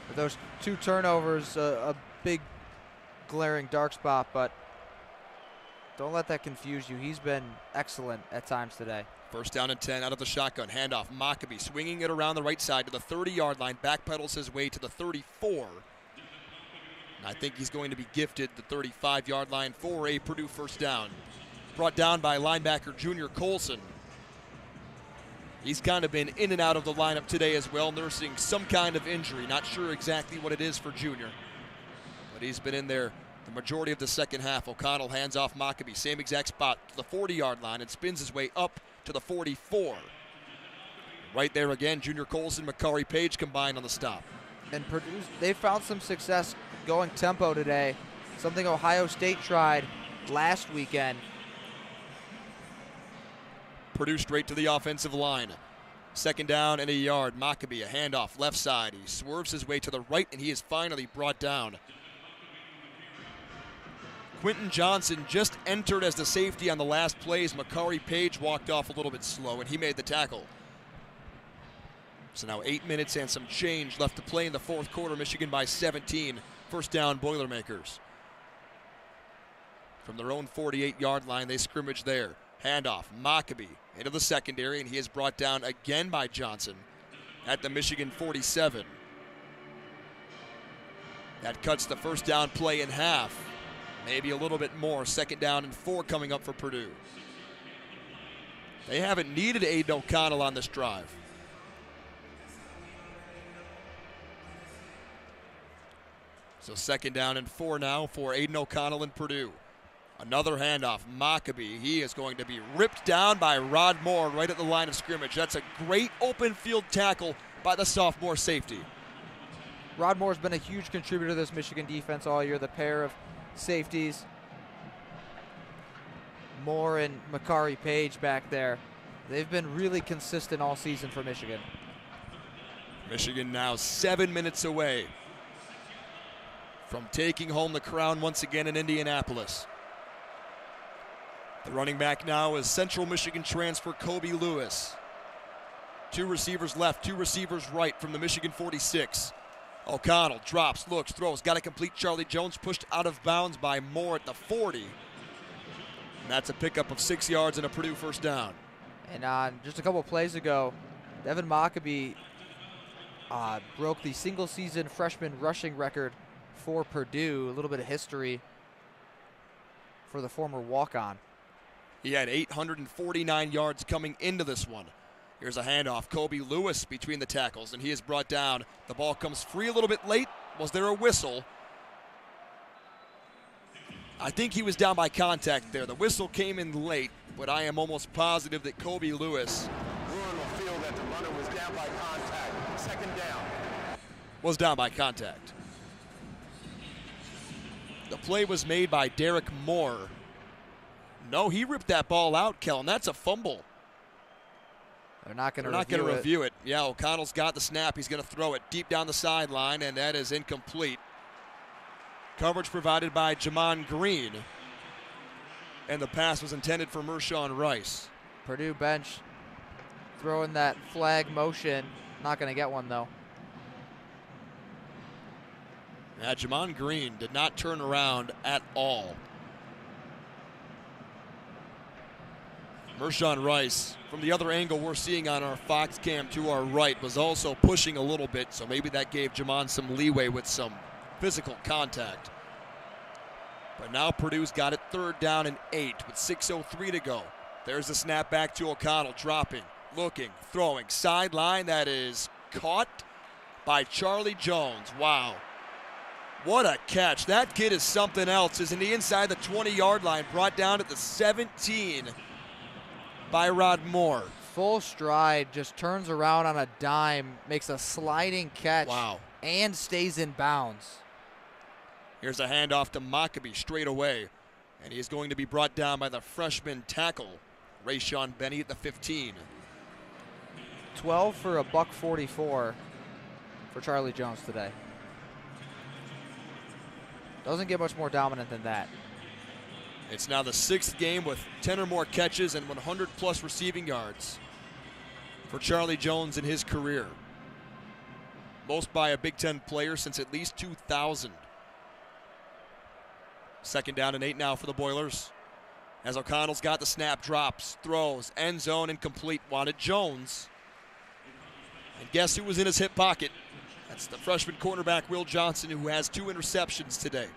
With those 2 turnovers, a big glaring dark spot, but don't let that confuse you. He's been excellent at times today. First down and 10 out of the shotgun. Handoff, Mockabee swinging it around the right side to the 30-yard line. Backpedals his way to the 34. And I think he's going to be gifted the 35-yard line for a Purdue first down. Brought down by linebacker Junior Colson. He's kind of been in and out of the lineup today as well, nursing some kind of injury. Not sure exactly what it is for Junior, but he's been in there the majority of the second half. O'Connell hands off Mockabee, same exact spot to the 40-yard line, and spins his way up to the 44. Right there again, Junior Colson, Makari Page combined on the stop. And Purdue, they found some success going tempo today, something Ohio State tried last weekend. Purdue straight to the offensive line. Second down and a yard. Mockabee, a handoff left side. He swerves his way to the right, and he is finally brought down. Quentin Johnson just entered as the safety on the last plays. Makari Page walked off a little bit slow, and he made the tackle. So now 8 minutes and some change left to play in the fourth quarter. Michigan by 17. First down, Boilermakers. From their own 48-yard line, they scrimmage there. Handoff, Mockabee into the secondary, and he is brought down again by Johnson at the Michigan 47. That cuts the first down play in half. Maybe a little bit more. Second down and 4 coming up for Purdue. They haven't needed Aiden O'Connell on this drive. So second down and 4 now for Aiden O'Connell and Purdue. Another handoff, Mockabee. He is going to be ripped down by Rod Moore right at the line of scrimmage. That's a great open field tackle by the sophomore safety. Rod Moore's been a huge contributor to this Michigan defense all year. The pair of safeties, Moore and Makari Page back there, they've been really consistent all season for Michigan. Michigan now 7 minutes away from taking home the crown once again in Indianapolis. The running back now is Central Michigan transfer Kobe Lewis. 2 receivers left, 2 receivers right from the Michigan 46. O'Connell drops, looks, throws, got to complete Charlie Jones, pushed out of bounds by Moore at the 40. And that's a pickup of 6 yards and a Purdue first down. And just a couple of plays ago, Devin Mockabee broke the single-season freshman rushing record for Purdue. A little bit of history for the former walk-on. He had 849 yards coming into this one. Here's a handoff. Kobe Lewis between the tackles, and he is brought down. The ball comes free a little bit late. Was there a whistle? I think he was down by contact there. The whistle came in late, but I am almost positive that Kobe Lewis will feel that the runner was down by contact. Second down. Was down by contact. The play was made by Derek Moore. No, he ripped that ball out, Kelin. That's a fumble. They're not going to review it. Yeah, O'Connell's got the snap. He's going to throw it deep down the sideline, and that is incomplete. Coverage provided by Jamon Green. And the pass was intended for Mershawn Rice. Purdue bench throwing that flag motion. Not going to get one, though. Yeah, Jamon Green did not turn around at all. Mershawn Rice, from the other angle we're seeing on our Fox cam to our right, was also pushing a little bit, so maybe that gave Jamon some leeway with some physical contact. But now Purdue's got it 3rd down and 8 with 6:03 to go. There's the snap back to O'Connell, dropping, looking, throwing, sideline. That is caught by Charlie Jones. Wow. What a catch. That kid is something else. Isn't he inside the 20-yard line, brought down at the 17 by Rod Moore. Full stride, just turns around on a dime, makes a sliding catch. Wow. And stays in bounds. Here's a handoff to Mockabee straight away. And he is going to be brought down by the freshman tackle, Rayshon Benny at the 15. 12 for a $144 for Charlie Jones today. Doesn't get much more dominant than that. It's now the 6th game with 10 or more catches and 100-plus receiving yards for Charlie Jones in his career. Most by a Big Ten player since at least 2000. 2nd down and 8 now for the Boilers. As O'Connell's got the snap, drops, throws, end zone, incomplete. Wanted Jones. And guess who was in his hip pocket? That's the freshman cornerback, Will Johnson, who has 2 interceptions today.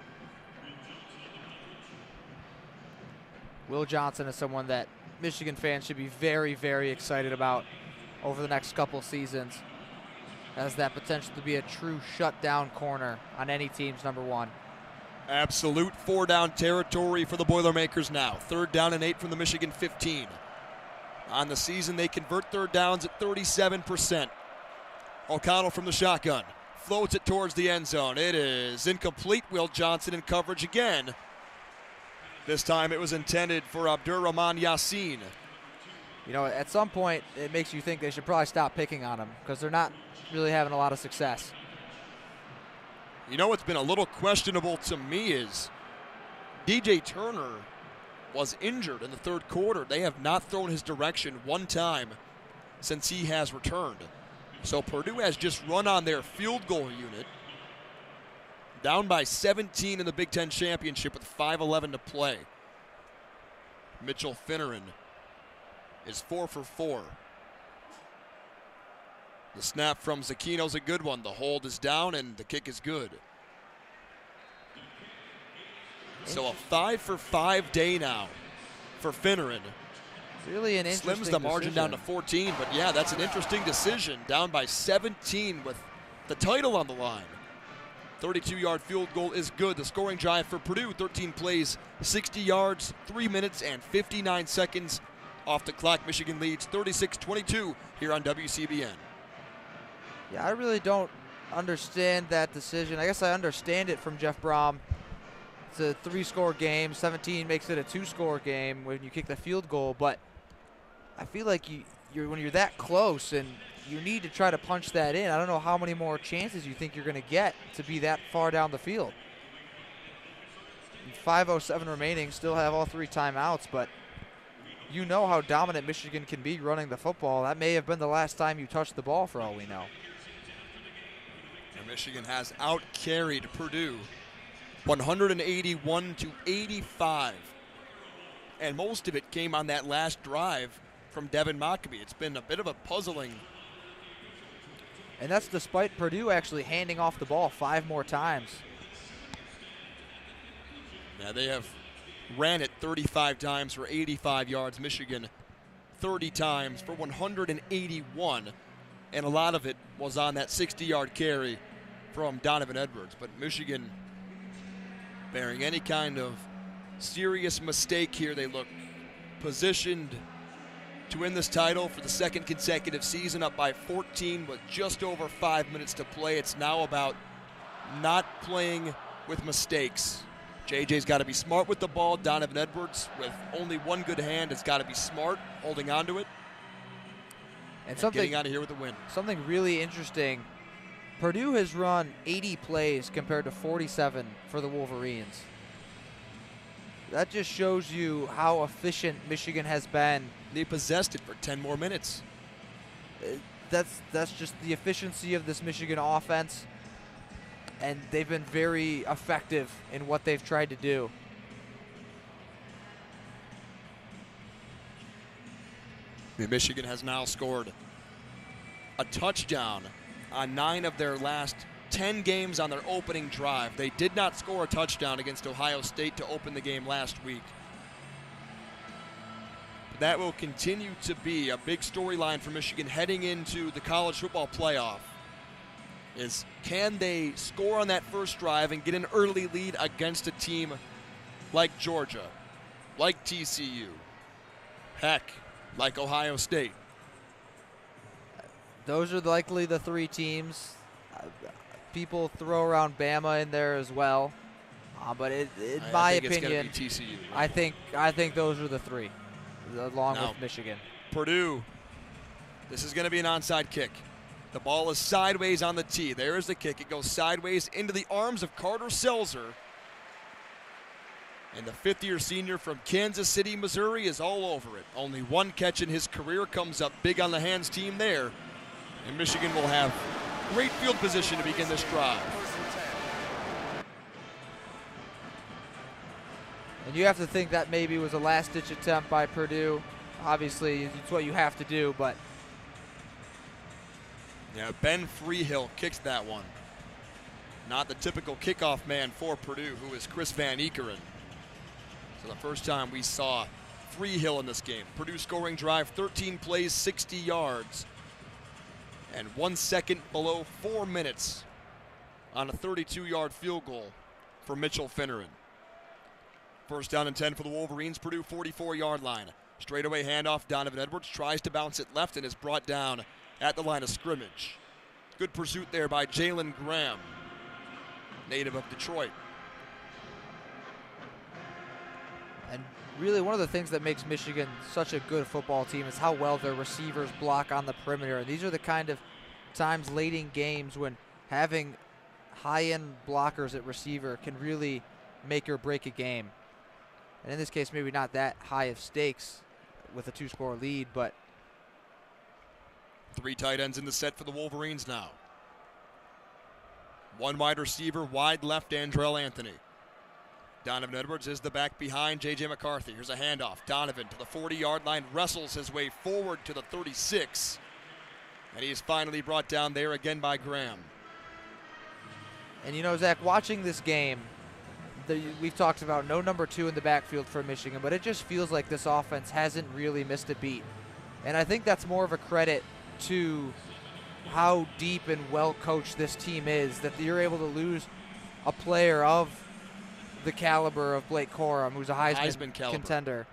Will Johnson is someone that Michigan fans should be very, very excited about over the next couple seasons. Has that potential to be a true shutdown corner on any team's number 1. Absolute 4-down territory for the Boilermakers now. 3rd down and 8 from the Michigan 15. On the season, they convert 3rd downs at 37%. O'Connell from the shotgun. Floats it towards the end zone. It is incomplete. Will Johnson in coverage again. This time it was intended for Abdur-Rahman Yassin. You know, at some point, it makes you think they should probably stop picking on him because they're not really having a lot of success. You know what's been a little questionable to me is DJ Turner was injured in the 3rd quarter. They have not thrown his direction one time since he has returned. So Purdue has just run on their field goal unit. Down by 17 in the Big Ten Championship with 5:11 to play. Mitchell Finneran is 4 for 4. The snap from Zecchino's a good one. The hold is down and the kick is good. So a 5 for 5 day now for Finneran. Really an interesting Slims the margin decision. down to 14, but yeah, that's an interesting decision. Down by 17 with the title on the line. 32-yard field goal is good. The scoring drive for Purdue, 13 plays, 60 yards, 3 minutes and 59 seconds off the clock. Michigan leads 36-22 here on WCBN. Yeah, I really don't understand that decision. I guess I understand it from Jeff Brom. It's a 3-score game. 17 makes it a 2-score game when you kick the field goal, but I feel like when you're that close and you need to try to punch that in, I don't know how many more chances you think you're going to get to be that far down the field. 5:07 remaining, still have all 3 timeouts, but you know how dominant Michigan can be running the football. That may have been the last time you touched the ball for all we know. And Michigan has out-carried Purdue 181-85. And most of it came on that last drive from Devin Mockabee. It's been a bit of a puzzling. And that's despite Purdue actually handing off the ball 5 more times. Now they have ran it 35 times for 85 yards. Michigan 30 times for 181. And a lot of it was on that 60-yard carry from Donovan Edwards. But Michigan, bearing any kind of serious mistake here, they look positioned to win this title for the 2nd consecutive season, up by 14 with just over 5 minutes to play. It's now about not playing with mistakes. JJ's got to be smart with the ball. Donovan Edwards, with only one good hand, has got to be smart, holding on to it, and getting out of here with the win. Something really interesting, Purdue has run 80 plays compared to 47 for the Wolverines. That just shows you how efficient Michigan has been. They possessed it for 10 more minutes. That's just the efficiency of this Michigan offense, and they've been very effective in what they've tried to do. Michigan has now scored a touchdown on 9 of their last 10 games on their opening drive. They did not score a touchdown against Ohio State to open the game last week. That will continue to be a big storyline for Michigan heading into the college football playoff. Is can they score on that first drive and get an early lead against a team like Georgia, like TCU, heck, like Ohio State? Those are likely the three teams. People throw around Bama in there as well, but in my opinion, it's TCU, right? I think those are the three, along with Michigan. Purdue. This is going to be an onside kick. The ball is sideways on the tee. There is the kick. It goes sideways into the arms of Carter Selzer. And the fifth-year senior from Kansas City, Missouri is all over it. Only one catch in his career, comes up big on the hands team there. And Michigan will have great field position to begin this drive. And you have to think that maybe was a last-ditch attempt by Purdue. Obviously, it's what you have to do, but... Yeah, Ben Freehill kicks that one. Not the typical kickoff man for Purdue, who is Chris Van Eekeren. So the first time we saw Freehill in this game. Purdue scoring drive, 13 plays, 60 yards. And 1 second below 4 minutes on a 32-yard field goal for Mitchell Finneran. First down and 10 for the Wolverines, Purdue 44-yard line. Straightaway handoff, Donovan Edwards tries to bounce it left and is brought down at the line of scrimmage. Good pursuit there by Jalen Graham, native of Detroit. And really one of the things that makes Michigan such a good football team is how well their receivers block on the perimeter. And these are the kind of times late in games when having high-end blockers at receiver can really make or break a game. And in this case, maybe not that high of stakes with a 2-score lead, but 3 tight ends in the set for the Wolverines now. 1 wide receiver, wide left, Andrell Anthony. Donovan Edwards is the back behind J.J. McCarthy. Here's a handoff. Donovan to the 40-yard line, wrestles his way forward to the 36. And he is finally brought down there again by Graham. And you know, Zach, watching this game, we've talked about no number 2 in the backfield for Michigan, but it just feels like this offense hasn't really missed a beat. And I think that's more of a credit to how deep and well coached this team is, that you're able to lose a player of the caliber of Blake Corum, who's a Heisman contender,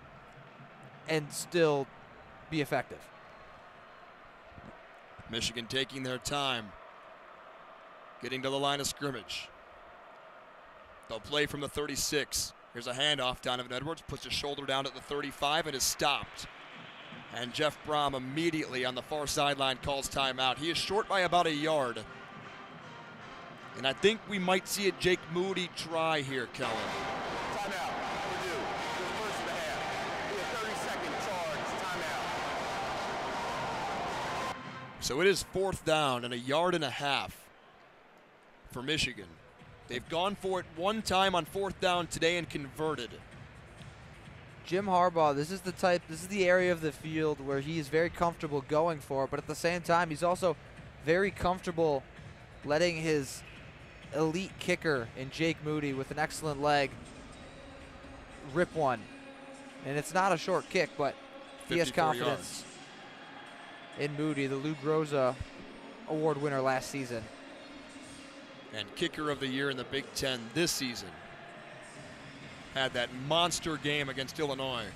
and still be effective. Michigan taking their time, getting to the line of scrimmage. They'll play from the 36. Here's a handoff. Donovan Edwards puts his shoulder down at the 35 and is stopped. And Jeff Brom immediately on the far sideline calls timeout. He is short by about a yard. And I think we might see a Jake Moody try here, Kelin. Timeout. Purdue. The first of the half. Be a 30-second charge. Timeout. So it is 4th down and a yard and a half for Michigan. They've gone for it 1 time on 4th down today and converted. Jim Harbaugh, this is the area of the field where he is very comfortable going for it, but at the same time, he's also very comfortable letting his elite kicker in Jake Moody with an excellent leg rip one. And it's not a short kick, but he has confidence in Moody, the Lou Groza Award winner last season. And kicker of the year in the Big Ten this season. Had that monster game against Illinois.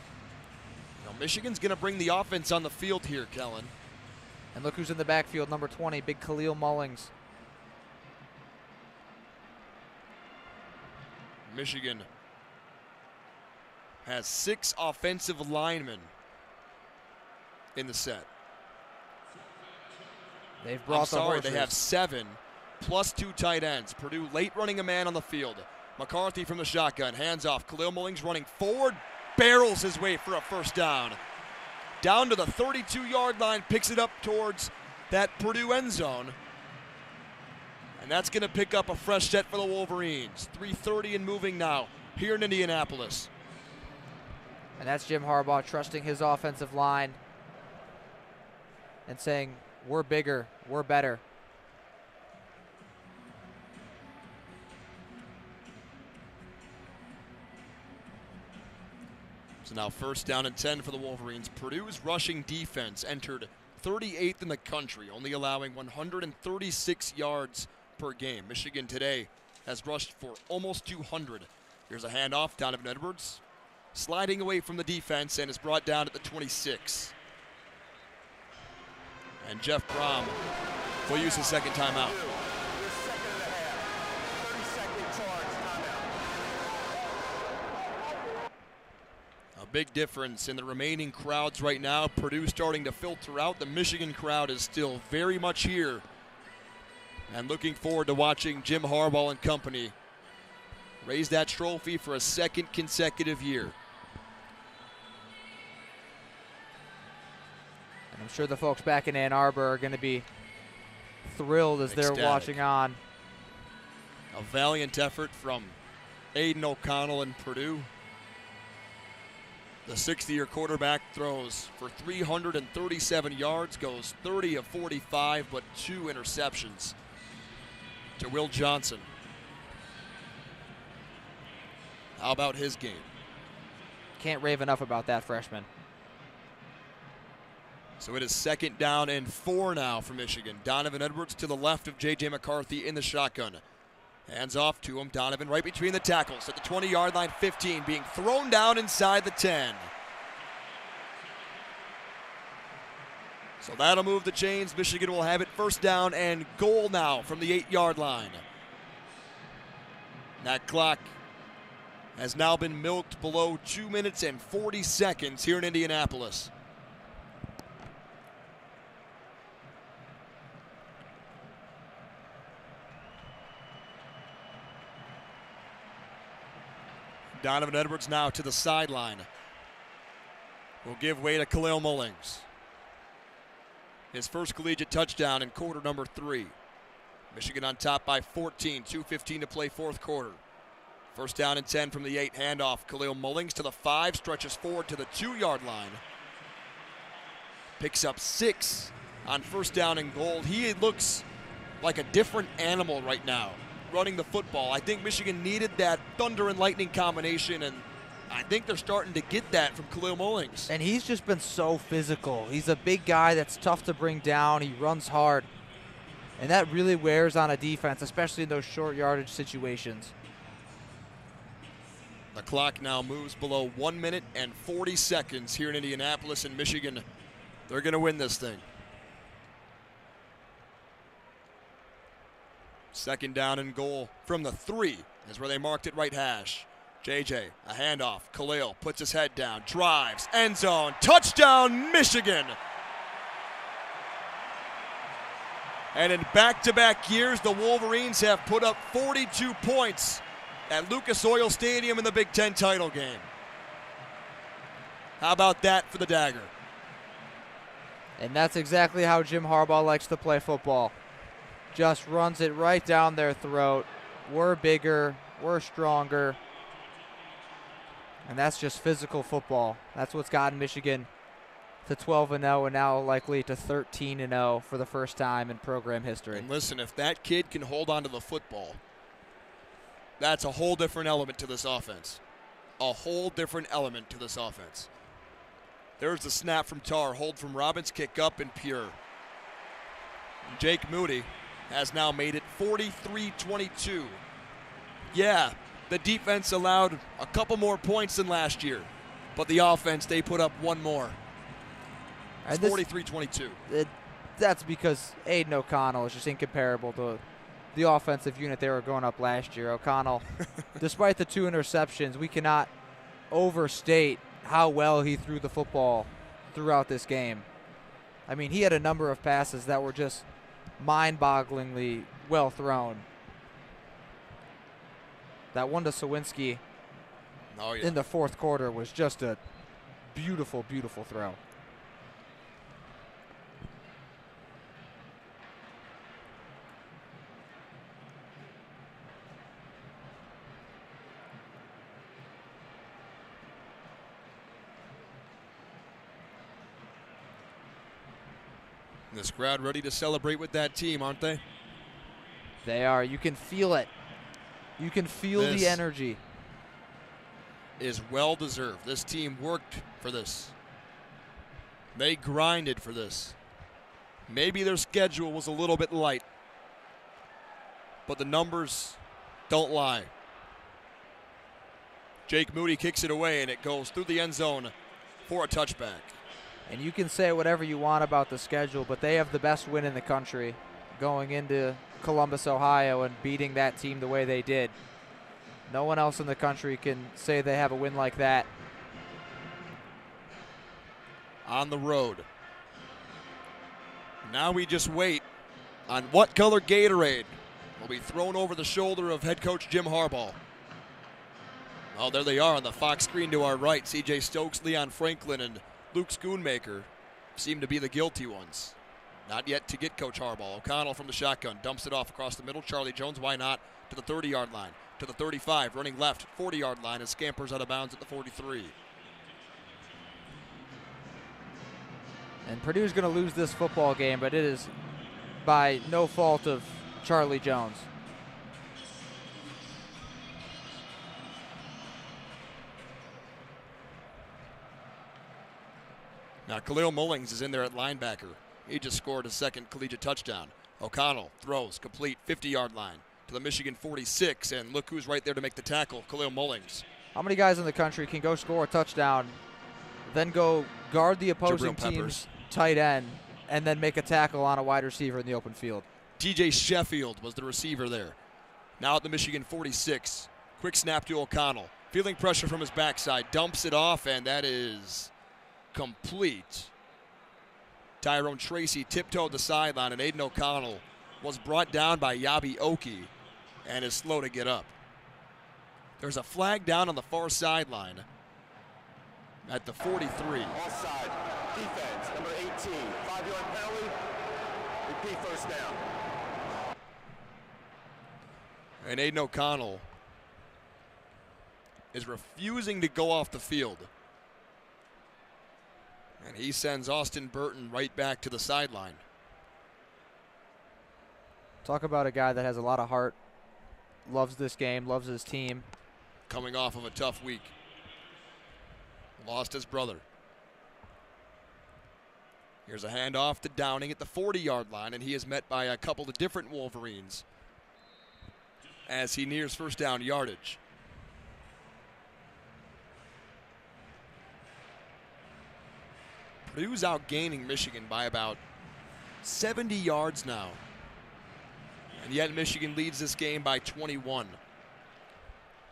Now Michigan's going to bring the offense on the field here, Kelin. And look who's in the backfield, number 20, big Khalil Mullings. Michigan has 6 offensive linemen in the set. They've brought the horses. They have 7 plus 2 tight ends. Purdue late running a man on the field. McCarthy from the shotgun, hands off. Khalil Mullings running forward, barrels his way for a first down. Down to the 32-yard line, picks it up towards that Purdue end zone. And that's going to pick up a fresh set for the Wolverines. 3:30 and moving now here in Indianapolis. And that's Jim Harbaugh trusting his offensive line and saying, we're bigger, we're better. So now first down and 10 for the Wolverines. Purdue's rushing defense entered 38th in the country, only allowing 136 yards per game. Michigan today has rushed for almost 200. Here's a handoff, Donovan Edwards sliding away from the defense and is brought down at the 26. And Jeff Brom will use his second timeout. A big difference in the remaining crowds right now. Purdue starting to filter out. The Michigan crowd is still very much here. And looking forward to watching Jim Harbaugh and company raise that trophy for a second consecutive year. And I'm sure the folks back in Ann Arbor are going to be thrilled as they're watching on. A valiant effort from Aiden O'Connell and Purdue. The 60-year quarterback throws for 337 yards, goes 30 of 45, but 2 interceptions to Will Johnson. How about his game? Can't rave enough about that freshman. So it is second down and 4 now for Michigan. Donovan Edwards to the left of J.J. McCarthy in the shotgun. Hands off to him. Donovan right between the tackles at the 20-yard line, 15, being thrown down inside the 10. So that'll move the chains. Michigan will have it first down and goal now from the 8-yard line. That clock has now been milked below 2 minutes and 40 seconds here in Indianapolis. Donovan Edwards now to the sideline. Will give way to Khalil Mullings. His first collegiate touchdown in quarter number 3. Michigan on top by 14, 2:15 to play fourth quarter. First down and 10 from the 8, handoff. Khalil Mullings to the 5, stretches forward to the 2-yard line. Picks up 6 on first down and goal. He looks like a different animal right now running the football. I think Michigan needed that thunder and lightning combination, and I think they're starting to get that from Khalil Mullings. And he's just been so physical. He's a big guy that's tough to bring down. He runs hard. And that really wears on a defense, especially in those short yardage situations. The clock now moves below 1 minute and 40 seconds here in Indianapolis, and Michigan, they're going to win this thing. Second down and goal from the 3 is where they marked it right hash. JJ, a handoff. Khalil puts his head down, drives, end zone, touchdown, Michigan. And in back-to-back years, the Wolverines have put up 42 points at Lucas Oil Stadium in the Big Ten title game. How about that for the Dagger? And that's exactly how Jim Harbaugh likes to play football. Just runs it right down their throat. We're bigger, we're stronger. And that's just physical football. That's what's gotten Michigan to 12-0 and now likely to 13-0 for the first time in program history. And listen, if that kid can hold on to the football, that's a whole different element to this offense. A whole different element to this offense. There's the snap from Tarr, hold from Robbins, kick up and pure. And Jake Moody has now made it 43-22. Yeah, the defense allowed a couple more points than last year, but the offense, they put up one more. It's 43-22. That's because Aiden O'Connell is just incomparable to the offensive unit they were going up last year. O'Connell, despite the 2 interceptions, we cannot overstate how well he threw the football throughout this game. I mean, he had a number of passes that were just mind-bogglingly well thrown. That one to Sawinski in the fourth quarter was just a beautiful, beautiful throw. This crowd ready to celebrate with that team, aren't they? They are. You can feel it. You can feel the energy. is well-deserved. This team worked for this. They grinded for this. Maybe their schedule was a little bit light, but the numbers don't lie. Jake Moody kicks it away, and it goes through the end zone for a touchback. And you can say whatever you want about the schedule, but they have the best win in the country going into Columbus, Ohio, and beating that team the way they did. No one else in the country can say they have a win like that. On the road. Now we just wait on what color Gatorade will be thrown over the shoulder of head coach Jim Harbaugh. Well, there they are on the Fox screen to our right. C.J. Stokes, Leon Franklin, and Luke Schoonmaker seem to be the guilty ones. Not yet to get Coach Harbaugh. O'Connell from the shotgun dumps it off across the middle. Charlie Jones, why not, to the 30-yard line, to the 35, running left, 40-yard line, and scampers out of bounds at the 43. And Purdue's going to lose this football game, but it is by no fault of Charlie Jones. Now Khalil Mullings is in there at linebacker. He just scored a second collegiate touchdown. O'Connell throws complete 50-yard line to the Michigan 46, and look who's right there to make the tackle, Khalil Mullings. How many guys in the country can go score a touchdown, then go guard the opposing team's tight end, and then make a tackle on a wide receiver in the open field? TJ Sheffield was the receiver there. Now at the Michigan 46. Quick snap to O'Connell. Feeling pressure from his backside. Dumps it off, and that is complete. Tyrone Tracy tiptoed the sideline, and Aiden O'Connell was brought down by Yabi Oki and is slow to get up. There's a flag down on the far sideline at the 43. Offside. Defense, number 18. 5-yard penalty. Repeat first down. And Aiden O'Connell is refusing to go off the field. And he sends Austin Burton right back to the sideline. Talk about a guy that has a lot of heart, loves this game, loves his team. Coming off of a tough week. Lost his brother. Here's a handoff to Downing at the 40-yard line, and he is met by a couple of different Wolverines as he nears first down yardage. Purdue's outgaining Michigan by about 70 yards now. And yet Michigan leads this game by 21.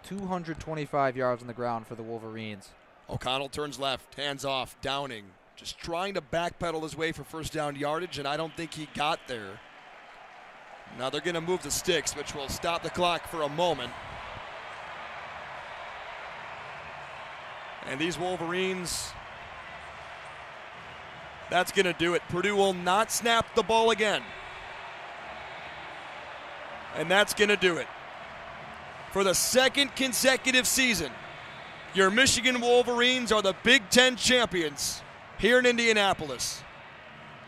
225 yards on the ground for the Wolverines. O'Connell turns left, hands off, Downing. Just trying to backpedal his way for first down yardage, and I don't think he got there. Now they're going to move the sticks, which will stop the clock for a moment. And these Wolverines, that's going to do it. Purdue will not snap the ball again. And that's going to do it. For the second consecutive season, your Michigan Wolverines are the Big Ten champions here in Indianapolis.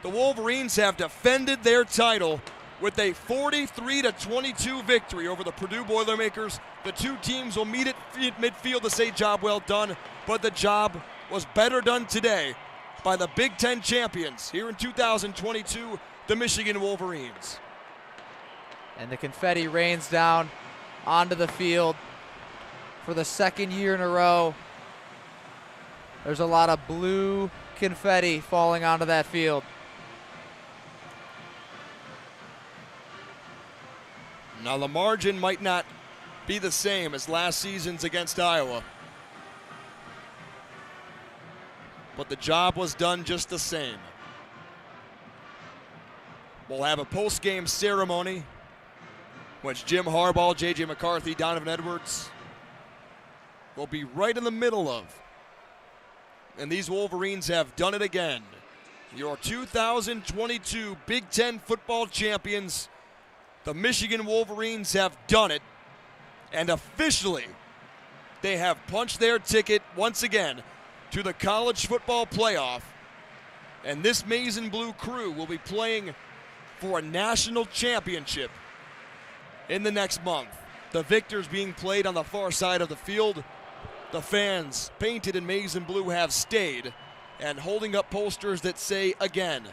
The Wolverines have defended their title with a 43-22 victory over the Purdue Boilermakers. The two teams will meet at midfield to say job well done, but the job was better done today by the Big Ten champions here in 2022, the Michigan Wolverines. And the confetti rains down onto the field for the second year in a row. There's a lot of blue confetti falling onto that field. Now the margin might not be the same as last season's against Iowa, but the job was done just the same. We'll have a post-game ceremony, which Jim Harbaugh, J.J. McCarthy, Donovan Edwards will be right in the middle of. And these Wolverines have done it again. Your 2022 Big Ten football champions, the Michigan Wolverines, have done it. And officially, they have punched their ticket once again to the college football playoff. And this maize and blue crew will be playing for a national championship in the next month. The victors being played on the far side of the field, the fans, painted in maize and blue, have stayed and holding up posters that say, again,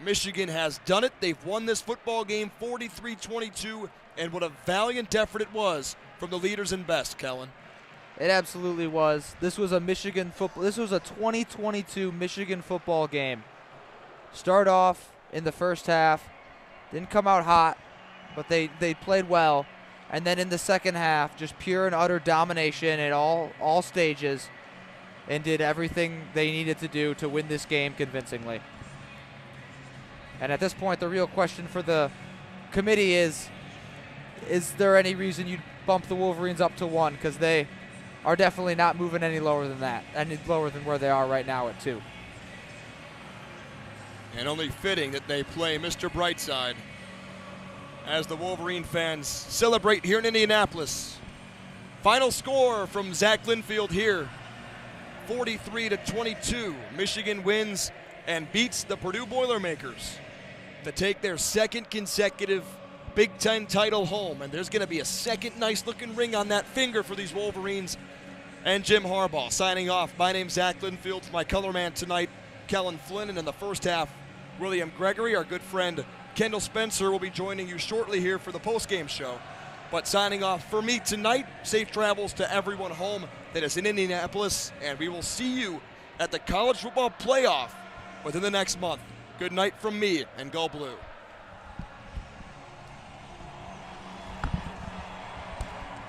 Michigan has done it. They've won this football game 43-22, and what a valiant effort it was from the leaders in best, Kelin. It absolutely was. This was a Michigan football. This was a 2022 Michigan football game. Start off in the first half, didn't come out hot, but they played well. And then in the second half, just pure and utter domination at all stages, and did everything they needed to do to win this game convincingly. And at this point, the real question for the committee is there any reason you'd bump the Wolverines up to 1? Because they are definitely not moving any lower than that, any lower than where they are right now at 2. And only fitting that they play Mr. Brightside as the Wolverine fans celebrate here in Indianapolis. Final score from Zach Linfield here, 43-22. Michigan wins and beats the Purdue Boilermakers to take their second consecutive Big Ten title home. And there's going to be a second nice-looking ring on that finger for these Wolverines and Jim Harbaugh. Signing off, my name's Zach Linfield. For my color man tonight, Kelin Flynn. And in the first half, William Gregory, our good friend Kendall Spencer, will be joining you shortly here for the postgame show. But signing off for me tonight, safe travels to everyone home that is in Indianapolis, and we will see you at the college football playoff within the next month. Good night from me, and go Blue.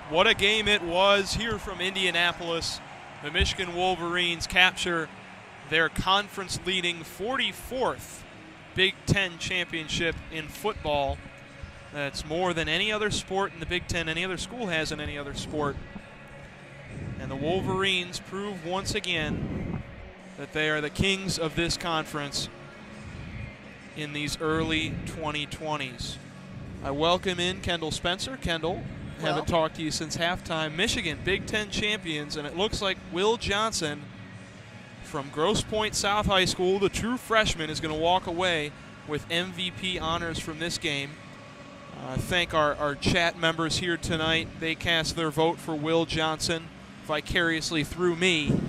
What a game it was here from Indianapolis. The Michigan Wolverines capture their conference-leading 44th Big Ten championship in football. That's more than any other sport in the Big Ten, any other school has in any other sport. And the Wolverines prove once again that they are the kings of this conference in these early 2020s. I welcome in Kendall Spencer. Kendall, haven't talked to you since halftime. Michigan, Big Ten champions, and it looks like Will Johnson from Grosse Pointe South High School, the true freshman, is going to walk away with MVP honors from this game. Thank our chat members here tonight. They cast their vote for Will Johnson vicariously through me.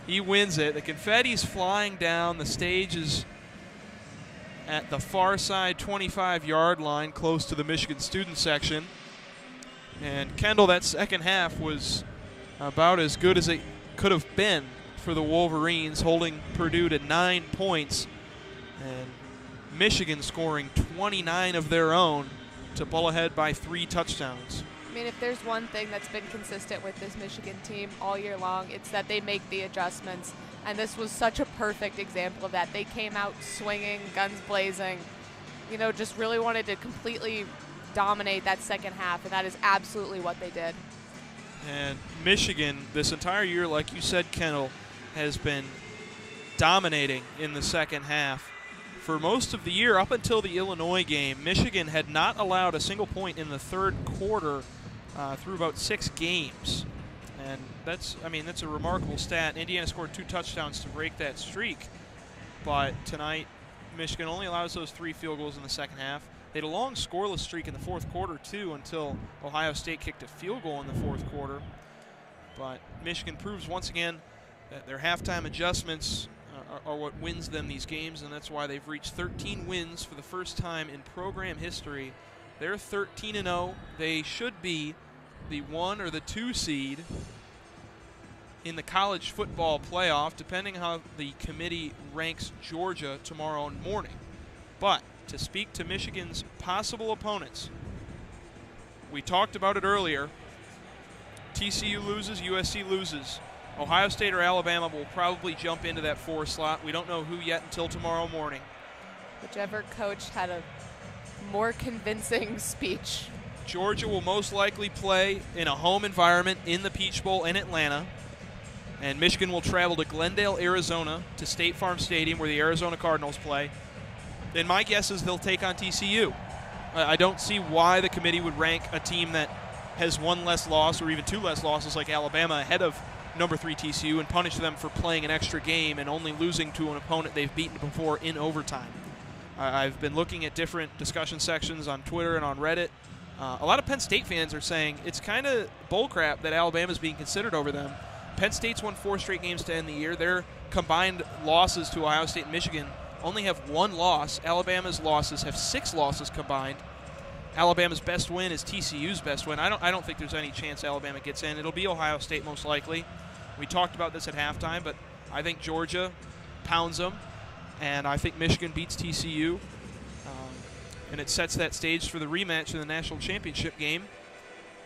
He wins it. The confetti's flying down. The stage is at the far side 25-yard line, close to the Michigan student section. And Kendall, that second half was about as good as it could have been for the Wolverines, holding Purdue to 9 points, and Michigan scoring 29 of their own to pull ahead by 3 touchdowns. I mean, if there's one thing that's been consistent with this Michigan team all year long, it's that they make the adjustments, and this was such a perfect example of that. They came out swinging, guns blazing, just really wanted to completely dominate that second half, and that is absolutely what they did. And Michigan, this entire year, like you said, Kendall, has been dominating in the second half. For most of the year, up until the Illinois game, Michigan had not allowed a single point in the third quarter through about 6 games. And that's a remarkable stat. Indiana scored 2 touchdowns to break that streak. But tonight, Michigan only allows those 3 field goals in the second half. They had a long scoreless streak in the fourth quarter, too, until Ohio State kicked a field goal in the fourth quarter. But Michigan proves once again that their halftime adjustments are what wins them these games, and that's why they've reached 13 wins for the first time in program history. They're 13-0. They should be the 1 or the 2 seed in the college football playoff, depending how the committee ranks Georgia tomorrow morning. But to speak to Michigan's possible opponents, we talked about it earlier. TCU loses, USC loses. Ohio State or Alabama will probably jump into that 4 slot. We don't know who yet until tomorrow morning. Whichever coach had a more convincing speech. Georgia will most likely play in a home environment in the Peach Bowl in Atlanta. And Michigan will travel to Glendale, Arizona, to State Farm Stadium where the Arizona Cardinals play. And my guess is they'll take on TCU. I don't see why the committee would rank a team that has 1 less loss or even 2 less losses like Alabama ahead of number 3 TCU and punish them for playing an extra game and only losing to an opponent they've beaten before in overtime. I've been looking at different discussion sections on Twitter and on Reddit. A lot of Penn State fans are saying it's kind of bullcrap that Alabama's being considered over them. Penn State's won 4 straight games to end the year. Their combined losses to Ohio State and Michigan only have 1 loss. Alabama's losses have 6 losses combined. Alabama's best win is TCU's best win. I don't think there's any chance Alabama gets in. It'll be Ohio State most likely. We talked about this at halftime, but I think Georgia pounds them, and I think Michigan beats TCU, and it sets that stage for the rematch in the national championship game.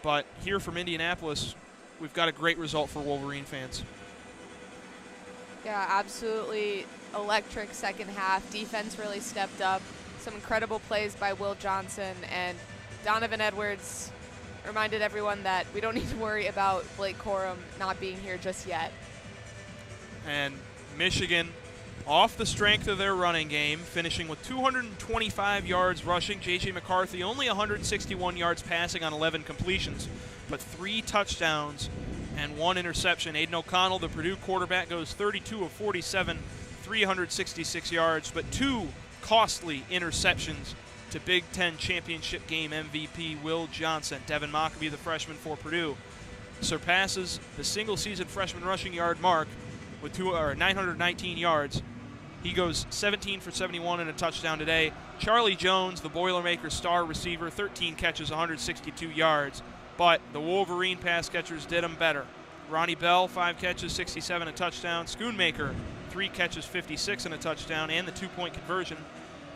But here from Indianapolis, we've got a great result for Wolverine fans. Yeah, absolutely electric second half. Defense really stepped up. Some incredible plays by Will Johnson, and Donovan Edwards reminded everyone that we don't need to worry about Blake Corum not being here just yet. And Michigan, off the strength of their running game, finishing with 225 yards rushing. J.J. McCarthy only 161 yards passing on 11 completions, but 3 touchdowns and 1 interception. Aiden O'Connell, the Purdue quarterback, goes 32 of 47, 366 yards, but 2 costly interceptions to Big Ten championship game MVP Will Johnson. Devin Mockabee, the freshman for Purdue, surpasses the single-season freshman rushing yard mark with 919 yards. He goes 17 for 71 and a touchdown today. Charlie Jones, the Boilermakers star receiver, 13 catches, 162 yards. But the Wolverine pass catchers did him better. Ronnie Bell, 5 catches, 67, a touchdown. Schoonmaker, 3 catches, 56 and a touchdown, and the 2-point conversion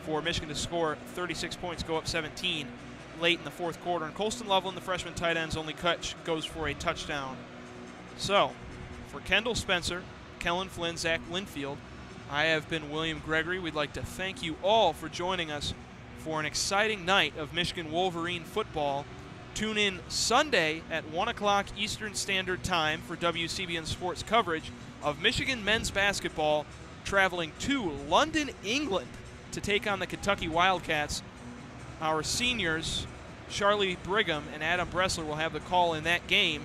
for Michigan to score 36 points, go up 17 late in the 4th quarter. And Colston Loveland, the freshman tight end's only catch, goes for a touchdown. So, for Kendall Spencer, Kelin Flynn, Zach Linfield, I have been William Gregory. We'd like to thank you all for joining us for an exciting night of Michigan Wolverine football. Tune in Sunday at 1 o'clock Eastern Standard Time for WCBN Sports coverage of Michigan men's basketball traveling to London, England to take on the Kentucky Wildcats. Our seniors, Charlie Brigham and Adam Bressler, will have the call in that game.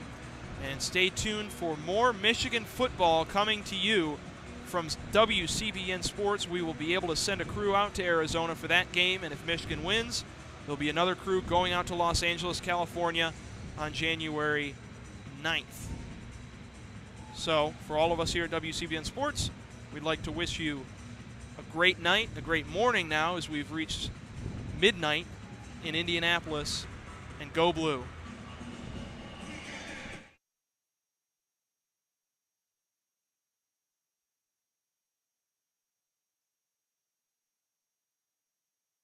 And stay tuned for more Michigan football coming to you from WCBN Sports. We will be able to send a crew out to Arizona for that game, and if Michigan wins, there'll be another crew going out to Los Angeles, California on January 9th. So, for all of us here at WCBN Sports, we'd like to wish you a great night, a great morning now as we've reached midnight in Indianapolis, and go blue.